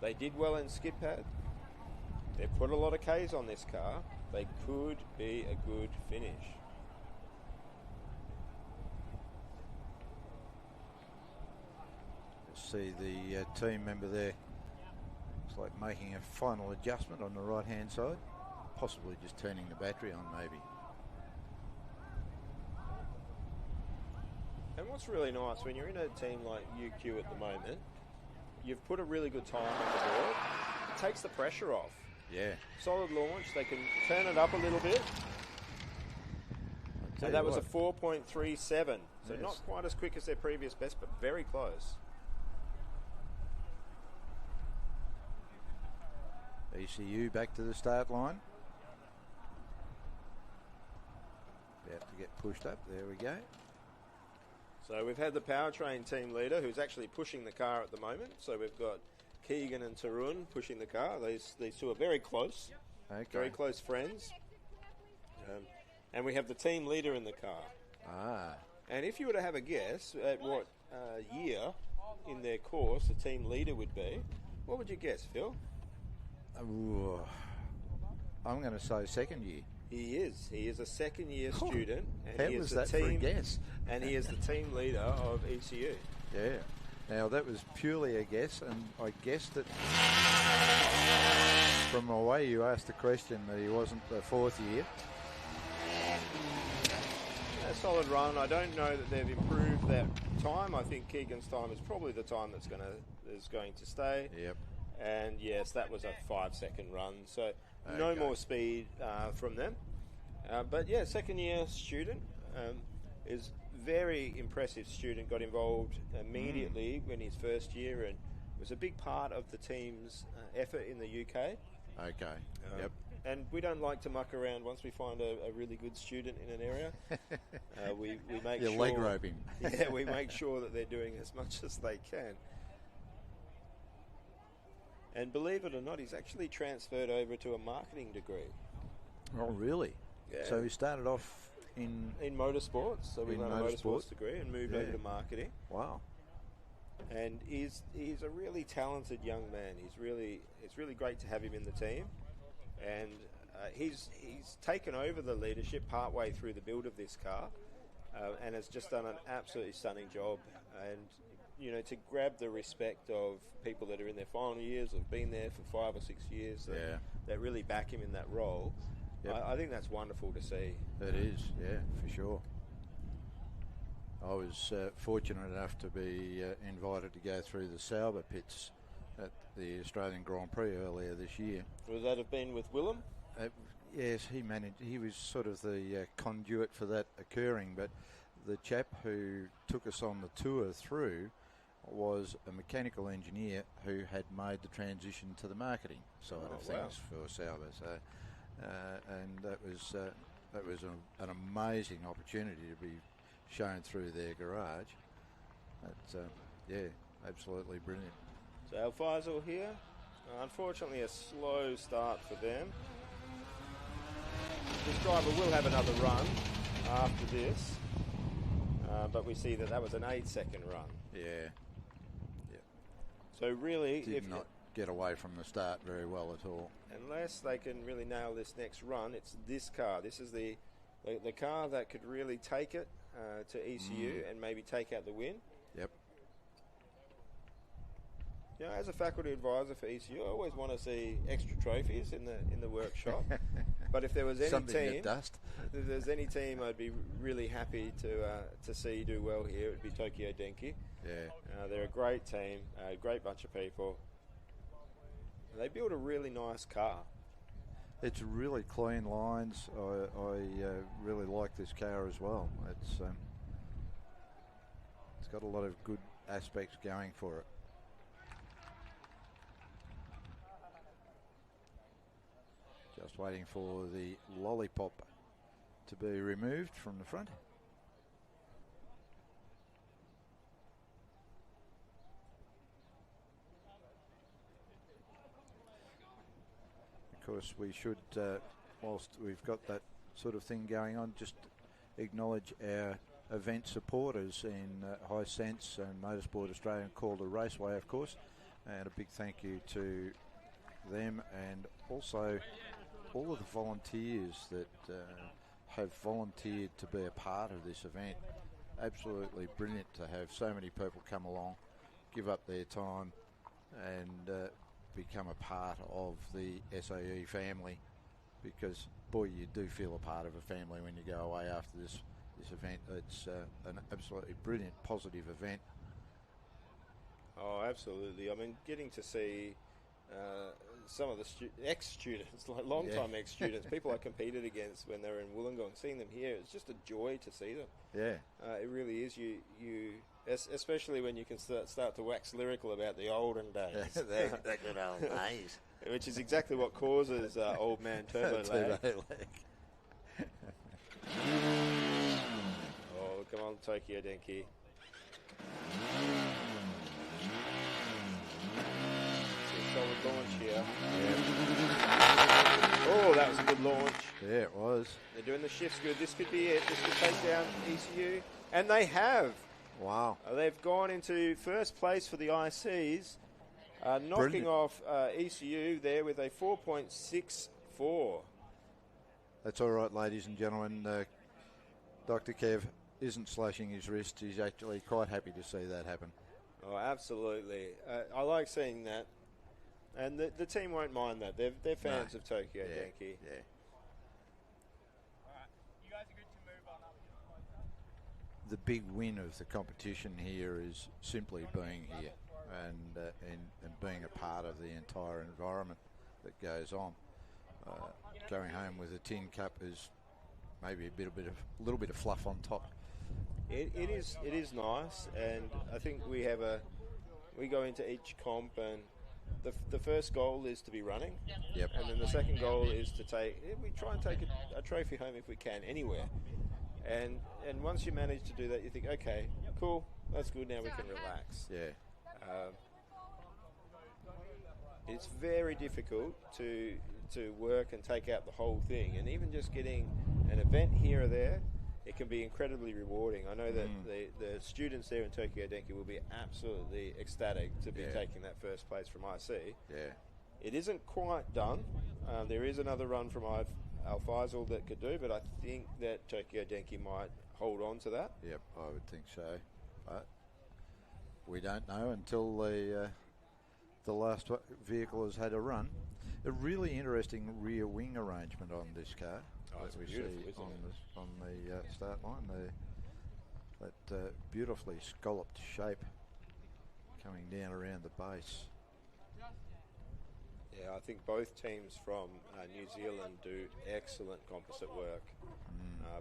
They did well in skid pad. They've put a lot of Ks on this car. They could be a good finish.
See the team member there. Looks like making a final adjustment on the right hand side, possibly just turning the battery on maybe.
And what's really nice, when you're in a team like UQ at the moment, you've put a really good time on the board. It takes the pressure off.
Yeah.
Solid launch, they can turn it up a little bit. And that was a 4.37, so not quite as quick as their previous best, but very close.
ECU back to the start line. About to get pushed up. There we go.
So we've had the powertrain team leader who's actually pushing the car at the moment. So we've got Keegan and Tarun pushing the car. These two are very close.
Okay.
Very close friends. And we have the team leader in the car.
Ah.
And if you were to have a guess at what year in their course the team leader would be, what would you guess, Phil?
Ooh. I'm going to say second year.
He is. He is a second-year student, and
How
he is
was
the
that
team.
for a guess?
And he is the team leader of ECU.
Yeah. Now that was purely a guess, and I guessed it from the way you asked the question that he wasn't the fourth year.
A solid run. I don't know that they've improved that time. I think Keegan's time is probably the time that's going to stay.
Yep.
And yes, that was a 5-second run. So no more speed from them. But yeah, second-year student is very impressive student. Got involved immediately in his first year and was a big part of the team's effort in the UK.
Okay. Yep.
And we don't like to muck around. Once we find a really good student in an area, we make sure...
leg roping.
Yeah, we make sure that they're doing as much as they can. And believe it or not, he's actually transferred over to a marketing degree.
Oh, really?
Yeah.
So he started off in
motorsports. So we ran a motorsports degree and moved over to marketing.
Wow.
And he's a really talented young man. It's really great to have him in the team. And he's taken over the leadership partway through the build of this car, and has just done an absolutely stunning job. And you know, to grab the respect of people that are in their final years, have been there for 5 or 6 years, that really back him in that role. Yep. I think that's wonderful to see.
It is, yeah, for sure. I was fortunate enough to be invited to go through the Sauber pits at the Australian Grand Prix earlier this year.
Would that have been with Willem?
Yes, he managed. He was sort of the conduit for that occurring, but the chap who took us on the tour through was a mechanical engineer who had made the transition to the marketing side of things for Sauber. So, and that was an amazing opportunity to be shown through their garage. That's absolutely brilliant.
So Al Faisal here. Unfortunately, a slow start for them. This driver will have another run after this, but we see that was an 8-second run.
Yeah.
So really,
did not get away from the start very well at all.
Unless they can really nail this next run, it's this car. This is the car that could really take it to ECU and maybe take out the win.
Yep.
You know, as a faculty advisor for ECU, I always want to see extra trophies in the workshop. But if there was any
Something
team,
at dust.
if there's any team, I'd be really happy to see do well here. It'd be Tokyo Denki.
Yeah.
They're a great team, a great bunch of people. They build a really nice car.
It's really clean lines. I really like this car as well. It's got a lot of good aspects going for it. Just waiting for the lollipop to be removed from the front. Of course, we should, whilst we've got that sort of thing going on, just acknowledge our event supporters in High Sense and Motorsport Australia and Calder Raceway, of course. And a big thank you to them, and also all of the volunteers that have volunteered to be a part of this event. Absolutely brilliant to have so many people come along, give up their time and become a part of the SAE family, because boy, you do feel a part of a family when you go away after this event. It's an absolutely brilliant, positive event.
Oh, absolutely. I mean, getting to see some of the ex-students, like long-time ex-students, people I competed against when they were in Wollongong, seeing them here, it's just a joy to see them.
Yeah.
It really is. You especially when you can start to wax lyrical about the olden days.
the good old days.
Which is exactly what causes old man turbo lag. Oh, come on, Tokyo Denki. Solid launch here. Oh, that was a good launch.
Yeah, it was.
They're doing the shifts good. This could be it. This could take down ECU. And they have.
Wow.
They've gone into first place for the ICs, knocking
Brilliant.
off ECU there with a 4.64.
That's all right, ladies and gentlemen. Dr. Kev isn't slashing his wrist. He's actually quite happy to see that happen.
Oh, absolutely. I like seeing that. And the team won't mind that. They're fans of Tokyo Denki.
Yeah.
Alright, you guys are good to move on up.
The big win of the competition here is simply being here and being a part of the entire environment that goes on. Going home with a tin cup is maybe a little bit of fluff on top.
It is nice, and I think we go into each comp, and the first goal is to be running.
Yep.
And then the second goal is to we try and take a trophy home if we can, anywhere. And once you manage to do that, you think, okay, cool, that's good, now we can relax.
Yeah.
It's very difficult to work and take out the whole thing, and even just getting an event here or there, it can be incredibly rewarding. I know that the students there in Tokyo Denki will be absolutely ecstatic to be taking that first place from IC.
Yeah.
It isn't quite done. There is another run from Al Faisal that could do, but I think that Tokyo Denki might hold on to that.
Yep, I would think so. But we don't know until the last vehicle has had a run. A really interesting rear wing arrangement on this car.
Oh, it's
that we
beautiful,
see
isn't
on the start line there. That beautifully scalloped shape coming down around the base.
Yeah, I think both teams from New Zealand do excellent composite work.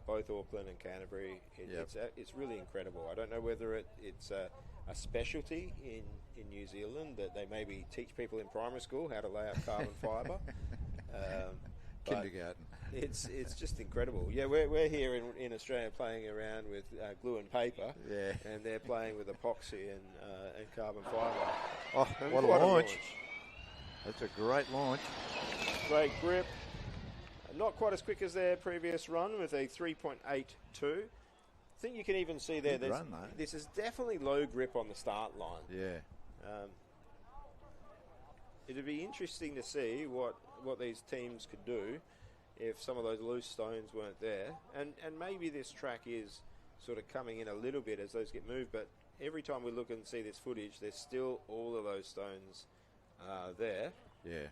Both Auckland and Canterbury. It's really incredible. I don't know whether it's a specialty in New Zealand that they maybe teach people in primary school how to lay out carbon fibre.
Kindergarten.
It's just incredible. Yeah, we're here in Australia playing around with glue and paper.
Yeah.
And they're playing with epoxy and carbon fibre.
Oh,
And
what a launch. That's a great launch.
Great grip. Not quite as quick as their previous run with a 3.82. I think you can even see there.
Good run, though.
This is definitely low grip on the start line.
Yeah.
It'd be interesting to see what these teams could do if some of those loose stones weren't there. And maybe this track is sort of coming in a little bit as those get moved, but every time we look and see this footage, there's still all of those stones there.
Yeah.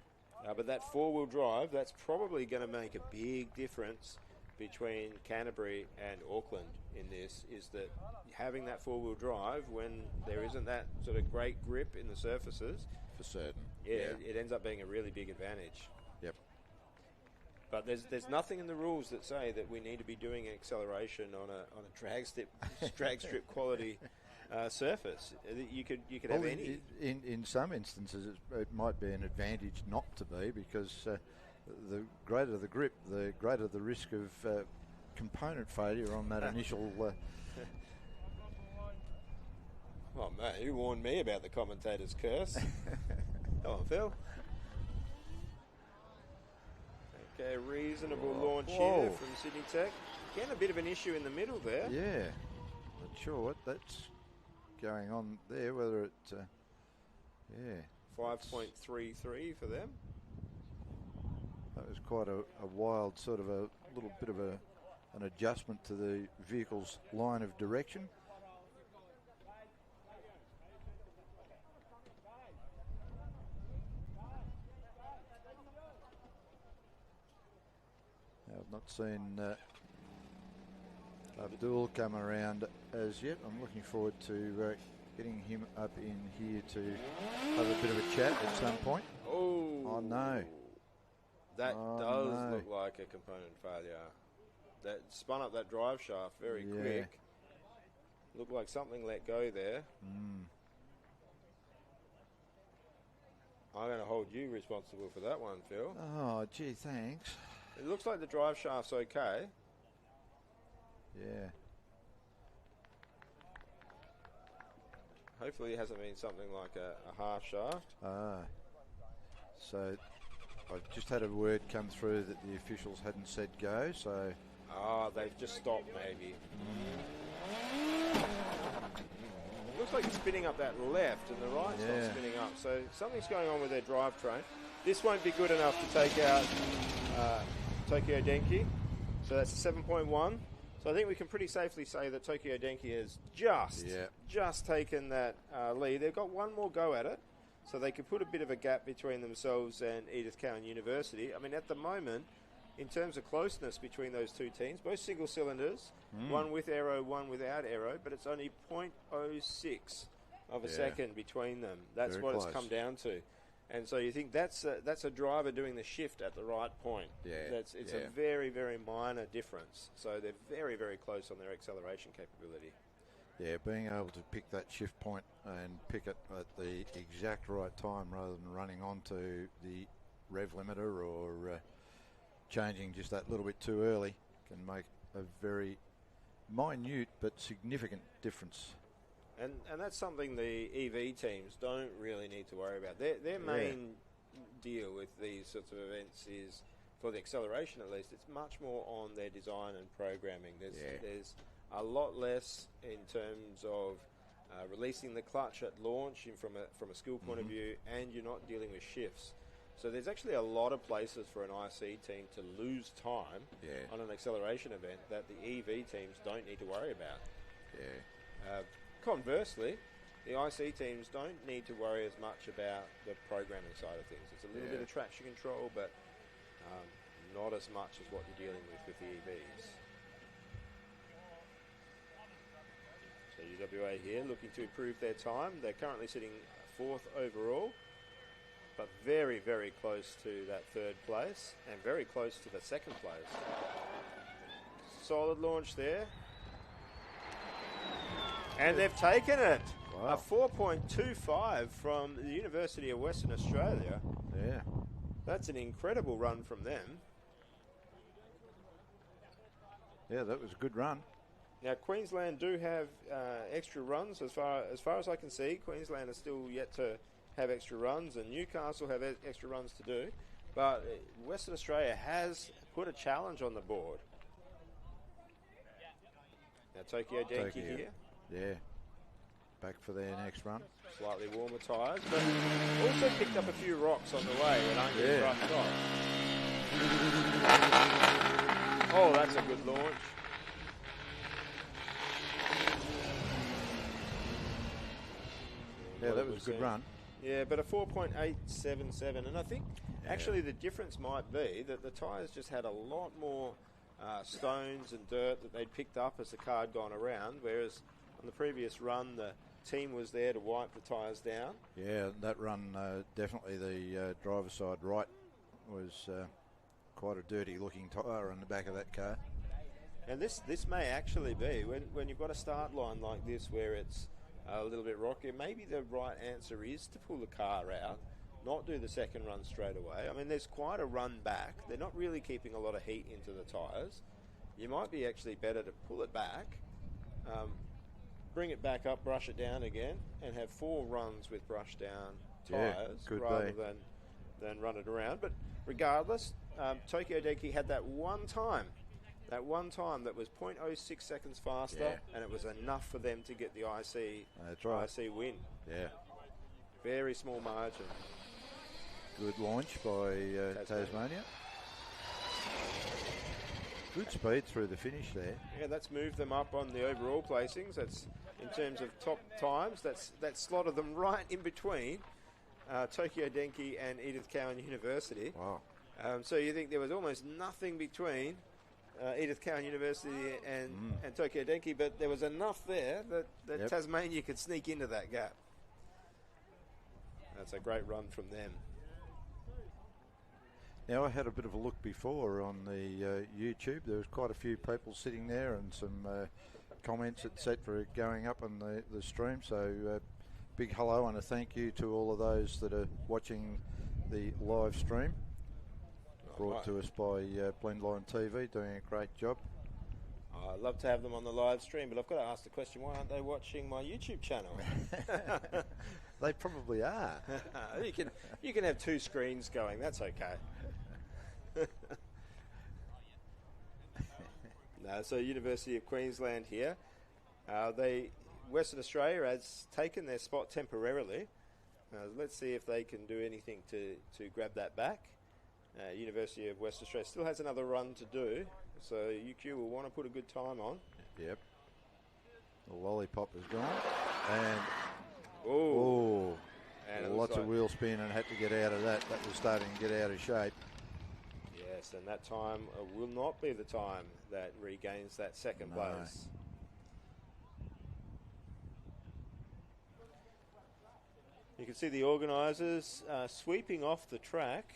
But that four-wheel drive, that's probably going to make a big difference between Canterbury and Auckland in this, is that having that four-wheel drive when there isn't that sort of great grip in the surfaces,
For certain.
it ends up being a really big advantage.
Yep.
But there's nothing in the rules that say that we need to be doing acceleration on a drag strip quality surface. You could have any.
In some instances, it might be an advantage not to be, because the greater the grip, the greater the risk of component failure on that initial.
Oh man, you warned me about the commentator's curse. Come on, Phil. Okay, reasonable launch here from Sydney Tech. Again, a bit of an issue in the middle there.
Yeah, not sure what that's going on there. Whether it,
5.33 for them.
That was quite a wild sort of a little bit of an adjustment to the vehicle's line of direction. I've not seen Abdul come around as yet. I'm looking forward to getting him up in here to have a bit of a chat at some point. Oh no.
That does look like a component failure. That spun up that drive shaft very quick. Looked like something let go there. I'm going to hold you responsible for that one, Phil.
Oh, gee, thanks.
It looks like the drive shaft's okay.
Yeah.
Hopefully it hasn't been something like a half shaft.
So I've just had a word come through that the officials hadn't said go, so...
they've just stopped maybe. It looks like it's spinning up that left and the right's not spinning up. So something's going on with their drivetrain. This won't be good enough to take out Tokyo Denki. So that's a 7.1. So I think we can pretty safely say that Tokyo Denki has just taken that lead. They've got one more go at it, so they could put a bit of a gap between themselves and Edith Cowan University. I mean, at the moment, in terms of closeness between those two teams, both single cylinders, one with aero, one without aero, but it's only 0.06 of a second between them. That's
very
what
close.
It's come down to. And so you think that's a driver doing the shift at the right point. It's a very, very minor difference. So they're very, very close on their acceleration capability.
Yeah, being able to pick that shift point and pick it at the exact right time rather than running onto the rev limiter or changing just that little bit too early can make a very minute but significant difference.
And that's something the EV teams don't really need to worry about. Their main deal with these sorts of events is, for the acceleration at least, it's much more on their design and programming. There's a lot less in terms of releasing the clutch at launch from a skill point of view, and you're not dealing with shifts. So there's actually a lot of places for an IC team to lose time on an acceleration event that the EV teams don't need to worry about. Conversely, the IC teams don't need to worry as much about the programming side of things. It's a little bit of traction control, but not as much as what you're dealing with the EVs. So UWA here looking to improve their time. They're currently sitting 4th overall, but very, very close to that 3rd place and very close to the 2nd place. Solid launch there. And they've taken it. Wow. A 4.25 from the University of Western Australia.
Yeah.
That's an incredible run from them.
Yeah, that was a good run.
Now, Queensland do have extra runs as far as I can see. Queensland is still yet to have extra runs, and Newcastle have extra runs to do. But Western Australia has put a challenge on the board. Now, Tokyo Denki here.
Yeah, back for their next run.
Slightly warmer tyres, but also picked up a few rocks on the way and aren't getting roughed off. Oh, that's a good launch.
Yeah,
what
that
it
was a good
in.
run.
Yeah, but a 4.877, and I think actually the difference might be that the tyres just had a lot more stones and dirt that they'd picked up as the car had gone around, whereas on the previous run the team was there to wipe the tyres down.
Yeah, that run, definitely the driver's side right was quite a dirty looking tyre on the back of that car.
And this may actually be, when you've got a start line like this where it's a little bit rocky, maybe the right answer is to pull the car out, not do the second run straight away. I mean, there's quite a run back. They're not really keeping a lot of heat into the tyres. You might be actually better to pull it back, bring it back up, brush it down again, and have 4 runs with brush down tyres rather than run it around. But regardless, Tokyo Denki had that one time that was 0.06 seconds faster, and it was enough for them to get the IC win.
Yeah.
Very small margin.
Good launch by Tasmania. Good speed through the finish there.
Yeah, that's moved them up on the overall placings. That's in terms of top times. That slotted them right in between Tokyo Denki and Edith Cowan University.
Wow.
So you think there was almost nothing between Edith Cowan University and Tokyo Denki, but there was enough there that Tasmania could sneak into that gap. That's a great run from them.
Now, I had a bit of a look before on the YouTube. There was quite a few people sitting there and some comments, etc., going up on the stream. So big hello and a thank you to all of those that are watching the live stream. Brought to us by Blendline TV, doing a great job.
I'd love to have them on the live stream, but I've got to ask the question, why aren't they watching my YouTube channel?
They probably are.
You can have 2 screens going, that's okay. No, so University of Queensland here. Western Australia has taken their spot temporarily. Let's see if they can do anything to grab that back. University of Western Australia still has another run to do, so UQ will want to put a good time on.
Yep. The lollipop is gone, and lots of wheel spin and had to get out of that. That was starting to get out of shape.
Yes, and that time will not be the time that regains that second place. You can see the organisers sweeping off the track.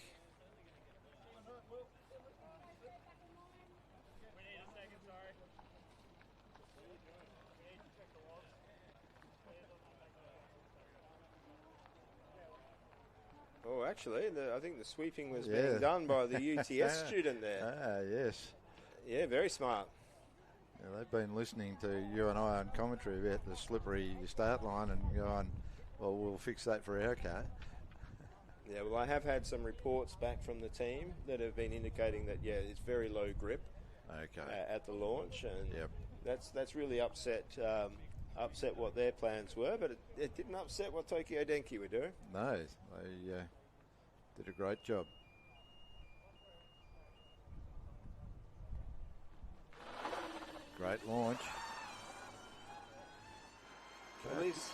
Oh, actually, I think the sweeping was being done by the UTS student there.
Ah, yes.
Yeah, very smart.
Yeah, they've been listening to you and I on commentary about the slippery start line and going, well, we'll fix that for our car.
Yeah, well, I have had some reports back from the team that have been indicating that, it's very low grip at the launch, and that's really upset what their plans were, but it didn't upset what Tokyo Denki were doing.
No, they did a great job. Great launch.
At least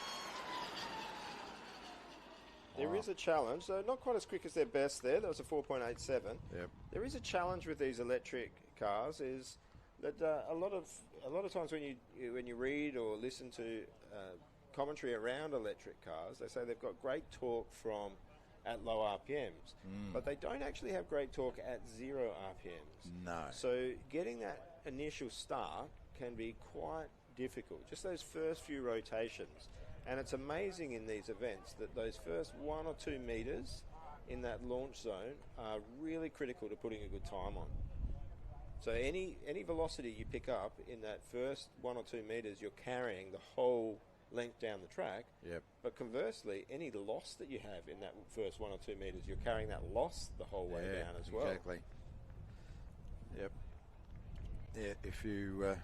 there is a challenge, so not quite as quick as their best there. That was a 4.87.
Yep.
There is a challenge with these electric cars, is that a lot of times when you read or listen to commentary around electric cars, they say they've got great torque at low RPMs, but they don't actually have great torque at 0 RPMs.
No.
So getting that initial start can be quite difficult, just those first few rotations. And it's amazing in these events that those first 1 or 2 metres in that launch zone are really critical to putting a good time on. So any velocity you pick up in that first 1 or 2 metres, you're carrying the whole length down the track.
Yep.
But conversely, any loss that you have in that first 1 or 2 metres, you're carrying that loss the whole way down as well.
Exactly. Yep. Yeah, if you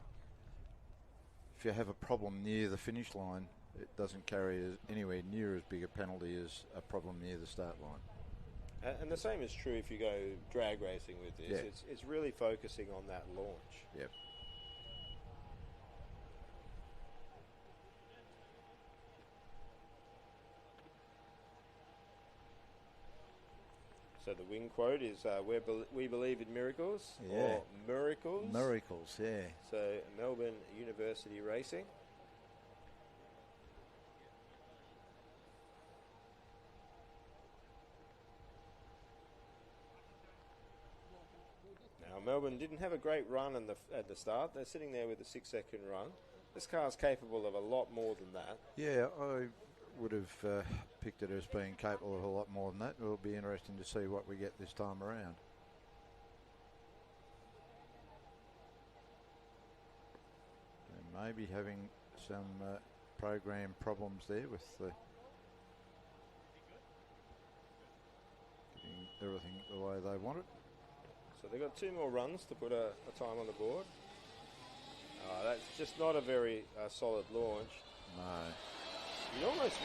have a problem near the finish line, it doesn't carry anywhere near as big a penalty as a problem near the start line.
And the same is true if you go drag racing with this.
Yeah.
It's really focusing on that launch.
Yep.
So the win quote is we believe in miracles,
Yeah.
or miracles.
Miracles, yeah.
So Melbourne University Racing. Now Melbourne didn't have a great run at the start. They're sitting there with a 6-second run. This car's capable of a lot more than that.
Yeah, I would have picked it as being capable of a lot more than that. It'll be interesting to see what we get this time around. And maybe having some program problems there with getting everything the way they want it.
So they've got 2 more runs to put a time on the board. That's just not a very solid launch.
No.
You'd almost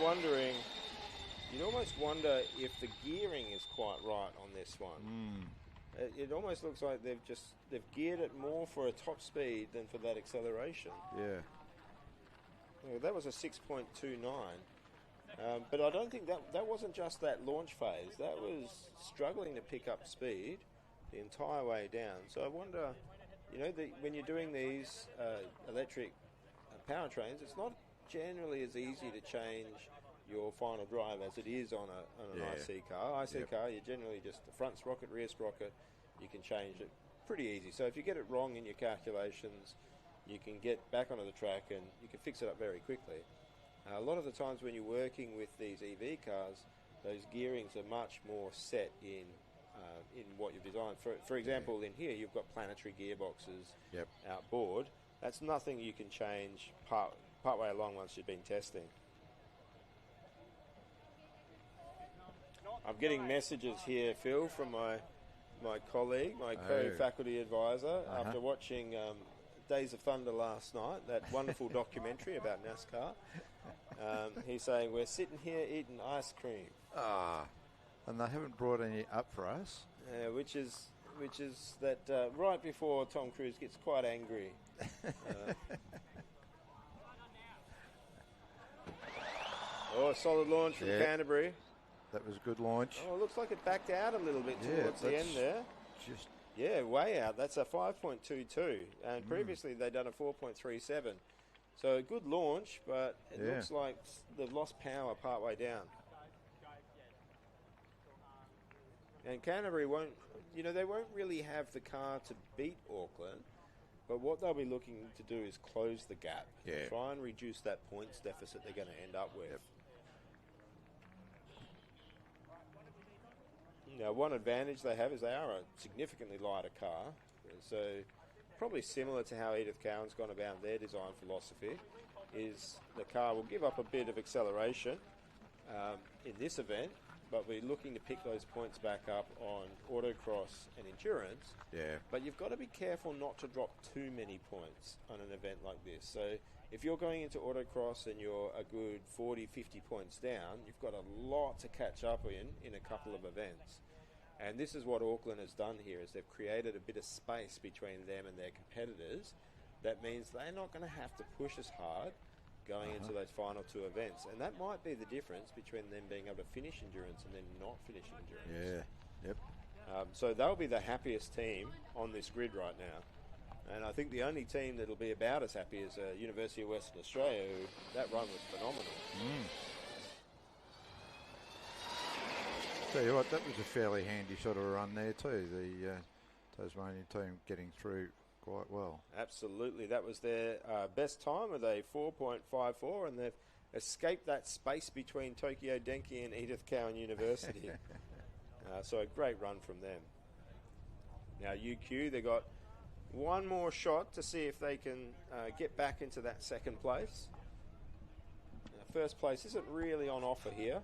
wonder if the gearing is quite right on this one. It almost looks like they've geared it more for a top speed than for that acceleration.
Yeah.
Well, that was a 6.29. But I don't think that wasn't just that launch phase. That was struggling to pick up speed the entire way down. So I wonder, when you're doing these electric powertrains, it's not generally as easy to change your final drive as it is on an IC car. IC car, you generally just the front sprocket, rear sprocket, you can change it pretty easy. So if you get it wrong in your calculations, you can get back onto the track and you can fix it up very quickly. A lot of the times when you're working with these EV cars, those gearings are much more set in what you've designed. For example, in here you've got planetary gearboxes outboard. That's nothing you can change partway along once you've been testing. I'm getting messages here, Phil, from my colleague, my co-faculty advisor, after watching Days of Thunder last night, that wonderful documentary about NASCAR. He's saying, we're sitting here eating ice cream.
And they haven't brought any up for us.
Which is that right before Tom Cruise gets quite angry. Solid launch from Canterbury.
That was a good launch.
Oh, it looks like it backed out a little bit towards the end there. Way out. That's a 5.22. And previously they'd done a 4.37. So a good launch, but it looks like they've lost power partway down. And Canterbury won't really have the car to beat Auckland, but what they'll be looking to do is close the gap. Try and reduce that points deficit they're going to end up with. Now, one advantage they have is they are a significantly lighter car. So probably similar to how Edith Cowan's gone about their design philosophy, is the car will give up a bit of acceleration in this event, but we're looking to pick those points back up on autocross and endurance. But you've got to be careful not to drop too many points on an event like this. So if you're going into autocross and you're a good 40, 50 points down, you've got a lot to catch up in a couple of events. And this is what Auckland has done here, is they've created a bit of space between them and their competitors. That means they're not going to have to push as hard going into those final 2 events. And that might be the difference between them being able to finish endurance and then not finishing endurance. So they'll be the happiest team on this grid right now. And I think the only team that'll be about as happy is University of Western Australia, who that run was phenomenal.
Tell you what, that was a fairly handy sort of a run there too. The Tasmanian team getting through quite well.
Absolutely. That was their best time with a 4.54, and they've escaped that space between Tokyo Denki and Edith Cowan University. So a great run from them. Now UQ, they got one more shot to see if they can get back into that second place. First place isn't really on offer here.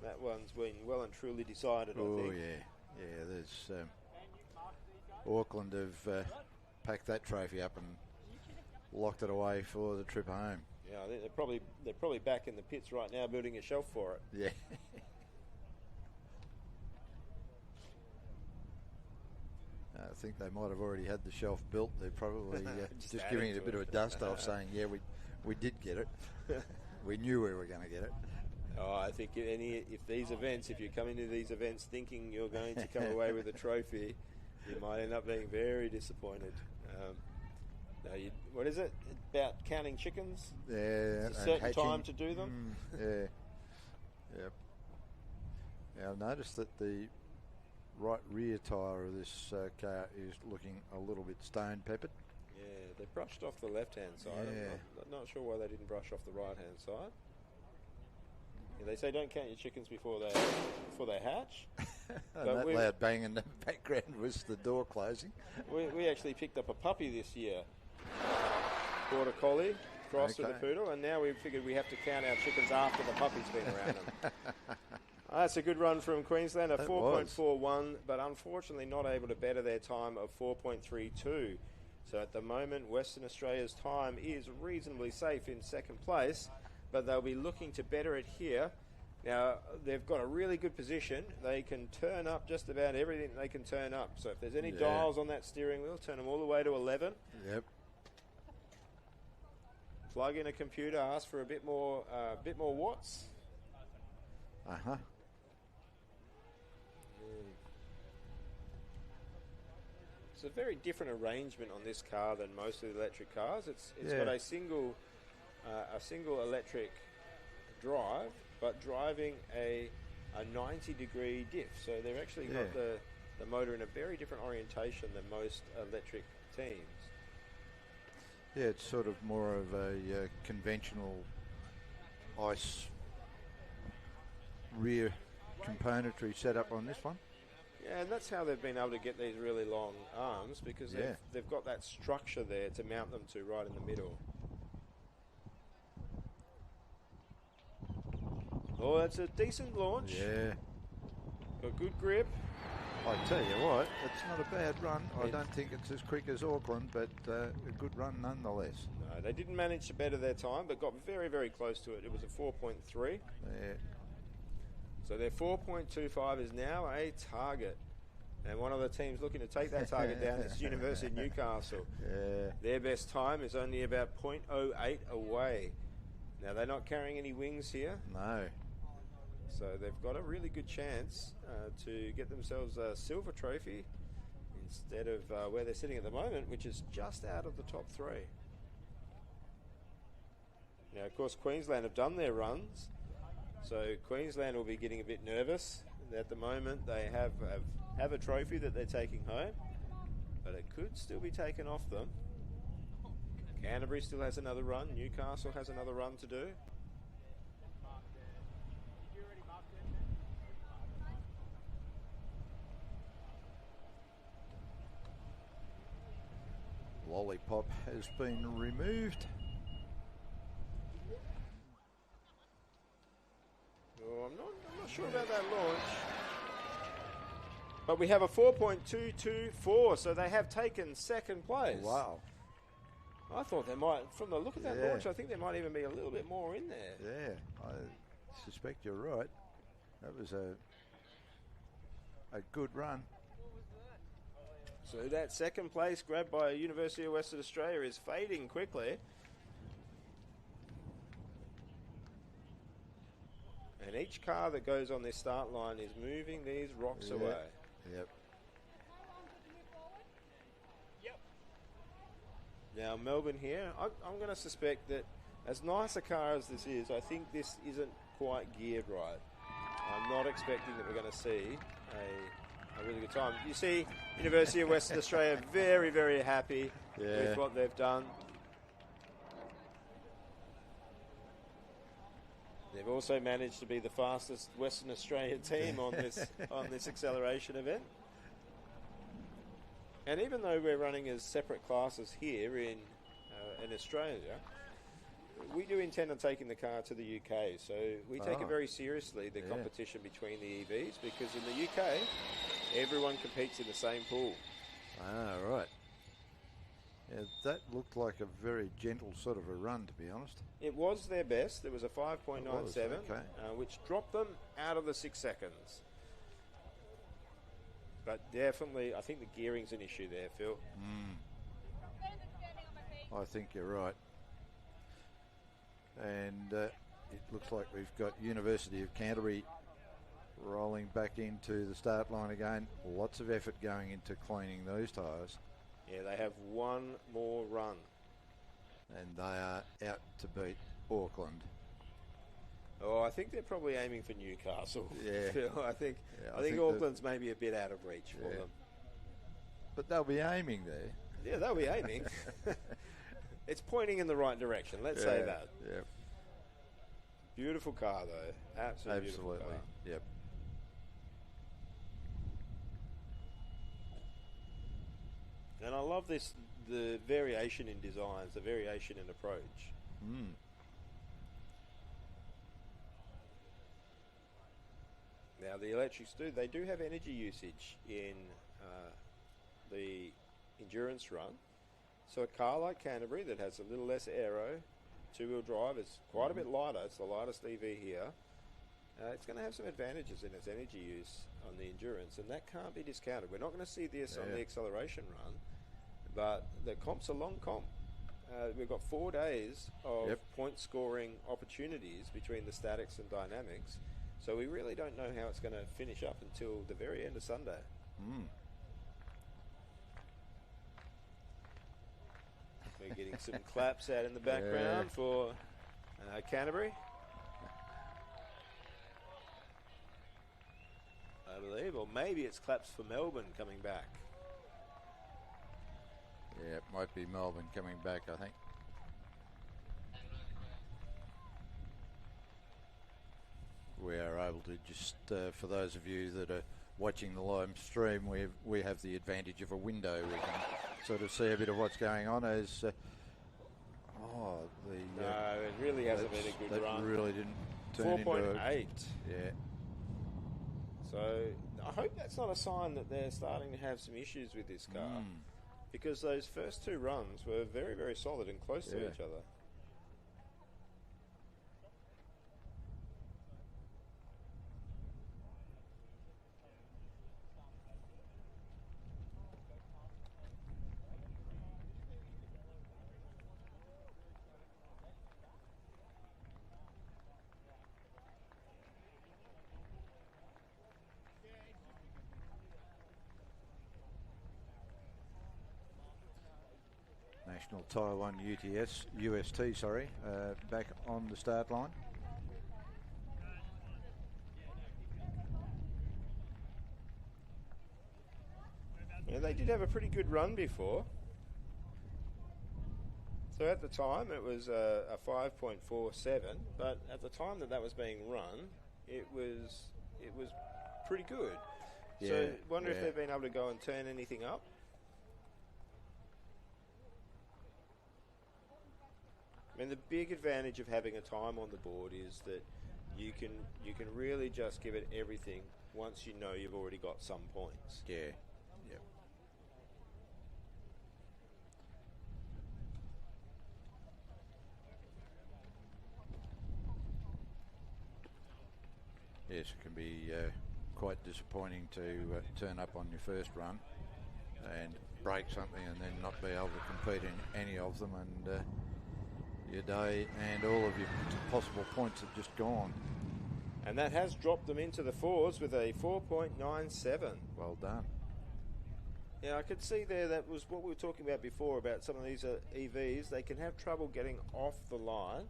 That one's been well and truly decided, I think.
There's Auckland have packed that trophy up and locked it away for the trip home.
I think they're probably back in the pits right now building a shelf for it.
I think they might have already had the shelf built. They're probably just giving it a bit of a dust off, saying, we did get it. We knew we were going to get it.
Oh, I think if you're coming to these events thinking you're going to come away with a trophy, you might end up being very disappointed. What is it about counting chickens?
Yeah,
It's a certain time to do them.
Yeah. Yep. Now, I noticed that the right rear tyre of this car is looking a little bit stone peppered.
Yeah, they brushed off the left-hand side.
Yeah.
I'm not sure why they didn't brush off the right-hand side. Yeah, they say don't count your chickens before they hatch.
And that loud bang in the background was the door closing.
We actually picked up a puppy this year, Border Collie, crossed with a poodle, and now we figured we have to count our chickens after the puppy's been around them. That's a good run from Queensland, a 4.41, but unfortunately not able to better their time of 4.32. So at the moment, Western Australia's time is reasonably safe in second place, but they'll be looking to better it here. Now, they've got a really good position. They can turn up just about everything they can turn up. So if there's any dials on that steering wheel, turn them all the way to 11.
Yep.
Plug in a computer, ask for a bit more watts.
Uh-huh.
It's a very different arrangement on this car than most of the electric cars. It's got a single electric drive, but driving a 90-degree diff. So they've actually got the motor in a very different orientation than most electric teams.
Yeah, it's sort of more of a conventional ICE rear componentry setup on this one.
Yeah, and that's how they've been able to get these really long arms, because they've got that structure there to mount them to right in the middle. Oh, that's a decent launch.
Yeah.
Got good grip.
I tell you what, it's not a bad run. I don't think it's as quick as Auckland, but a good run nonetheless.
No, they didn't manage to better their time, but got very, very close to it. It was a 4.3.
Yeah.
So their 4.25 is now a target. And one of the teams looking to take that target down is University of Newcastle.
Yeah.
Their best time is only about 0.08 away. Now, they're not carrying any wings here.
No.
So they've got a really good chance to get themselves a silver trophy instead of where they're sitting at the moment, which is just out of the top three. Now, of course, Queensland have done their runs. So Queensland will be getting a bit nervous. At the moment, they have a trophy that they're taking home, but it could still be taken off them. Canterbury still has another run. Newcastle has another run to do.
Lollipop has been removed.
Oh, I'm not sure about that launch. But we have a 4.224, so they have taken second place.
Wow.
I thought they might, from the look of that launch, I think there might even be a little bit more in there.
Yeah, I suspect you're right. That was a good run.
So that second place grabbed by University of Western Australia is fading quickly. And each car that goes on this start line is moving these rocks away.
Yep.
Now, Melbourne here, I'm going to suspect that as nice a car as this is, I think this isn't quite geared right. I'm not expecting that we're going to see a really good time. You see University of Western Australia very, very happy with what they've done. They've also managed to be the fastest Western Australian team on this acceleration event. And even though we're running as separate classes here in Australia, we do intend on taking the car to the UK. So we take it very seriously, the competition between the EVs, because in the UK, everyone competes in the same pool.
Ah, right. Yeah, that looked like a very gentle sort of a run, to be honest.
It was their best. It was a 5.97, which dropped them out of the 6 seconds. But definitely, I think the gearing's an issue there, Phil.
I think you're right. And it looks like we've got University of Canterbury rolling back into the start line again. Lots of effort going into cleaning those tyres.
Yeah, they have one more run.
And they are out to beat Auckland.
Oh, I think they're probably aiming for Newcastle.
Yeah.
Phil. I think
think
Auckland's maybe a bit out of reach for them.
But they'll be aiming there.
Yeah, they'll be aiming. It's pointing in the right direction, let's say that.
Yeah.
Beautiful car, though. Absolutely beautiful car.
Yep.
And I love this, the variation in designs, the variation in approach.
Mm.
Now, the electrics they do have energy usage in the endurance run. So a car like Canterbury that has a little less aero, two-wheel drive, is quite a bit lighter. It's the lightest EV here. It's going to have some advantages in its energy use on the endurance, and that can't be discounted. We're not going to see this on the acceleration run, but the comp's a long comp. We've got 4 days of point scoring opportunities between the statics and dynamics, so we really don't know how it's going to finish up until the very end of Sunday.
Mm.
We're getting some claps out in the background for Canterbury, I believe, or maybe it's claps for Melbourne coming back.
Yeah, it might be Melbourne coming back, I think. We are able to just, for those of you that are watching the live stream, we have the advantage of a window. We can sort of see a bit of what's going on as...
it really hasn't been a good run.
That really didn't turn into
4.8.
Yeah.
So I hope that's not a sign that they're starting to have some issues with this car. Because those first two runs were very, very solid and close to each other.
National Taiwan UST, back on the start line.
Yeah, they did have a pretty good run before. So at the time it was a 5.47, but at the time that was being run, it was pretty good. So wonder if they've been able to go and turn anything up. I mean, the big advantage of having a time on the board is that you can really just give it everything once you know you've already got some points.
Yeah. Yep. Yes, it can be quite disappointing to turn up on your first run and break something and then not be able to compete in any of them, and your day and all of your possible points have just gone.
And that has dropped them into the fours with a 4.97.
Well done.
Yeah, I could see there that was what we were talking about before about some of these EVs. They can have trouble getting off the line,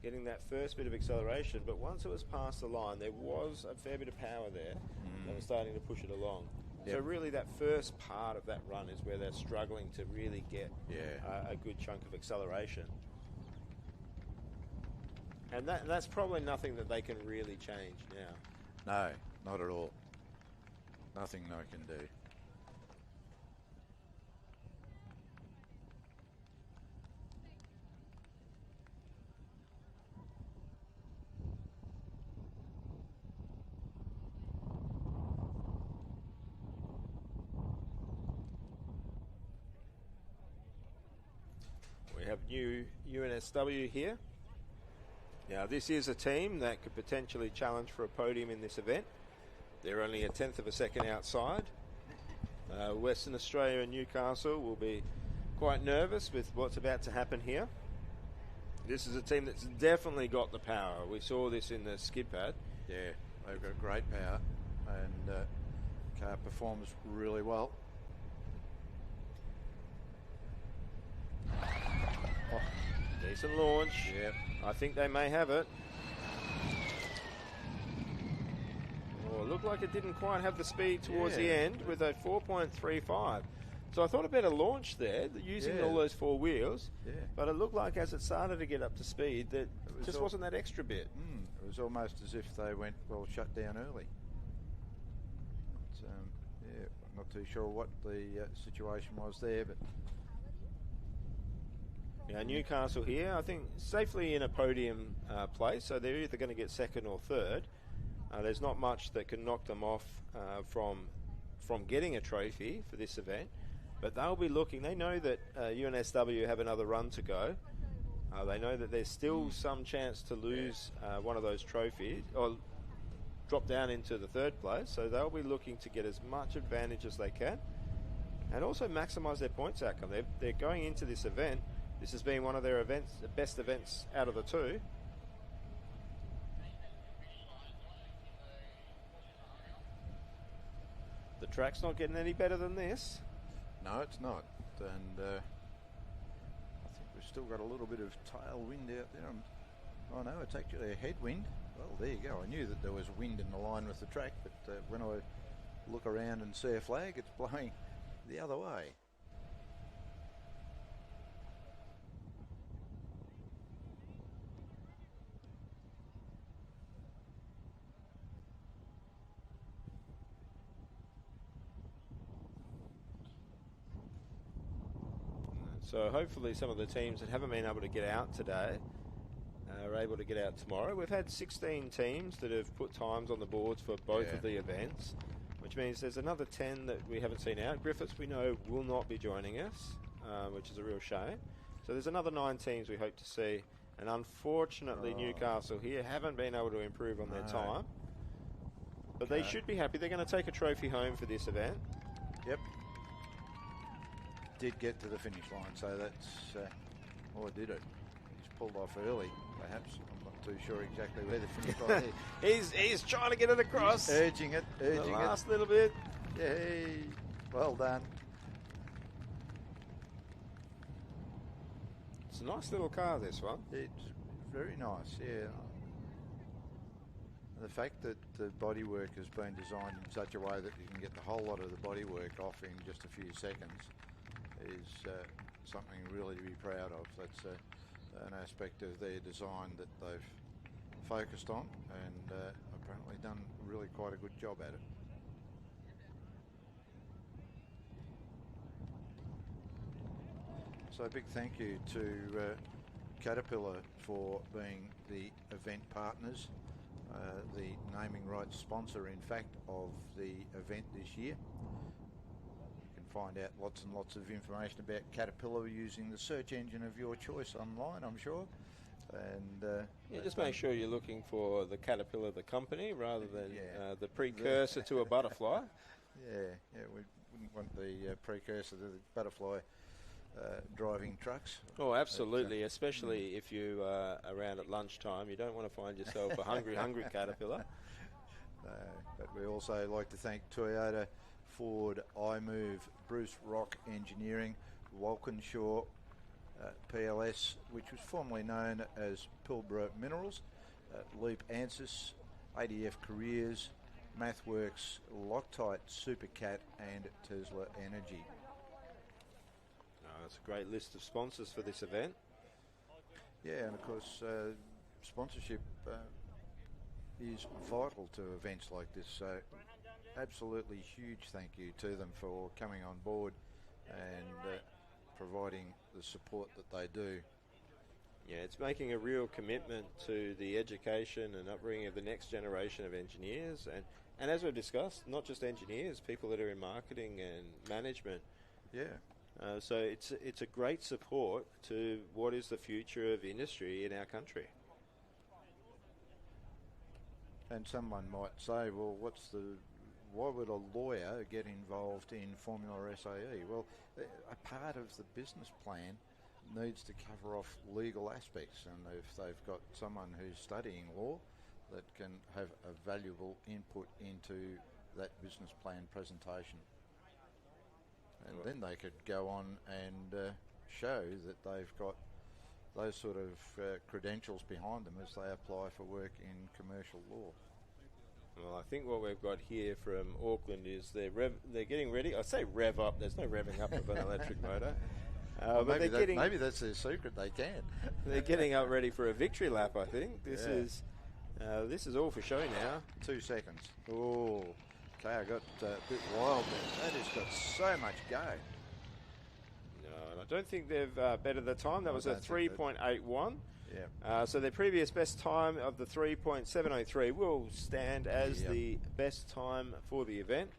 getting that first bit of acceleration, but once it was past the line, there was a fair bit of power there that was starting to push it along. Yep. So really that first part of that run is where they're struggling to really get a good chunk of acceleration. And that's probably nothing that they can really change now.
No, not at all. Nothing they can do.
We have new UNSW here. Now, this is a team that could potentially challenge for a podium in this event. They're only a tenth of a second outside. Western Australia and Newcastle will be quite nervous with what's about to happen here. This is a team that's definitely got the power. We saw this in the skid pad.
Yeah, they've got great power, and car performs really well.
Oh, decent launch.
Yep.
I think they may have it. Oh, it looked like it didn't quite have the speed towards the end with a 4.35. So I thought a better launch there, using all those four wheels.
Yeah.
But it looked like as it started to get up to speed, that just wasn't that extra bit.
It was almost as if they went, well, shut down early. But, yeah, I'm not too sure what the situation was there, but...
Yeah, Newcastle here, I think, safely in a podium place, so they're either going to get second or third. There's not much that can knock them off from getting a trophy for this event, but they'll be looking. They know that UNSW have another run to go. They know that there's still some chance to lose one of those trophies or drop down into the third place, so they'll be looking to get as much advantage as they can and also maximise their points outcome. They're going into this event. This has been one of their events, the best events out of the two. The track's not getting any better than this.
No, it's not. And I think we've still got a little bit of tailwind out there. Oh no, it's actually a headwind. Well, there you go. I knew that there was wind in the line with the track, but when I look around and see a flag, it's blowing the other way.
So hopefully some of the teams that haven't been able to get out today are able to get out tomorrow. We've had 16 teams that have put times on the boards for both of the events, which means there's another 10 that we haven't seen out. Griffiths, we know, will not be joining us, which is a real shame. So there's another 9 teams we hope to see. And unfortunately, Newcastle here haven't been able to improve on their time. But they should be happy. They're going to take a trophy home for this event.
Yep. Did get to the finish line, so that's or did it? He's pulled off early, perhaps. I'm not too sure exactly where the finish line is.
He's trying to get it across.
He's urging it.
The last little bit.
Yay! Well done.
It's a nice little car, this one.
It's very nice, yeah. The fact that the bodywork has been designed in such a way that you can get the whole lot of the bodywork off in just a few seconds is something really to be proud of. That's an aspect of their design that they've focused on and apparently done really quite a good job at it. So a big thank you to Caterpillar for being the event partners, the naming rights sponsor in fact of the event this year. Find out lots and lots of information about Caterpillar using the search engine of your choice online, I'm sure. And
just make sure you're looking for the Caterpillar, the company, rather than the precursor to a butterfly.
Yeah, we wouldn't want the precursor to the butterfly driving trucks.
Oh, absolutely, especially if you are around at lunchtime. You don't want to find yourself a hungry Caterpillar.
But we also like to thank Toyota, Ford, iMove, Bruce Rock Engineering, Walkinshaw PLS, which was formerly known as Pilbara Minerals, Leap Ansys, ADF Careers, MathWorks, Loctite, Supercat and Tesla Energy.
That's a great list of sponsors for this event.
Yeah, and of course sponsorship is vital to events like this, so absolutely huge thank you to them for coming on board and providing the support that they do.
Yeah, it's making a real commitment to the education and upbringing of the next generation of engineers, and as we've discussed, not just engineers, people that are in marketing and management.
Yeah.
So it's a great support to what is the future of industry in our country.
And someone might say, well, why would a lawyer get involved in Formula SAE? Well, a part of the business plan needs to cover off legal aspects, and if they've got someone who's studying law that can have a valuable input into that business plan presentation. And then they could go on and show that they've got those sort of credentials behind them as they apply for work in commercial law.
Well, I think what we've got here from Auckland is they're getting ready. I say rev up. There's no revving up of an electric motor. But
maybe that's their secret. They can.
They're getting up ready for a victory lap. I think this is all for show now.
2 seconds. Oh, okay. I got a bit wild there. That has got so much go.
No, and I don't think they've bettered the time. That was a 3.81.
Yeah.
So their previous best time of the 3.703 will stand as the best time for the event.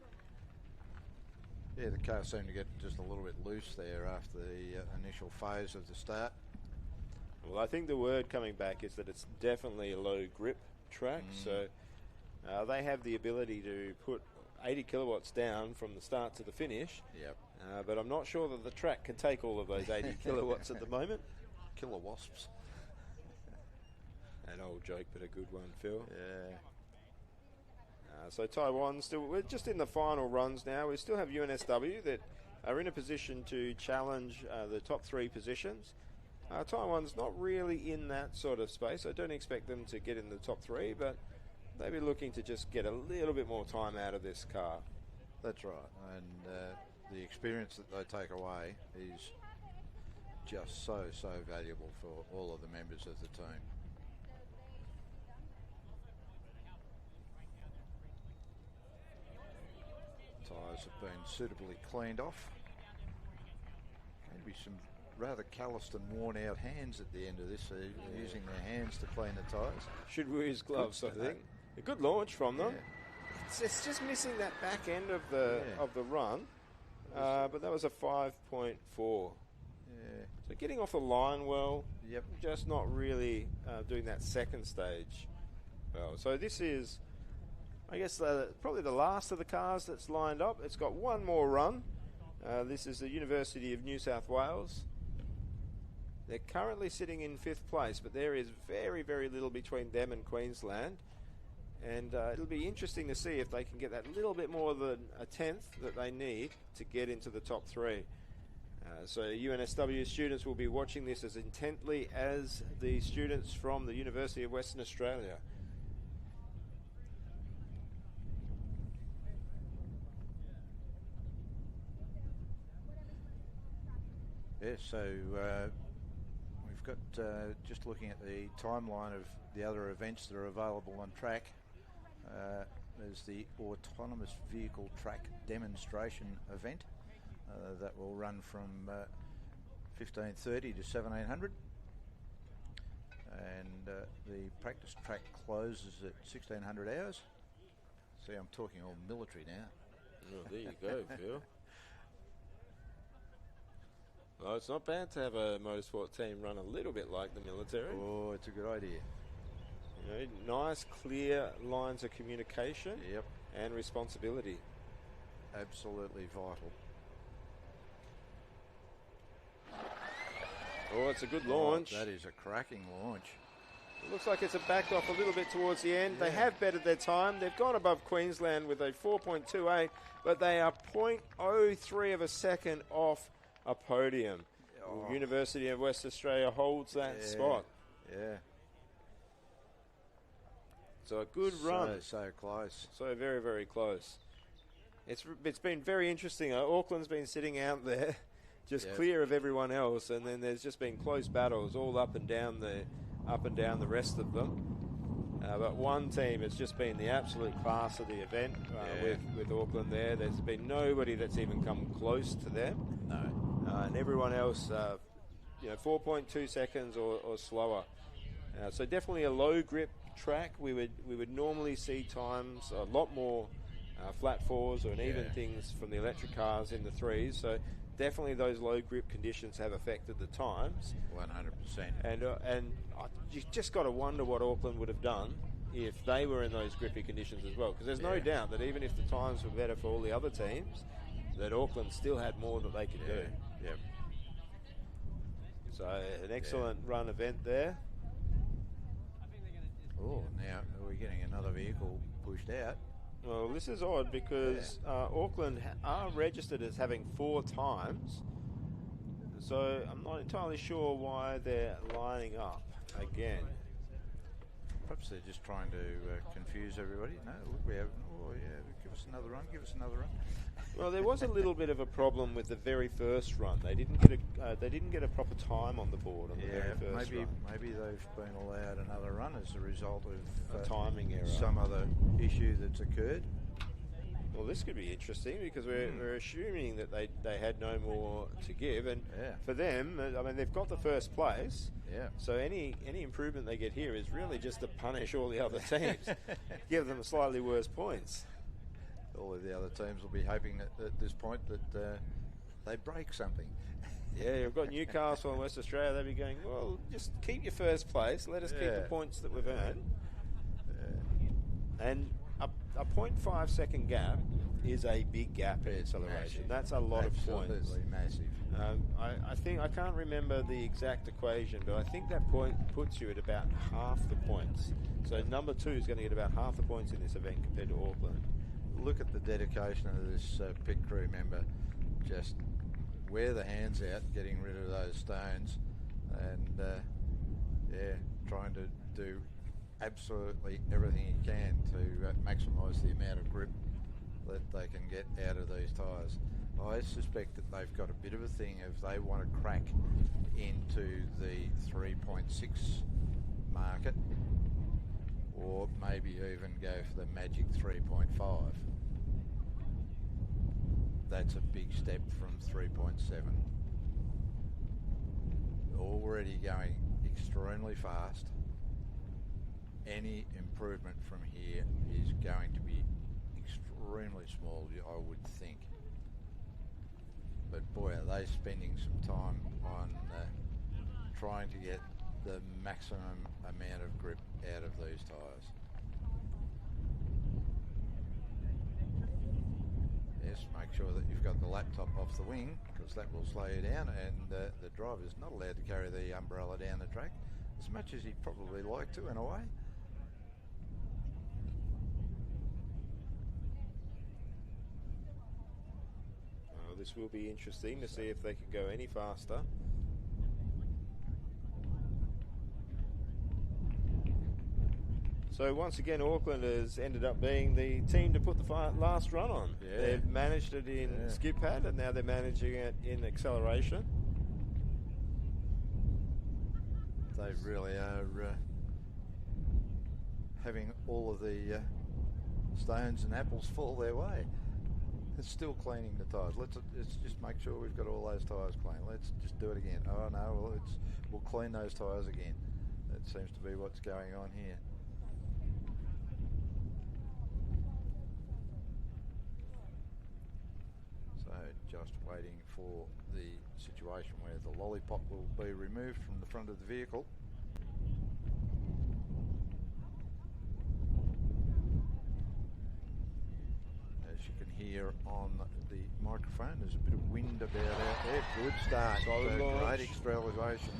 Yeah, the car seemed to get just a little bit loose there after the initial phase of the start.
Well, I think the word coming back is that it's definitely a low grip track. So they have the ability to put 80 kilowatts down from the start to the finish.
Yep.
But I'm not sure that the track can take all of those 80 kilowatts at the moment.
Killer wasps.
An old joke, but a good one, Phil.
Yeah.
So Taiwan we're just in the final runs now. We still have UNSW that are in a position to challenge the top 3 positions. Taiwan's not really in that sort of space. I don't expect them to get in the top 3, but they'll be looking to just get a little bit more time out of this car.
That's right. And the experience that they take away is just so valuable for all of the members of the team. Tyres have been suitably cleaned off. Maybe some rather calloused and worn out hands at the end of this, using their hands to clean the tyres.
Should we use gloves, I think. A good launch from them. Yeah. It's just missing that back end of the run, but that was a 5.4.
Yeah.
So getting off the line well,
Yep.
just not really doing that second stage well. So this is, I guess, probably the last of the cars that's lined up. It's got one more run. This is the University of New South Wales. They're currently sitting in 5th place, but there is very, very little between them and Queensland. And it'll be interesting to see if they can get that little bit more than a 10th that they need to get into the top 3. So UNSW students will be watching this as intently as the students from the University of Western Australia.
Yes, so we've got, just looking at the timeline of the other events that are available on track, there's the Autonomous Vehicle Track Demonstration event that will run from 15:30 to 1700. And the practice track closes at 1600 hours. See, I'm talking all military now.
Oh, there you go, Phil. Well, it's not bad to have a motorsport team run a little bit like the military.
Oh, it's a good idea.
You know, nice, clear lines of communication and responsibility.
Absolutely vital.
Oh, it's a good launch.
That is a cracking launch.
It looks like it's backed off a little bit towards the end. They have bettered their time. They've gone above Queensland with a 4.28, but they are 0.03 of a second off a podium. University of West Australia holds that spot.
Yeah.
So a good run.
So close.
So very, very close. It's been very interesting. Auckland's been sitting out there just clear of everyone else, and then there's just been close battles all up and down the rest of them. But one team has just been the absolute class of the event with Auckland there. There's been nobody that's even come close to them.
No.
And everyone else, 4.2 seconds or slower. So definitely a low grip track. We would normally see times a lot more flat 4s or even things from the electric cars in the 3s. So definitely those low grip conditions have affected the times.
100%.
And you just got to wonder what Auckland would have done if they were in those grippy conditions as well. Because there's no doubt that even if the times were better for all the other teams, that Auckland still had more that they could do.
Yep.
So an excellent run event there.
Oh, now are we getting another vehicle pushed out?
Well, this is odd because Auckland are registered as having 4 times. So I'm not entirely sure why they're lining up again.
Perhaps they're just trying to confuse everybody. No, look, we have. Oh yeah, give us another run. Give us another run.
Well, there was a little bit of a problem with the very first run. They didn't get a proper time on the board on the very first run.
Maybe they've been allowed another run as a result of
A timing error.
some other issue that's occurred.
Well, this could be interesting because we're assuming that they had no more to give, and for them, I mean, they've got the first place.
Yeah.
So any improvement they get here is really just to punish all the other teams, give them slightly worse points.
All of the other teams will be hoping that at this point that they break something.
Yeah, you've got Newcastle and West Australia. They'll be going, well, just keep your first place. Let us keep the points that we've earned. And a 0.5 second gap is a big gap in acceleration.
Massive.
That's a lot of points.
Absolutely massive.
I think I can't remember the exact equation, but I think that point puts you at about half the points. So number 2 is going to get about half the points in this event compared to Auckland.
Look at the dedication of this pit crew member. Just wear the hands out, getting rid of those stones, and trying to do absolutely everything he can to maximise the amount of grip that they can get out of these tyres. I suspect that they've got a bit of a thing if they want to crack into the 3.6 market, or maybe even go for the magic 3.5. That's a big step from 3.7. Already going extremely fast. Any improvement from here is going to be extremely small, I would think. But boy, are they spending some time on trying to get the maximum amount of grip out of these tyres. Yes, make sure that you've got the laptop off the wing, because that will slow you down, and the driver's not allowed to carry the umbrella down the track, as much as he'd probably like to in a way.
This will be interesting to see if they can go any faster. So once again, Auckland has ended up being the team to put the last run on.
Yeah.
They've managed it in skid pad, and now they're managing it in acceleration.
They really are having all of the stones and apples fall their way. It's still cleaning the tyres. Let's just make sure we've got all those tyres clean. Let's just do it again. Oh no, well we'll clean those tyres again. That seems to be what's going on here. So just waiting for the situation where the lollipop will be removed from the front of the vehicle. Here on the microphone, there's a bit of wind about out there. Good start.
Solid launch.
Great acceleration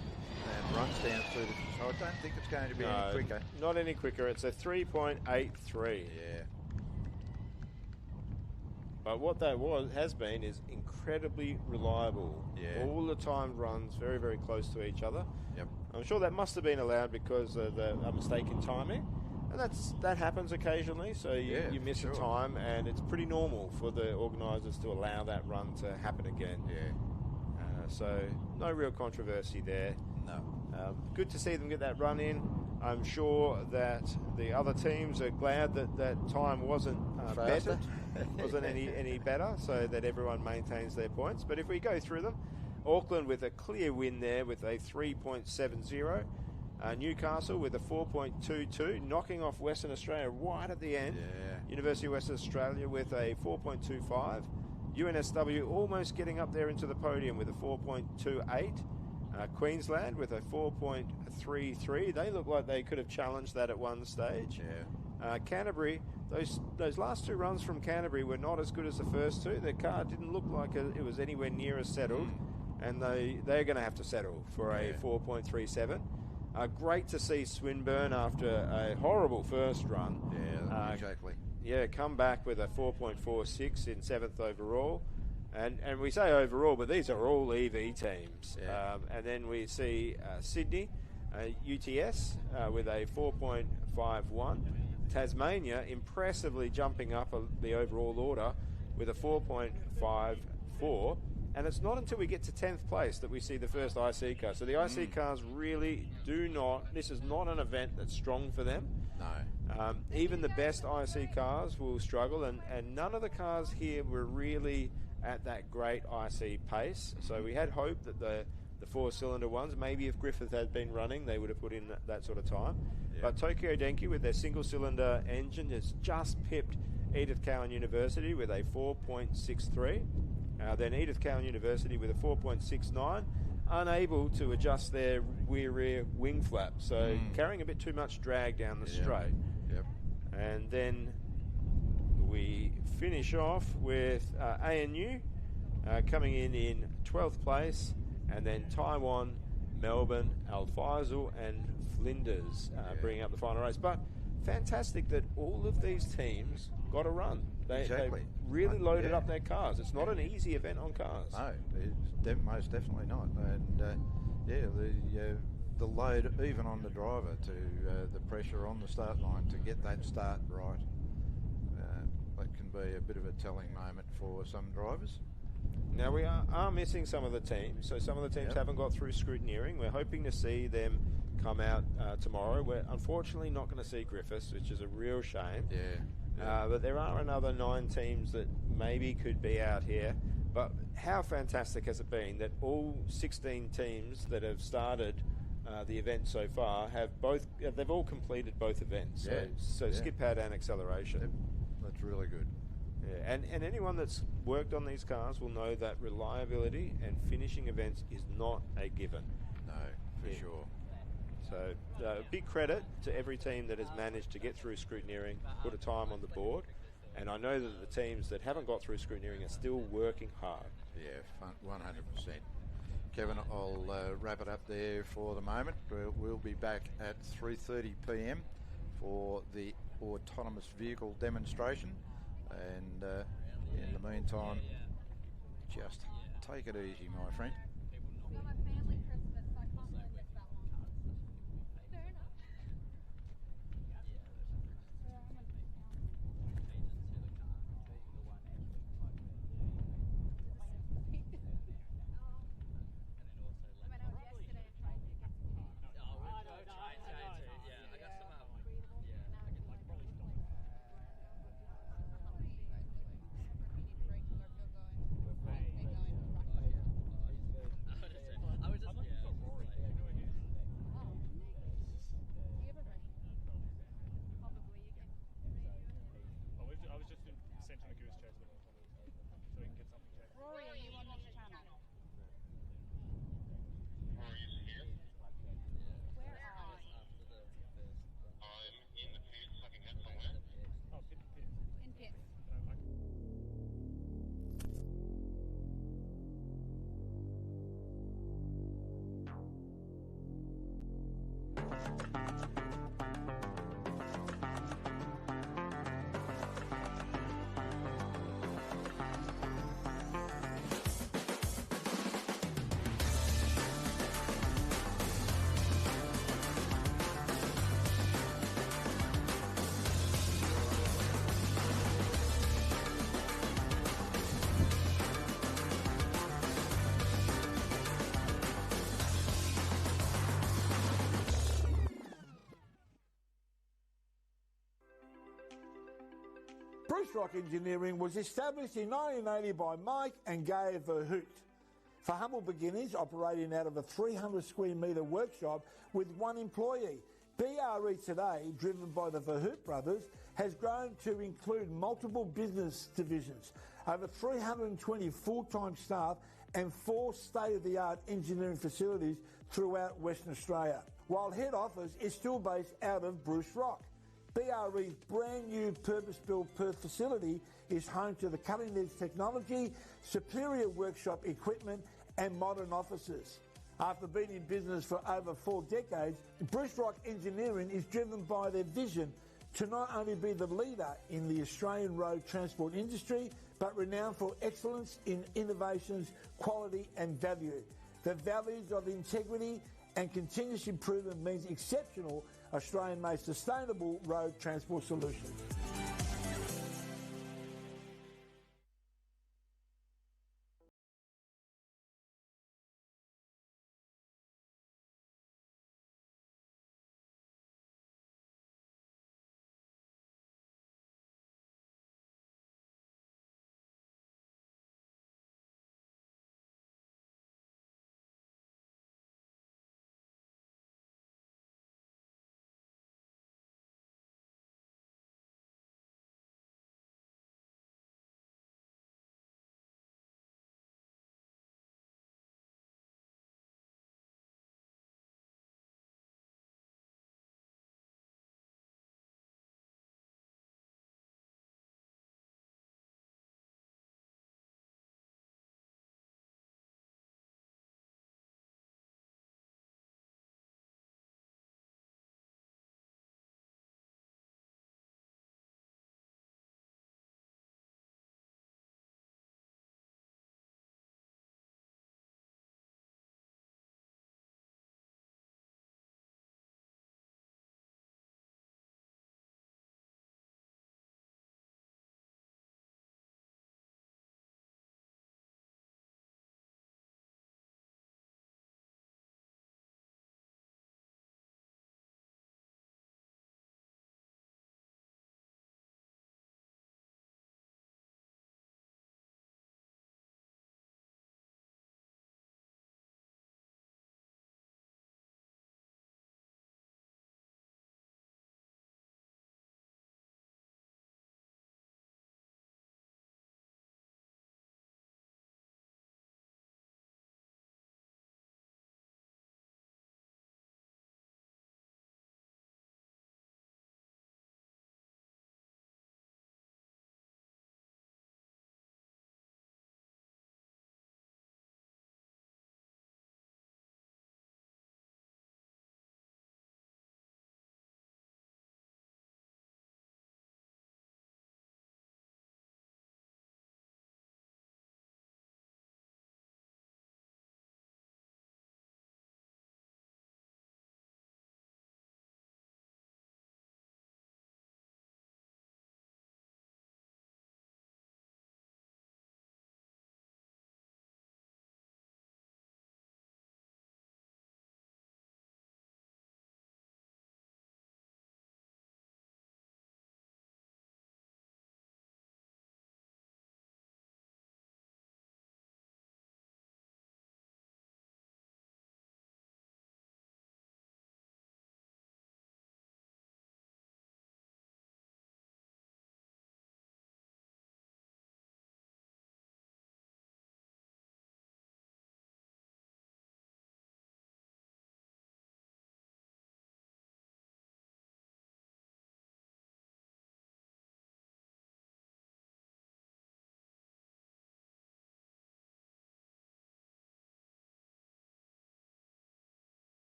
and runs down through the. So I don't think it's going to be any quicker.
Not any quicker. It's a 3.83.
Yeah.
But what that has been is incredibly reliable.
Yeah.
All the time runs very, very close to each other.
Yep.
I'm sure that must have been allowed because of a mistake in timing. And that happens occasionally, so you miss a time, and it's pretty normal for the organisers to allow that run to happen again.
Yeah.
So no real controversy there.
No.
Good to see them get that run in. I'm sure that the other teams are glad that time wasn't better, wasn't any better, so that everyone maintains their points. But if we go through them, Auckland with a clear win there with a 3.70. Newcastle with a 4.22, knocking off Western Australia right at the end.
Yeah.
University of Western Australia with a 4.25. UNSW almost getting up there into the podium with a 4.28. Queensland with a 4.33. They look like they could have challenged that at one stage.
Yeah.
Canterbury, those last 2 runs from Canterbury were not as good as the first 2. Their car didn't look like it was anywhere near as settled. and they're going to have to settle for a 4.37. Great to see Swinburne after a horrible first run.
Yeah, exactly.
Yeah, come back with a 4.46 in 7th overall. And we say overall, but these are all EV teams.
Yeah.
And then we see Sydney, UTS, with a 4.51. Tasmania impressively jumping up the overall order with a 4.54. And it's not until we get to 10th place that we see the first IC car. So the IC cars really this is not an event that's strong for them.
No.
Even the best IC cars will struggle, and none of the cars here were really at that great IC pace. So we had hope that the four-cylinder ones, maybe if Griffith had been running, they would have put in that sort of time. Yeah. But Tokyo Denki with their single-cylinder engine has just pipped Edith Cowan University with a 4.63. Then Edith Cowan University with a 4.69, unable to adjust their rear wing flap, so carrying a bit too much drag down the straight.
Yep.
And then we finish off with ANU coming in 12th place, and then Taiwan, Melbourne, Al Faisal and Flinders bringing up the final race. But fantastic that all of these teams got a run. They really loaded up their cars. It's not an easy event on cars.
No, it's most definitely not. And the load even on the driver to the pressure on the start line to get that start right. That can be a bit of a telling moment for some drivers.
Now we are missing some of the teams. So some of the teams haven't got through scrutineering. We're hoping to see them come out tomorrow. We're unfortunately not going to see Griffiths, which is a real shame. But there are another 9 teams that maybe could be out here. But how fantastic has it been that all 16 teams that have started the event so far they've all completed both events. So skid pad and acceleration.
That's really good.
Yeah, and anyone that's worked on these cars will know that reliability and finishing events is not a given.
No, for sure.
So big credit to every team that has managed to get through scrutineering, put a time on the board, and I know that the teams that haven't got through scrutineering are still working hard.
Yeah, 100%. Kevin, I'll wrap it up there for the moment. We'll be back at 3:30 p.m. for the autonomous vehicle demonstration, and in the meantime, just take it easy, my friend.
Bruce Rock Engineering was established in 1980 by Mike and Gay Verhoot. For humble beginners operating out of a 300 square metre workshop with one employee, BRE today, driven by the Verhoot brothers, has grown to include multiple business divisions, over 320 full-time staff and 4 state-of-the-art engineering facilities throughout Western Australia, while head office is still based out of Bruce Rock. BRE's brand new purpose-built Perth facility is home to the cutting-edge technology, superior workshop equipment and modern offices. After being in business for over 4 decades, Bruce Rock Engineering is driven by their vision to not only be the leader in the Australian road transport industry, but renowned for excellence in innovations, quality and value. The values of integrity and continuous improvement means exceptional Australian-made sustainable road transport solutions.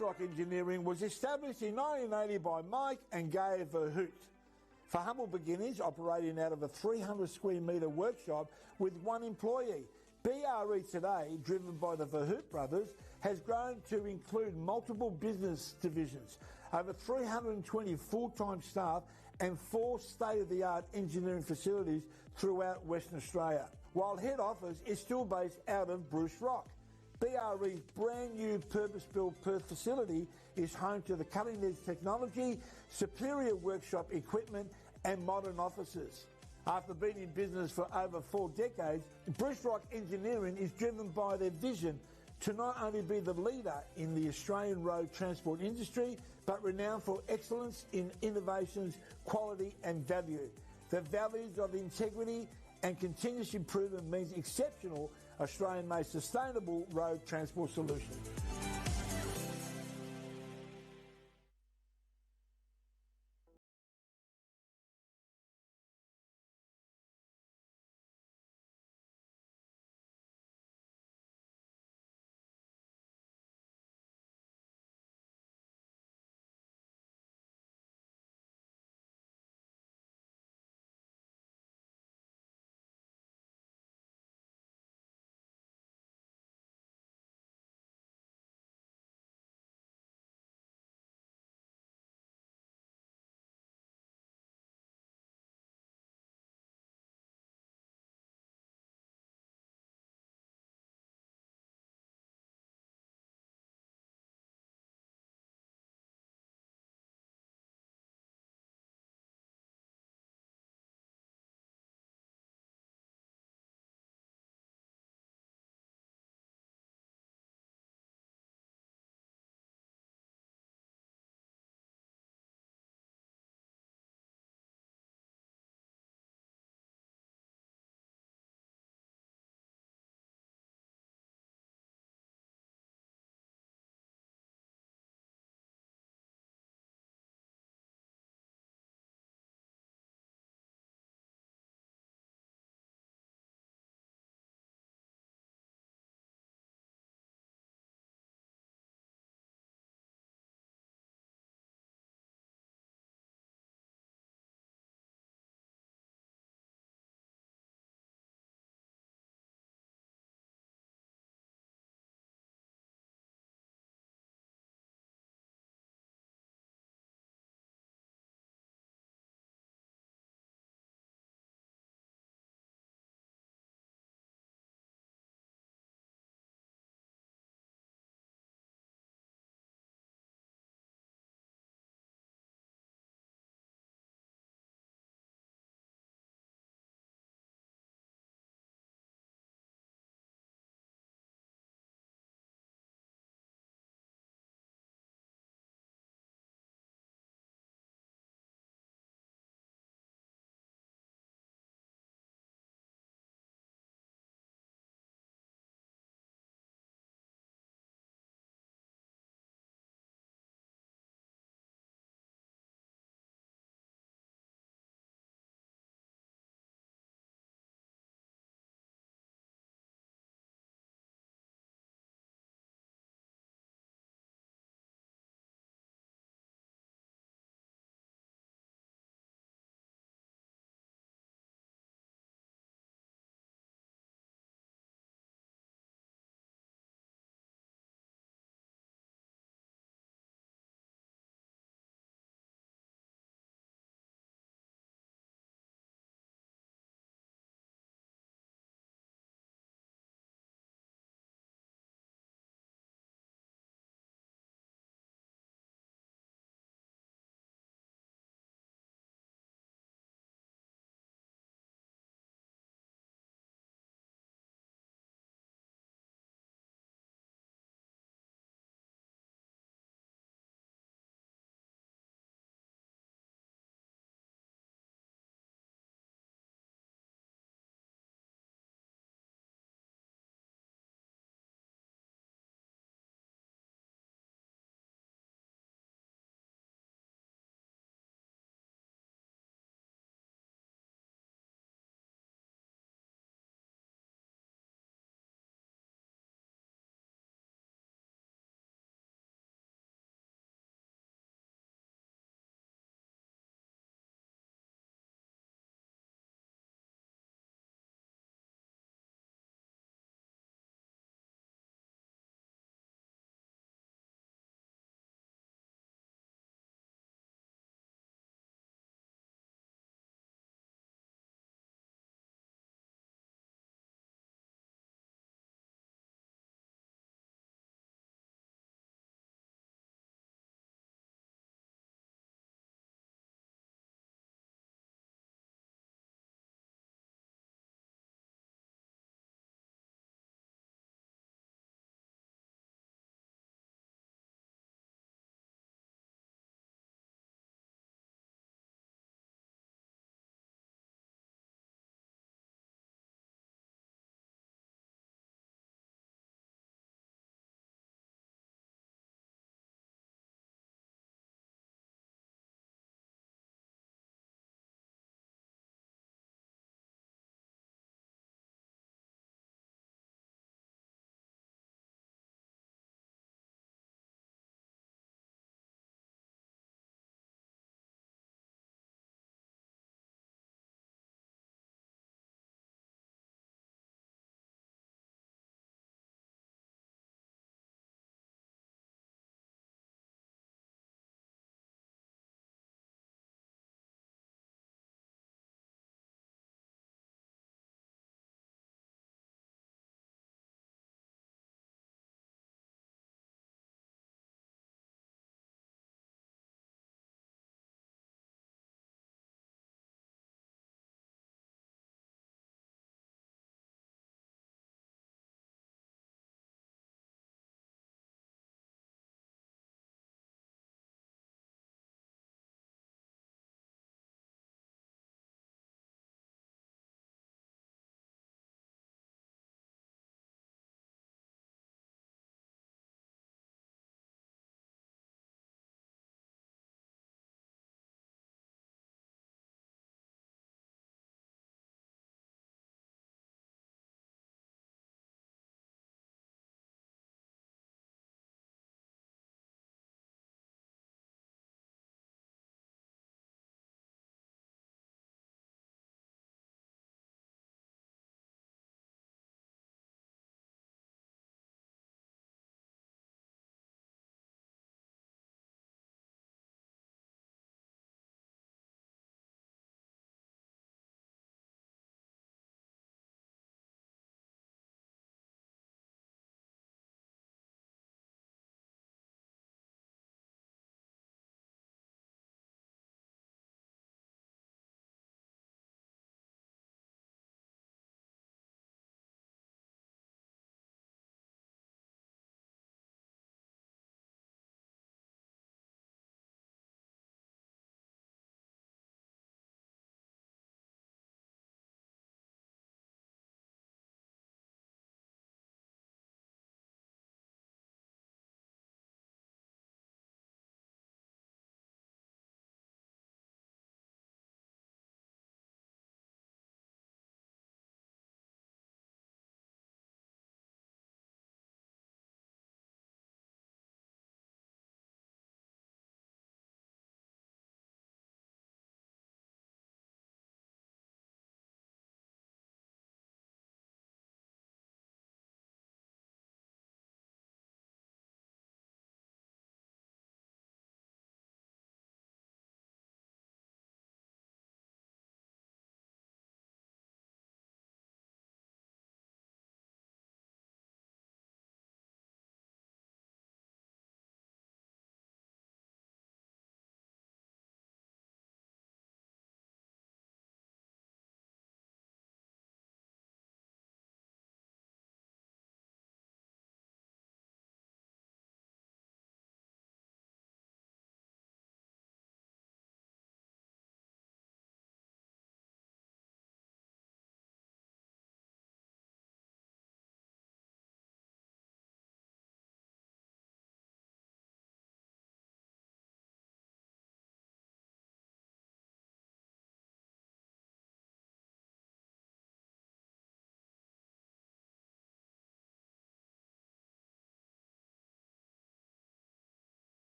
Rock Engineering was established in 1980 by Mike and Gay Verhoot. For humble beginnings, operating out of a 300 square metre workshop with one employee, BRE today, driven by the Verhoot brothers, has grown to include multiple business divisions, over 320 full-time staff and 4 state-of-the-art engineering facilities throughout Western Australia, while head office is still based out of Bruce Rock. BRE's brand new purpose-built Perth facility is home to the cutting-edge technology, superior workshop equipment and modern offices. After being in business for over 4 decades, Bruce Rock Engineering is driven by their vision to not only be the leader in the Australian road transport industry, but renowned for excellence in innovations, quality and value. The values of integrity and continuous improvement means exceptional Australian-made sustainable road transport solutions.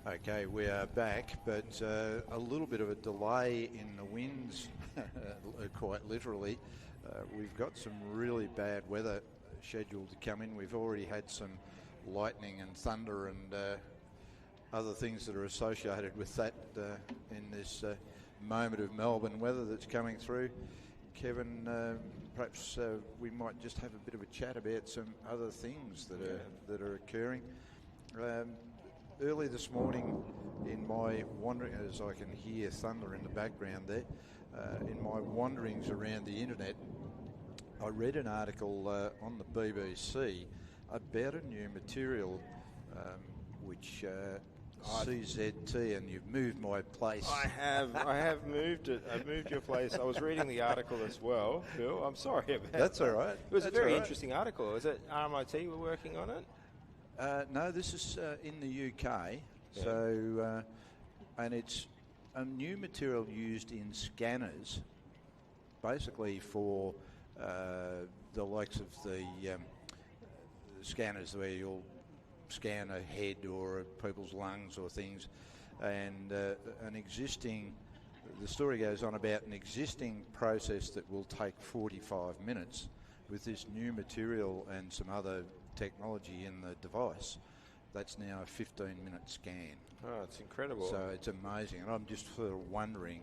Okay, we are back, but a little bit of a delay in the winds, quite literally. We've got some really bad weather scheduled to come in. We've already had some lightning and thunder and other things that are associated with that in this moment of Melbourne weather that's coming through. Kevin, perhaps we might just have a bit of a chat about some other things that are occurring. Early this morning, in my wandering, as I can hear thunder in the background there, in my wanderings around the internet, I read an article on the BBC about a new material which CZT, and you've moved my place.
I have moved it. I've moved your place. I was reading the article as well, Phil. I'm sorry about that.
That's all right.
It was a very interesting article. Is it RMIT were working on it?
No, this is in the UK.
Yeah.
So, and it's a new material used in scanners, basically for the likes of the scanners where you'll scan a head or people's lungs or things, and the story goes on about an existing process that will take 45 minutes. With this new material and some other technology in the device, that's now a 15-minute scan.
Oh, it's incredible.
So it's amazing, and I'm just sort of wondering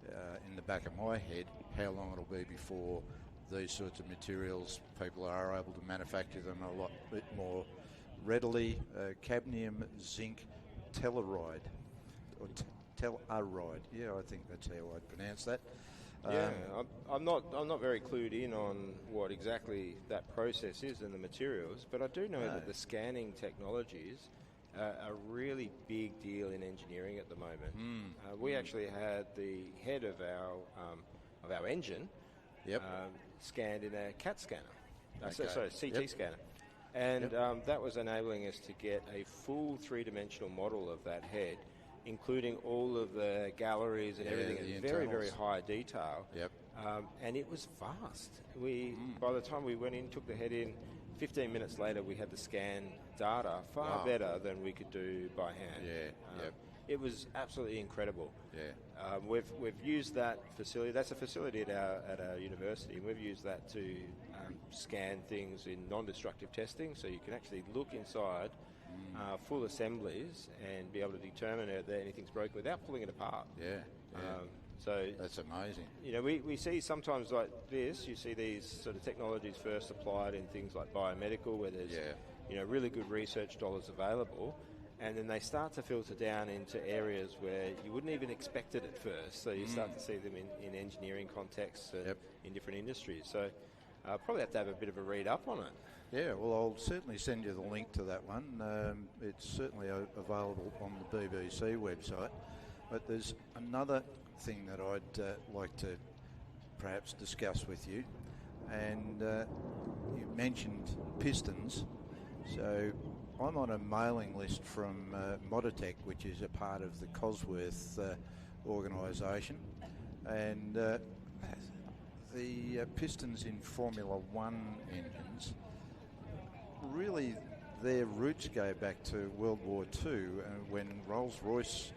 in the back of my head how long it'll be before these sorts of materials, people are able to manufacture them a lot bit more readily. Cadmium zinc telluride, or telluride. Yeah, I think that's how I'd pronounce that.
Yeah, I'm not very clued in on what exactly that process is and the materials, but I do know that the scanning technologies are a really big deal in engineering at the moment. We actually had the head of our engine scanned in a CAT scanner, CT scanner, and that was enabling us to get a full three-dimensional model of that head, including all of the galleries and everything in very, very high detail. And it was fast. By the time we went in, took the head in, 15 minutes later we had the scan data far better than we could do by hand. It was absolutely incredible. We've used that facility. That's a facility at our university, and we've used that to scan things in non-destructive testing, so you can actually look inside full assemblies and be able to determine if anything's broken without pulling it apart. So
that's amazing.
You know, we see sometimes like this. You see these sort of technologies first applied in things like biomedical, where there's really good research dollars available, and then they start to filter down into areas where you wouldn't even expect it at first. So you start to see them in engineering contexts and in different industries. So probably have to have a bit of a read up on it.
Yeah, well, I'll certainly send you the link to that one. It's certainly available on the BBC website. But there's another thing that I'd like to perhaps discuss with you. And you mentioned pistons. So I'm on a mailing list from Moditech, which is a part of the Cosworth organisation. And the pistons in Formula 1 engines, really their roots go back to World War II, when Rolls-Royce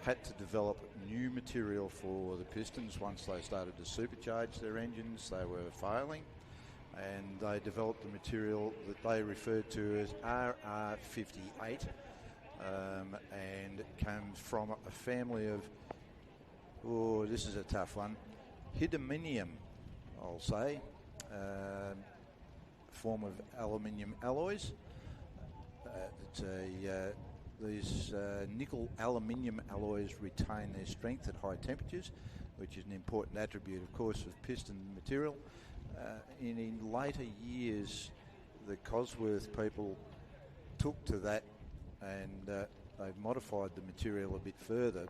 had to develop new material for the pistons. Once they started to supercharge their engines, they were failing, and they developed the material that they referred to as RR58, and it comes from a family of, this is a tough one, hydaminium, I'll say, form of aluminium alloys. These nickel aluminium alloys retain their strength at high temperatures, which is an important attribute, of course, of piston material. In later years, the Cosworth people took to that, and they've modified the material a bit further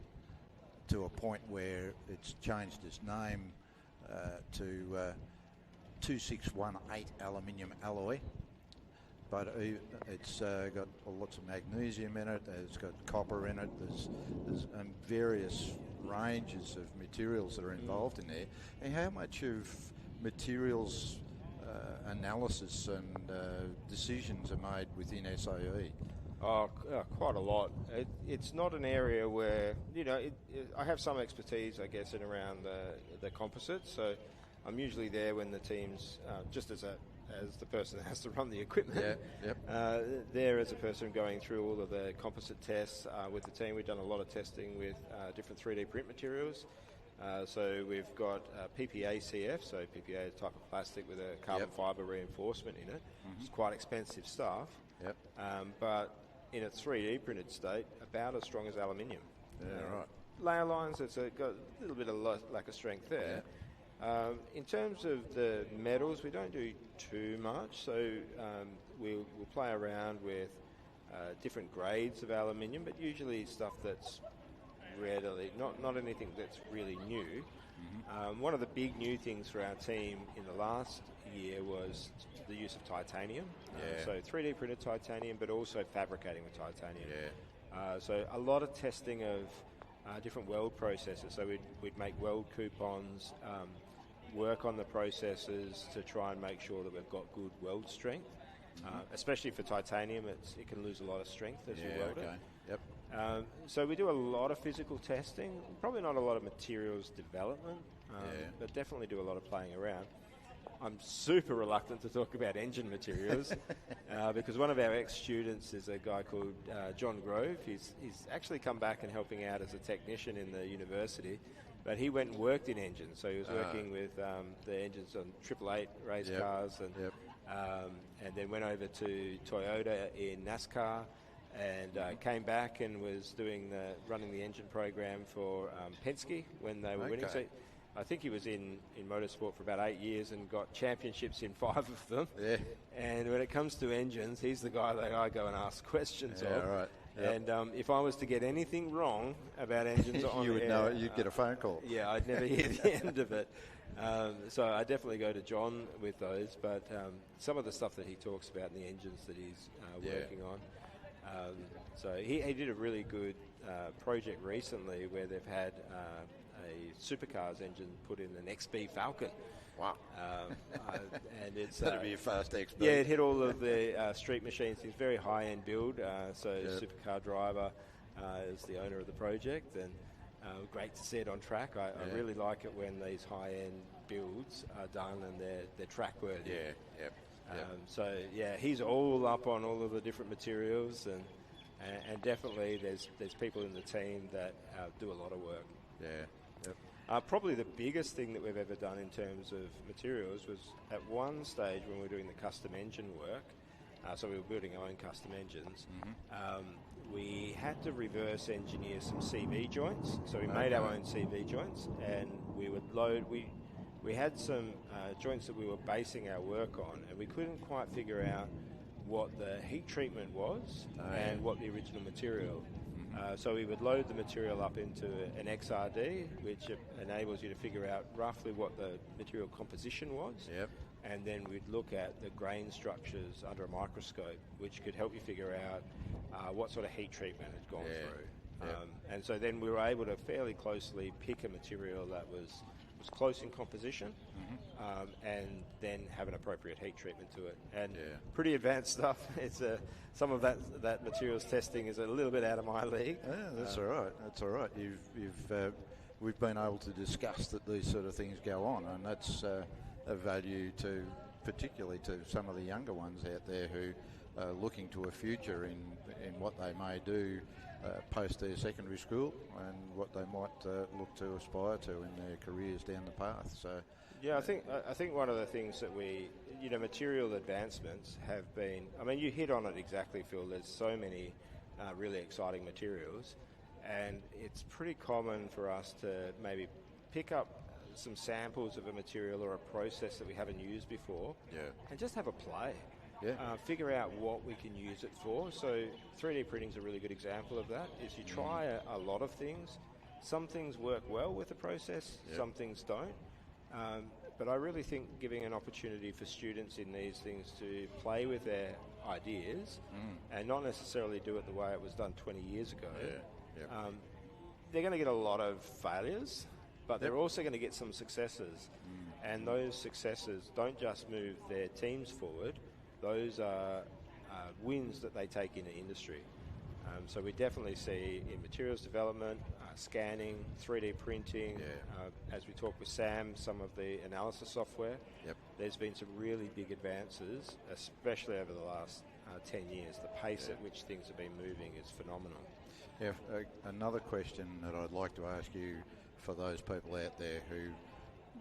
to a point where it's changed its name to 2618 aluminium alloy, but it's got lots of magnesium in it. It's got copper in it. There's various ranges of materials that are involved in there. And how much of materials analysis and decisions are made within SAE?
Quite a lot. It's not an area where, I have some expertise, I guess, in around the composites. So I'm usually there when the team's, just as the person that has to run the equipment. There as a person going through all of the composite tests with the team. We've done a lot of testing with different 3D print materials. So we've got PPA-CF, so PPA is a type of plastic with a carbon fibre reinforcement in it. It's quite expensive stuff. But in its 3D printed state, about as strong as aluminium.
Right.
Layer lines, it's got a little bit of lack of strength there. In terms of the metals, we don't do too much, so we'll play around with different grades of aluminium, but usually stuff that's readily, not anything that's really new. One of the big new things for our team in the last year was the use of titanium. So 3D printed titanium, but also fabricating with titanium. So a lot of testing of different weld processes. So we'd make weld coupons, work on the processes to try and make sure that we've got good weld strength. Especially for titanium, it can lose a lot of strength as you weld it. So we do a lot of physical testing, probably not a lot of materials development, but definitely do a lot of playing around. I'm super reluctant to talk about engine materials because one of our ex-students is a guy called John Grove. He's actually come back and helping out as a technician in the university, but he went and worked in engines. So he was working with the engines on 888 race cars and then went over to Toyota in NASCAR and came back and was running the engine program for Penske when they were winning. So I think he was in motorsport for about 8 years and got championships in 5 of them. And when it comes to engines, he's the guy that I go and ask questions of. And if I was to get anything wrong about engines on
you would know it. You'd get a phone call.
I'd never hear the end of it. So I definitely go to John with those. But some of the stuff that he talks about in the engines that he's working on. So he did a really good project recently where they've had a supercars engine put in an XB Falcon.
Wow.
And it's
that'd be a fast XB.
Yeah, it hit all of the street machines. It's very high-end build. Supercar driver is the owner of the project, and great to see it on track. I really like it when these high-end builds are done and they're track worthy. He's all up on all of the different materials, and definitely there's people in the team that do a lot of work. Probably the biggest thing that we've ever done in terms of materials was at one stage when we were doing the custom engine work, so we were building our own custom engines, we had to reverse engineer some CV joints. So we made our own CV joints, and we would load, we had some joints that we were basing our work on, and we couldn't quite figure out what the heat treatment was and what the original material. So we would load the material up into an XRD, which enables you to figure out roughly what the material composition was. And then we'd look at the grain structures under a microscope, which could help you figure out what sort of heat treatment had gone through. And so then we were able to fairly closely pick a material that was close in composition, and then have an appropriate heat treatment to it. And pretty advanced stuff. It's some of that materials testing is a little bit out of my league.
That's all right. That's all right. We've been able to discuss that these sort of things go on, and that's a value to, particularly to some of the younger ones out there who are looking to a future in what they may do post their secondary school and what they might look to aspire to in their careers down the path. So,
I think one of the things that material advancements have been. I mean, you hit on it exactly, Phil. There's so many really exciting materials, and it's pretty common for us to maybe pick up some samples of a material or a process that we haven't used before, and just have a play. Figure out what we can use it for. So 3D printing is a really good example of that. Is you try a lot of things. Some things work well with the process, some things don't. But I really think giving an opportunity for students in these things to play with their ideas and not necessarily do it the way it was done 20 years ago, they're going to get a lot of failures, but they're also going to get some successes. And those successes don't just move their teams forward. Those are wins that they take into industry. So we definitely see in materials development, scanning, 3D printing, as we talk with Sam, some of the analysis software.
Yep.
There's been some really big advances, especially over the last 10 years. The pace at which things have been moving is phenomenal.
Yeah, another question that I'd like to ask you for those people out there who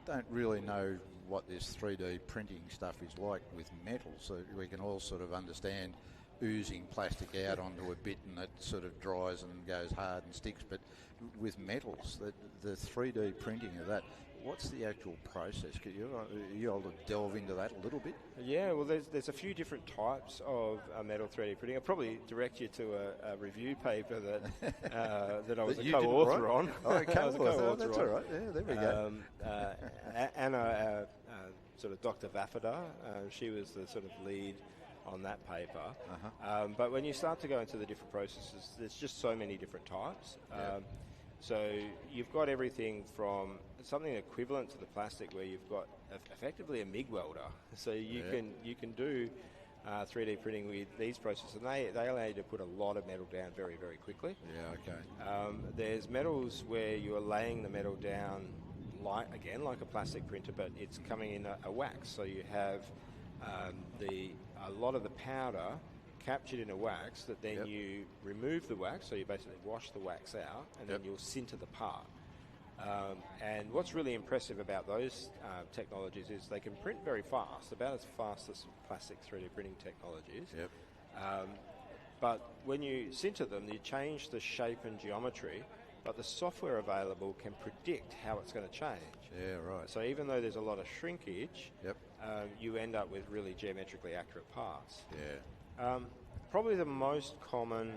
don't really know what this 3D printing stuff is like with metal, so we can all sort of understand oozing plastic out onto a bit and it sort of dries and goes hard and sticks, but with metals, the 3D printing of that, what's the actual process? Could you able to delve into that a little bit?
Yeah, well, there's a few different types of metal 3D printing. I'll probably direct you to a review paper that I was a co-author on.
Oh, okay, that's all right. Yeah, there we go.
Anna, sort of Dr. Vaffada, she was the sort of lead on that paper. But when you start to go into the different processes, there's just so many different types. So you've got everything from something equivalent to the plastic where you've got effectively a MIG welder. So you can do 3D printing with these processes, and they allow you to put a lot of metal down very, very quickly.
Yeah, okay.
There's metals where you're laying the metal down like a plastic printer, but it's coming in a wax. So you have a lot of the powder captured in a wax that then you remove the wax, so you basically wash the wax out, and then you'll sinter the part. And what's really impressive about those technologies is they can print very fast, about as fast as plastic 3D printing technologies. But when you sinter them, you change the shape and geometry, but the software available can predict how it's going to change.
Yeah, right.
So even though there's a lot of shrinkage, you end up with really geometrically accurate parts. Probably the most common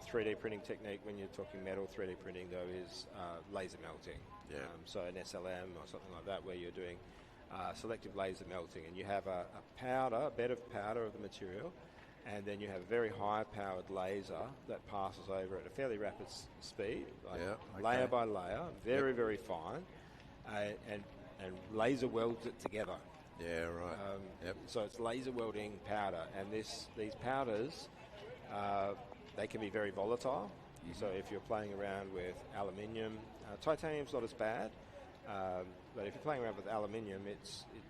3D printing technique when you're talking metal 3D printing, though, is laser melting. So an SLM or something like that, where you're doing selective laser melting, and you have a bed of powder of the material, and then you have a very high-powered laser that passes over at a fairly rapid speed, layer by layer, very, very fine, and laser welds it together.
Yeah, right.
So it's laser welding powder, and these powders, they can be very volatile. So if you're playing around with aluminium, titanium's not as bad, but if you're playing around with aluminium,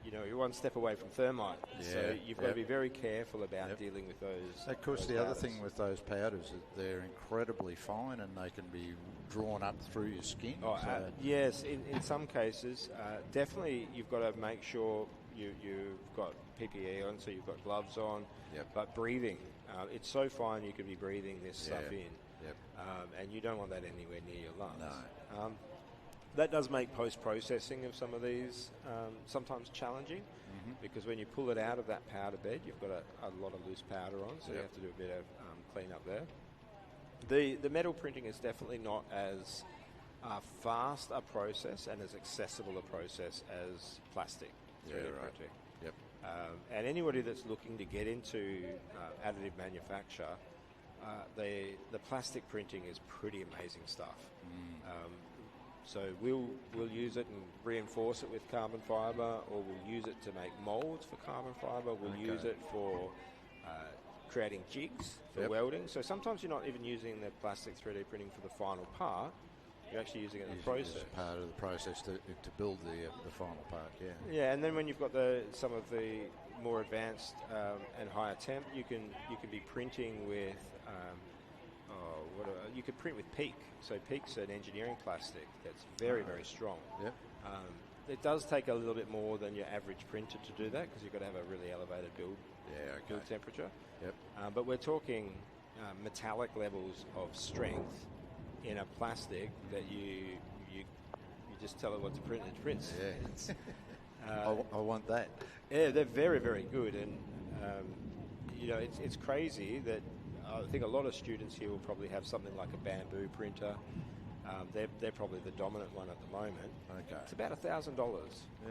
you're one step away from thermite. So you've got to be very careful about dealing with those.
Of course,
those
the
powders.
other thing with those powders is they're incredibly fine and they can be drawn up through your skin.
Yes, in some cases, definitely you've got to make sure you've got PPE on, so you've got gloves on, but breathing. It's so fine you could be breathing this stuff in, and you don't want that anywhere near your lungs.
No.
That does make post-processing of some of these sometimes challenging, because when you pull it out of that powder bed, you've got a lot of loose powder on, so you have to do a bit of clean up there. The metal printing is definitely not as fast a process and as accessible a process as plastic 3D printing. And anybody that's looking to get into additive manufacture, the plastic printing is pretty amazing stuff. So we'll use it and reinforce it with carbon fibre, or we'll use it to make moulds for carbon fibre. We'll use it for creating jigs for welding. So sometimes you're not even using the plastic 3D printing for the final part. You're actually using it in the process.
As part of the process to build the final part,
Yeah, and then when you've got some of the more advanced and higher temp, you can be printing with you could print with PEEK. So PEEK's an engineering plastic that's very, very strong. It does take a little bit more than your average printer to do that, because you've got to have a really elevated build temperature. But we're talking metallic levels of strength in a plastic that you just tell it what to print and it prints.
I want that.
Yeah, they're very, very good, and it's crazy that I think a lot of students here will probably have something like a bamboo printer. They're probably the dominant one at the moment. It's about $1,000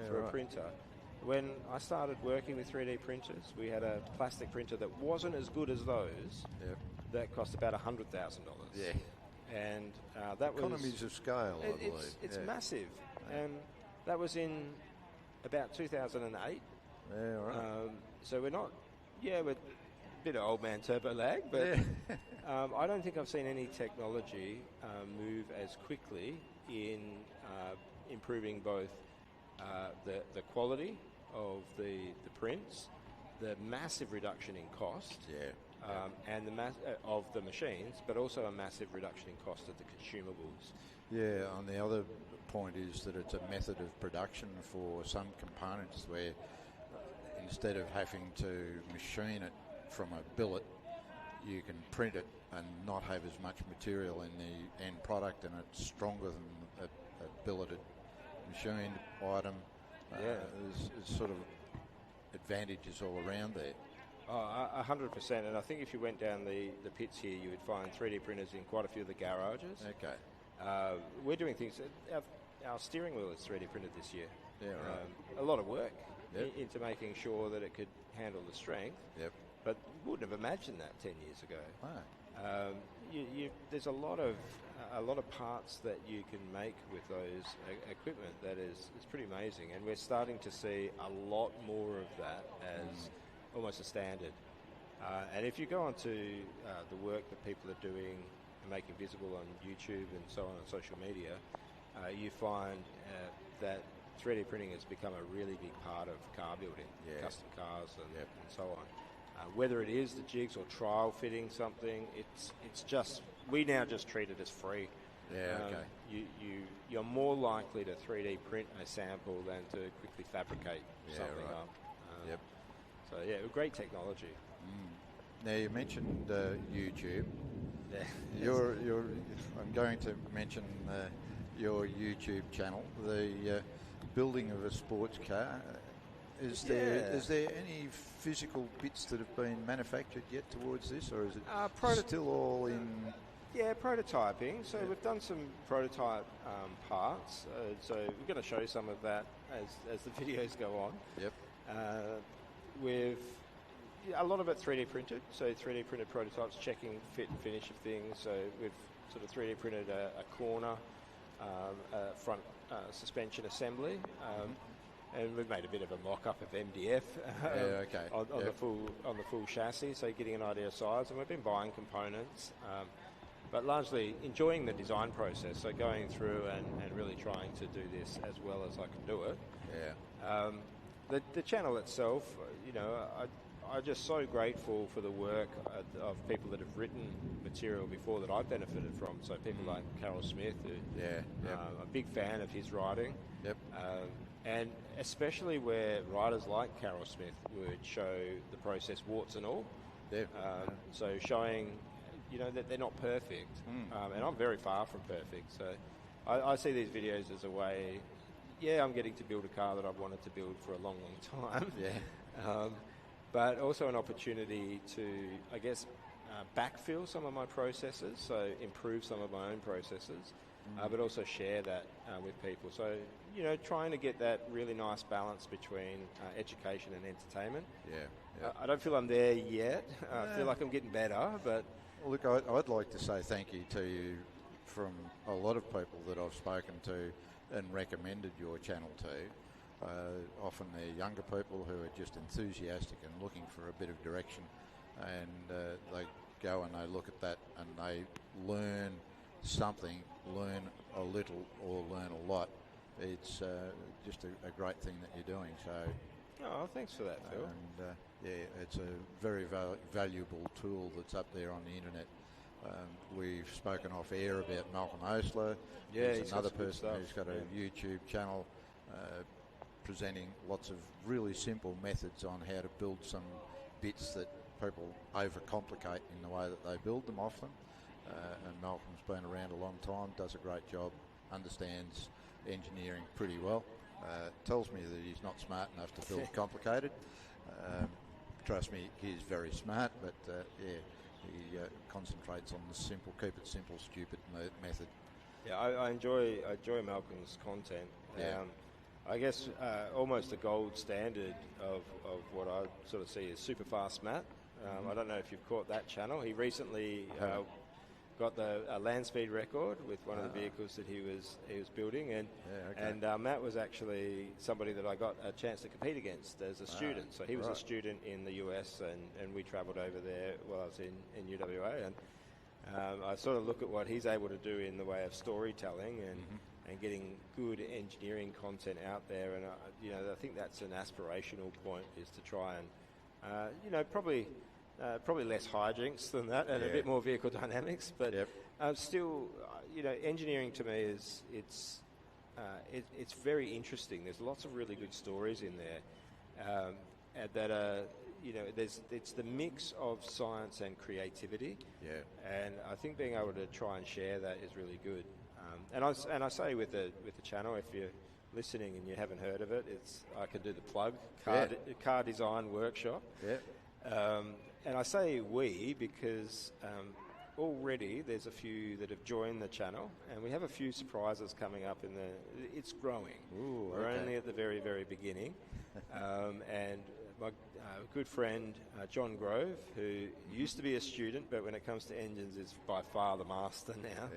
for a printer. When I started working with 3D printers, we had a plastic printer that wasn't as good as those. That cost about $100,000. And that was
economies of scale. I believe
it's massive, and that was in about 2008.
Yeah, right.
So we're not. bit of old man turbo lag, but I don't think I've seen any technology move as quickly in improving both the quality of the prints, the massive reduction in cost, and of the machines, but also a massive reduction in cost of the consumables.
Yeah, on the other point is that it's a method of production for some components where instead of having to machine it from a billet, you can print it and not have as much material in the end product, and it's stronger than a billeted machined item. There's sort of advantages all around there.
100%, and I think if you went down the pits here, you would find 3D printers in quite a few of the garages.
Okay.
We're doing things. Our steering wheel is 3D printed this year.
Yeah, right.
A lot of work into making sure that it could handle the strength.
Yep.
But you wouldn't have imagined that 10 years ago.
Oh.
There's a lot of parts that you can make with those equipment that is pretty amazing, and we're starting to see a lot more of that as almost a standard. And if you go onto the work that people are doing and making visible on YouTube and so on social media, you find that 3D printing has become a really big part of car building, custom cars and so on. Whether it is the jigs or trial fitting something, it's just, we now just treat it as free.
Yeah, okay.
You're more likely to 3D print a sample than to quickly fabricate something up. So yeah, great technology.
Now you mentioned YouTube.
Yeah.
I'm going to mention your YouTube channel, the building of a sports car. Is there any physical bits that have been manufactured yet towards this, or is it still all in?
Yeah, prototyping. So we've done some prototype parts. So we're going to show some of that as the videos go on.
Yep.
With a lot of it 3D printed. So 3D printed prototypes, checking fit and finish of things. So we've sort of 3D printed a corner, front suspension assembly. And we've made a bit of a mock-up of MDF on the full chassis, so getting an idea of size. And we've been buying components, but largely enjoying the design process. So going through and really trying to do this as well as I can do it.
Yeah.
The channel itself, I'm just so grateful for the work of people that have written material before that I've benefited from. So people like Carol Smith, who I'm a big fan of his writing.
Yep.
And especially where writers like Carol Smith would show the process warts and all. So showing, that they're not perfect. And I'm very far from perfect. So I see these videos as a way, I'm getting to build a car that I've wanted to build for a long, long time. But also an opportunity to, I guess, backfill some of my processes, so improve some of my own processes, but also share that with people. So, trying to get that really nice balance between education and entertainment. I don't feel I'm there yet. I feel like I'm getting better, but...
Well, look, I'd like to say thank you to you from a lot of people that I've spoken to and recommended your channel to. Often they're younger people who are just enthusiastic and looking for a bit of direction, and they go and they look at that and they learn something, learn a little or learn a lot. It's just a great thing that you're doing. So,
thanks for that, Phil.
And it's a very valuable tool that's up there on the internet. We've spoken off air about Malcolm Osler. He's another person who's got a YouTube channel presenting lots of really simple methods on how to build some bits that people overcomplicate in the way that they build them often. And Malcolm's been around a long time, does a great job, understands engineering pretty well. Tells me that he's not smart enough to build complicated. Trust me, he's very smart, but he concentrates on the simple, keep it simple, stupid method. Yeah,
I enjoy Malcolm's content. I guess almost the gold standard of what I sort of see as super fast Matt. I don't know if you've caught that channel. He recently got the land speed record with one of the vehicles that he was building, and Matt was actually somebody that I got a chance to compete against as a student. So he was a student in the US, and we travelled over there while I was in UWA, and I sort of look at what he's able to do in the way of storytelling and getting good engineering content out there, and I think that's an aspirational point, is to try and probably less hijinks than that, and a bit more vehicle dynamics, but still, engineering to me is it's very interesting. There's lots of really good stories in there that are, it's the mix of science and creativity, and I think being able to try and share that is really good. And I say with the channel, if you're listening and you haven't heard of it, I can do the plug, car design workshop. And I say we because already there's a few that have joined the channel, and we have a few surprises coming up it's growing. We're only at the very, very beginning. And my good friend John Grove, who used to be a student, but when it comes to engines is by far the master now.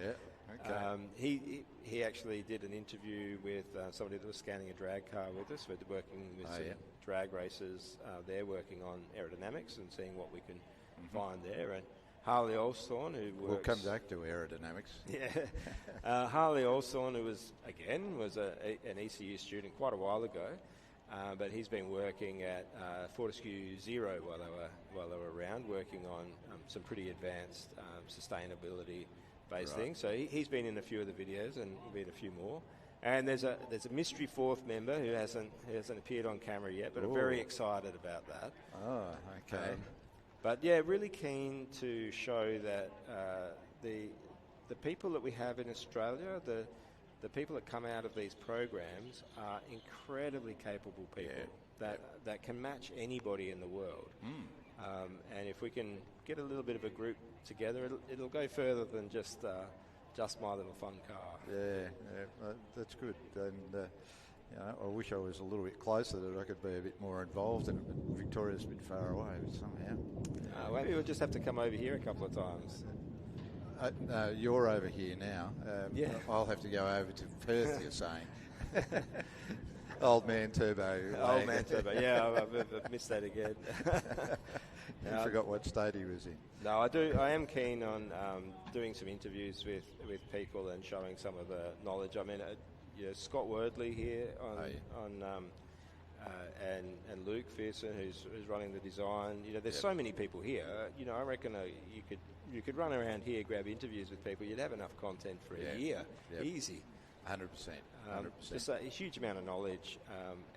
He actually did an interview with somebody that was scanning a drag car with us. We're working with some drag racers. They're working on aerodynamics and seeing what we can find there. And Harley Olsthorne, who works...
We'll come back to aerodynamics.
Harley Olsthorne, who was an ECU student quite a while ago, but he's been working at Fortescue Zero while they were around, working on some pretty advanced sustainability-based things. So he's been in a few of the videos, and will be in a few more. And there's a mystery fourth member who hasn't appeared on camera yet, but I'm very excited about that.
Oh, okay.
But yeah, really keen to show that the people that we have in Australia, the people that come out of these programs, are incredibly capable people that can match anybody in the world. And if we can get a little bit of a group together, it'll go further than just my little fun car.
That's good. And I wish I was a little bit closer, that I could be a bit more involved in it, but Victoria's a bit far away somehow.
Maybe we'll just have to come over here a couple of times.
You're over here now. I'll have to go over to Perth, you're saying. Old man Turbo.
Old man Turbo, I've missed that again.
I forgot what state he was in.
No, I am keen on doing some interviews with people and showing some of the knowledge. I mean, Scott Wordley here and Luke Fearson, who's running the design. There's so many people here. I reckon you could run around here, grab interviews with people. You'd have enough content for a year, easy.
100%.
Just a huge amount of knowledge,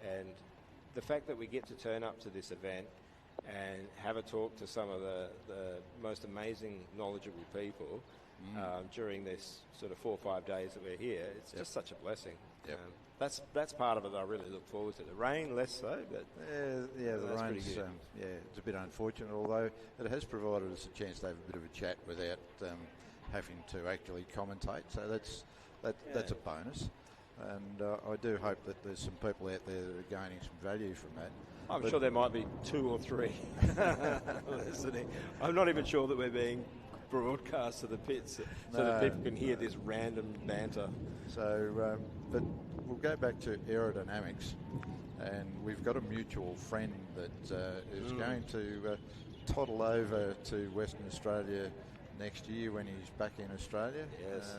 and the fact that we get to turn up to this event and have a talk to some of the most amazing, knowledgeable people during this sort of 4 or 5 days that we're here, it's just such a blessing. That's part of it that I really look forward to. The rain, less so, but
the rain's it's a bit unfortunate, although it has provided us a chance to have a bit of a chat without having to actually commentate. So that's a bonus, and I do hope that there's some people out there that are gaining some value from that.
I'm sure there might be 2 or 3 listening. I'm not even sure that we're being broadcast to the pits so that people can hear this random banter.
So, but we'll go back to aerodynamics, and we've got a mutual friend that is going to toddle over to Western Australia next year when he's back in Australia.
Yes.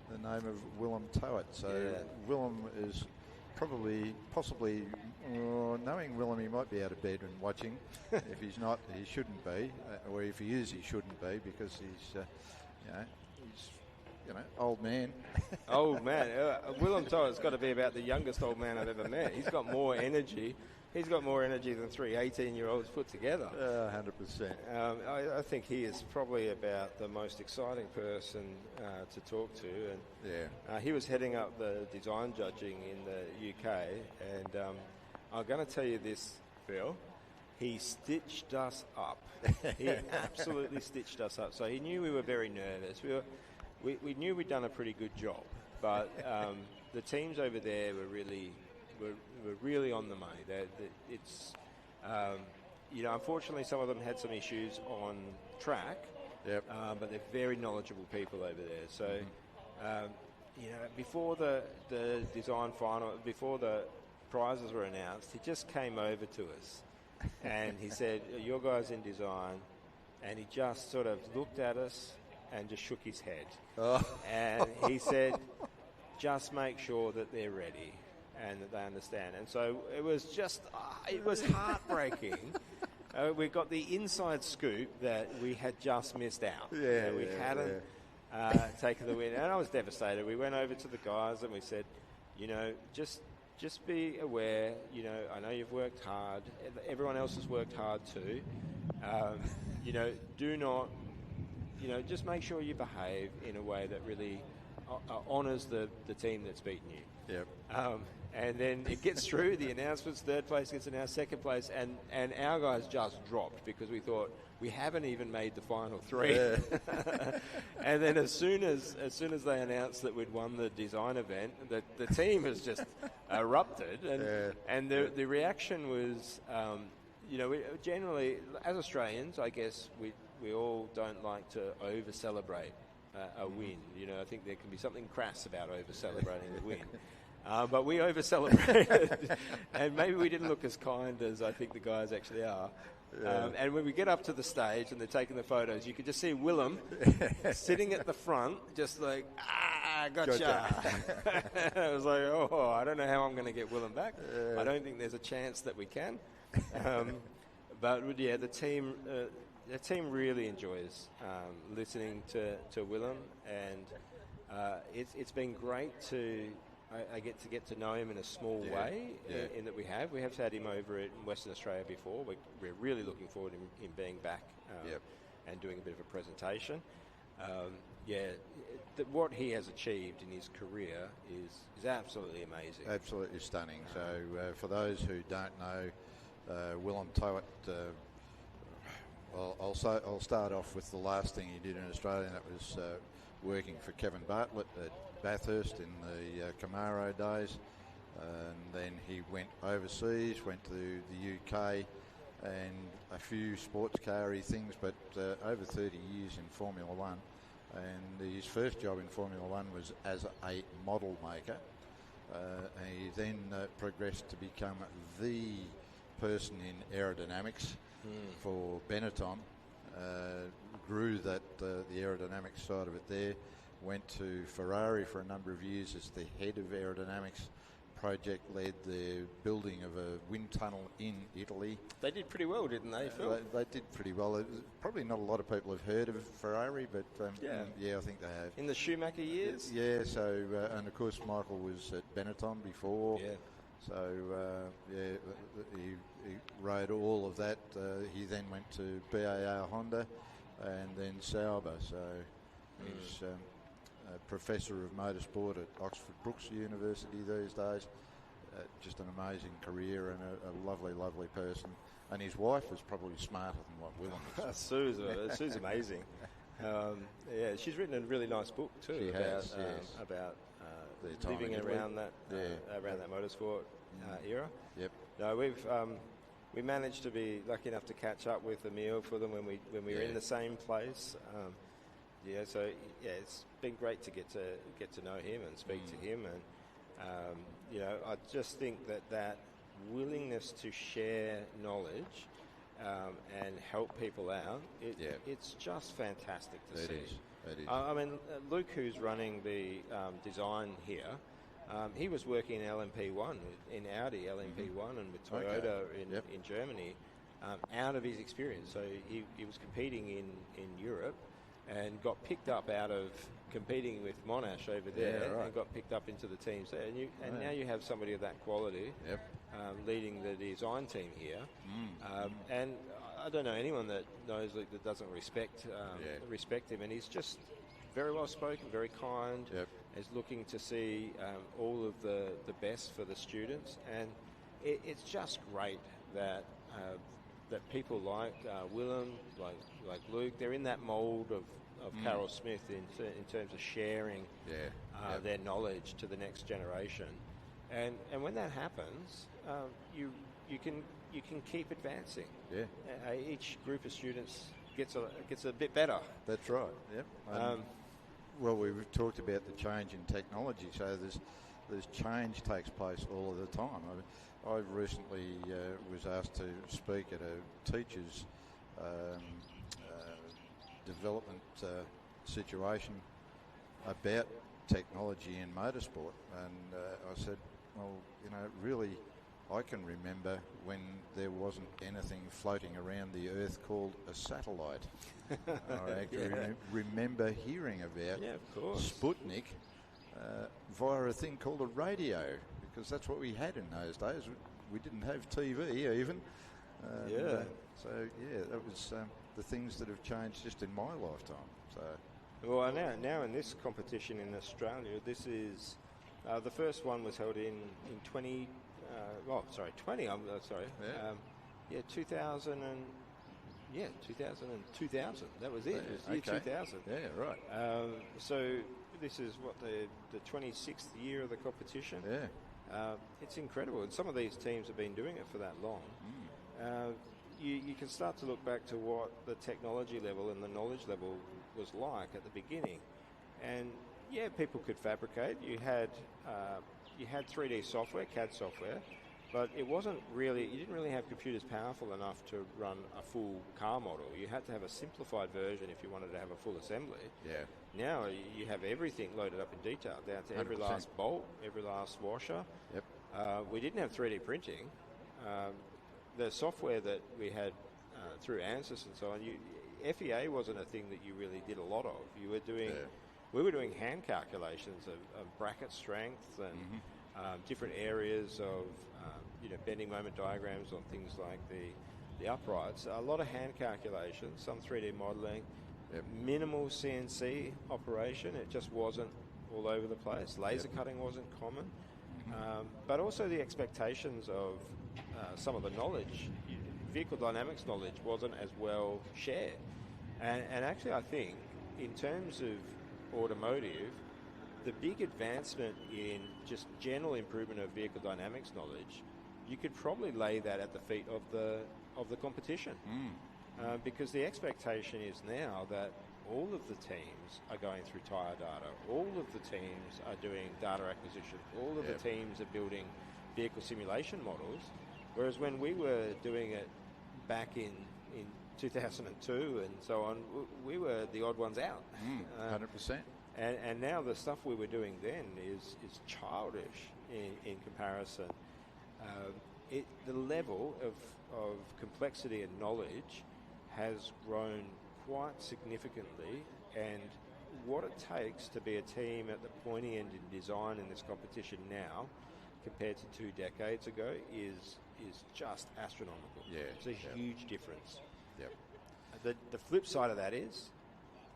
The name of Willem Towett. So Willem is possibly, knowing Willem, he might be out of bed and watching. If he's not, he shouldn't be. Or if he is, he shouldn't be, because he's old man.
Old man. Willem Towett's got to be about the youngest old man I've ever met. He's got more energy. He's got more energy than 3 18-year-olds put together.
100%.
I think he is probably about the most exciting person to talk to. And he was heading up the design judging in the UK. And I'm going to tell you this, Phil. He stitched us up. He absolutely stitched us up. So he knew we were very nervous. We knew we'd done a pretty good job. But the teams over there were really on the money. Unfortunately, some of them had some issues on track,
Yep.
But they're very knowledgeable people over there. So, you know, before the design final, before the prizes were announced, he just came over to us and he said, "Your guys in design," and he just sort of looked at us and just shook his head. And he said, "Just make sure that they're ready and that they understand." And so it was just, it was heartbreaking. We got the inside scoop that we had just missed out. We hadn't taken the win. And I was devastated. We went over to the guys and we said, you know, just be aware, you know, I know you've worked hard. Everyone else has worked hard too. You know, do not, you know, just make sure you behave in a way that really honours the team that's beaten you.
Yep.
And then it gets through, the announcements, third place gets announced, second place, and our guys just dropped because we thought, we haven't even made the final three.
Yeah.
And then as soon as they announced that we'd won the design event, the team has just erupted. And the reaction was, you know, we generally, as Australians, I guess we all don't like to over-celebrate a win. You know, I think there can be something crass about over-celebrating the win. But we over-celebrated, and maybe we didn't look as kind as I think the guys actually are. And when we get up to the stage and they're taking the photos, you could just see Willem sitting at the front, just like, gotcha. I was like, oh, I don't know how I'm going to get Willem back. I don't think there's a chance that we can. But yeah, the team really enjoys listening to Willem, and it's been great to. I get to know him in a small way, in that we have had him over in Western Australia before. We're really looking forward to him being back and doing a bit of a presentation. What he has achieved in his career is absolutely amazing.
Absolutely stunning. So for those who don't know, Willem Towett, I'll start off with the last thing he did in Australia, and that was working for Kevin Bartlett at Bathurst in the Camaro days, and then he went overseas, went to the UK and a few sports car-y things, but over 30 years in Formula One, and his first job in Formula One was as a model maker, and he then progressed to become the person in aerodynamics for Benetton, grew the aerodynamics side of it there, went to Ferrari for a number of years as the head of aerodynamics project, led the building of a wind tunnel in Italy.
They did pretty well, didn't they, Phil?
They did pretty well. Probably not a lot of people have heard of Ferrari, but I think they have.
In the Schumacher years?
Yeah, so, and of course Michael was at Benetton before. Yeah. So, he rode all of that. He then went to BAR Honda and then Sauber. So he's a professor of motorsport at Oxford Brookes University these days. Just an amazing career and a lovely, lovely person. And his wife is probably smarter than what Willem is.
Sue's amazing. She's written a really nice book too about living around that motorsport era.
Yep.
No, we managed to be lucky enough to catch up with Emil for them when we were in the same place. It's been great to get to know him and speak to him, and I just think that willingness to share knowledge and help people out, it's just fantastic to see.
It is.
I mean, Luke, who's running the design here, he was working in LMP1, in Audi LMP1 and with Toyota in Germany, out of his experience. So he was competing in Europe and got picked up out of competing with Monash over there, and got picked up into the teams there. And now you have somebody of that quality leading the design team here. And I don't know anyone that knows Luke that doesn't respect him. And he's just very well spoken, very kind. Is looking to see all of the best for the students, and it's just great that people like Willem, like Luke, they're in that mould of Carol Smith in terms of sharing their knowledge to the next generation, and when that happens, you can keep advancing. Each group of students gets a bit better.
That's right. Yep. Well, we've talked about the change in technology, so there's change takes place all of the time. I recently was asked to speak at a teacher's development situation about technology in motorsport, and I said, well, really, I can remember when there wasn't anything floating around the Earth called a satellite. I actually remember hearing about Sputnik via a thing called a radio, because that's what we had in those days. We didn't have TV even. So that was the things that have changed just in my lifetime. So.
Well, now in this competition in Australia, this is the first one was held in 20. 20. I'm sorry. Yeah. 2000 and 2000 and 2000. That was it. It was year 2000.
Yeah, right.
So this is what the 26th year of the competition.
Yeah.
It's incredible, and some of these teams have been doing it for that long. You can start to look back to what the technology level and the knowledge level was like at the beginning, and people could fabricate. You had 3D software, CAD software, but it wasn't really. You didn't really have computers powerful enough to run a full car model. You had to have a simplified version if you wanted to have a full assembly.
Yeah.
Now you have everything loaded up in detail, down to every
100%.
last bolt, every last washer.
Yep.
We didn't have 3D printing. The software that we had through ANSYS and so on, FEA wasn't a thing that you really did a lot of. You were doing, we were doing hand calculations of bracket strength and different areas of bending moment diagrams on things like the uprights. A lot of hand calculations, some 3D modelling, minimal CNC operation. It just wasn't all over the place. Laser cutting wasn't common, but also the expectations of some of the knowledge. Vehicle dynamics knowledge wasn't as well shared. And actually, I think, in terms of automotive, the big advancement in just general improvement of vehicle dynamics knowledge, you could probably lay that at the feet of the competition. Because the expectation is now that all of the teams are going through tyre data, all of the teams are doing data acquisition, all of the teams are building vehicle simulation models, whereas when we were doing it back in 2002 and so on, we were the odd ones out.
100%.
And now the stuff we were doing then is childish in comparison. The level of complexity and knowledge has grown quite significantly, and what it takes to be a team at the pointy end in design in this competition now compared to 2 decades ago is just astronomical.
Yeah,
it's a huge difference.
Yep.
The flip side of that is,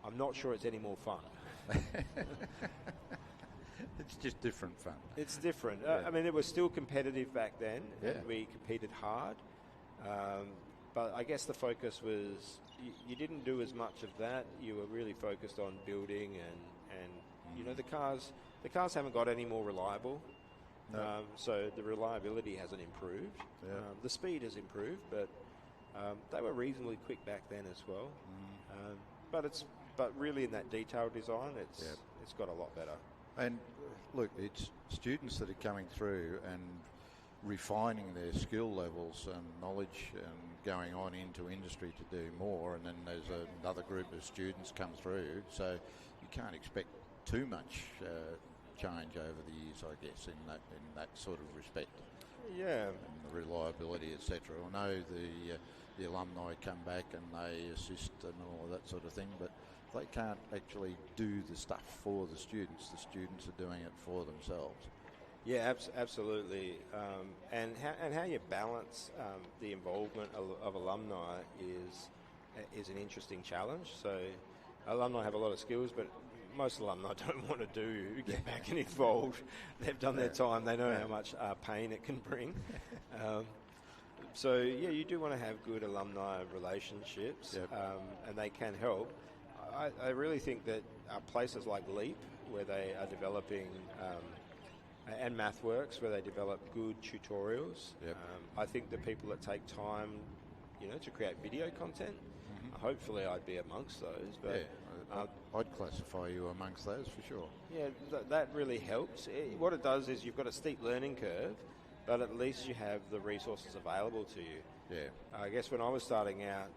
I'm not sure it's any more fun.
It's just different fun.
It's different. I mean, it was still competitive back then, and we competed hard. But I guess the focus was, you didn't do as much of that. You were really focused on building and the cars haven't got any more reliable.
No.
So the reliability hasn't improved. The speed has improved, but they were reasonably quick back then as well. But really in that detailed design, it's got a lot better.
And look, it's students that are coming through and refining their skill levels and knowledge and going on into industry to do more, and then there's another group of students come through, so you can't expect too much change over the years, I guess, in that sort of respect.
Yeah.
And the reliability, etc. I know the alumni come back and they assist and all of that sort of thing, but they can't actually do the stuff for the students. The students are doing it for themselves.
Yeah, absolutely. And how you balance the involvement of alumni is an interesting challenge. So alumni have a lot of skills, but most alumni don't want to get back and involved. They've done their time. They know how much pain it can bring. So you do want to have good alumni relationships, and they can help. I really think that places like LEAP, where they are developing, and MathWorks, where they develop good tutorials. I think the people that take time, to create video content, Hopefully I'd be amongst those. But
I'd classify you amongst those for sure.
Yeah, that really helps. What it does is you've got a steep learning curve, but at least you have the resources available to you.
Yeah.
I guess when I was starting out,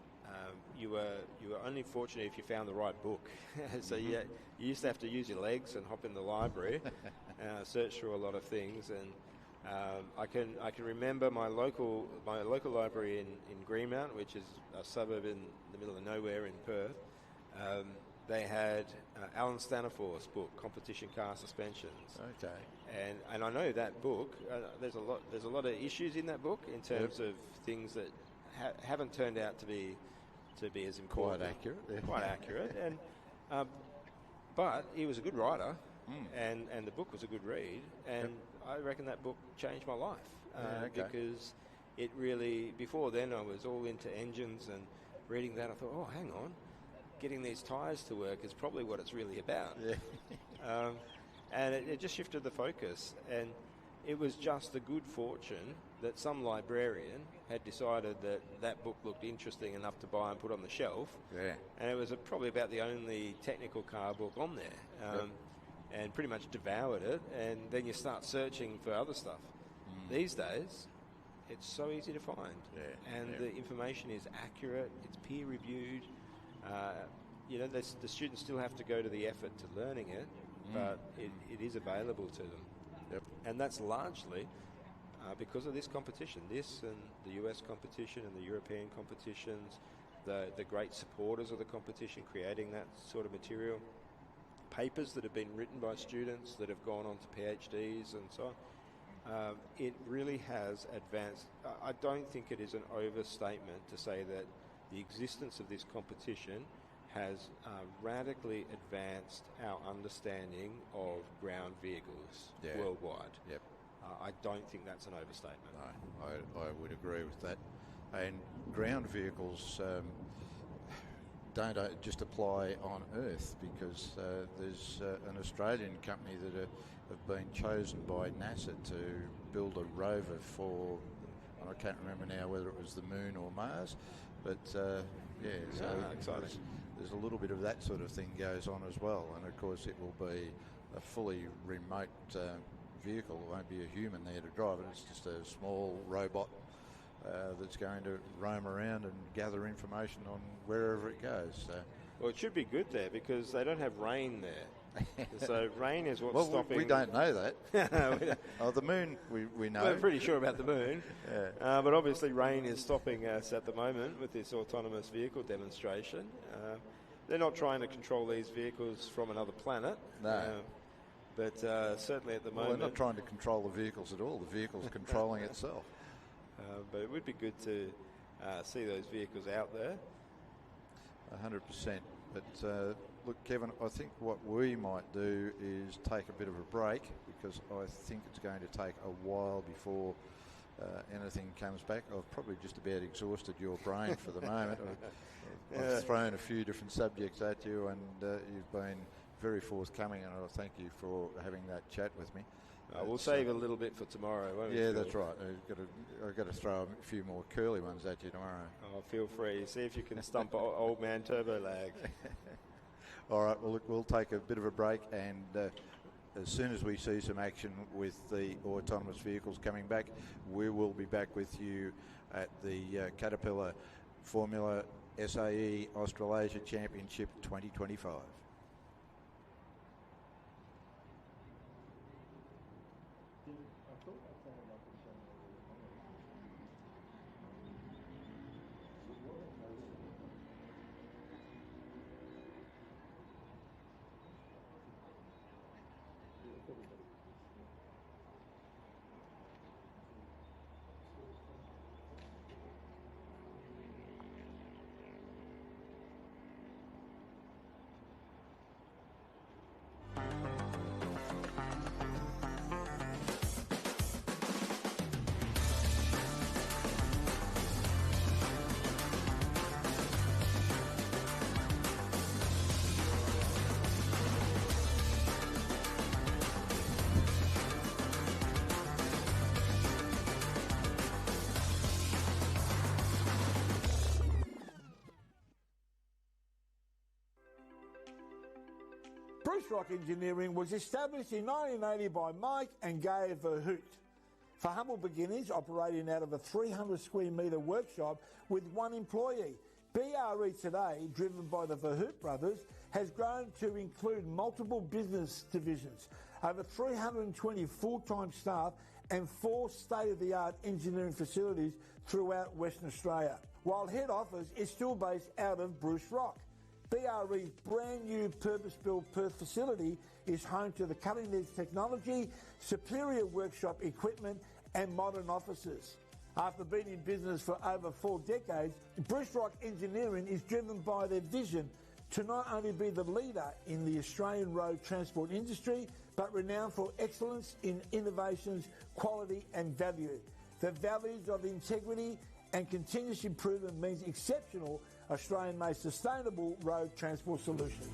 you were only fortunate if you found the right book. So you used to have to use your legs and hop in the library, search through a lot of things. And I can remember my local library in Greenmount, which is a suburb in the middle of nowhere in Perth. They had Alan Staniforth's book, Competition Car Suspensions.
Okay.
And I know that book. There's a lot of issues in that book in terms of things that haven't turned out to be as important.
Quite accurate. Yeah.
Quite accurate. And but he was a good writer, and the book was a good read. And I reckon that book changed my life because it really. Before then, I was all into engines, and reading that, I thought, oh, hang on. Getting these tyres to work is probably what it's really about. Yeah. And it just shifted the focus. And it was just the good fortune that some librarian had decided that book looked interesting enough to buy and put on the shelf.
Yeah.
And it was probably about the only technical car book on there. And pretty much devoured it. And then you start searching for other stuff. These days, it's so easy to find. Yeah. And the information is accurate. It's peer-reviewed. The students still have to go to the effort to learning it, but it is available to them.
Yep.
And that's largely because of this competition, this and the US competition and the European competitions, the great supporters of the competition creating that sort of material, papers that have been written by students that have gone on to PhDs and so on. It really has advanced. I don't think it is an overstatement to say that the existence of this competition has radically advanced our understanding of ground vehicles worldwide.
Yep.
I don't think that's an overstatement.
No, I would agree with that. And ground vehicles don't just apply on Earth, because there's an Australian company that have been chosen by NASA to build a rover for, I can't remember now whether it was the Moon or Mars, but so
exciting.
There's a little bit of that sort of thing goes on as well, and of course it will be a fully remote vehicle. It won't be a human there to drive it. It's just a small robot that's going to roam around and gather information on wherever it goes.
Well, it should be good there because they don't have rain there. So rain is what's stopping.
We don't know that. The moon, we know.
We're pretty sure about the moon. But obviously rain is stopping us at the moment with this autonomous vehicle demonstration. They're not trying to control these vehicles from another planet.
No.
But certainly at the moment...
Well, they're not trying to control the vehicles at all. The vehicle's controlling itself.
But it would be good to see those vehicles out there.
100%. But look, Kevin, I think what we might do is take a bit of a break, because I think it's going to take a while before anything comes back. I've probably just about exhausted your brain for the moment. I've thrown a few different subjects at you, and you've been very forthcoming, and I thank you for having that chat with me.
We'll save a little bit for tomorrow, won't we?
Yeah, that's right. I've got to throw a few more curly ones at you tomorrow.
Oh, feel free. See if you can stump old man Turbo Lag.
All right, well, look, we'll take a bit of a break, and as soon as we see some action with the autonomous vehicles coming back, we will be back with you at the Caterpillar Formula SAE Australasia Championship 2025.
Bruce Rock Engineering was established in 1980 by Mike and Gay Verhoot. For humble beginnings, operating out of a 300 square metre workshop with one employee. BRE today, driven by the Verhoot brothers, has grown to include multiple business divisions, over 320 full-time staff and 4 state-of-the-art engineering facilities throughout Western Australia, while head office is still based out of Bruce Rock. BRE's brand new purpose-built Perth facility is home to the cutting-edge technology, superior workshop equipment and modern offices. After being in business for over 4 decades, Bruce Rock Engineering is driven by their vision to not only be the leader in the Australian road transport industry, but renowned for excellence in innovations, quality and value. The values of integrity and continuous improvement means exceptional Australian-made sustainable road transport solutions.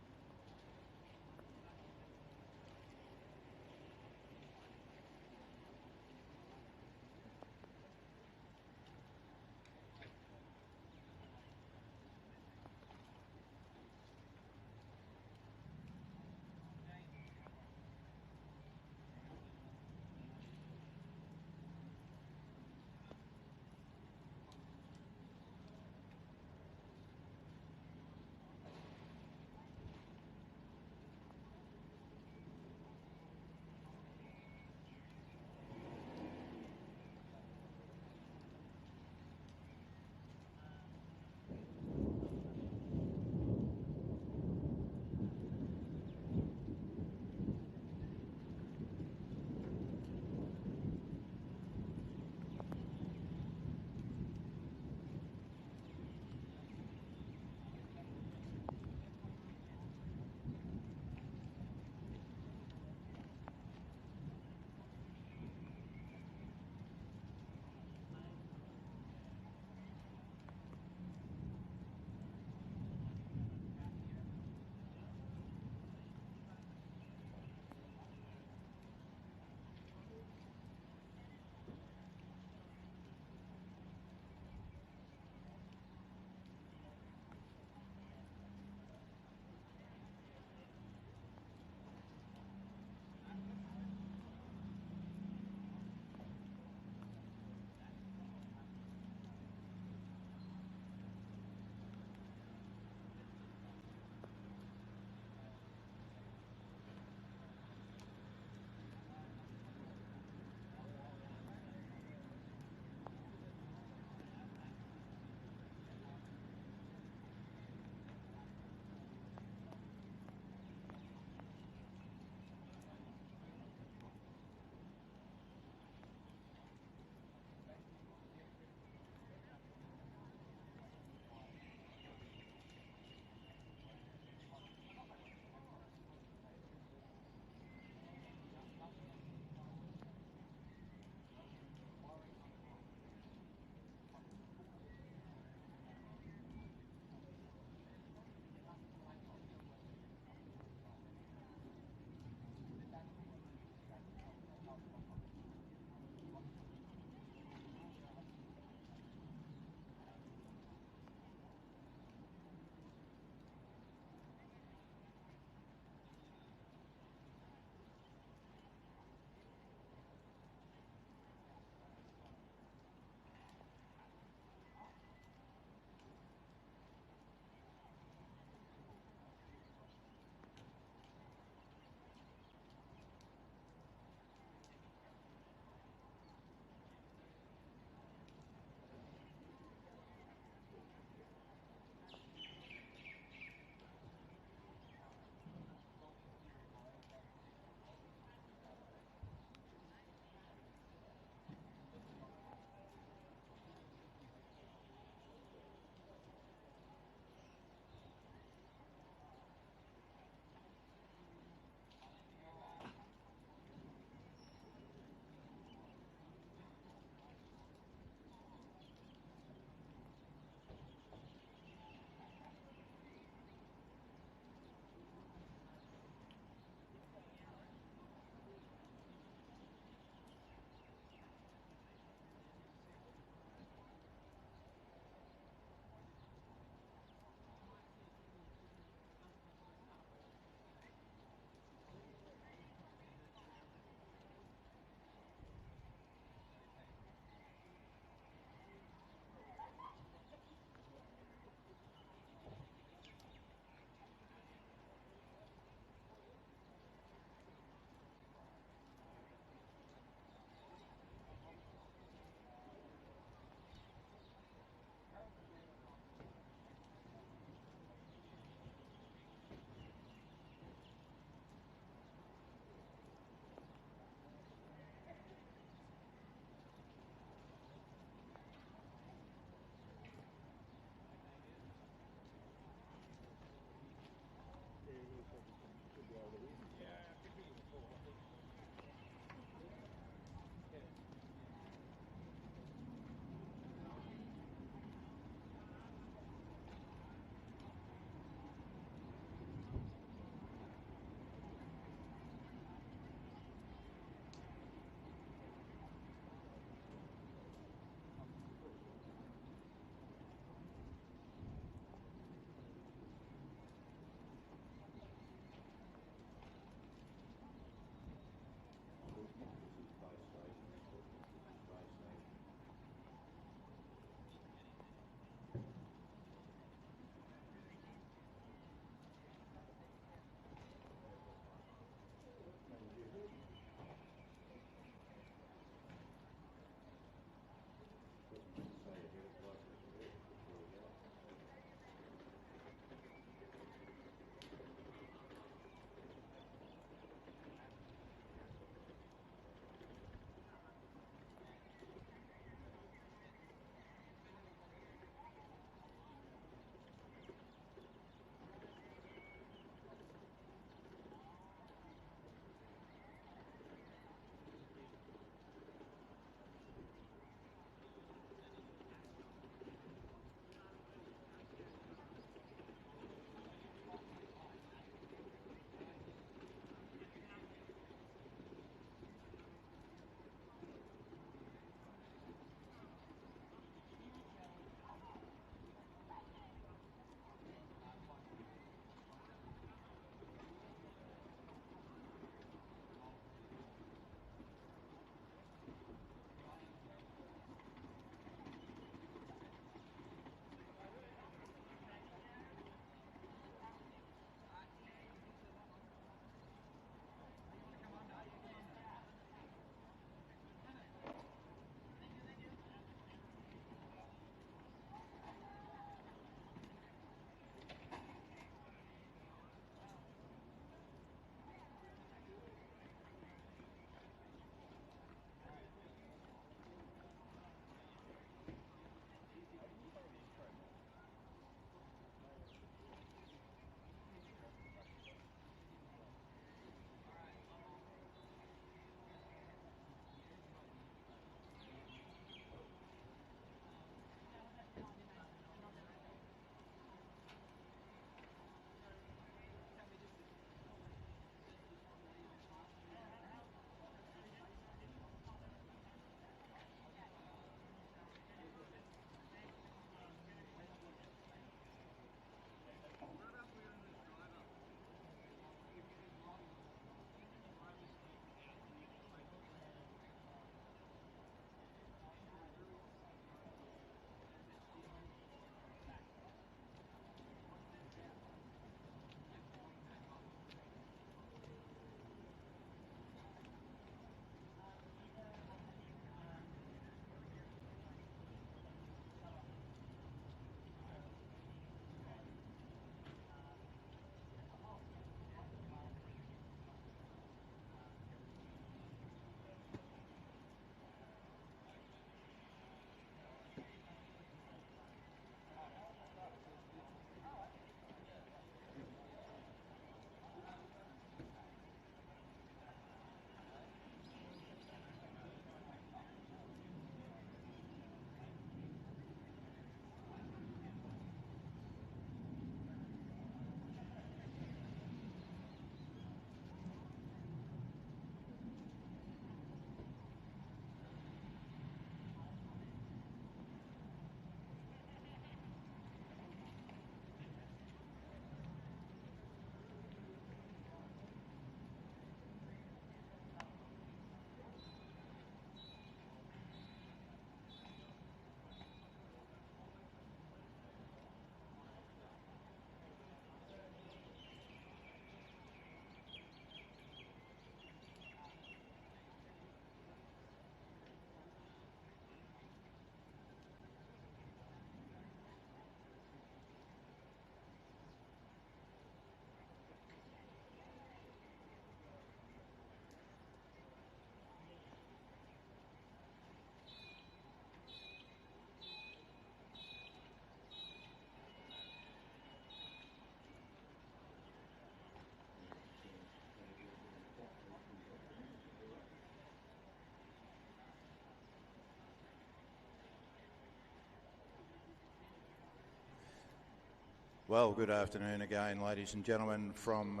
Well, good afternoon again, ladies and gentlemen, from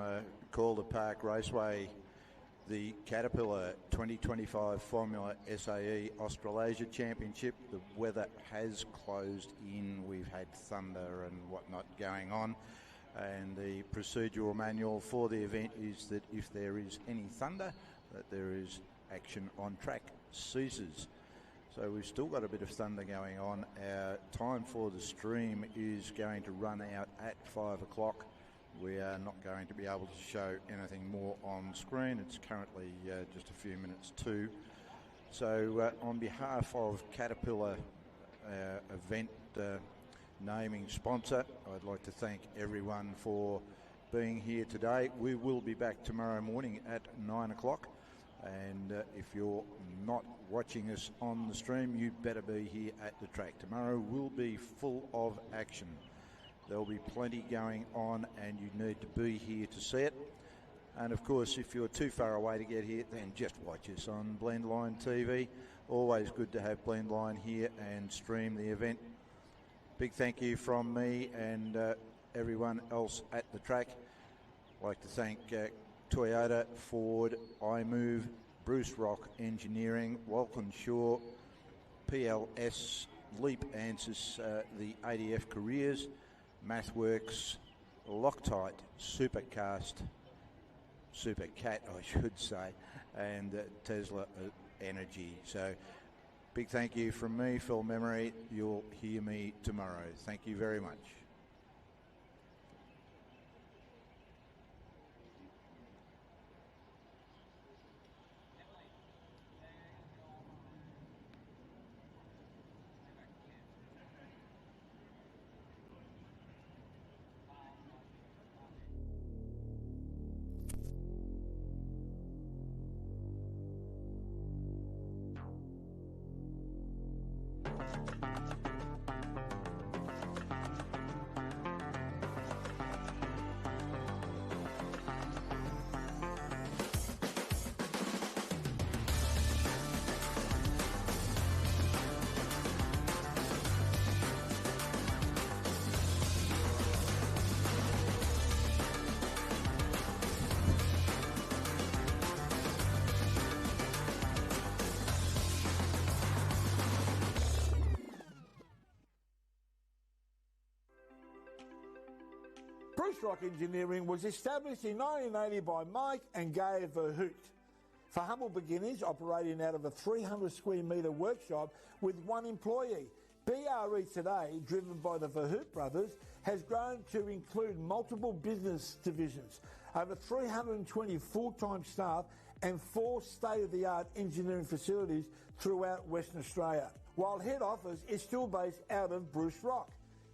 Calder Park Raceway, the Caterpillar 2025 Formula SAE Australasia Championship. The weather has closed in. We've had thunder and whatnot going on, and the procedural manual for the event is that if there is any thunder, that there is action on track ceases. So we've still got a bit of thunder going on. Our time for the stream is going to run out at 5 o'clock. We are not going to be able to show anything more on screen. It's currently just a few minutes to. So on behalf of Caterpillar event naming sponsor, I'd like to thank everyone for being here today. We will be back tomorrow morning at 9 o'clock. And if you're not watching us on the stream, you better be here at the track. Tomorrow will be full of action. There'll be plenty going on and you need to be here to see it. And of course, if you're too far away to get here, then just watch us on Blendline TV. Always good to have Blendline here and stream the event. Big thank you from me and everyone else at the track. I'd like to thank Toyota, Ford, iMove, Bruce Rock Engineering, Walkinshaw, PLS, Leap Answers, the ADF Careers, MathWorks, Loctite, Supercat, I should say, and Tesla Energy. So big thank you from me, Phil Memory. You'll hear me tomorrow. Thank you very much.
Bruce Rock Engineering was established in 1980 by Mike and Gay Verhoot. For humble beginners, operating out of a 300 square metre workshop with one employee. BRE today, driven by the Verhoot brothers, has grown to include multiple business divisions, over 320 full-time staff and 4 state-of-the-art engineering facilities throughout Western Australia, while head office is still based out of Bruce Rock.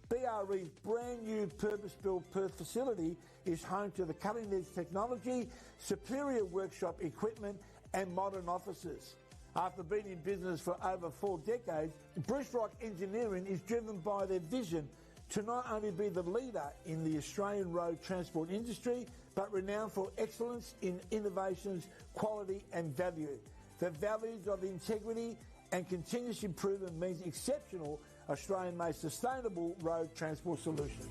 BRE's brand new purpose-built Perth facility is home to the cutting-edge technology, superior workshop equipment and modern offices. After being in business for over 4 decades, Bruce Rock Engineering is driven by their vision to not only be the leader in the Australian road transport industry, but renowned for excellence in innovations, quality and value. The values of integrity and continuous improvement means exceptional Australian-made sustainable road transport solutions.